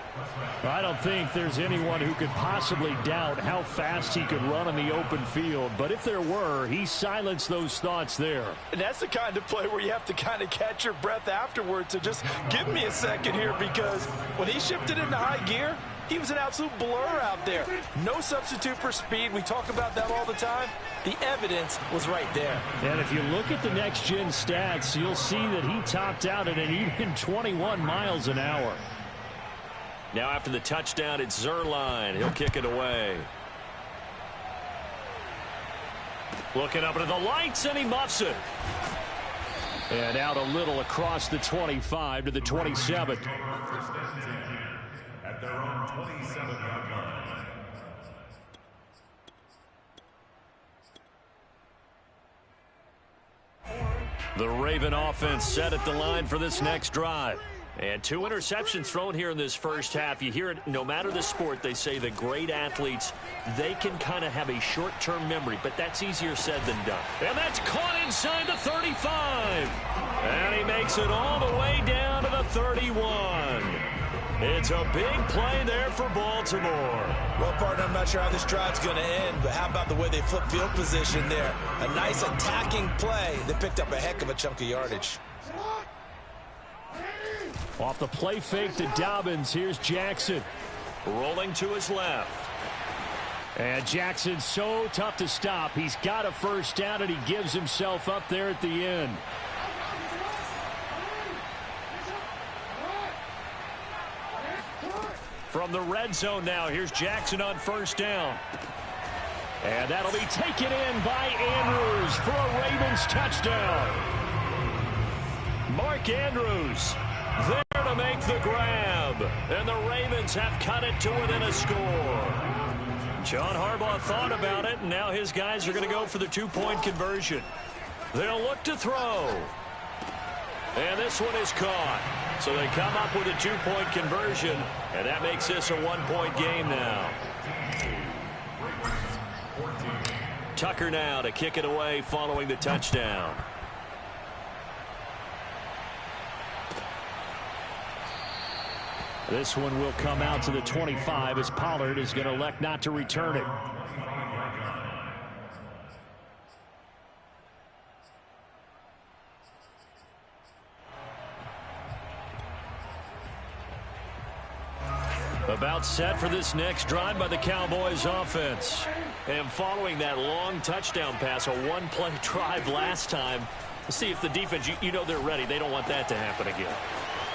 Speaker 4: I don't think there's anyone who could possibly doubt how fast he could run on the open field. But if there were, he silenced those thoughts there.
Speaker 3: And that's the kind of play where you have to kind of catch your breath afterwards. So just give me a second here, because when he shifted into high gear, he was an absolute blur out there. No substitute for speed. We talk about that all the time. The evidence was right there.
Speaker 4: And if you look at the next-gen stats, you'll see that he topped out at an even 21 miles an hour.
Speaker 1: Now after the touchdown, it's Zuerlein. He'll kick it away. Looking up into the lights, and he muffs it. And out a little across the 25 to the 27.
Speaker 2: At their own 27-yard line.
Speaker 1: The Raven offense set at the line for this next drive. And 2 interceptions thrown here in this first half. You hear it, no matter the sport, they say the great athletes, they can kind of have a short-term memory, but that's easier said than done. And that's caught inside the 35. And he makes it all the way down to the 31. It's a big play there for Baltimore.
Speaker 3: Well, partner, I'm not sure how this drive's going to end, but how about the way they flip field position there? A nice attacking play that picked up a heck of a chunk of yardage.
Speaker 4: Off the play fake to Dobbins, here's Jackson.
Speaker 1: Rolling to his left.
Speaker 4: And Jackson's so tough to stop. He's got a first down, and he gives himself up there at the end.
Speaker 1: From the red zone now, here's Jackson on first down. And that'll be taken in by Andrews for a Ravens touchdown. Mark Andrews there to make the grab. And the Ravens have cut it to within a score. John Harbaugh thought about it, and now his guys are going to go for the 2-point conversion. They'll look to throw. And this one is caught. So they come up with a 2-point conversion, and that makes this a 1-point game now. Tucker now to kick it away following the touchdown.
Speaker 4: This one will come out to the 25 as Pollard is going to elect not to return it.
Speaker 1: About set for this next drive by the Cowboys offense. And following that long touchdown pass, a one-play drive last time, see if the defense, you know they're ready. They don't want that to happen again.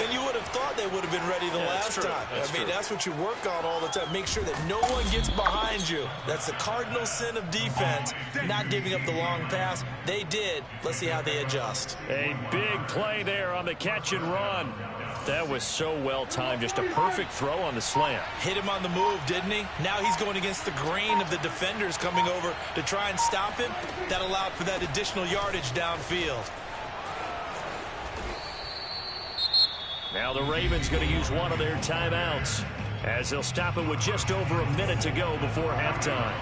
Speaker 3: And you would have thought they would have been ready the last time. That's what you work on all the time. Make sure that no one gets behind you. That's the cardinal sin of defense, not giving up the long pass. They did. Let's see how they adjust.
Speaker 1: A big play there on the catch and run. That was so well timed. Just a perfect throw on the slant.
Speaker 3: Hit him on the move, didn't he? Now he's going against the grain of the defenders coming over to try and stop him. That allowed for that additional yardage downfield.
Speaker 1: Now the Ravens going to use one of their timeouts as they'll stop it with just over a minute to go before halftime.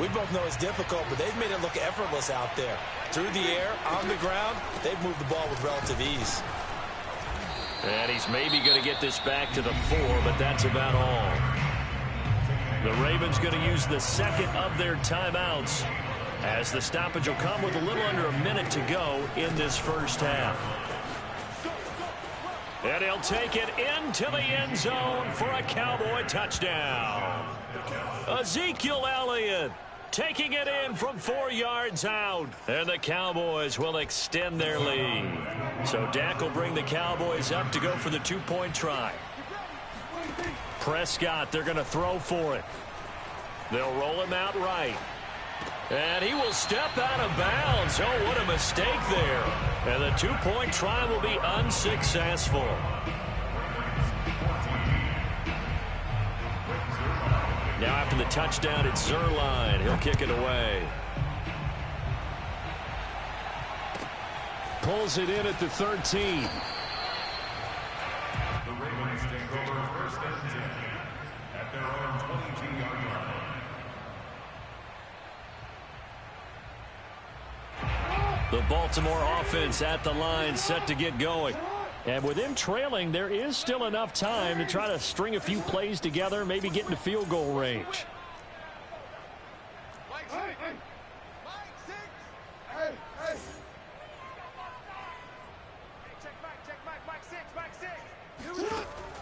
Speaker 3: We both know it's difficult, but they've made it look effortless out there. Through the air, on the ground, they've moved the ball with relative ease.
Speaker 1: And he's maybe going to get this back to the 4, but that's about all. The Ravens going to use the second of their timeouts as the stoppage will come with a little under a minute to go in this first half. And he'll take it into the end zone for a Cowboy touchdown. Ezekiel Elliott taking it in from 4 yards out. And the Cowboys will extend their lead. So Dak will bring the Cowboys up to go for the 2-point try. Prescott, they're going to throw for it. They'll roll him out right. And he will step out of bounds. Oh, what a mistake there. And the 2-point try will be unsuccessful. Now after the touchdown, it's Zuerlein. He'll kick it away.
Speaker 4: Pulls it in at the 13.
Speaker 2: The Ravens take over first and 10 at their own 22-yard line.
Speaker 1: The Baltimore offense at the line, set to get going. And with them trailing, there is still enough time to try to string a few plays together, maybe get into field goal range.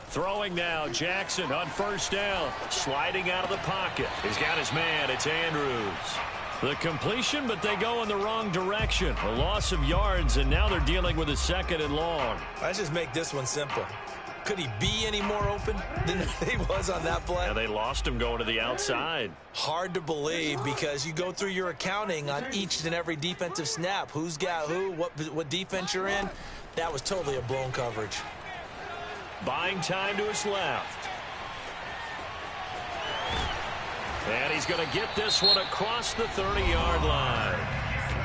Speaker 1: Throwing now, Jackson on first down. Sliding out of the pocket. He's got his man. It's Andrews. The completion, but they go in the wrong direction. A loss of yards, and now they're dealing with a 2nd and long.
Speaker 3: Let's just make this one simple. Could he be any more open than he was on that play?
Speaker 1: Yeah, they lost him going to the outside.
Speaker 3: Hard to believe because you go through your accounting on each and every defensive snap. Who's got who, what defense you're in. That was totally a blown coverage.
Speaker 1: Buying time to his left. And he's going to get this one across the 30-yard line.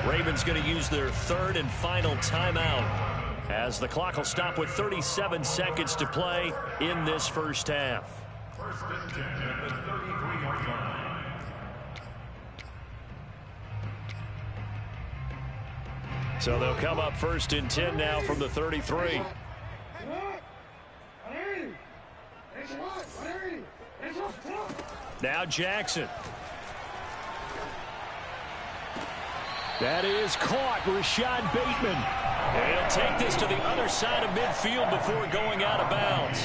Speaker 1: Ravens going to use their 3rd and final timeout as the clock will stop with 37 seconds to play in this first half.
Speaker 2: 1st and 10 at the 33-yard line.
Speaker 1: So they'll come up 1st and 10 now from the 33. Now Jackson. That is caught. Rashad Bateman. And he'll take this to the other side of midfield before going out of bounds.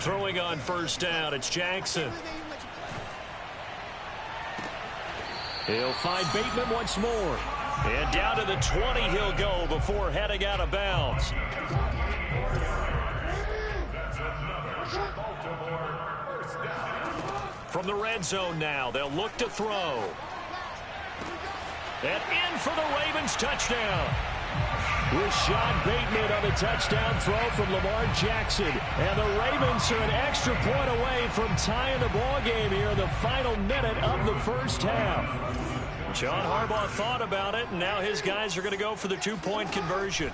Speaker 1: Throwing on first down, it's Jackson. He'll find Bateman once more. And down to the 20 he'll go before heading out of bounds. From the red zone now, they'll look to throw. And in for the Ravens touchdown. Rashad Bateman on the touchdown throw from Lamar Jackson. And the Ravens are an extra point away from tying the ball game here in the final minute of the first half. John Harbaugh thought about it, and now his guys are going to go for the 2-point conversion.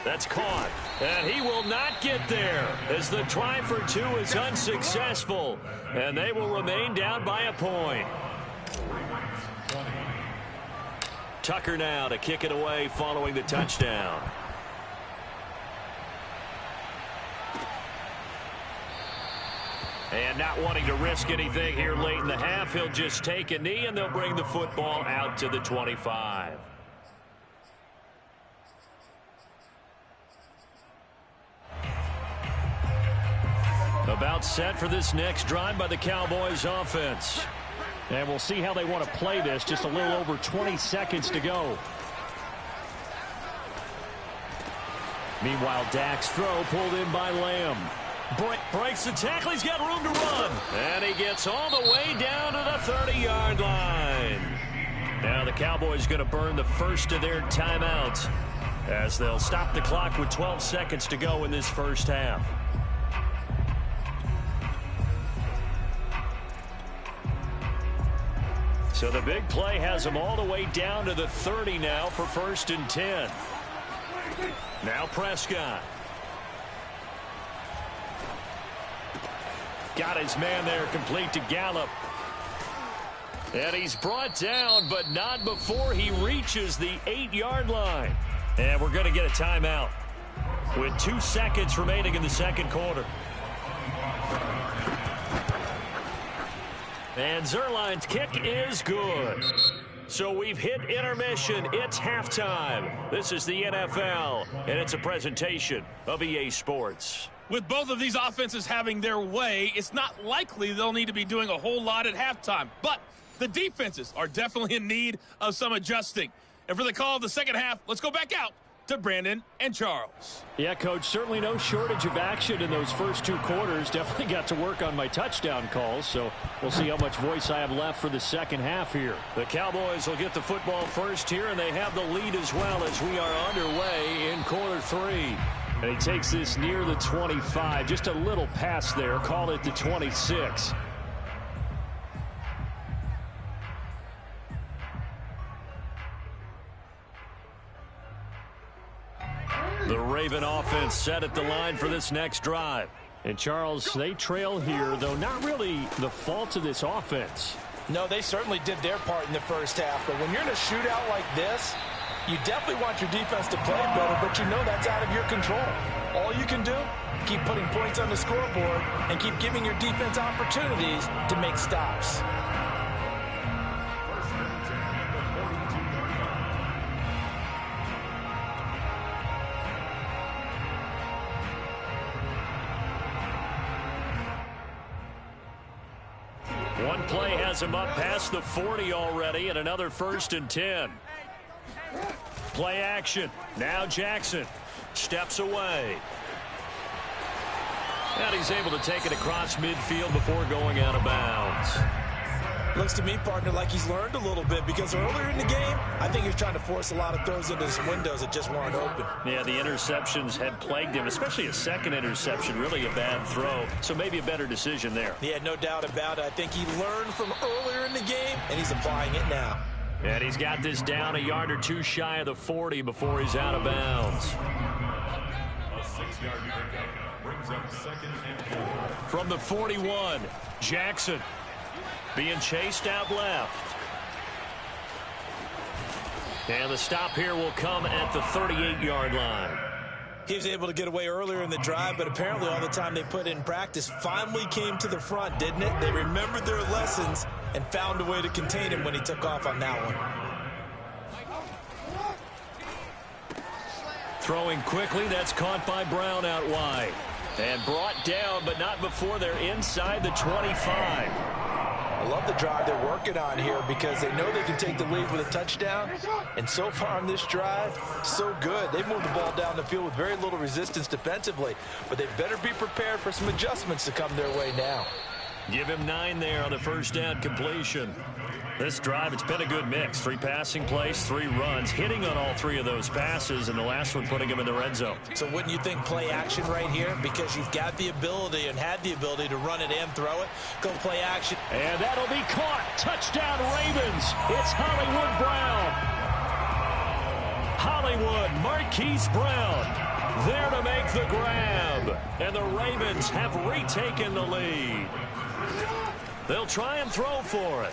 Speaker 1: That's caught, and he will not get there as the try for 2 is unsuccessful, and they will remain down by a point. Tucker now to kick it away following the touchdown. And not wanting to risk anything here late in the half, he'll just take a knee, and they'll bring the football out to the 25. About set for this next drive by the Cowboys offense. And we'll see how they want to play this. Just a little over 20 seconds to go. Meanwhile, Dak's throw pulled in by Lamb. Breaks the tackle. He's got room to run. And he gets all the way down to the 30-yard line. Now the Cowboys going to burn the first of their timeouts as they'll stop the clock with 12 seconds to go in this first half. So the big play has them all the way down to the 30 now for 1st and 10. Now Prescott. Got his man there, complete to Gallup. And he's brought down, but not before he reaches the 8-yard line. And we're going to get a timeout with 2 seconds remaining in the second quarter. And Zuerlein's kick is good. So we've hit intermission. It's halftime. This is the NFL, and it's a presentation of EA Sports.
Speaker 6: With both of these offenses having their way, it's not likely they'll need to be doing a whole lot at halftime. But the defenses are definitely in need of some adjusting. And for the call of the second half, let's go back out to Brandon and Charles.
Speaker 1: Yeah, Coach, certainly no shortage of action in those first 2 quarters. Definitely got to work on my touchdown calls, so we'll see how much voice I have left for the second half here. The Cowboys will get the football first here, and they have the lead as well as we are underway in quarter 3. And he takes this near the 25. Just a little pass there. Call it the 26. The Raven offense set at the line for this next drive. And, Charles, they trail here, though not really the fault of this offense.
Speaker 3: No, they certainly did their part in the first half. But when you're in a shootout like this, you definitely want your defense to play better, but you know that's out of your control. All you can do, keep putting points on the scoreboard and keep giving your defense opportunities to make stops.
Speaker 1: One play has him up past the 40 already, and another 1st and 10. Play action. Now Jackson steps away. And he's able to take it across midfield before going out of bounds.
Speaker 3: Looks to me, partner, like he's learned a little bit, because earlier in the game, I think he was trying to force a lot of throws into his windows that just weren't open.
Speaker 1: Yeah, the interceptions had plagued him, especially a second interception, really a bad throw. So maybe a better decision there.
Speaker 3: Yeah, no doubt about it. I think he learned from earlier in the game, and he's applying it now.
Speaker 1: And he's got this down a yard or two shy of the 40 before he's out of bounds.
Speaker 2: A 6-yard pickup brings up 2nd and 4.
Speaker 1: From the 41, Jackson being chased out left. And the stop here will come at the 38-yard line.
Speaker 3: He was able to get away earlier in the drive, but apparently all the time they put in practice finally came to the front, didn't it? They remembered their lessons and found a way to contain him when he took off on that one.
Speaker 1: Throwing quickly, that's caught by Brown out wide. And brought down, but not before they're inside the 25.
Speaker 3: I love the drive they're working on here because they know they can take the lead with a touchdown. And so far on this drive, so good. They moved the ball down the field with very little resistance defensively. But they better be prepared for some adjustments to come their way now.
Speaker 1: Give him 9 there on the first down completion. This drive, it's been a good mix. 3 passing plays, 3 runs, hitting on all 3 of those passes, and the last one putting him in the red zone.
Speaker 3: So wouldn't you think play action right here? Because you've got the ability and had the ability to run it and throw it. Go play action.
Speaker 1: And that'll be caught. Touchdown, Ravens. It's Hollywood Brown. Hollywood, Marquise Brown, there to make the grab. And the Ravens have retaken the lead. They'll try and throw for it.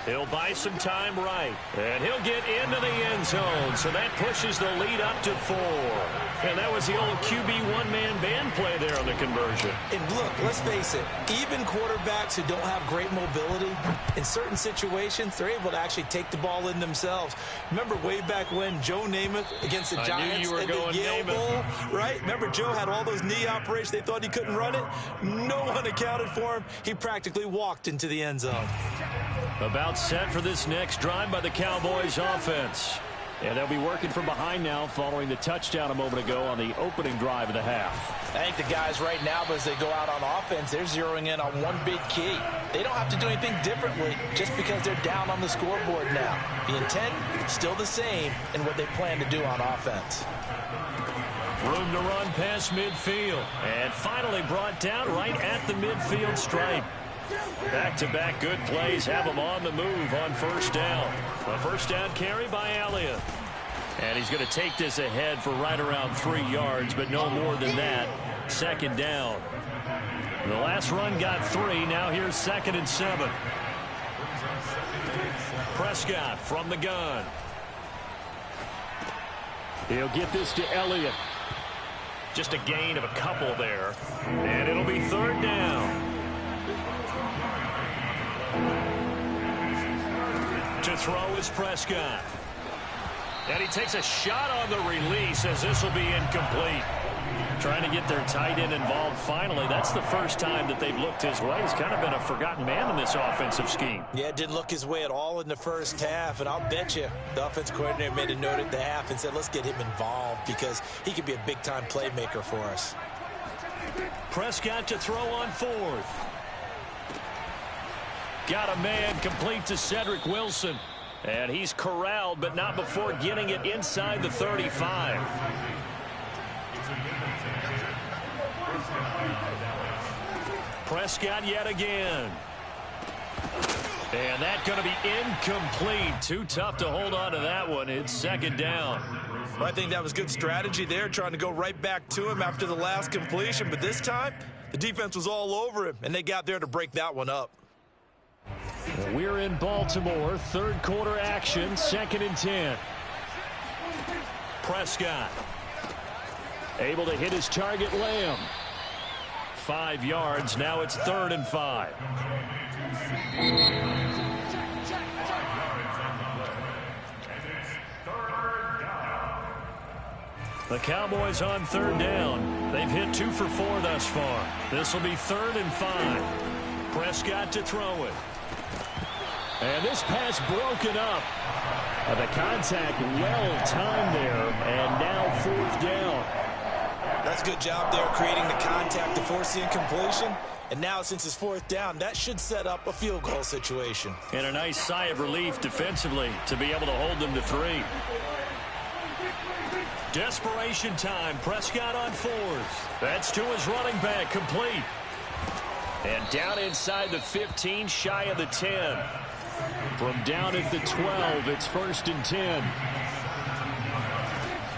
Speaker 1: He'll buy some time right, and he'll get into the end zone, so that pushes the lead up to 4. And that was the old QB one-man band play there on the conversion.
Speaker 3: And look, let's face it, even quarterbacks who don't have great mobility, in certain situations, they're able to actually take the ball in themselves. Remember way back when Joe Namath against the Giants in the Yale Bowl, right? Remember Joe had all those knee operations. They thought he couldn't run it. No one accounted for him. He practically walked into the end zone.
Speaker 1: About set for this next drive by the Cowboys offense. And they'll be working from behind now following the touchdown a moment ago on the opening drive of the half.
Speaker 3: I think the guys right now, as they go out on offense, they're zeroing in on one big key. They don't have to do anything differently just because they're down on the scoreboard now. The intent, still the same in what they plan to do on offense.
Speaker 1: Room to run past midfield. And finally brought down right at the midfield stripe. Back-to-back good plays have him on the move on first down. A first down carry by Elliott. And he's going to take this ahead for right around 3 yards, but no more than that. Second down. The last run got 3. Now here's 2nd and 7. Prescott from the gun. He'll get this to Elliott. Just a gain of a couple there. And it'll be 3rd down. To throw is Prescott. And he takes a shot on the release as this will be incomplete. Trying to get their tight end involved finally. That's the first time that they've looked his way. He's kind of been a forgotten man in this offensive scheme.
Speaker 3: Yeah, it didn't look his way at all in the first half. And I'll bet you the offense coordinator made a note at the half and said, let's get him involved because he could be a big-time playmaker for us.
Speaker 1: Prescott to throw on 4th. Got a man complete to Cedric Wilson. And he's corralled, but not before getting it inside the 35. Prescott yet again. And that's going to be incomplete. Too tough to hold on to that one. It's 2nd down.
Speaker 3: Well, I think that was good strategy there, trying to go right back to him after the last completion. But this time,
Speaker 7: The defense was all over him, and they got there to break that one up.
Speaker 1: We're in Baltimore. Third quarter action, 2nd and 10. Prescott able to hit his target, Lamb. 5 yards. Now it's 3rd and 5. The Cowboys on 3rd down. They've hit 2 for 4 thus far. This will be 3rd and 5. Prescott to throw it. And this pass broken up. The contact well timed there, and now 4th down.
Speaker 3: That's a good job there creating the contact to force the incompletion. And now since it's 4th down, that should set up a field goal situation.
Speaker 1: And a nice sigh of relief defensively to be able to hold them to 3. Desperation time. Prescott on 4th. That's to his running back, complete. And down inside the 15, shy of the 10. From down at the 12, it's 1st and 10.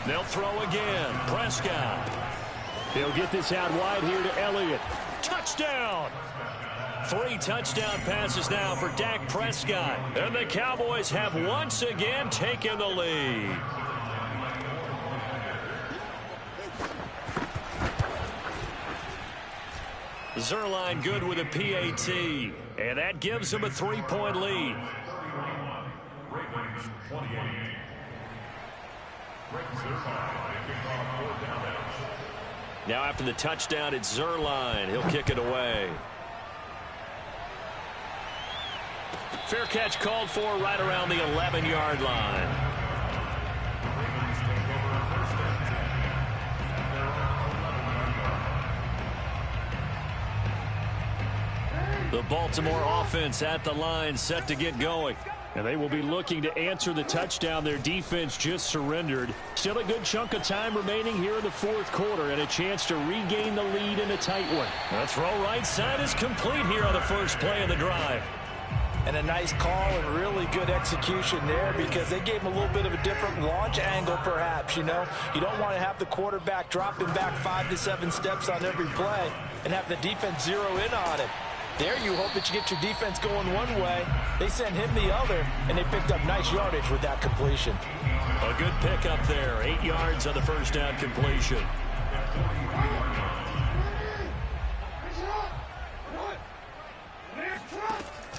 Speaker 1: They'll throw again. Prescott. He'll get this out wide here to Elliott. Touchdown! 3 touchdown passes now for Dak Prescott. And the Cowboys have once again taken the lead. Zuerlein good with a PAT, and that gives them a 3-point lead. Now after the touchdown, it's Zuerlein. He'll kick it away. Fair catch called for right around the 11-yard line. The Baltimore offense at the line, set to get going. And they will be looking to answer the touchdown their defense just surrendered. Still a good chunk of time remaining here in the 4th quarter and a chance to regain the lead in a tight one. The throw right side is complete here on the first play of the drive.
Speaker 3: And a nice call and really good execution there because they gave him a little bit of a different launch angle perhaps, you know. You don't want to have the quarterback dropping back 5 to 7 steps on every play and have the defense zero in on it. There you hope that you get your defense going one way. They sent him the other, and they picked up nice yardage with that completion.
Speaker 1: A good pickup there. 8 yards on the first down completion.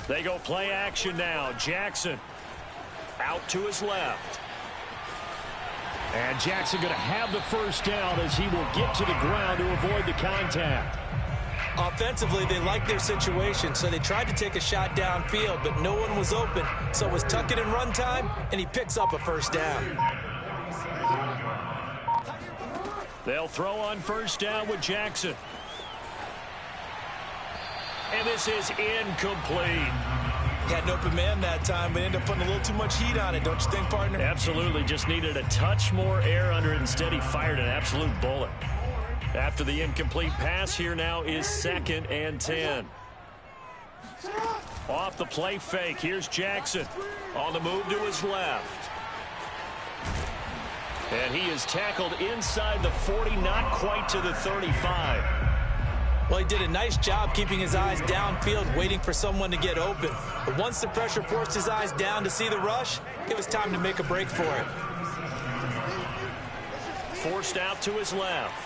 Speaker 1: They go play action now. Jackson out to his left. And Jackson going to have the first down as he will get to the ground to avoid the contact.
Speaker 3: Offensively, they liked their situation, so they tried to take a shot downfield, but no one was open. So it was tuck it and run time, and he picks up a first down.
Speaker 1: They'll throw on first down with Jackson. And this is incomplete.
Speaker 3: Had an open man that time, but ended up putting a little too much heat on it, don't you think, partner?
Speaker 1: Absolutely. Just needed a touch more air under it. Instead, he fired an absolute bullet. After the incomplete pass, here now is 2nd and 10. Off the play fake, here's Jackson. On the move to his left. And he is tackled inside the 40, not quite to the 35.
Speaker 3: Well, he did a nice job keeping his eyes downfield, waiting for someone to get open. But once the pressure forced his eyes down to see the rush, it was time to make a break for it.
Speaker 1: Forced out to his left.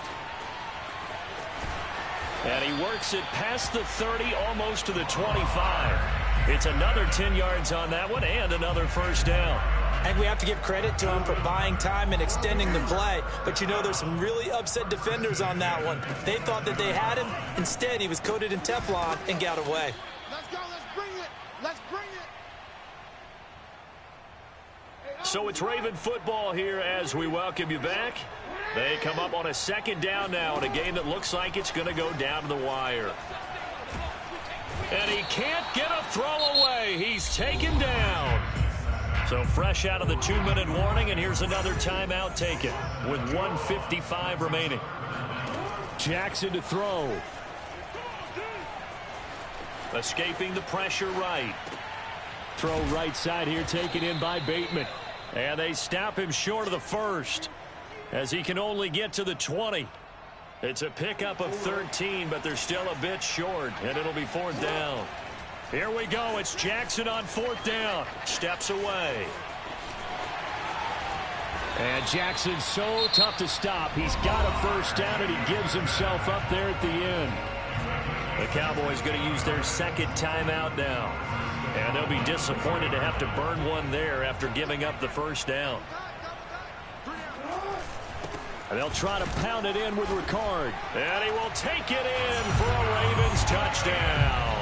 Speaker 1: And he works it past the 30, almost to the 25. It's another 10 yards on that one and another first down.
Speaker 3: And we have to give credit to him for buying time and extending the play. But, you know, there's some really upset defenders on that one. They thought that they had him. Instead, he was coated in Teflon and got away.
Speaker 5: Let's go. Let's bring it. Let's bring it.
Speaker 1: So it's Raven football here as we welcome you back. They come up on a 2nd down now in a game that looks like it's going to go down to the wire. And he can't get a throw away. He's taken down. So fresh out of the 2-minute warning, and here's another timeout taken with 1:55 remaining. Jackson to throw. Escaping the pressure right. Throw right side here taken in by Bateman. And they stop him short of the first as he can only get to the 20. It's a pickup of 13, but they're still a bit short, and it'll be 4th down. Here we go. It's Jackson on 4th down. Steps away.
Speaker 4: And Jackson's so tough to stop. He's got a 1st down, and he gives himself up there at the end.
Speaker 1: The Cowboys going to use their 2nd timeout now. And they'll be disappointed to have to burn one there after giving up the 1st down.
Speaker 4: And they'll try to pound it in with Ricard.
Speaker 1: And he will take it in for a Ravens touchdown.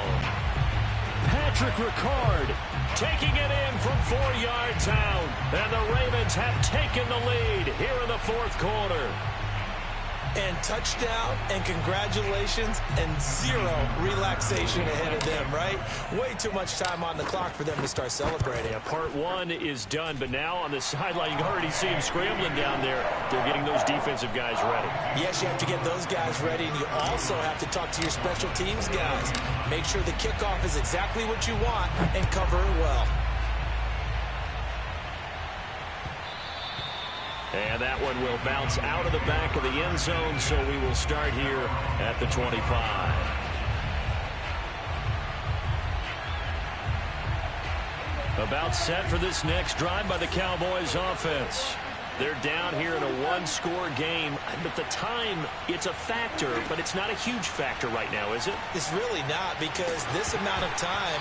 Speaker 4: Patrick Ricard
Speaker 1: taking it in from 4 yards out. And the Ravens have taken the lead here in the 4th quarter.
Speaker 3: And touchdown and congratulations and 0 relaxation ahead of them, right? Way too much time on the clock for them to start celebrating.
Speaker 1: Yeah, part 1 is done, but now on the sideline, you can already see him scrambling down there. They're getting those defensive guys ready.
Speaker 3: Yes, you have to get those guys ready, and you also have to talk to your special teams guys. Make sure the kickoff is exactly what you want and cover it well.
Speaker 1: And that one will bounce out of the back of the end zone, so we will start here at the 25. About set for this next drive by the Cowboys offense. They're down here in a 1-score game, but the time, it's a factor, but it's not a huge factor right now, is it?
Speaker 3: It's really not, because this amount of time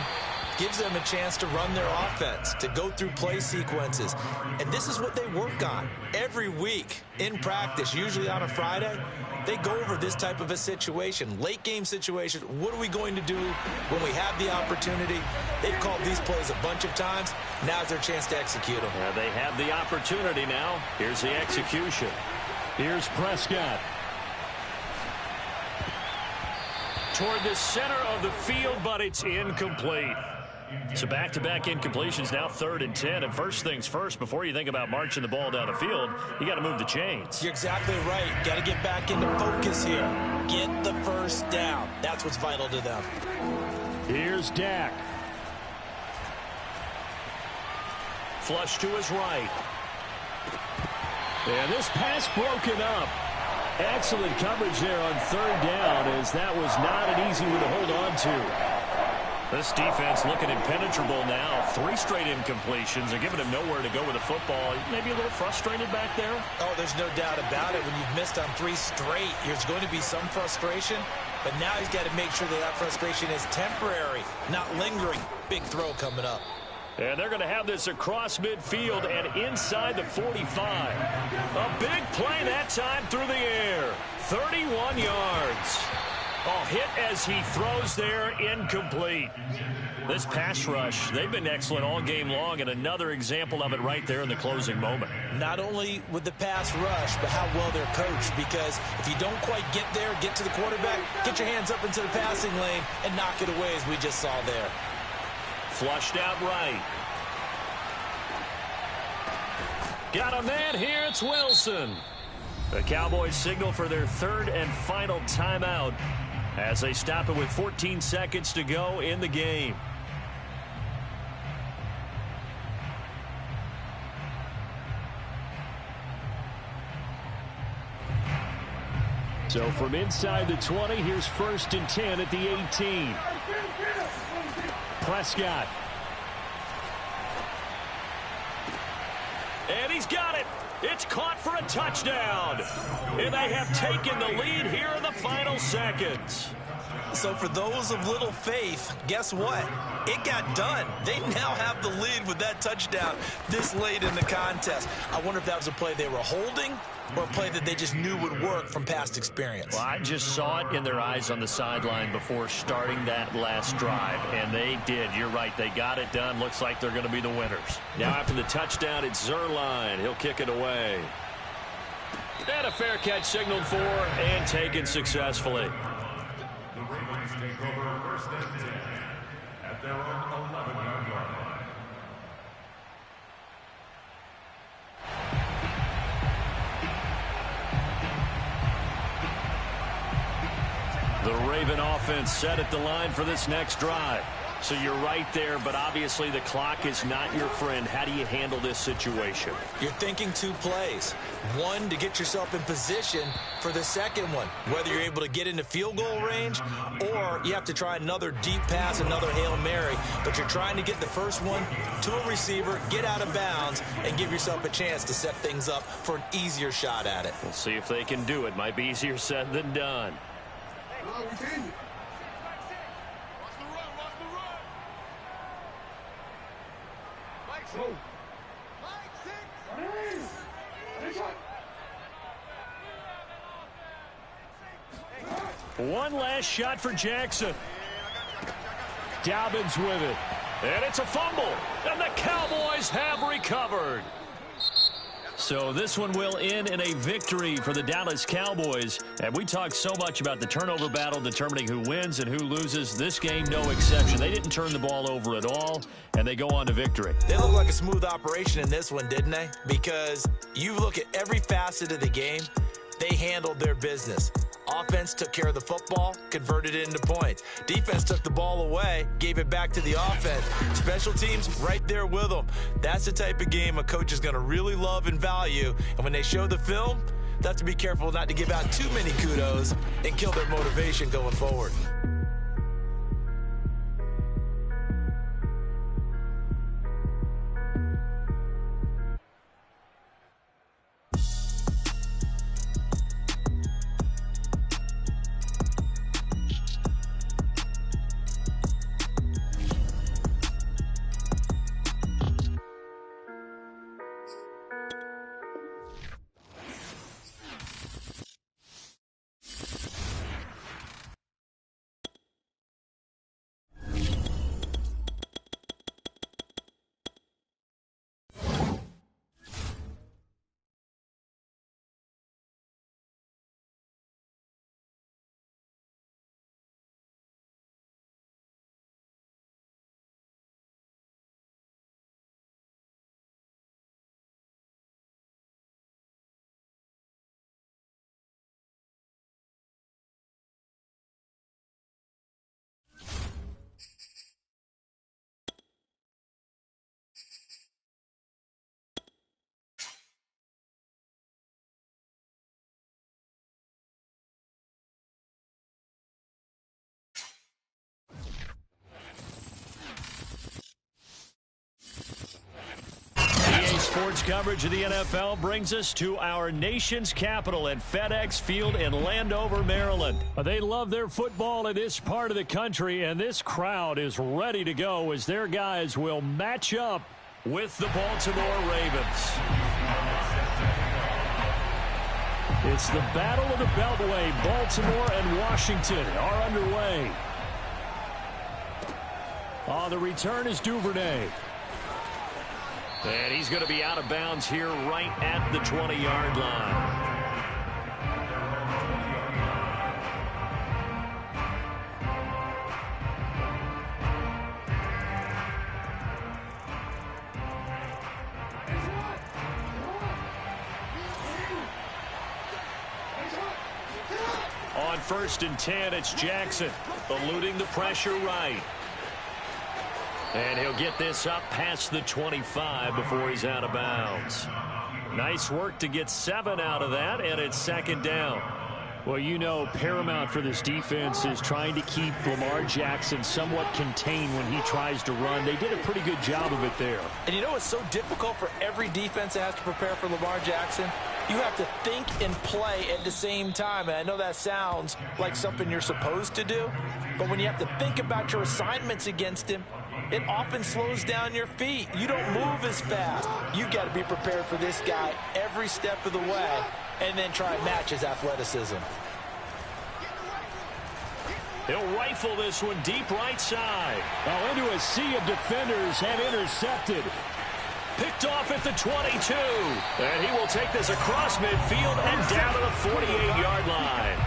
Speaker 3: gives them a chance to run their offense, to go through play sequences. And this is what they work on every week in practice, usually on a Friday. They go over this type of a situation, late game situation. What are we going to do when we have the opportunity? They've called these plays a bunch of times. Now's their chance to execute them.
Speaker 1: They have the opportunity now. Here's the execution.
Speaker 4: Here's Prescott.
Speaker 1: Toward the center of the field, but it's incomplete. So back-to-back incompletions, now 3rd and 10. And first things first, before you think about marching the ball down the field, you got to move the chains.
Speaker 3: You're exactly right. Got to get back into focus here. Get the 1st down. That's what's vital to them.
Speaker 4: Here's Dak.
Speaker 1: Flush to his right.
Speaker 4: And this pass broken up. Excellent coverage there on 3rd down, as that was not an easy one to hold on to.
Speaker 1: This defense looking impenetrable now. 3 straight incompletions. They're giving him nowhere to go with the football. Maybe a little frustrated back there.
Speaker 3: Oh, there's no doubt about it. When you've missed on 3 straight, there's going to be some frustration. But now he's got to make sure that frustration is temporary, not lingering. Big throw coming up.
Speaker 1: And they're going to have this across midfield and inside the 45. A big play that time through the air. 31 yards. Oh, hit as he throws there, incomplete. This pass rush, they've been excellent all game long, and another example of it right there in the closing moment.
Speaker 3: Not only with the pass rush, but how well they're coached, because if you don't quite get there, get to the quarterback, get your hands up into the passing lane and knock it away, as we just saw there.
Speaker 1: Flushed out right. Got a man here, it's Wilson. The Cowboys signal for their 3rd and final timeout as they stop it with 14 seconds to go in the game.
Speaker 4: So from inside the 20, here's 1st and 10 at the 18. Prescott.
Speaker 1: And he's got it. It's caught for a touchdown. And they have taken the lead here in the final seconds.
Speaker 3: So for those of little faith, guess what? It got done. They now have the lead with that touchdown this late in the contest. I wonder if that was a play they were holding or a play that they just knew would work from past experience.
Speaker 1: Well, I just saw it in their eyes on the sideline before starting that last drive, and they did. You're right. They got it done. Looks like they're going to be the winners. Now after the touchdown, it's Zuerlein. He'll kick it away. And a fair catch signaled for and taken successfully.
Speaker 2: The Ravens take over 1st and 10 at their own 11-yard line.
Speaker 1: The Raven offense set at the line for this next drive. So you're right there, but obviously the clock is not your friend. How do you handle this situation?
Speaker 3: You're thinking 2 plays. One, to get yourself in position for the second one, whether you're able to get into field goal range or you have to try another deep pass, another Hail Mary, but you're trying to get the first one to a receiver, get out of bounds, and give yourself a chance to set things up for an easier shot at it.
Speaker 1: We'll see if they can do it. Might be easier said than done. One last shot for Jackson. Dobbins with it. And it's a fumble. And the Cowboys have recovered. So this one will end in a victory for the Dallas Cowboys. And we talked so much about the turnover battle determining who wins and who loses. This game, no exception. They didn't turn the ball over at all, and they go on to victory.
Speaker 3: They look like a smooth operation in this one, didn't they? Because you look at every facet of the game, they handled their business. Offense took care of the football, converted it into points. Defense took the ball away, gave it back to the offense. Special teams right there with them. That's the type of game a coach is going to really love and value. And when they show the film, they have to be careful not to give out too many kudos and kill their motivation going forward.
Speaker 1: Sports coverage of the NFL brings us to our nation's capital at FedEx Field in Landover, Maryland. They love their football in this part of the country, and this crowd is ready to go as their guys will match up with the Baltimore Ravens. It's the Battle of the Beltway. Baltimore and Washington are underway. The return is Duvernay. And he's going to be out of bounds here right at the 20-yard line. On 1st and 10, it's Jackson eluding the pressure right. And he'll get this up past the 25 before he's out of bounds. Nice work to get 7 out of that, and it's 2nd down. Well, you know, paramount for this defense is trying to keep Lamar Jackson somewhat contained when he tries to run. They did a pretty good job of it there.
Speaker 3: And you know it's so difficult for every defense that has to prepare for Lamar Jackson? You have to think and play at the same time. And I know that sounds like something you're supposed to do, but when you have to think about your assignments against him, it often slows down your feet. You don't move as fast. You've got to be prepared for this guy every step of the way and then try and match his athleticism.
Speaker 1: He'll rifle this one deep right side. Into a sea of defenders and intercepted. Picked off at the 22. And he will take this across midfield and down to the 48-yard line.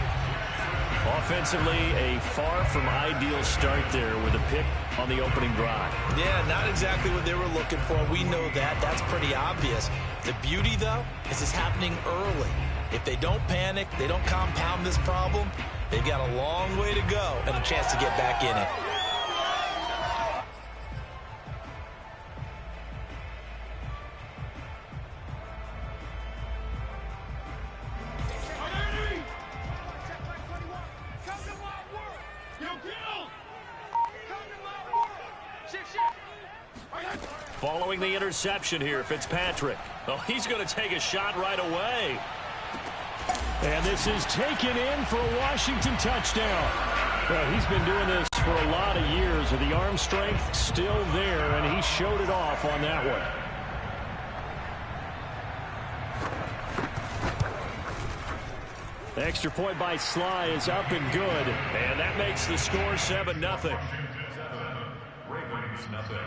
Speaker 1: Offensively, a far from ideal start there with a pick on the opening drive.
Speaker 3: Yeah, not exactly what they were looking for. We know that. That's pretty obvious. The beauty, though, is it's happening early. If they don't panic, they don't compound this problem, they've got a long way to go and a chance to get back in it.
Speaker 1: Following the interception here, Fitzpatrick. Oh, he's going to take a shot right away.
Speaker 4: And this is taken in for a Washington touchdown. Well, he's been doing this for a lot of years, and the arm strength still there, and he showed it off on that one. The extra point by Sly is up and good.
Speaker 1: And that makes the score 7-0.
Speaker 2: Ravens nothing.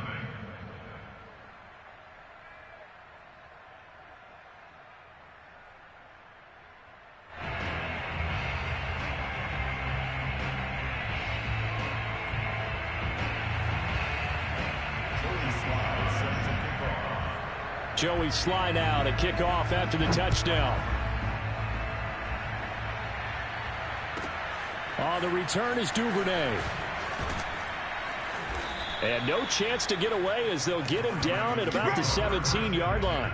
Speaker 4: Joey Sly now to kick off after the touchdown. On the return is Duvernay. And no chance to get away as they'll get him down at about the 17-yard line.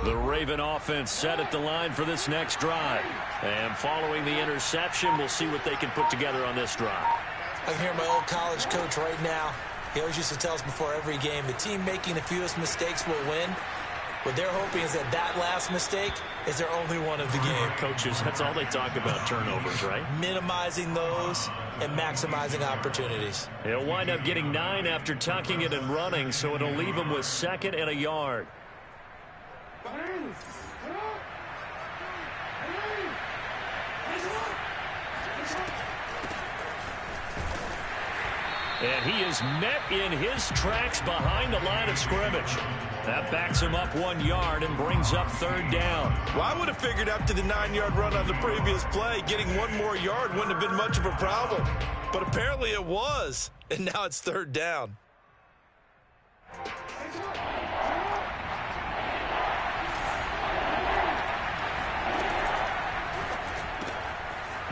Speaker 1: The Raven offense set at the line for this next drive. And following the interception, we'll see what they can put together on this drive.
Speaker 3: I can hear my old college coach right now. He always used to tell us before every game, the team making the fewest mistakes will win. What they're hoping is that that last mistake is their only one of the game.
Speaker 1: Coaches, that's all they talk about, turnovers, right?
Speaker 3: Minimizing those and maximizing opportunities.
Speaker 1: He'll wind up getting 9 after tucking it and running, so it'll leave him with 2nd and a yard. And he is met in his tracks behind the line of scrimmage. That backs him up 1 yard and brings up 3rd down.
Speaker 7: Well, I would have figured after the 9-yard run on the previous play, getting 1 more yard wouldn't have been much of a problem. But apparently it was, and now it's 3rd down.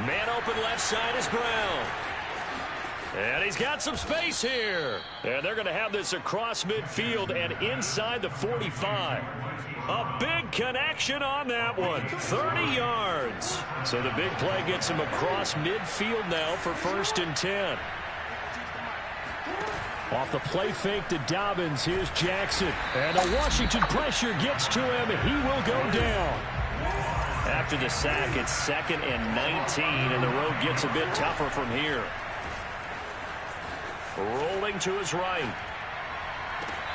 Speaker 1: Man open left side is Brown. And he's got some space here. And they're going to have this across midfield and inside the 45. A big connection on that one. 30 yards. So the big play gets him across midfield now for 1st and 10.
Speaker 4: Off the play fake to Dobbins. Here's Jackson. And the Washington pressure gets to him. He will go down.
Speaker 1: After the sack, it's 2nd and 19, and the road gets a bit tougher from here. Rolling to his right.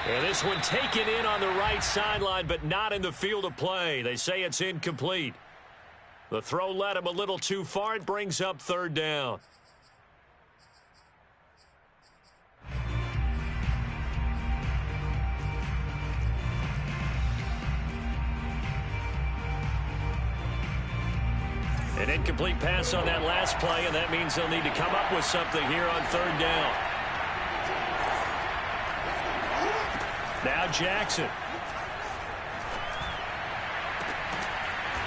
Speaker 1: And this one taken in on the right sideline, but not in the field of play. They say it's incomplete. The throw led him a little too far. It brings up 3rd down. An incomplete pass on that last play, and that means they'll need to come up with something here on 3rd down. Now Jackson.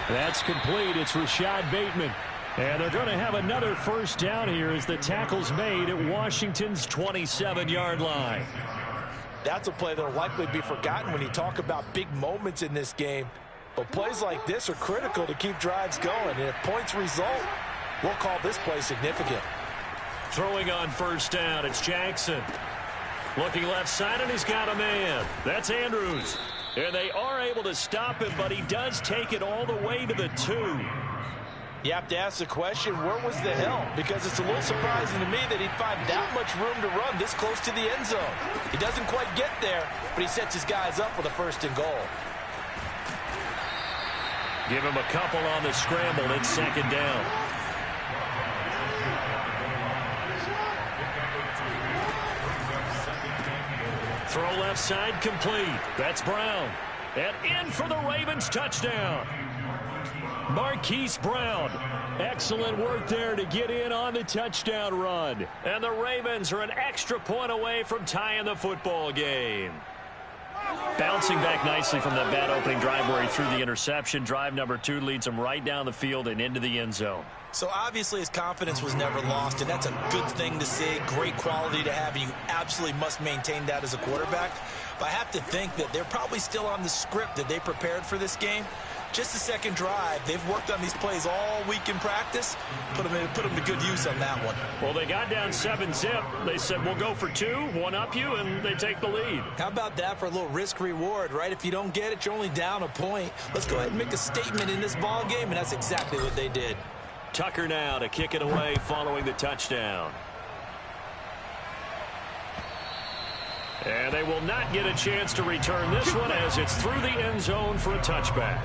Speaker 4: That's complete. It's Rashad Bateman. And they're going to have another 1st down here as the tackle's made at Washington's 27-yard line.
Speaker 3: That's a play that will likely be forgotten when you talk about big moments in this game. But plays like this are critical to keep drives going. And if points result, we'll call this play significant.
Speaker 1: Throwing on 1st down, it's Jackson. Looking left side, and he's got a man. That's Andrews. And they are able to stop him, but he does take it all the way to the 2.
Speaker 3: You have to ask the question, where was the help? Because it's a little surprising to me that he'd find that much room to run this close to the end zone. He doesn't quite get there, but he sets his guys up with a 1st and goal.
Speaker 1: Give him a couple on the scramble. It's 2nd down. Throw left side complete. That's Brown. And in for the Ravens touchdown. Marquise Brown Excellent work there to get in on the touchdown run. And the Ravens are an extra point away from tying the football game. Bouncing back nicely from that bad opening drive where he threw the interception. Drive number 2 leads him right down the field and into the end zone.
Speaker 3: So obviously his confidence was never lost, and that's a good thing to see, great quality to have, and you absolutely must maintain that as a quarterback. But I have to think that they're probably still on the script that they prepared for this game. Just the second drive, they've worked on these plays all week in practice. Put them to good use on that one.
Speaker 1: Well, they got down 7-zip. They said, we'll go for 2, one up you, and they take the lead.
Speaker 3: How about that for a little risk-reward, right? If you don't get it, you're only down a point. Let's go ahead and make a statement in this ball game, and that's exactly what they did.
Speaker 1: Tucker now to kick it away following the touchdown. And they will not get a chance to return this one as it's through the end zone for a touchback.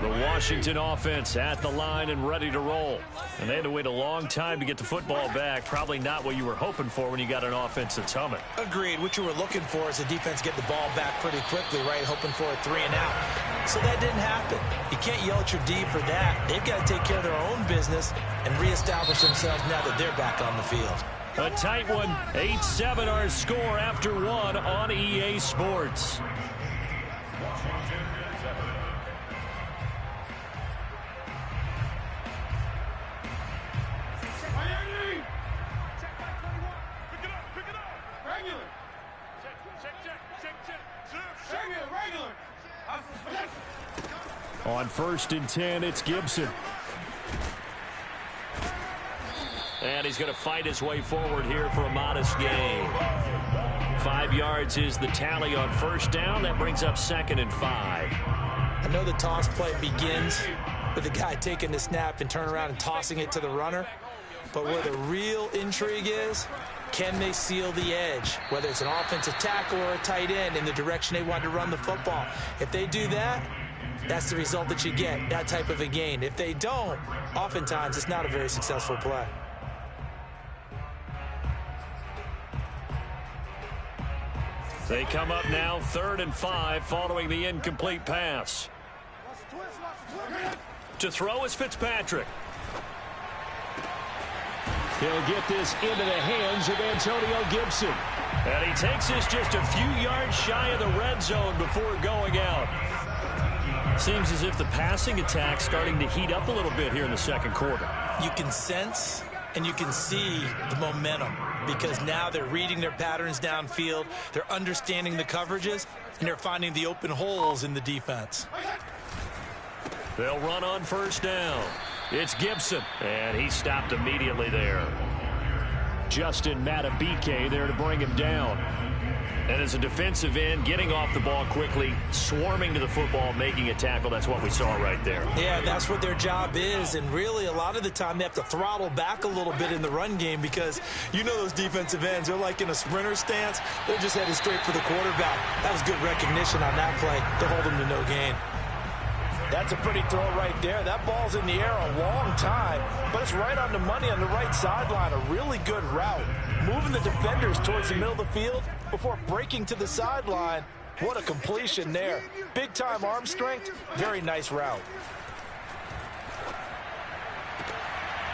Speaker 1: The Washington offense at the line and ready to roll. And they had to wait a long time to get the football back. Probably not what you were hoping for when you got an offense that's humming.
Speaker 3: Agreed. What you were looking for is the defense get the ball back pretty quickly, right? Hoping for a 3 and out. So that didn't happen. You can't yell at your D for that. They've got to take care of their own business and reestablish themselves now that they're back on the field.
Speaker 1: A tight one. 8-7 our score after 1 on EA Sports. On 1st and 10, it's Gibson. And he's going to fight his way forward here for a modest gain. 5 yards is the tally on 1st down. That brings up 2nd and 5.
Speaker 3: I know the toss play begins with the guy taking the snap and turning around and tossing it to the runner. But where the real intrigue is, can they seal the edge, whether it's an offensive tackle or a tight end in the direction they want to run the football? If they do that, that's the result that you get, that type of a gain. If they don't, oftentimes it's not a very successful play.
Speaker 1: They come up now 3rd and 5 following the incomplete pass. To throw is Fitzpatrick. He'll get this into the hands of Antonio Gibson. And he takes this just a few yards shy of the red zone before going out. Seems as if the passing attack's starting to heat up a little bit here in the 2nd quarter.
Speaker 3: You can sense and you can see the momentum because now they're reading their patterns downfield, they're understanding the coverages, and they're finding the open holes in the defense.
Speaker 1: They'll run on 1st down. It's Gibson, and he stopped immediately there. Justin Matabike there to bring him down. And as a defensive end, getting off the ball quickly, swarming to the football, making a tackle, that's what we saw right there.
Speaker 3: Yeah, that's what their job is, and really a lot of the time they have to throttle back a little bit in the run game because you know those defensive ends, they're like in a sprinter stance. They're just headed straight for the quarterback. That was good recognition on that play to hold them to no gain. That's a pretty throw right there. That ball's in the air a long time, but it's right on the money on the right sideline. A really good route. Moving the defenders towards the middle of the field before breaking to the sideline. What a completion there. Big-time arm strength. Very nice route.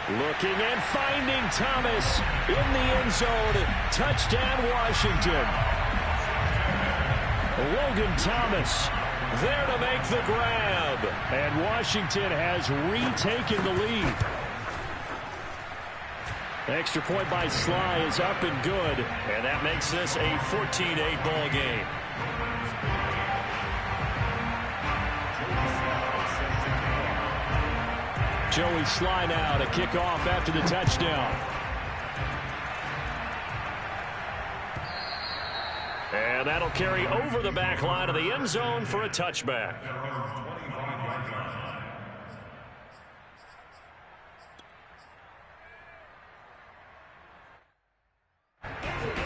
Speaker 1: Looking and finding Thomas in the end zone. Touchdown, Washington. Logan Thomas there to make the grab. And Washington has retaken the lead. Extra point by Sly is up and good. And that makes this a 14-8 ball game. Joey Sly now to kick off after the touchdown. And that'll carry over the back line of the end zone for a touchback.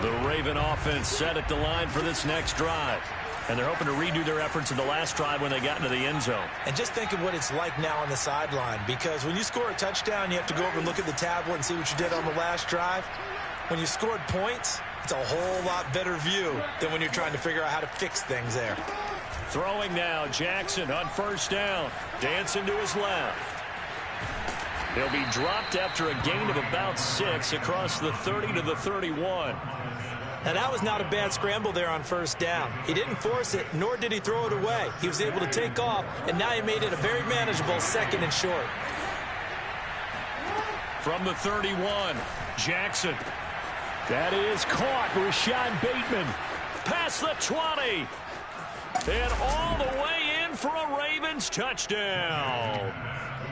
Speaker 1: The Raven offense set at the line for this next drive. And they're hoping to redo their efforts in the last drive when they got into the end zone.
Speaker 3: And just think of what it's like now on the sideline, because when you score a touchdown, you have to go over and look at the tablet and see what you did on the last drive. When you scored points, it's a whole lot better view than when you're trying to figure out how to fix things there.
Speaker 1: Throwing now, Jackson on first down. Dancing to his left. He'll be dropped after a gain of about 6 across the 30 to the 31.
Speaker 3: Now, that was not a bad scramble there on first down. He didn't force it, nor did he throw it away. He was able to take off, and now he made it a very manageable 2nd and short.
Speaker 1: From the 31, Jackson. That is caught. Rashad Bateman. Past the 20. And all the way in for a Ravens touchdown.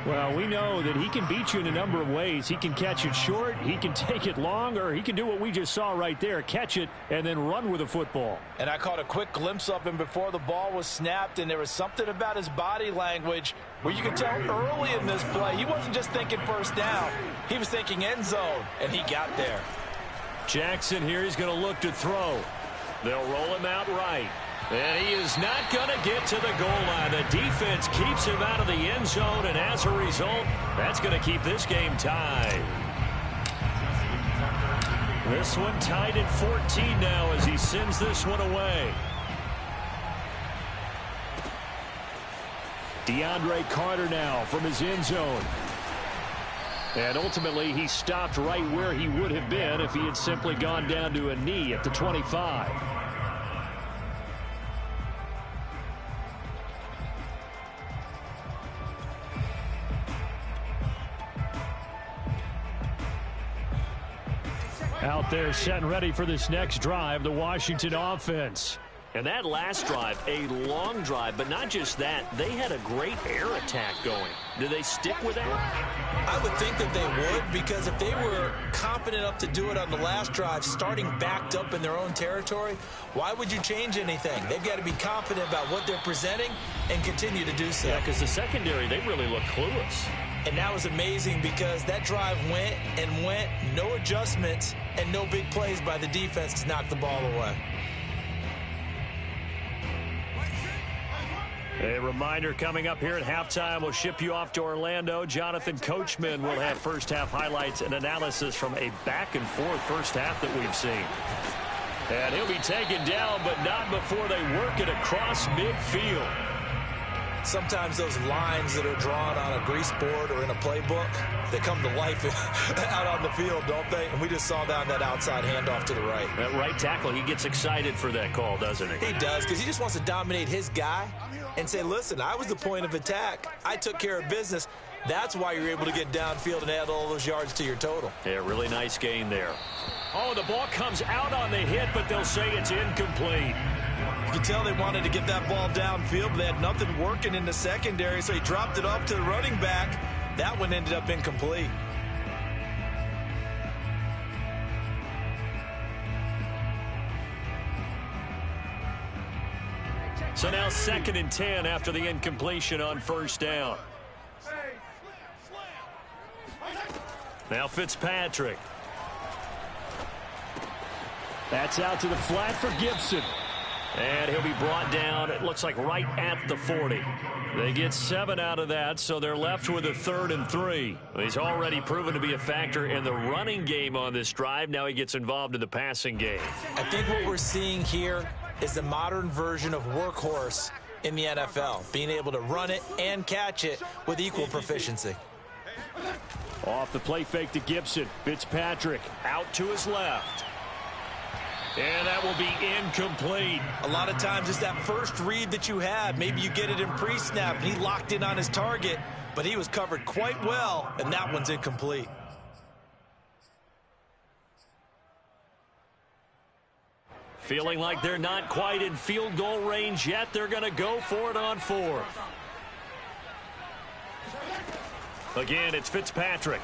Speaker 4: Well, we know that he can beat you in a number of ways. He can catch it short, he can take it long, or he can do what we just saw right there, catch it and then run with the football.
Speaker 3: And I caught a quick glimpse of him before the ball was snapped, and there was something about his body language where you could tell early in this play he wasn't just thinking first down. He was thinking end zone, and he got there.
Speaker 1: Jackson here, he's going to look to throw. They'll roll him out right. And he is not going to get to the goal line. The defense keeps him out of the end zone, and as a result, that's going to keep this game tied. This one tied at 14 now as he sends this one away. DeAndre Carter now from his end zone. And ultimately, he stopped right where he would have been if he had simply gone down to a knee at the 25.
Speaker 4: Out there set and ready for this next drive, the Washington offense.
Speaker 1: And that last drive, a long drive, but not just that, they had a great air attack going. Do they stick with that?
Speaker 3: I would think that they would, because if they were confident enough to do it on the last drive, starting backed up in their own territory, why would you change anything? They've got to be confident about what they're presenting and continue to do so.
Speaker 1: Yeah, because the secondary, they really look clueless.
Speaker 3: And that was amazing because that drive went and went, no adjustments, and no big plays by the defense to knock the ball away.
Speaker 1: A reminder coming up here at halftime. We'll ship you off to Orlando. Jonathan Coachman will have first-half highlights and analysis from a back-and-forth first half that we've seen. And he'll be taken down, but not before they work it across midfield.
Speaker 3: Sometimes those lines that are drawn on a grease board or in a playbook, they come to life out on the field, don't they? And we just saw that on that outside handoff to the right.
Speaker 1: That right tackle, he gets excited for that call, doesn't he?
Speaker 3: He does, because he just wants to dominate his guy and say, listen, I was the point of attack. I took care of business. That's why you're able to get downfield and add all those yards to your total.
Speaker 1: Yeah, really nice gain there. Oh, the ball comes out on the hit, but they'll say it's incomplete.
Speaker 3: You can tell they wanted to get that ball downfield, but they had nothing working in the secondary, so he dropped it off to the running back. That one ended up incomplete.
Speaker 1: So now 2nd and 10 after the incompletion on first down. Now Fitzpatrick.
Speaker 4: That's out to the flat for Gibson.
Speaker 1: And he'll be brought down, it looks like right at the 40. They get 7 out of that, so they're left with a 3rd and 3. He's already proven to be a factor in the running game on this drive. Now he gets involved in the passing game.
Speaker 3: I think what we're seeing here is the modern version of workhorse in the NFL, being able to run it and catch it with equal proficiency.
Speaker 4: Off the play fake to Gibson. Fitzpatrick
Speaker 1: out to his left. And that will be incomplete.
Speaker 3: A lot of times it's that first read that you had. Maybe you get it in pre-snap, and he locked in on his target, but he was covered quite well, and that one's incomplete.
Speaker 1: Feeling like they're not quite in field goal range yet. They're going to go for it on 4th. Again, it's Fitzpatrick.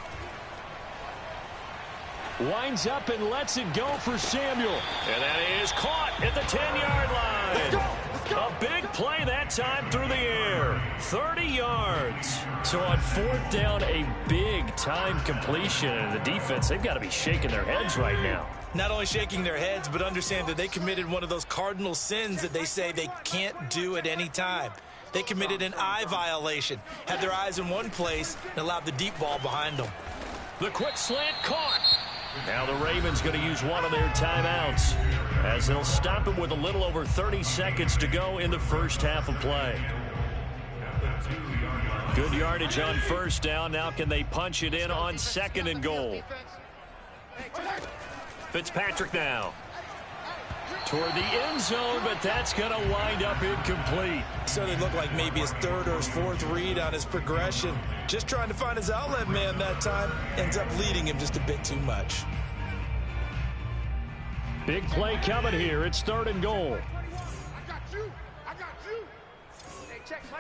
Speaker 4: winds up and lets it go for Samuel.
Speaker 1: And that is caught at the 10-yard line.
Speaker 5: Let's go. Let's go.
Speaker 1: A big play that time through the air. 30 yards. So on 4th down, a big time completion. And the defense, they've got to be shaking their heads right now.
Speaker 7: not only shaking their heads, but understand that they committed one of those cardinal sins that they say they can't do at any time. They committed an eye violation, had their eyes in one place, and allowed the deep ball behind them.
Speaker 1: The quick slant caught. Now the Ravens going to use one of their timeouts as they'll stop it with a little over 30 seconds to go in the first half of play. Good yardage on first down. Now can they punch it in on second and goal? Fitzpatrick now toward the end zone, but that's going to wind up incomplete.
Speaker 7: So they look like maybe his third or his fourth read on his progression. Just trying to find his outlet man that time. Ends up leading him just a bit too much.
Speaker 1: Big play coming here. It's third and goal.
Speaker 5: I got you. Hey, check my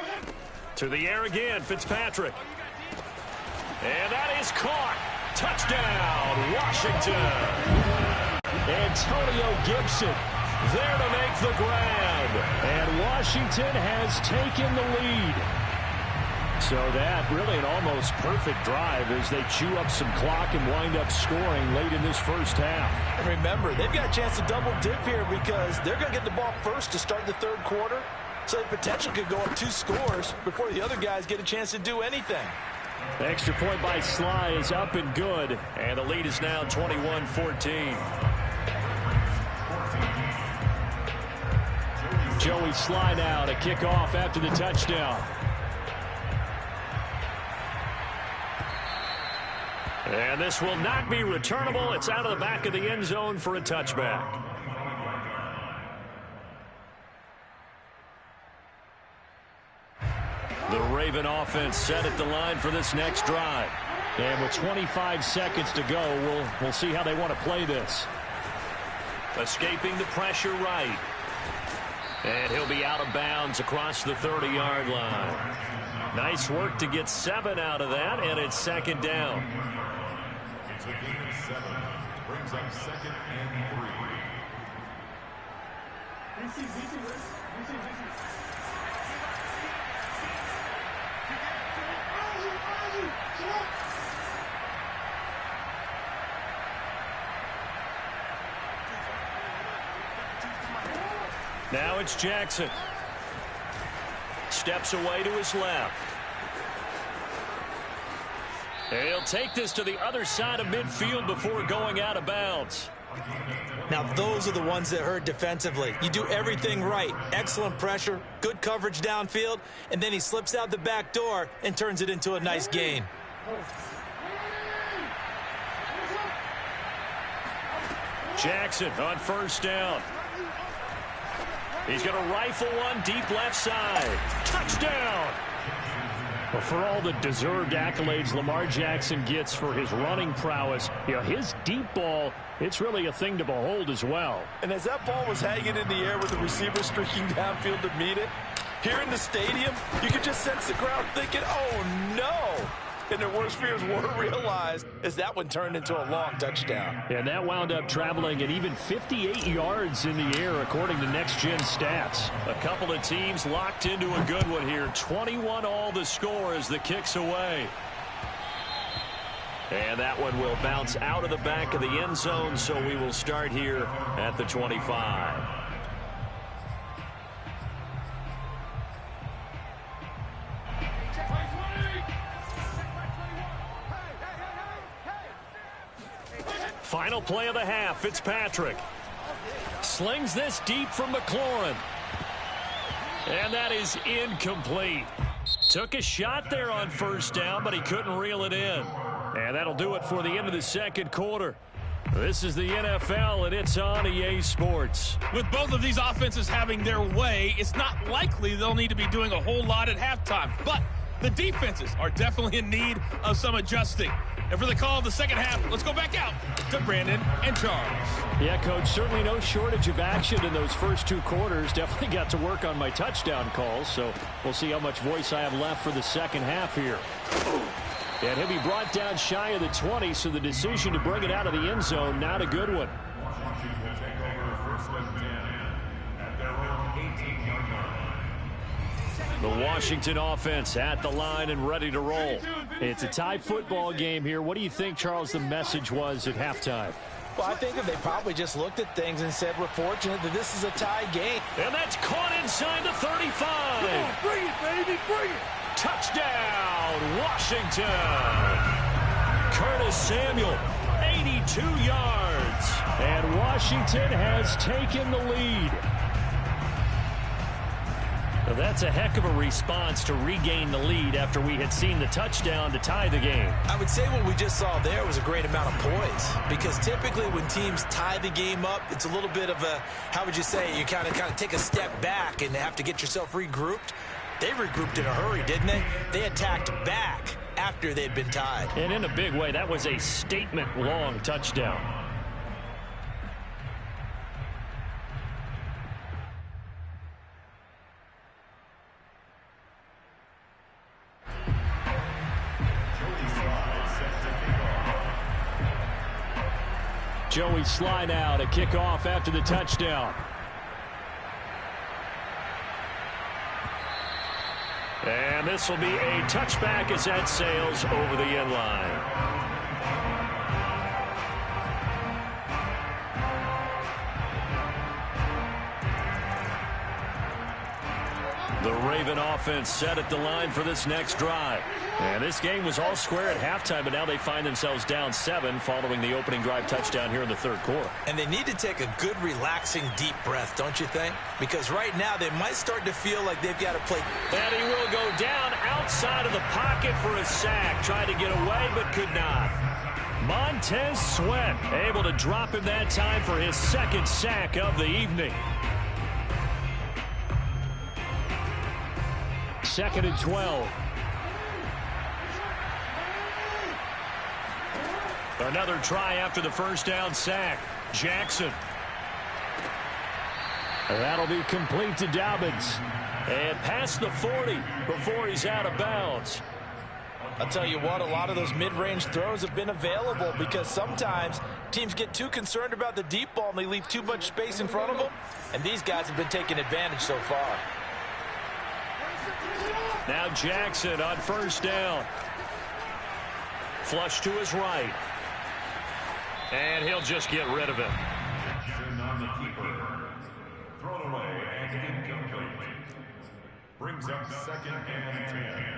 Speaker 1: To the air again, Fitzpatrick. And that is caught. Touchdown, Washington. Antonio Gibson there to make the grab. And Washington has taken the lead. So that really an almost perfect drive as they chew up some clock and wind up scoring late in this first half.
Speaker 7: And remember, they've got a chance to double dip here because they're going to get the ball first to start the third quarter. So the potential could go up 2 scores before the other guys get a chance to do anything.
Speaker 1: The extra point by Sly is up and good. And the lead is now 21-14. Joey Sly now to kick off after the touchdown. And this will not be returnable. It's out of the back of the end zone for a touchback. The Raven offense set at the line for this next drive. And with 25 seconds to go, we'll see how they want to play this. Escaping the pressure right. And he'll be out of bounds across the 30-yard line. Nice work to get 7 out of that, and it's second down.
Speaker 2: It's a gain of 7. Brings up second and 3.
Speaker 1: Now it's Jackson. Steps away to his left. And he'll take this to the other side of midfield before going out of bounds.
Speaker 7: Now those are the ones that hurt defensively. You do everything right. Excellent pressure, good coverage downfield, and then he slips out the back door and turns it into a nice gain.
Speaker 1: Jackson on first down. He's going to rifle one deep left side. Touchdown! Well, for all the deserved accolades Lamar Jackson gets for his running prowess, his deep ball, it's really a thing to behold as well.
Speaker 7: And as that ball was hanging in the air with the receiver streaking downfield to meet it, here in the stadium, you could just sense the crowd thinking, oh no! And their worst fears were realized as that one turned into a long touchdown.
Speaker 1: And that wound up traveling at even 58 yards in the air, according to Next Gen Stats. A couple of teams locked into a good one here. 21-all the score as the kick's away. And that one will bounce out of the back of the end zone, so we will start here at the 25. Final play of the half, Fitzpatrick. Slings this deep from McLaurin. And that is incomplete. Took a shot there on first down, but he couldn't reel it in. And that'll do it for the end of the second quarter. This is the NFL, and it's on EA Sports.
Speaker 6: With both of these offenses having their way, it's not likely they'll need to be doing a whole lot at halftime. But the defenses are definitely in need of some adjusting. And for the call of the second half, let's go back out to Brandon and Charles.
Speaker 1: Yeah, Coach, certainly no shortage of action in those first 2 quarters. Definitely got to work on my touchdown calls, so we'll see how much voice I have left for the second half here. And he'll be brought down shy of the 20, so the decision to bring it out of the end zone, not a good one.
Speaker 2: Washington will take over first and 10 at their own 18-yard line.
Speaker 1: The Washington offense at the line and ready to roll. It's a tie football game here. What do you think, Charles, the message was at halftime?
Speaker 3: Well, I think that they probably just looked at things and said, we're fortunate that this is a tie game.
Speaker 1: And that's caught inside the 35.
Speaker 5: Come on, bring it, baby, bring it.
Speaker 1: Touchdown, Washington. Curtis Samuel, 82 yards.
Speaker 4: And Washington has taken the lead.
Speaker 1: Well, that's a heck of a response to regain the lead after we had seen the touchdown to tie the game.
Speaker 3: I would say what we just saw there was a great amount of poise, because typically when teams tie the game up, it's a little bit of a, how would you say, you kind of take a step back and have to get yourself regrouped. They regrouped in a hurry, didn't they? They attacked back after they'd been tied.
Speaker 1: And in a big way, that was a statement-long touchdown.
Speaker 4: Joey Sly now to kick off after the touchdown.
Speaker 1: And this will be a touchback as that sails over the end line. The Raven offense set at the line for this next drive. And this game was all square at halftime, but now they find themselves down 7 following the opening drive touchdown here in the third quarter.
Speaker 3: And they need to take a good, relaxing, deep breath, don't you think? Because right now they might start to feel like they've got to play.
Speaker 1: And he will go down outside of the pocket for a sack. Tried to get away, but could not. Montez Sweat able to drop him that time for his second sack of the evening.
Speaker 4: 2nd and 12.
Speaker 1: Another try after the first down sack. Jackson.
Speaker 4: That'll be complete to Dobbins.
Speaker 1: And past the 40 before he's out of bounds.
Speaker 3: I'll tell you what, a lot of those mid-range throws have been available because sometimes teams get too concerned about the deep ball and they leave too much space in front of them. And these guys have been taking advantage so far.
Speaker 1: Now Jackson on first down. Flush to his right. And he'll just get rid of it.
Speaker 2: Jackson on the keeper. Thrown away and incomplete. Brings up 2nd and 10.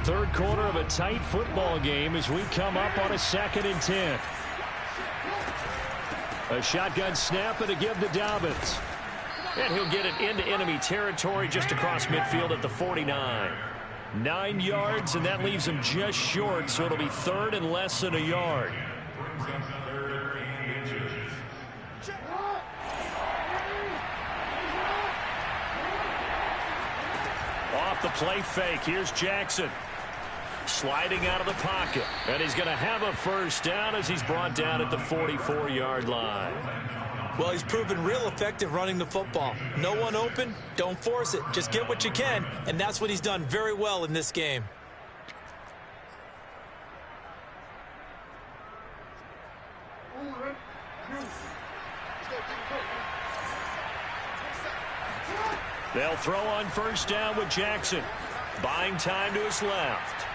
Speaker 4: Third quarter of a tight football game as we come up on a 2nd and 10. A shotgun snap and a give to Dobbins.
Speaker 1: And he'll get it into enemy territory just across midfield at the 49. 9 yards, and that leaves him just short, so it'll be 3rd and less than a yard.
Speaker 2: Brings up 3rd and inches.
Speaker 1: Off the play fake, here's Jackson. Sliding out of the pocket. And he's going to have a first down as he's brought down at the 44-yard line.
Speaker 3: Well, he's proven real effective running the football. No one open, don't force it. Just get what you can, and that's what he's done very well in this game.
Speaker 1: They'll throw on first down with Jackson. Buying time to his left.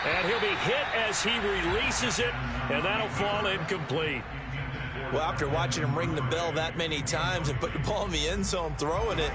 Speaker 1: And he'll be hit as he releases it, and that'll fall incomplete.
Speaker 3: Well, after watching him ring the bell that many times and put the ball in the end zone throwing it,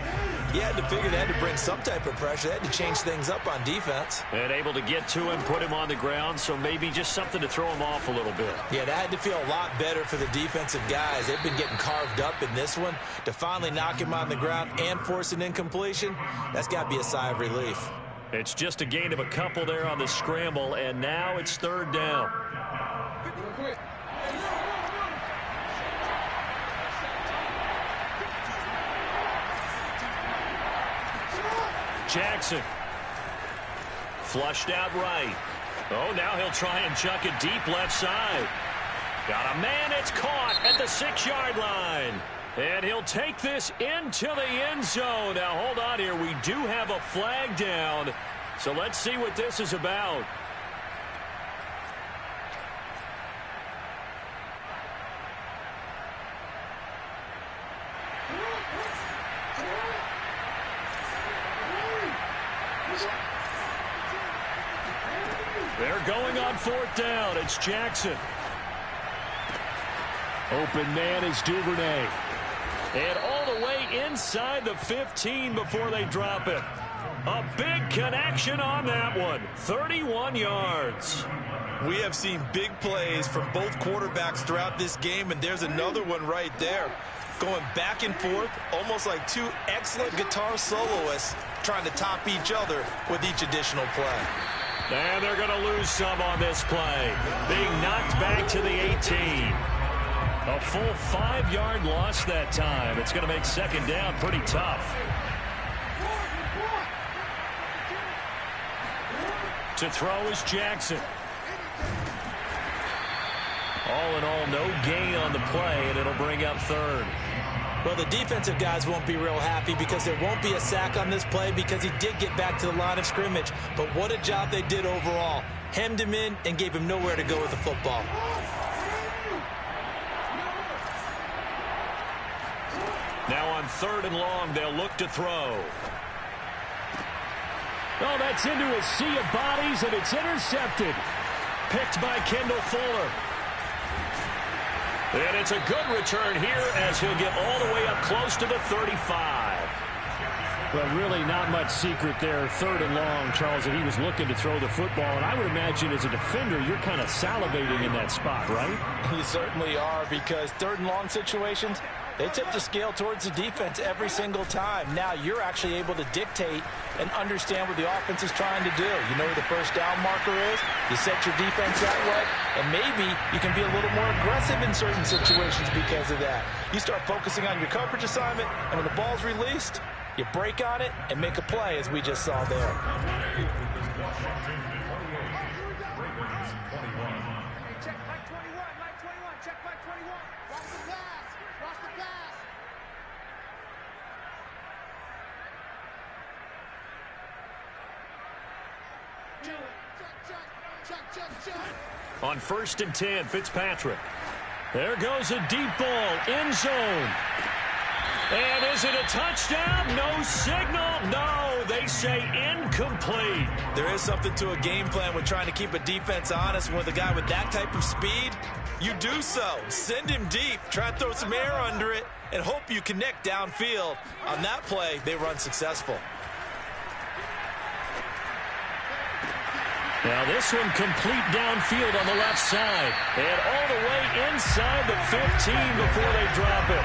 Speaker 3: he had to figure they had to bring some type of pressure. They had to change things up on defense.
Speaker 1: And able to get to him, put him on the ground, so maybe just something to throw him off a little bit.
Speaker 3: Yeah, that had to feel a lot better for the defensive guys. They've been getting carved up in this one. To finally knock him on the ground and force an incompletion, that's got to be a sigh of relief.
Speaker 1: It's just a gain of a couple there on the scramble, and now it's 3rd down. Jackson. Flushed out right. Oh, now he'll try and chuck it deep left side. Got a man, it's caught at the 6-yard line. And he'll take this into the end zone. Now, hold on here. We do have a flag down. So let's see what this is about. They're going on 4th down. It's Jackson. Open man is Duvernay. And all the way inside the 15 before they drop it. A big connection on that one. 31 yards.
Speaker 7: We have seen big plays from both quarterbacks throughout this game, and there's another one right there. Going back and forth, almost like two excellent guitar soloists trying to top each other with each additional play.
Speaker 1: And they're going to lose some on this play. Being knocked back to the 18. A full 5-yard loss that time. It's going to make 2nd down pretty tough. To throw is Jackson. All in all, no gain on the play, and it'll bring up 3rd.
Speaker 3: Well, the defensive guys won't be real happy because there won't be a sack on this play because he did get back to the line of scrimmage. But what a job they did overall. Hemmed him in and gave him nowhere to go with the football.
Speaker 1: Now on 3rd and long, they'll look to throw. Oh, that's into a sea of bodies, and it's intercepted. Picked by Kendall Fuller. And it's a good return here as he'll get all the way up close to the 35.
Speaker 4: Well, really not much secret there. 3rd and long, Charles, that he was looking to throw the football. And I would imagine as a defender, you're kind of salivating in that spot, right?
Speaker 3: You certainly are, because 3rd and long situations, they tip the scale towards the defense every single time. Now you're actually able to dictate and understand what the offense is trying to do. You know where the first down marker is. You set your defense that way, and maybe you can be a little more aggressive in certain situations because of that. You start focusing on your coverage assignment, and when the ball's released, you break on it and make a play, as we just saw there.
Speaker 5: Check Mike 21, Mike 21, check Mike 21. Watch the pass, watch the pass.
Speaker 1: On 1st and 10, Fitzpatrick. There goes a deep ball, end zone. And is it a touchdown? No signal. No, they say incomplete.
Speaker 7: There is something to a game plan when trying to keep a defense honest. With a guy with that type of speed, you do so. Send him deep, try to throw some air under it, and hope you connect downfield. On that play, they were unsuccessful.
Speaker 1: Now this one complete downfield on the left side. And all the way inside the 15 before they drop it.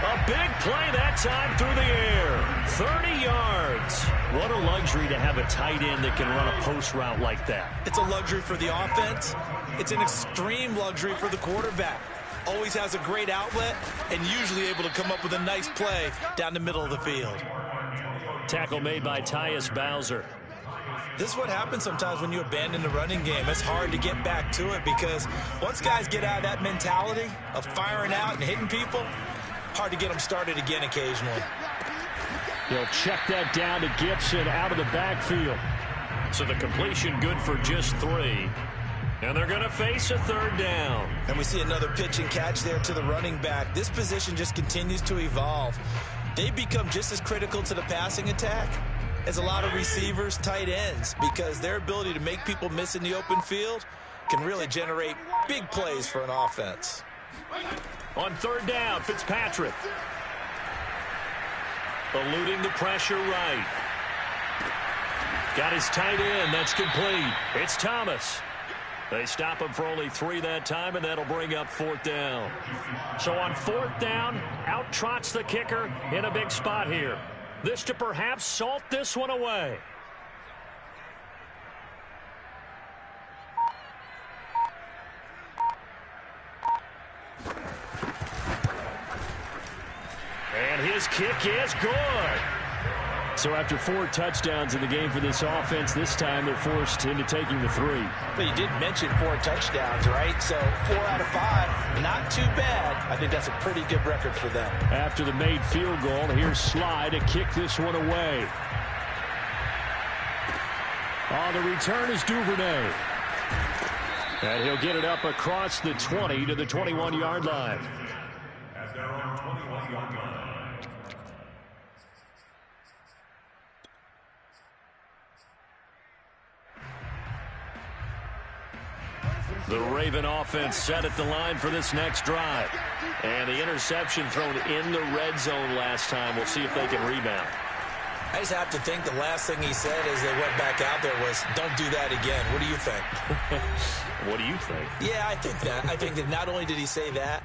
Speaker 1: A big play that time through the air. 30 yards. What a luxury to have a tight end that can run a post route like that.
Speaker 7: It's a luxury for the offense. It's an extreme luxury for the quarterback. Always has a great outlet and usually able to come up with a nice play down the middle of the field.
Speaker 1: Tackle made by Tyus Bowser.
Speaker 7: This is what happens sometimes when you abandon the running game. It's hard to get back to it because once guys get out of that mentality of firing out and hitting people, hard to get them started again occasionally.
Speaker 4: He'll check that down to Gibson out of the backfield.
Speaker 1: So the completion good for just 3. And they're going to face a 3rd down.
Speaker 7: And we see another pitch and catch there to the running back. This position just continues to evolve. They become just as critical to the passing attack as a lot of receivers, tight ends, because their ability to make people miss in the open field can really generate big plays for an offense.
Speaker 1: On 3rd down, Fitzpatrick. Eluding the pressure right. Got his tight end. That's complete. It's Thomas. They stop him for only 3 that time, and that'll bring up 4th down. So on 4th down, out trots the kicker in a big spot here. This to perhaps salt this one away. And his kick is good.
Speaker 4: So after 4 touchdowns in the game for this offense, this time they're forced into taking the 3.
Speaker 3: But you did mention 4 touchdowns, right? So 4 out of 5, not too bad. I think that's a pretty good record for them.
Speaker 4: After the made field goal, here's Sly to kick this one away. On the return is Duvernay. And he'll get it up across the 20 to the 21-yard line.
Speaker 2: At their own 21-yard line.
Speaker 1: The Raven offense set at the line for this next drive. And the interception thrown in the red zone last time. We'll see if they can rebound.
Speaker 3: I just have to think the last thing he said as they went back out there was, don't do that again. What do you think?
Speaker 1: What do you think?
Speaker 3: Yeah, I think that. I think that not only did he say that,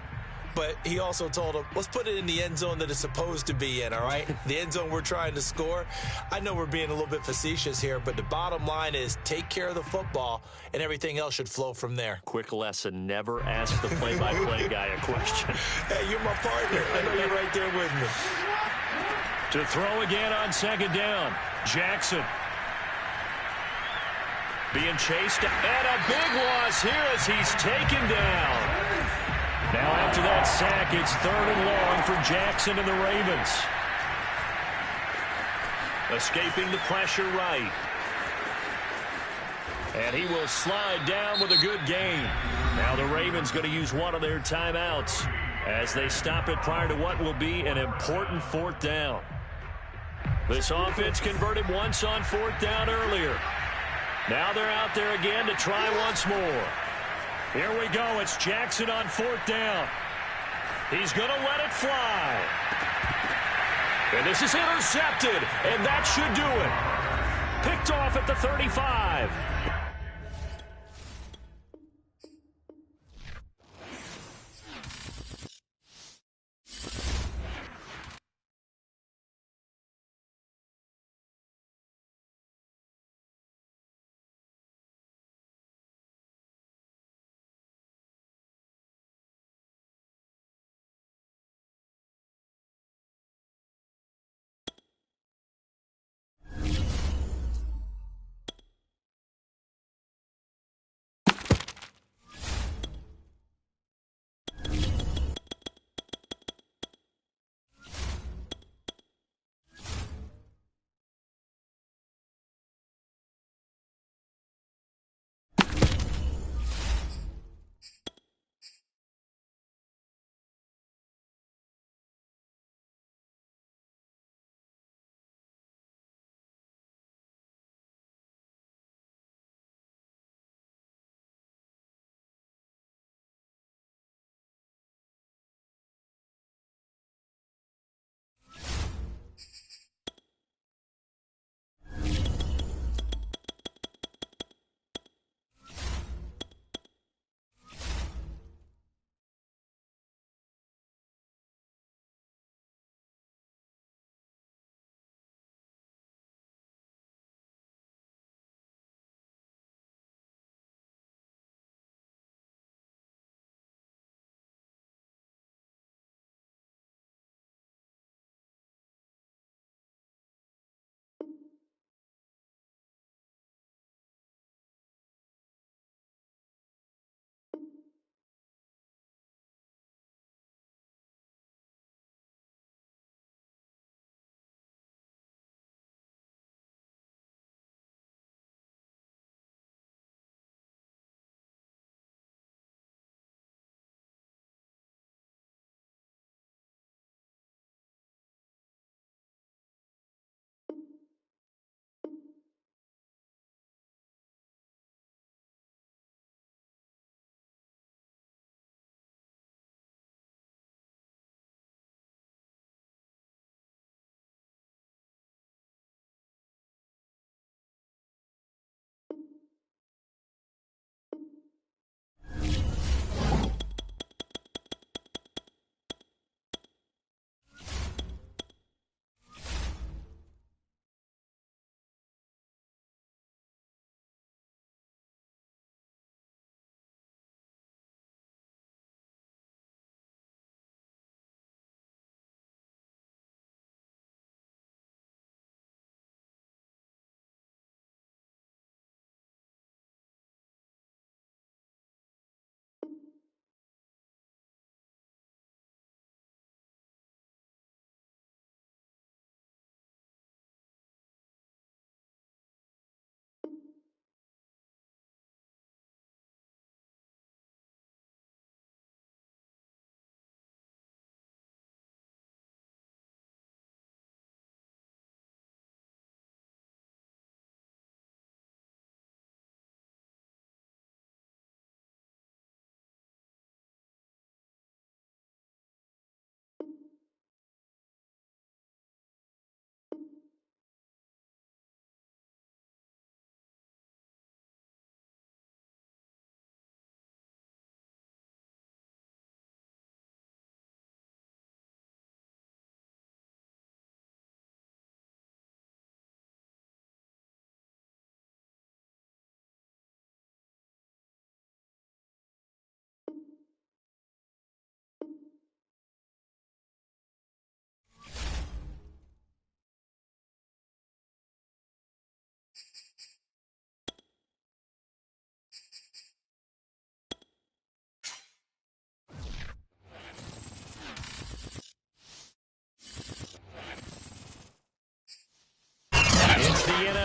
Speaker 3: but he also told him, let's put it in the end zone that it's supposed to be in, all right? The end zone we're trying to score. I know we're being a little bit facetious here, but the bottom line is take care of the football, and everything else should flow from there.
Speaker 1: Quick lesson, never ask the play-by-play guy a question.
Speaker 3: Hey, you're my partner. I know you're right there with me.
Speaker 1: To throw again on second down, Jackson. Being chased, and a big loss here as he's taken down. Now after that sack, it's 3rd and long for Jackson and the Ravens. Escaping the pressure right. And he will slide down with a good gain. Now the Ravens going to use one of their timeouts as they stop it prior to what will be an important 4th down. This offense converted once on 4th down earlier. Now they're out there again to try once more. Here we go. It's Jackson on 4th down. He's going to let it fly. And this is intercepted, and that should do it. Picked off at the 35.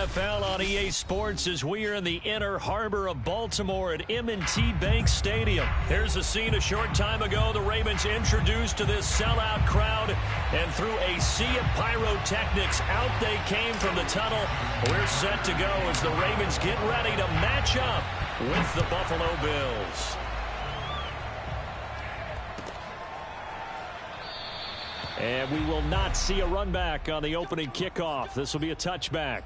Speaker 1: NFL on EA Sports as we are in the inner harbor of Baltimore at M&T Bank Stadium. Here's a scene a short time ago. The Ravens introduced to this sellout crowd, and through a sea of pyrotechnics, out they came from the tunnel. We're set to go as the Ravens get ready to match up with the Buffalo Bills. And we will not see a run back on the opening kickoff. This will be a touchback.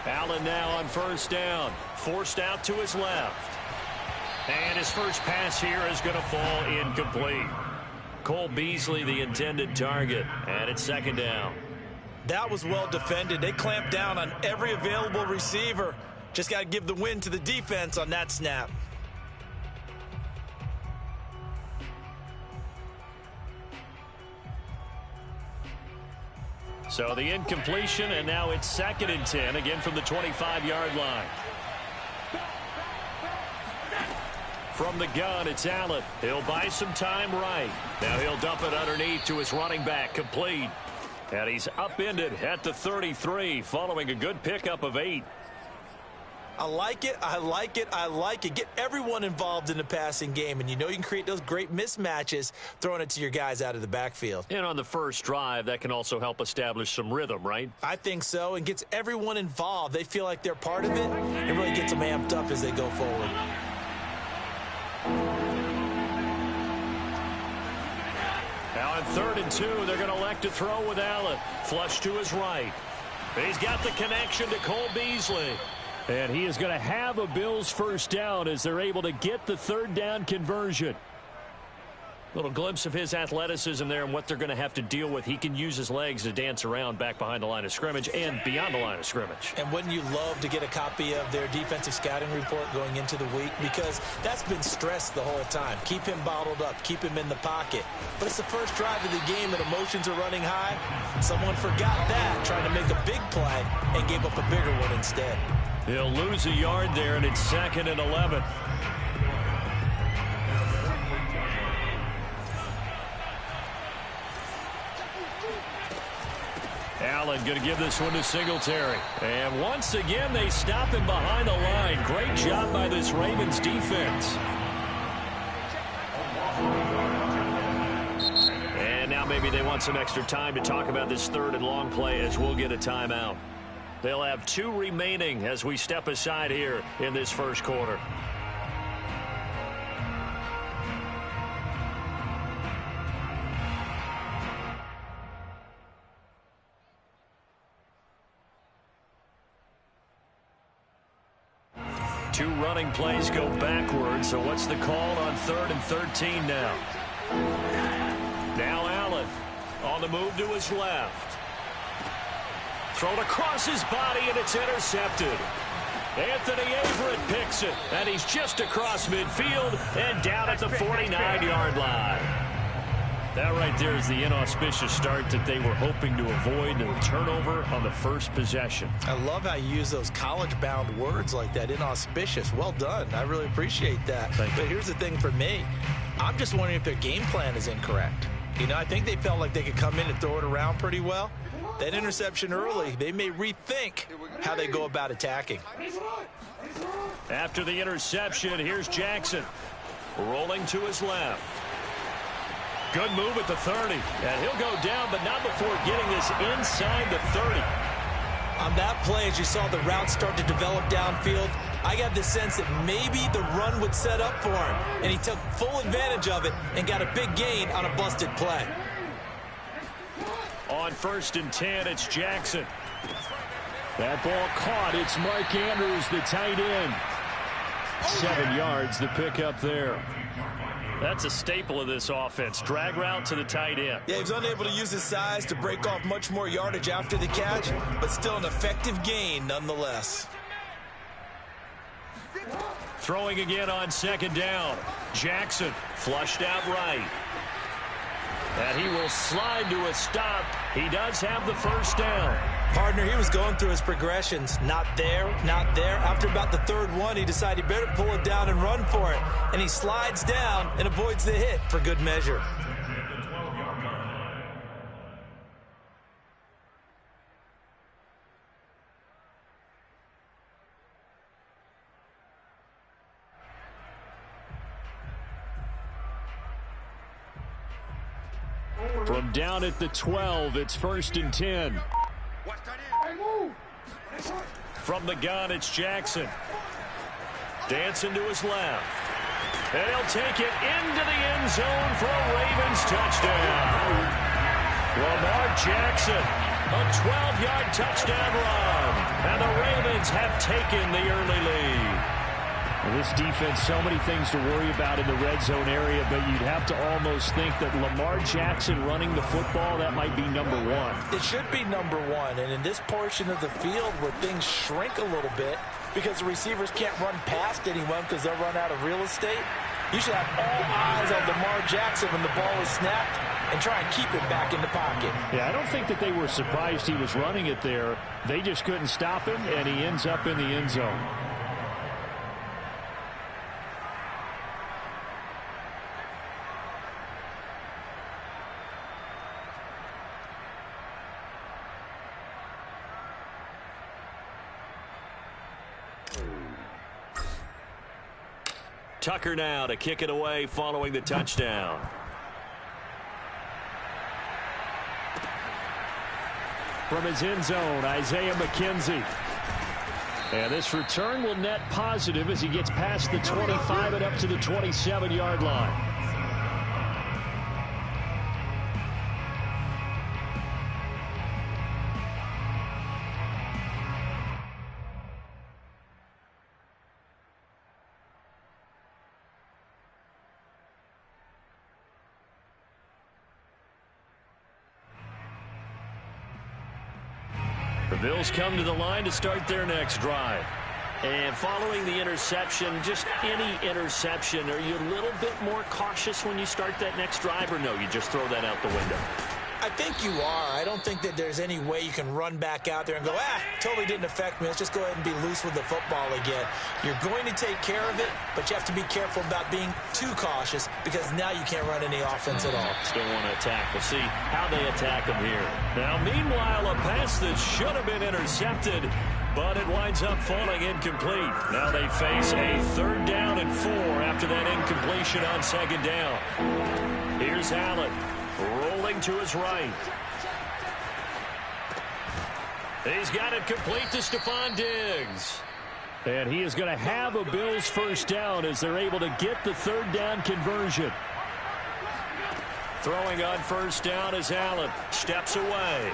Speaker 1: Allen now on first down, forced out to his left. And his first pass here is going to fall incomplete. Cole Beasley, the intended target, and it's second down.
Speaker 3: That was well defended. They clamped down on every available receiver. Just got to give the win to the defense on that snap.
Speaker 1: So the incompletion, and now it's 2nd and 10, again from the 25-yard line. From the gun, it's Allen. He'll buy some time right. Now he'll dump it underneath to his running back, complete. And he's upended at the 33, following a good pickup of 8.
Speaker 3: I like it, I like it, I like it. Get everyone involved in the passing game, and you know you can create those great mismatches throwing it to your guys out of the backfield.
Speaker 1: And on the first drive, that can also help establish some rhythm, right?
Speaker 3: I think so, and gets everyone involved. They feel like they're part of it, and really gets them amped up as they go forward.
Speaker 1: Now on 3rd and 2, they're going to elect to throw with Allen. Flush to his right. He's got the connection to Cole Beasley. And he is going to have a Bills first down as they're able to get the 3rd down conversion. Little glimpse of his athleticism there and what they're going to have to deal with. He can use his legs to dance around back behind the line of scrimmage and beyond the line of scrimmage.
Speaker 3: And wouldn't you love to get a copy of their defensive scouting report going into the week? Because that's been stressed the whole time. Keep him bottled up. Keep him in the pocket. But it's the first drive of the game and emotions are running high. Someone forgot that, trying to make a big play, and gave up a bigger one instead.
Speaker 1: He'll lose a yard there, and it's 2nd and 11. Allen going to give this one to Singletary. And once again, they stop him behind the line. Great job by this Ravens defense. And now maybe they want some extra time to talk about this 3rd and long play as we'll get a timeout. They'll have 2 remaining as we step aside here in this first quarter. Two running plays go backwards, so what's the call on 3rd and 13 now? Now Allen on the move to his left. Thrown across his body, and it's intercepted. Anthony Averett picks it, and he's just across midfield and down at the 49-yard line. That right there is the inauspicious start that they were hoping to avoid, and a turnover on the first possession.
Speaker 3: I love how you use those college-bound words like that, inauspicious. Well done. I really appreciate that. But here's the thing for me. I'm just wondering if their game plan is incorrect. You know, I think they felt like they could come in and throw it around pretty well. That interception early, they may rethink how they go about attacking.
Speaker 1: After the interception, here's Jackson. Rolling to his left. Good move at the 30. And he'll go down, but not before getting this inside the 30.
Speaker 3: On that play, as you saw the route start to develop downfield, I got the sense that maybe the run would set up for him. And he took full advantage of it and got a big gain on a busted play.
Speaker 1: On 1st and 10, it's Jackson. That ball caught. It's Mark Andrews, the tight end. 7 yards, the pickup there. That's a staple of this offense. Drag route to the tight end.
Speaker 3: Yeah, he was unable to use his size to break off much more yardage after the catch, but still an effective gain nonetheless.
Speaker 1: Throwing again on 2nd down. Jackson flushed out right. And he will slide to a stop. He does have the first down.
Speaker 3: Partner, he was going through his progressions. Not there, not there. After about the third one, he decided he better pull it down and run for it. And he slides down and avoids the hit for good measure.
Speaker 1: From down at the 12, it's 1st and 10. From the gun, it's Jackson. Dancing to his left. And he'll take it into the end zone for a Ravens touchdown. Lamar Jackson, a 12-yard touchdown run. And the Ravens have taken the early lead. Well, this defense, so many things to worry about in the red zone area, but you'd have to almost think that Lamar Jackson running the football, that might be number one.
Speaker 3: It should be number one, and in this portion of the field where things shrink a little bit because the receivers can't run past anyone because they'll run out of real estate, you should have all eyes on Lamar Jackson when the ball is snapped and try and keep it back in the pocket.
Speaker 1: Yeah, I don't think that they were surprised he was running it there. They just couldn't stop him, and he ends up in the end zone. Tucker now to kick it away following the touchdown. From his end zone, Isaiah McKenzie. And this return will net positive as he gets past the 25 and up to the 27-yard line. The Bills come to the line to start their next drive. And following the interception, just any interception, are you a little bit more cautious when you start that next drive, or no, you just throw that out the window?
Speaker 3: I think you are. I don't think that there's any way you can run back out there and go, totally didn't affect me. Let's just go ahead and be loose with the football again. You're going to take care of it, but you have to be careful about being too cautious because now you can't run any offense at all.
Speaker 1: Still want to attack. We'll see how they attack him here. Now, meanwhile, a pass that should have been intercepted, but it winds up falling incomplete. Now they face a 3rd down and 4 after that incompletion on 2nd down. Here's Allen. Rolling to his right. He's got it complete to Stephon Diggs. And he is going to have a Bills first down as they're able to get the 3rd down conversion. Throwing on 1st down is Allen. Steps away.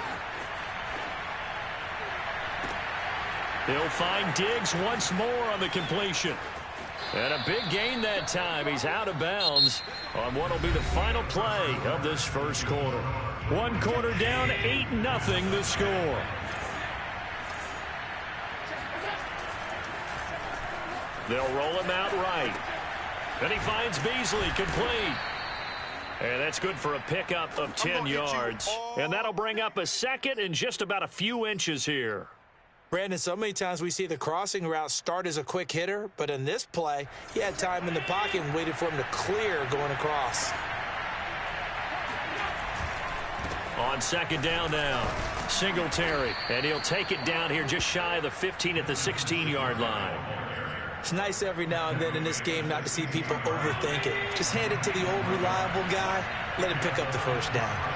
Speaker 1: He'll find Diggs once more on the completion. And a big gain that time. He's out of bounds on what will be the final play of this first quarter. 1 quarter down, 8-0 the score. They'll roll him out right. And he finds Beasley complete. And that's good for a pickup of 10 yards. And that'll bring up a 2nd and just about a few inches here.
Speaker 3: Brandon, so many times we see the crossing route start as a quick hitter, but in this play, he had time in the pocket and waited for him to clear going across.
Speaker 1: On 2nd down now, Singletary, and he'll take it down here just shy of the 15 at the 16-yard line.
Speaker 3: It's nice every now and then in this game not to see people overthink it. Just hand it to the old reliable guy, let him pick up the first down.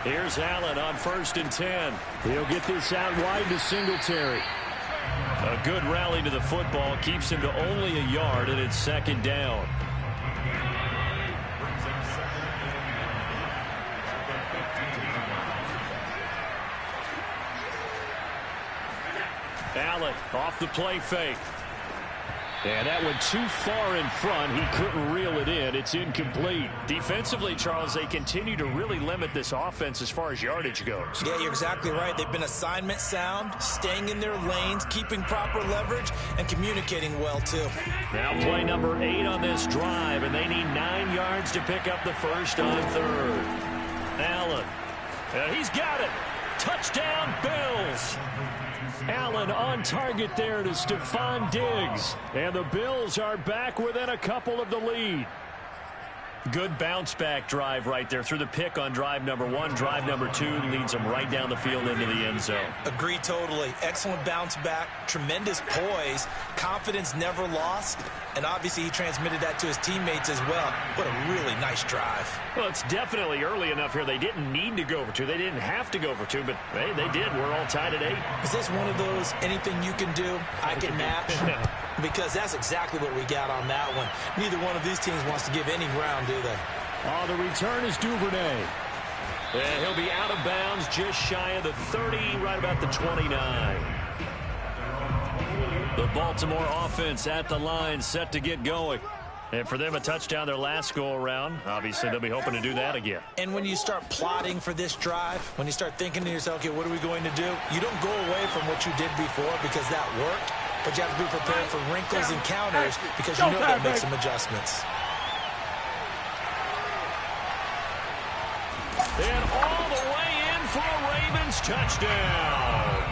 Speaker 1: Here's Allen on 1st and 10. He'll get this out wide to Singletary. A good rally to the football keeps him to only a yard, and it's 2nd down. Allen off the play fake. And that went too far in front. He couldn't reel it in. It's incomplete.
Speaker 4: Defensively, Charles, they continue to really limit this offense as far as yardage goes.
Speaker 3: Yeah, you're exactly right. They've been assignment sound, staying in their lanes, keeping proper leverage, and communicating well, too.
Speaker 1: Now play number 8 on this drive, and they need 9 yards to pick up the first on third. Allen. He's got it. Touchdown, Bills. Allen on target there to Stephon Diggs. And the Bills are back within a couple of the lead.
Speaker 4: Good bounce-back drive right there through the pick on drive number 1. Drive number 2 leads them right down the field into the end zone.
Speaker 3: Agree totally. Excellent bounce back, tremendous poise, confidence never lost, and obviously he transmitted that to his teammates as well. What a really nice drive.
Speaker 4: Well, it's definitely early enough here. They didn't need to go for 2. They didn't have to go for 2, but hey, they did. We're all tied at 8.
Speaker 3: Is this one of those anything you can do, I can match? Because that's exactly what we got on that one. Neither one of these teams wants to give any ground, do they?
Speaker 1: The return is Duvernay.
Speaker 4: And he'll be out of bounds just shy of the 30, right about the 29.
Speaker 1: The Baltimore offense at the line, set to get going.
Speaker 4: And for them, a touchdown their last go-around. Obviously, they'll be hoping to do that again.
Speaker 3: And when you start plotting for this drive, when you start thinking to yourself, okay, what are we going to do? You don't go away from what you did before because that worked. But you have to be prepared for wrinkles and counters because you know they'll make some adjustments.
Speaker 4: And all the way in for a Ravens touchdown.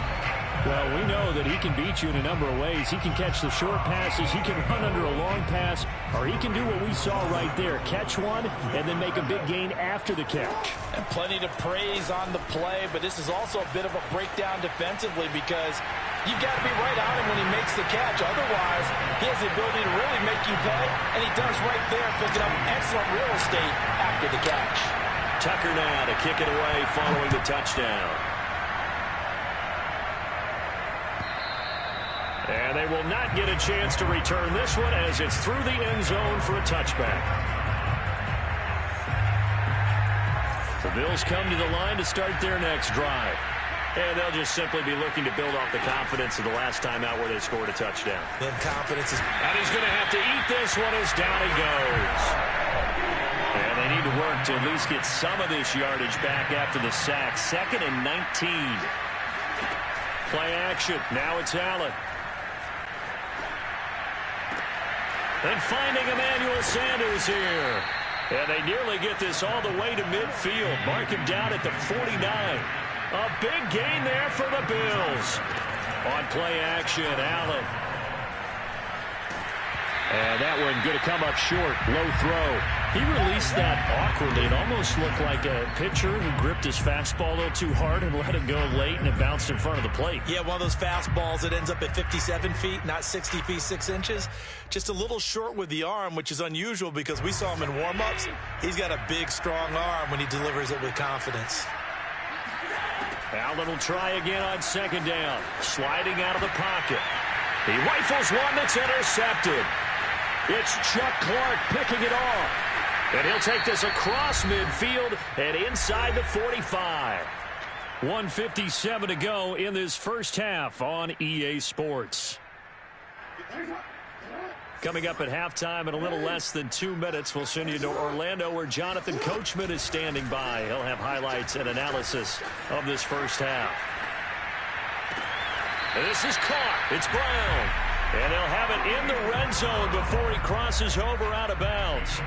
Speaker 1: Well, we know that he can beat you in a number of ways. He can catch the short passes, he can run under a long pass, or he can do what we saw right there, catch one and then make a big gain after the catch.
Speaker 3: And plenty to praise on the play, but this is also a bit of a breakdown defensively because you've got to be right on him when he makes the catch. Otherwise, he has the ability to really make you pay, and he does right there, picking up excellent real estate after the catch.
Speaker 4: Tucker now to kick it away following the touchdown. And they will not get a chance to return this one as it's through the end zone for a touchback. The Bills come to the line to start their next drive. And they'll just simply be looking to build off the confidence of the last time out where they scored a touchdown.
Speaker 3: Then confidence is...
Speaker 4: And he's going to have to eat this one as down he goes. And they need to work to at least get some of this yardage back after the sack. 2nd and 19. Play action. Now it's Allen. And finding Emmanuel Sanders here. And they nearly get this all the way to midfield. Mark him down at the 49. A big gain there for the Bills. On play action, Allen.
Speaker 1: And that one going to come up short. Low throw. He released that awkwardly. It almost looked like a pitcher who gripped his fastball a little too hard and let it go late, and it bounced in front of the plate.
Speaker 3: Yeah, one of those fastballs that ends up at 57 feet, not 60 feet, 6 inches. Just a little short with the arm, which is unusual because we saw him in warm-ups. He's got a big, strong arm when he delivers it with confidence.
Speaker 4: Allen will try again on 2nd down. Sliding out of the pocket. He rifles one that's intercepted. It's Chuck Clark picking it off. And he'll take this across midfield and inside the 45. 1:57 to go in this first half on EA Sports. Coming up at halftime in a little less than 2 minutes, we'll send you to Orlando where Jonathan Coachman is standing by. He'll have highlights and analysis of this first half. And this is caught. It's Brown. And he'll have it in the red zone before he crosses over out of bounds.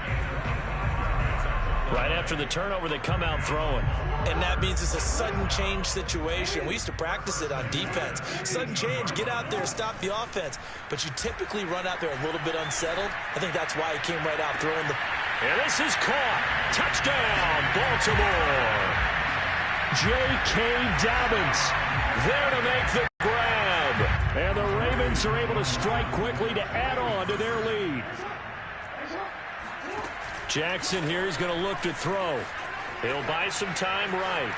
Speaker 4: Right after the turnover, they come out throwing.
Speaker 3: And that means it's a sudden change situation. We used to practice it on defense. Sudden change, get out there, stop the offense. But you typically run out there a little bit unsettled. I think that's why he came right out throwing the...
Speaker 4: And this is caught. Touchdown, Baltimore. J.K. Dobbins there to make the grab. And the Ravens are able to strike quickly to add on to their lead. Jackson here is going to look to throw. He'll buy some time right.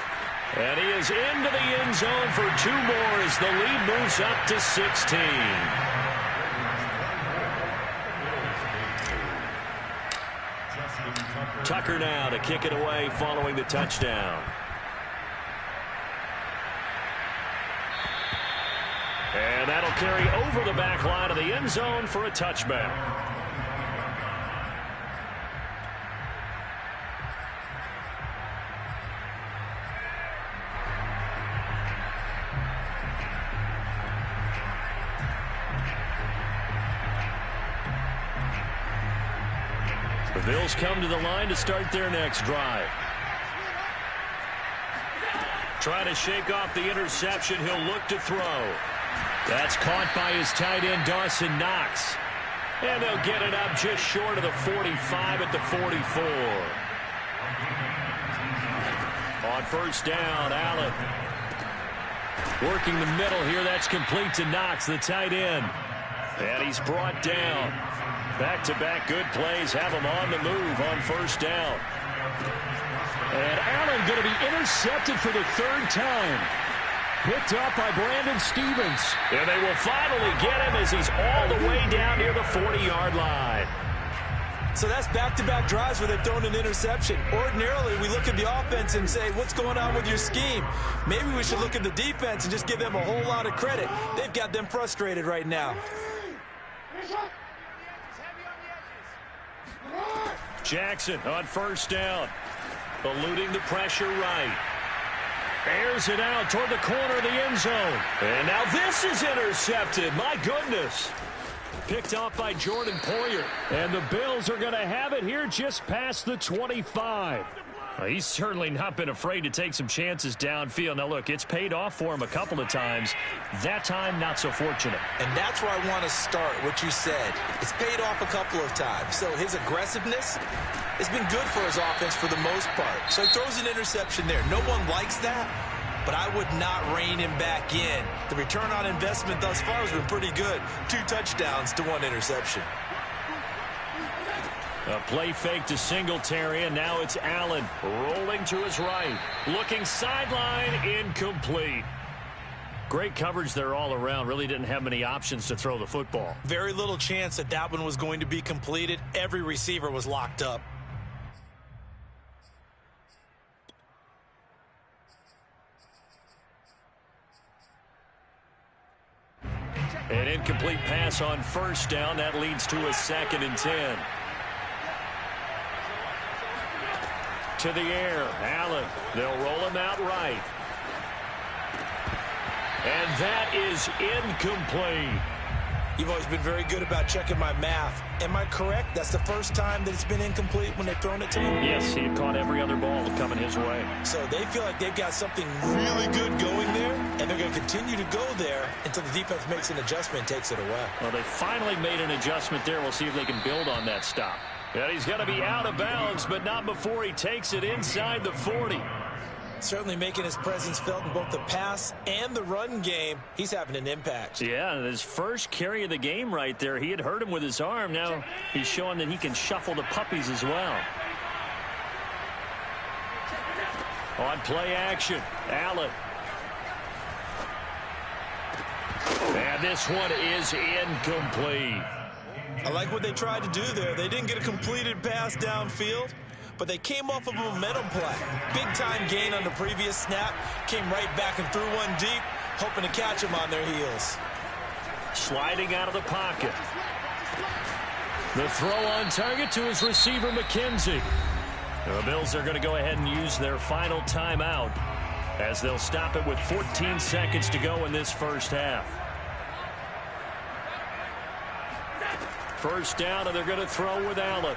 Speaker 4: And he is into the end zone for 2 more as the lead moves up to 16. Tucker now to kick it away following the touchdown. And
Speaker 1: And that'll carry over the back line of the end zone for a touchback. The Bills come to the line to start their next drive. Trying to shake off the interception. He'll look to throw. That's caught by his tight end, Dawson Knox. And they'll get it up just short of the 45 at the 44. On first down, Allen. Working the middle here. That's complete to Knox, the tight end. And he's brought down. Back-to-back good plays have him on the move on first down.
Speaker 4: And Allen going to be intercepted for the third time. Picked up by Brandon Stephens.
Speaker 1: And they will finally get him as he's all the way down near the 40-yard line.
Speaker 3: So that's back-to-back drives where they've thrown an interception. Ordinarily, we look at the offense and say, what's going on with your scheme? Maybe we should look at the defense and just give them a whole lot of credit. They've got them frustrated right now.
Speaker 1: Jackson on first down. Eluding the pressure right. Airs it out toward the corner of the end zone. And now this is intercepted. My goodness. Picked off by Jordan Poyer.
Speaker 4: And the Bills are going to have it here just past the 25.
Speaker 1: Well, he's certainly not been afraid to take some chances downfield. Now, look, it's paid off for him a couple of times. That time, not so fortunate.
Speaker 3: And that's where I want to start, what you said. It's paid off a couple of times. So his aggressiveness has been good for his offense for the most part. So he throws an interception there. No one likes that, but I would not rein him back in. The return on investment thus far has been pretty good. 2 touchdowns to 1 interception.
Speaker 1: A play fake to Singletary, and now it's Allen rolling to his right. Looking sideline, incomplete. Great coverage there all around. Really didn't have many options to throw the football.
Speaker 3: Very little chance that that one was going to be completed. Every receiver was locked up.
Speaker 1: An incomplete pass on first down. That leads to a 2nd and 10. To the air, Allen. They'll roll him out right. And that is incomplete.
Speaker 3: You've always been very good about checking my math. Am I correct? That's the first time that it's been incomplete when they've thrown it to him?
Speaker 1: Yes, he had caught every other ball coming his way.
Speaker 3: So they feel like they've got something really good going there, and they're going to continue to go there until the defense makes an adjustment and takes it away.
Speaker 1: Well, they finally made an adjustment there. We'll see if they can build on that stop. And he's going to be out of bounds, but not before he takes it inside the 40.
Speaker 3: Certainly making his presence felt in both the pass and the run game. He's having an impact.
Speaker 1: Yeah, and his first carry of the game right there, he had hurt him with his arm. Now he's showing that he can shuffle the puppies as well. On play action, Allen. And this one is incomplete.
Speaker 3: I like what they tried to do there. They didn't get a completed pass downfield, but they came off of a momentum play. Big-time gain on the previous snap. Came right back and threw one deep, hoping to catch them on their heels.
Speaker 1: Sliding out of the pocket. The throw on target to his receiver, McKenzie. The Bills are going to go ahead and use their final timeout as they'll stop it with 14 seconds to go in this first half. First down, and they're going to throw with Allen.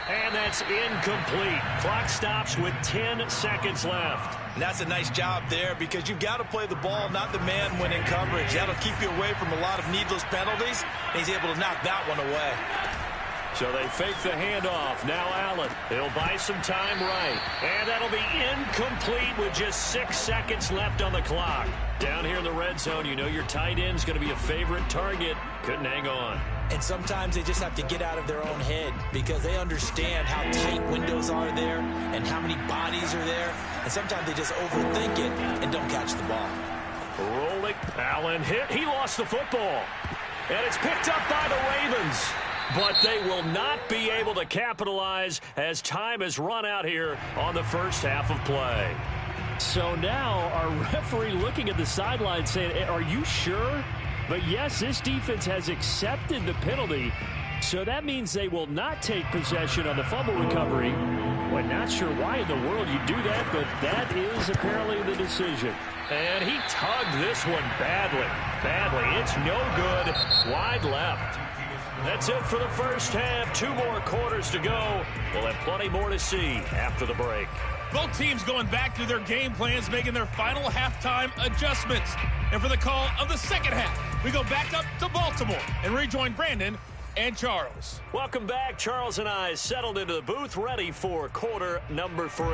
Speaker 1: And that's incomplete. Clock stops with 10 seconds left.
Speaker 3: And that's a nice job there because you've got to play the ball, not the man when in coverage. That'll keep you away from a lot of needless penalties, and he's able to knock that one away.
Speaker 1: So they fake the handoff. Now Allen. He'll buy some time right. And that'll be incomplete with just 6 seconds left on the clock. Down here in the red zone, you know your tight end's going to be a favorite target. Couldn't hang on.
Speaker 3: And sometimes they just have to get out of their own head because they understand how tight windows are there and how many bodies are there. And sometimes they just overthink it and don't catch the ball.
Speaker 1: Rolling. Allen hit. He lost the football. And it's picked up by the Ravens. But they will not be able to capitalize as time has run out here on the first half of play.
Speaker 4: So now our referee looking at the sideline saying, are you sure? But yes, this defense has accepted the penalty. So that means they will not take possession on the fumble recovery. Well, not sure why in the world you do that, but that is apparently the decision. And he tugged this one badly. It's no good. Wide left. That's it for the first half. 2 more quarters to go. We'll have plenty more to see after the break.
Speaker 6: Both teams going back to their game plans, making their final halftime adjustments. And for the call of the second half, we go back up to Baltimore and rejoin Brandon and Charles.
Speaker 1: Welcome back. Charles and I settled into the booth, ready for quarter number 3.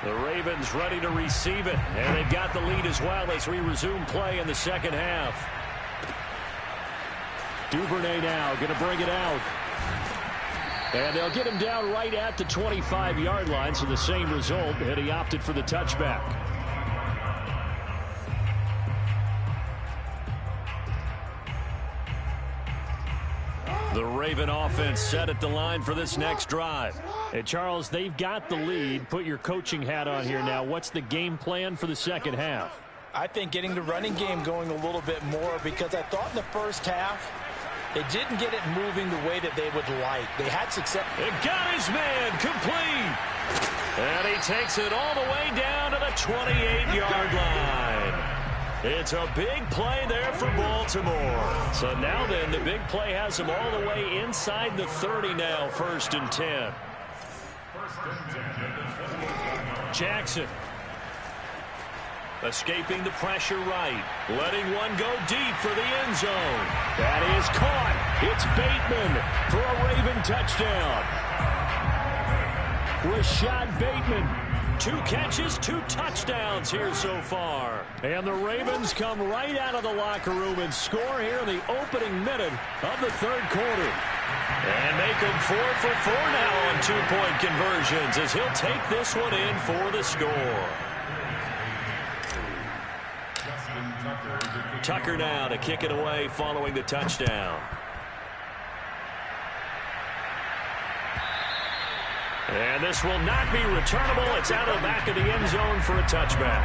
Speaker 1: The Ravens ready to receive it, and they've got the lead as well as we resume play in the second half. Duvernay now going to bring it out. And they'll get him down right at the 25-yard line, so the same result, and he opted for the touchback. The Raven offense set at the line for this next drive. Hey, Charles, they've got the lead. Put your coaching hat on here now. What's the game plan for the second half?
Speaker 3: I think getting the running game going a little bit more, because I thought in the first half they didn't get it moving the way that they would like. They had success.
Speaker 1: It got his man complete. And he takes it all the way down to the 28-yard line. It's a big play there for Baltimore. So now then, the big play has them all the way inside the 30 now, 1st and 10. Jackson. Escaping the pressure right. Letting one go deep for the end zone. That is caught. It's Bateman for a Raven touchdown. Rashad Bateman. 2 catches, 2 touchdowns here so far. And the Ravens come right out of the locker room and score here in the opening minute of the 3rd quarter. And make them 4 for 4 now on 2-point conversions as he'll take this one in for the score. Tucker now to kick it away following the touchdown. And this will not be returnable. It's out of the back of the end zone for a touchback.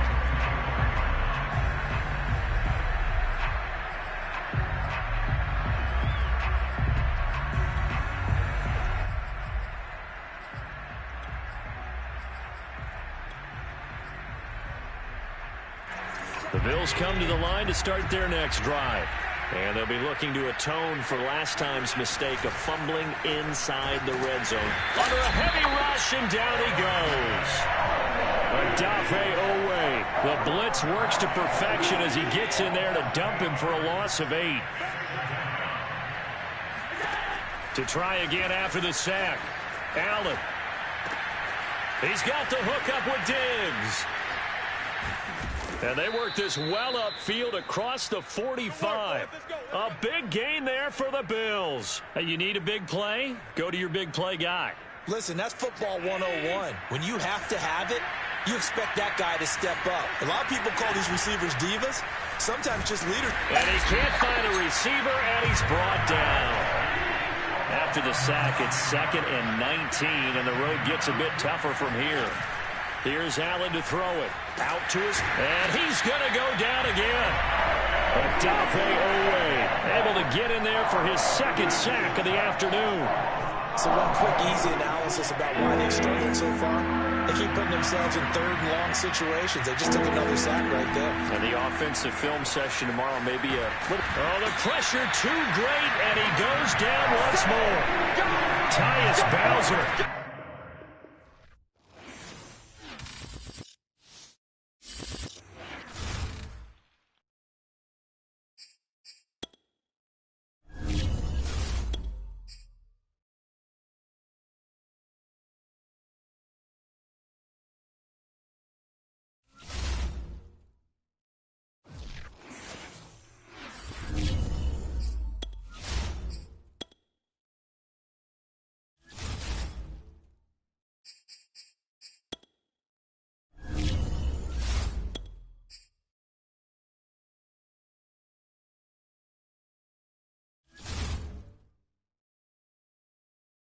Speaker 1: The Bills come to the line to start their next drive. And they'll be looking to atone for last time's mistake of fumbling inside the red zone. Under a heavy rush, and down he goes. Odafe Oweh. The blitz works to perfection as he gets in there to dump him for a loss of 8. To try again after the sack. Allen. He's got the hook up with Diggs. And they work this well upfield across the 45. A big gain there for the Bills. Hey, you need a big play? Go to your big play guy.
Speaker 3: Listen, that's football 101. When you have to have it, you expect that guy to step up. A lot of people call these receivers divas. Sometimes just leaders.
Speaker 1: And he can't find a receiver, and he's brought down. After the sack, it's 2nd and 19, and the road gets a bit tougher from here. Here's Allen to throw it. Out to his, and he's going to go down again. Odafe Oweh able to get in there for his 2nd sack of the afternoon.
Speaker 3: So one quick, easy analysis about why they've struggled so far. They keep putting themselves in 3rd and long situations. They just took another sack right there.
Speaker 1: And the offensive film session tomorrow may be a little... Oh, the pressure too great, and he goes down once more. Tyus Bowser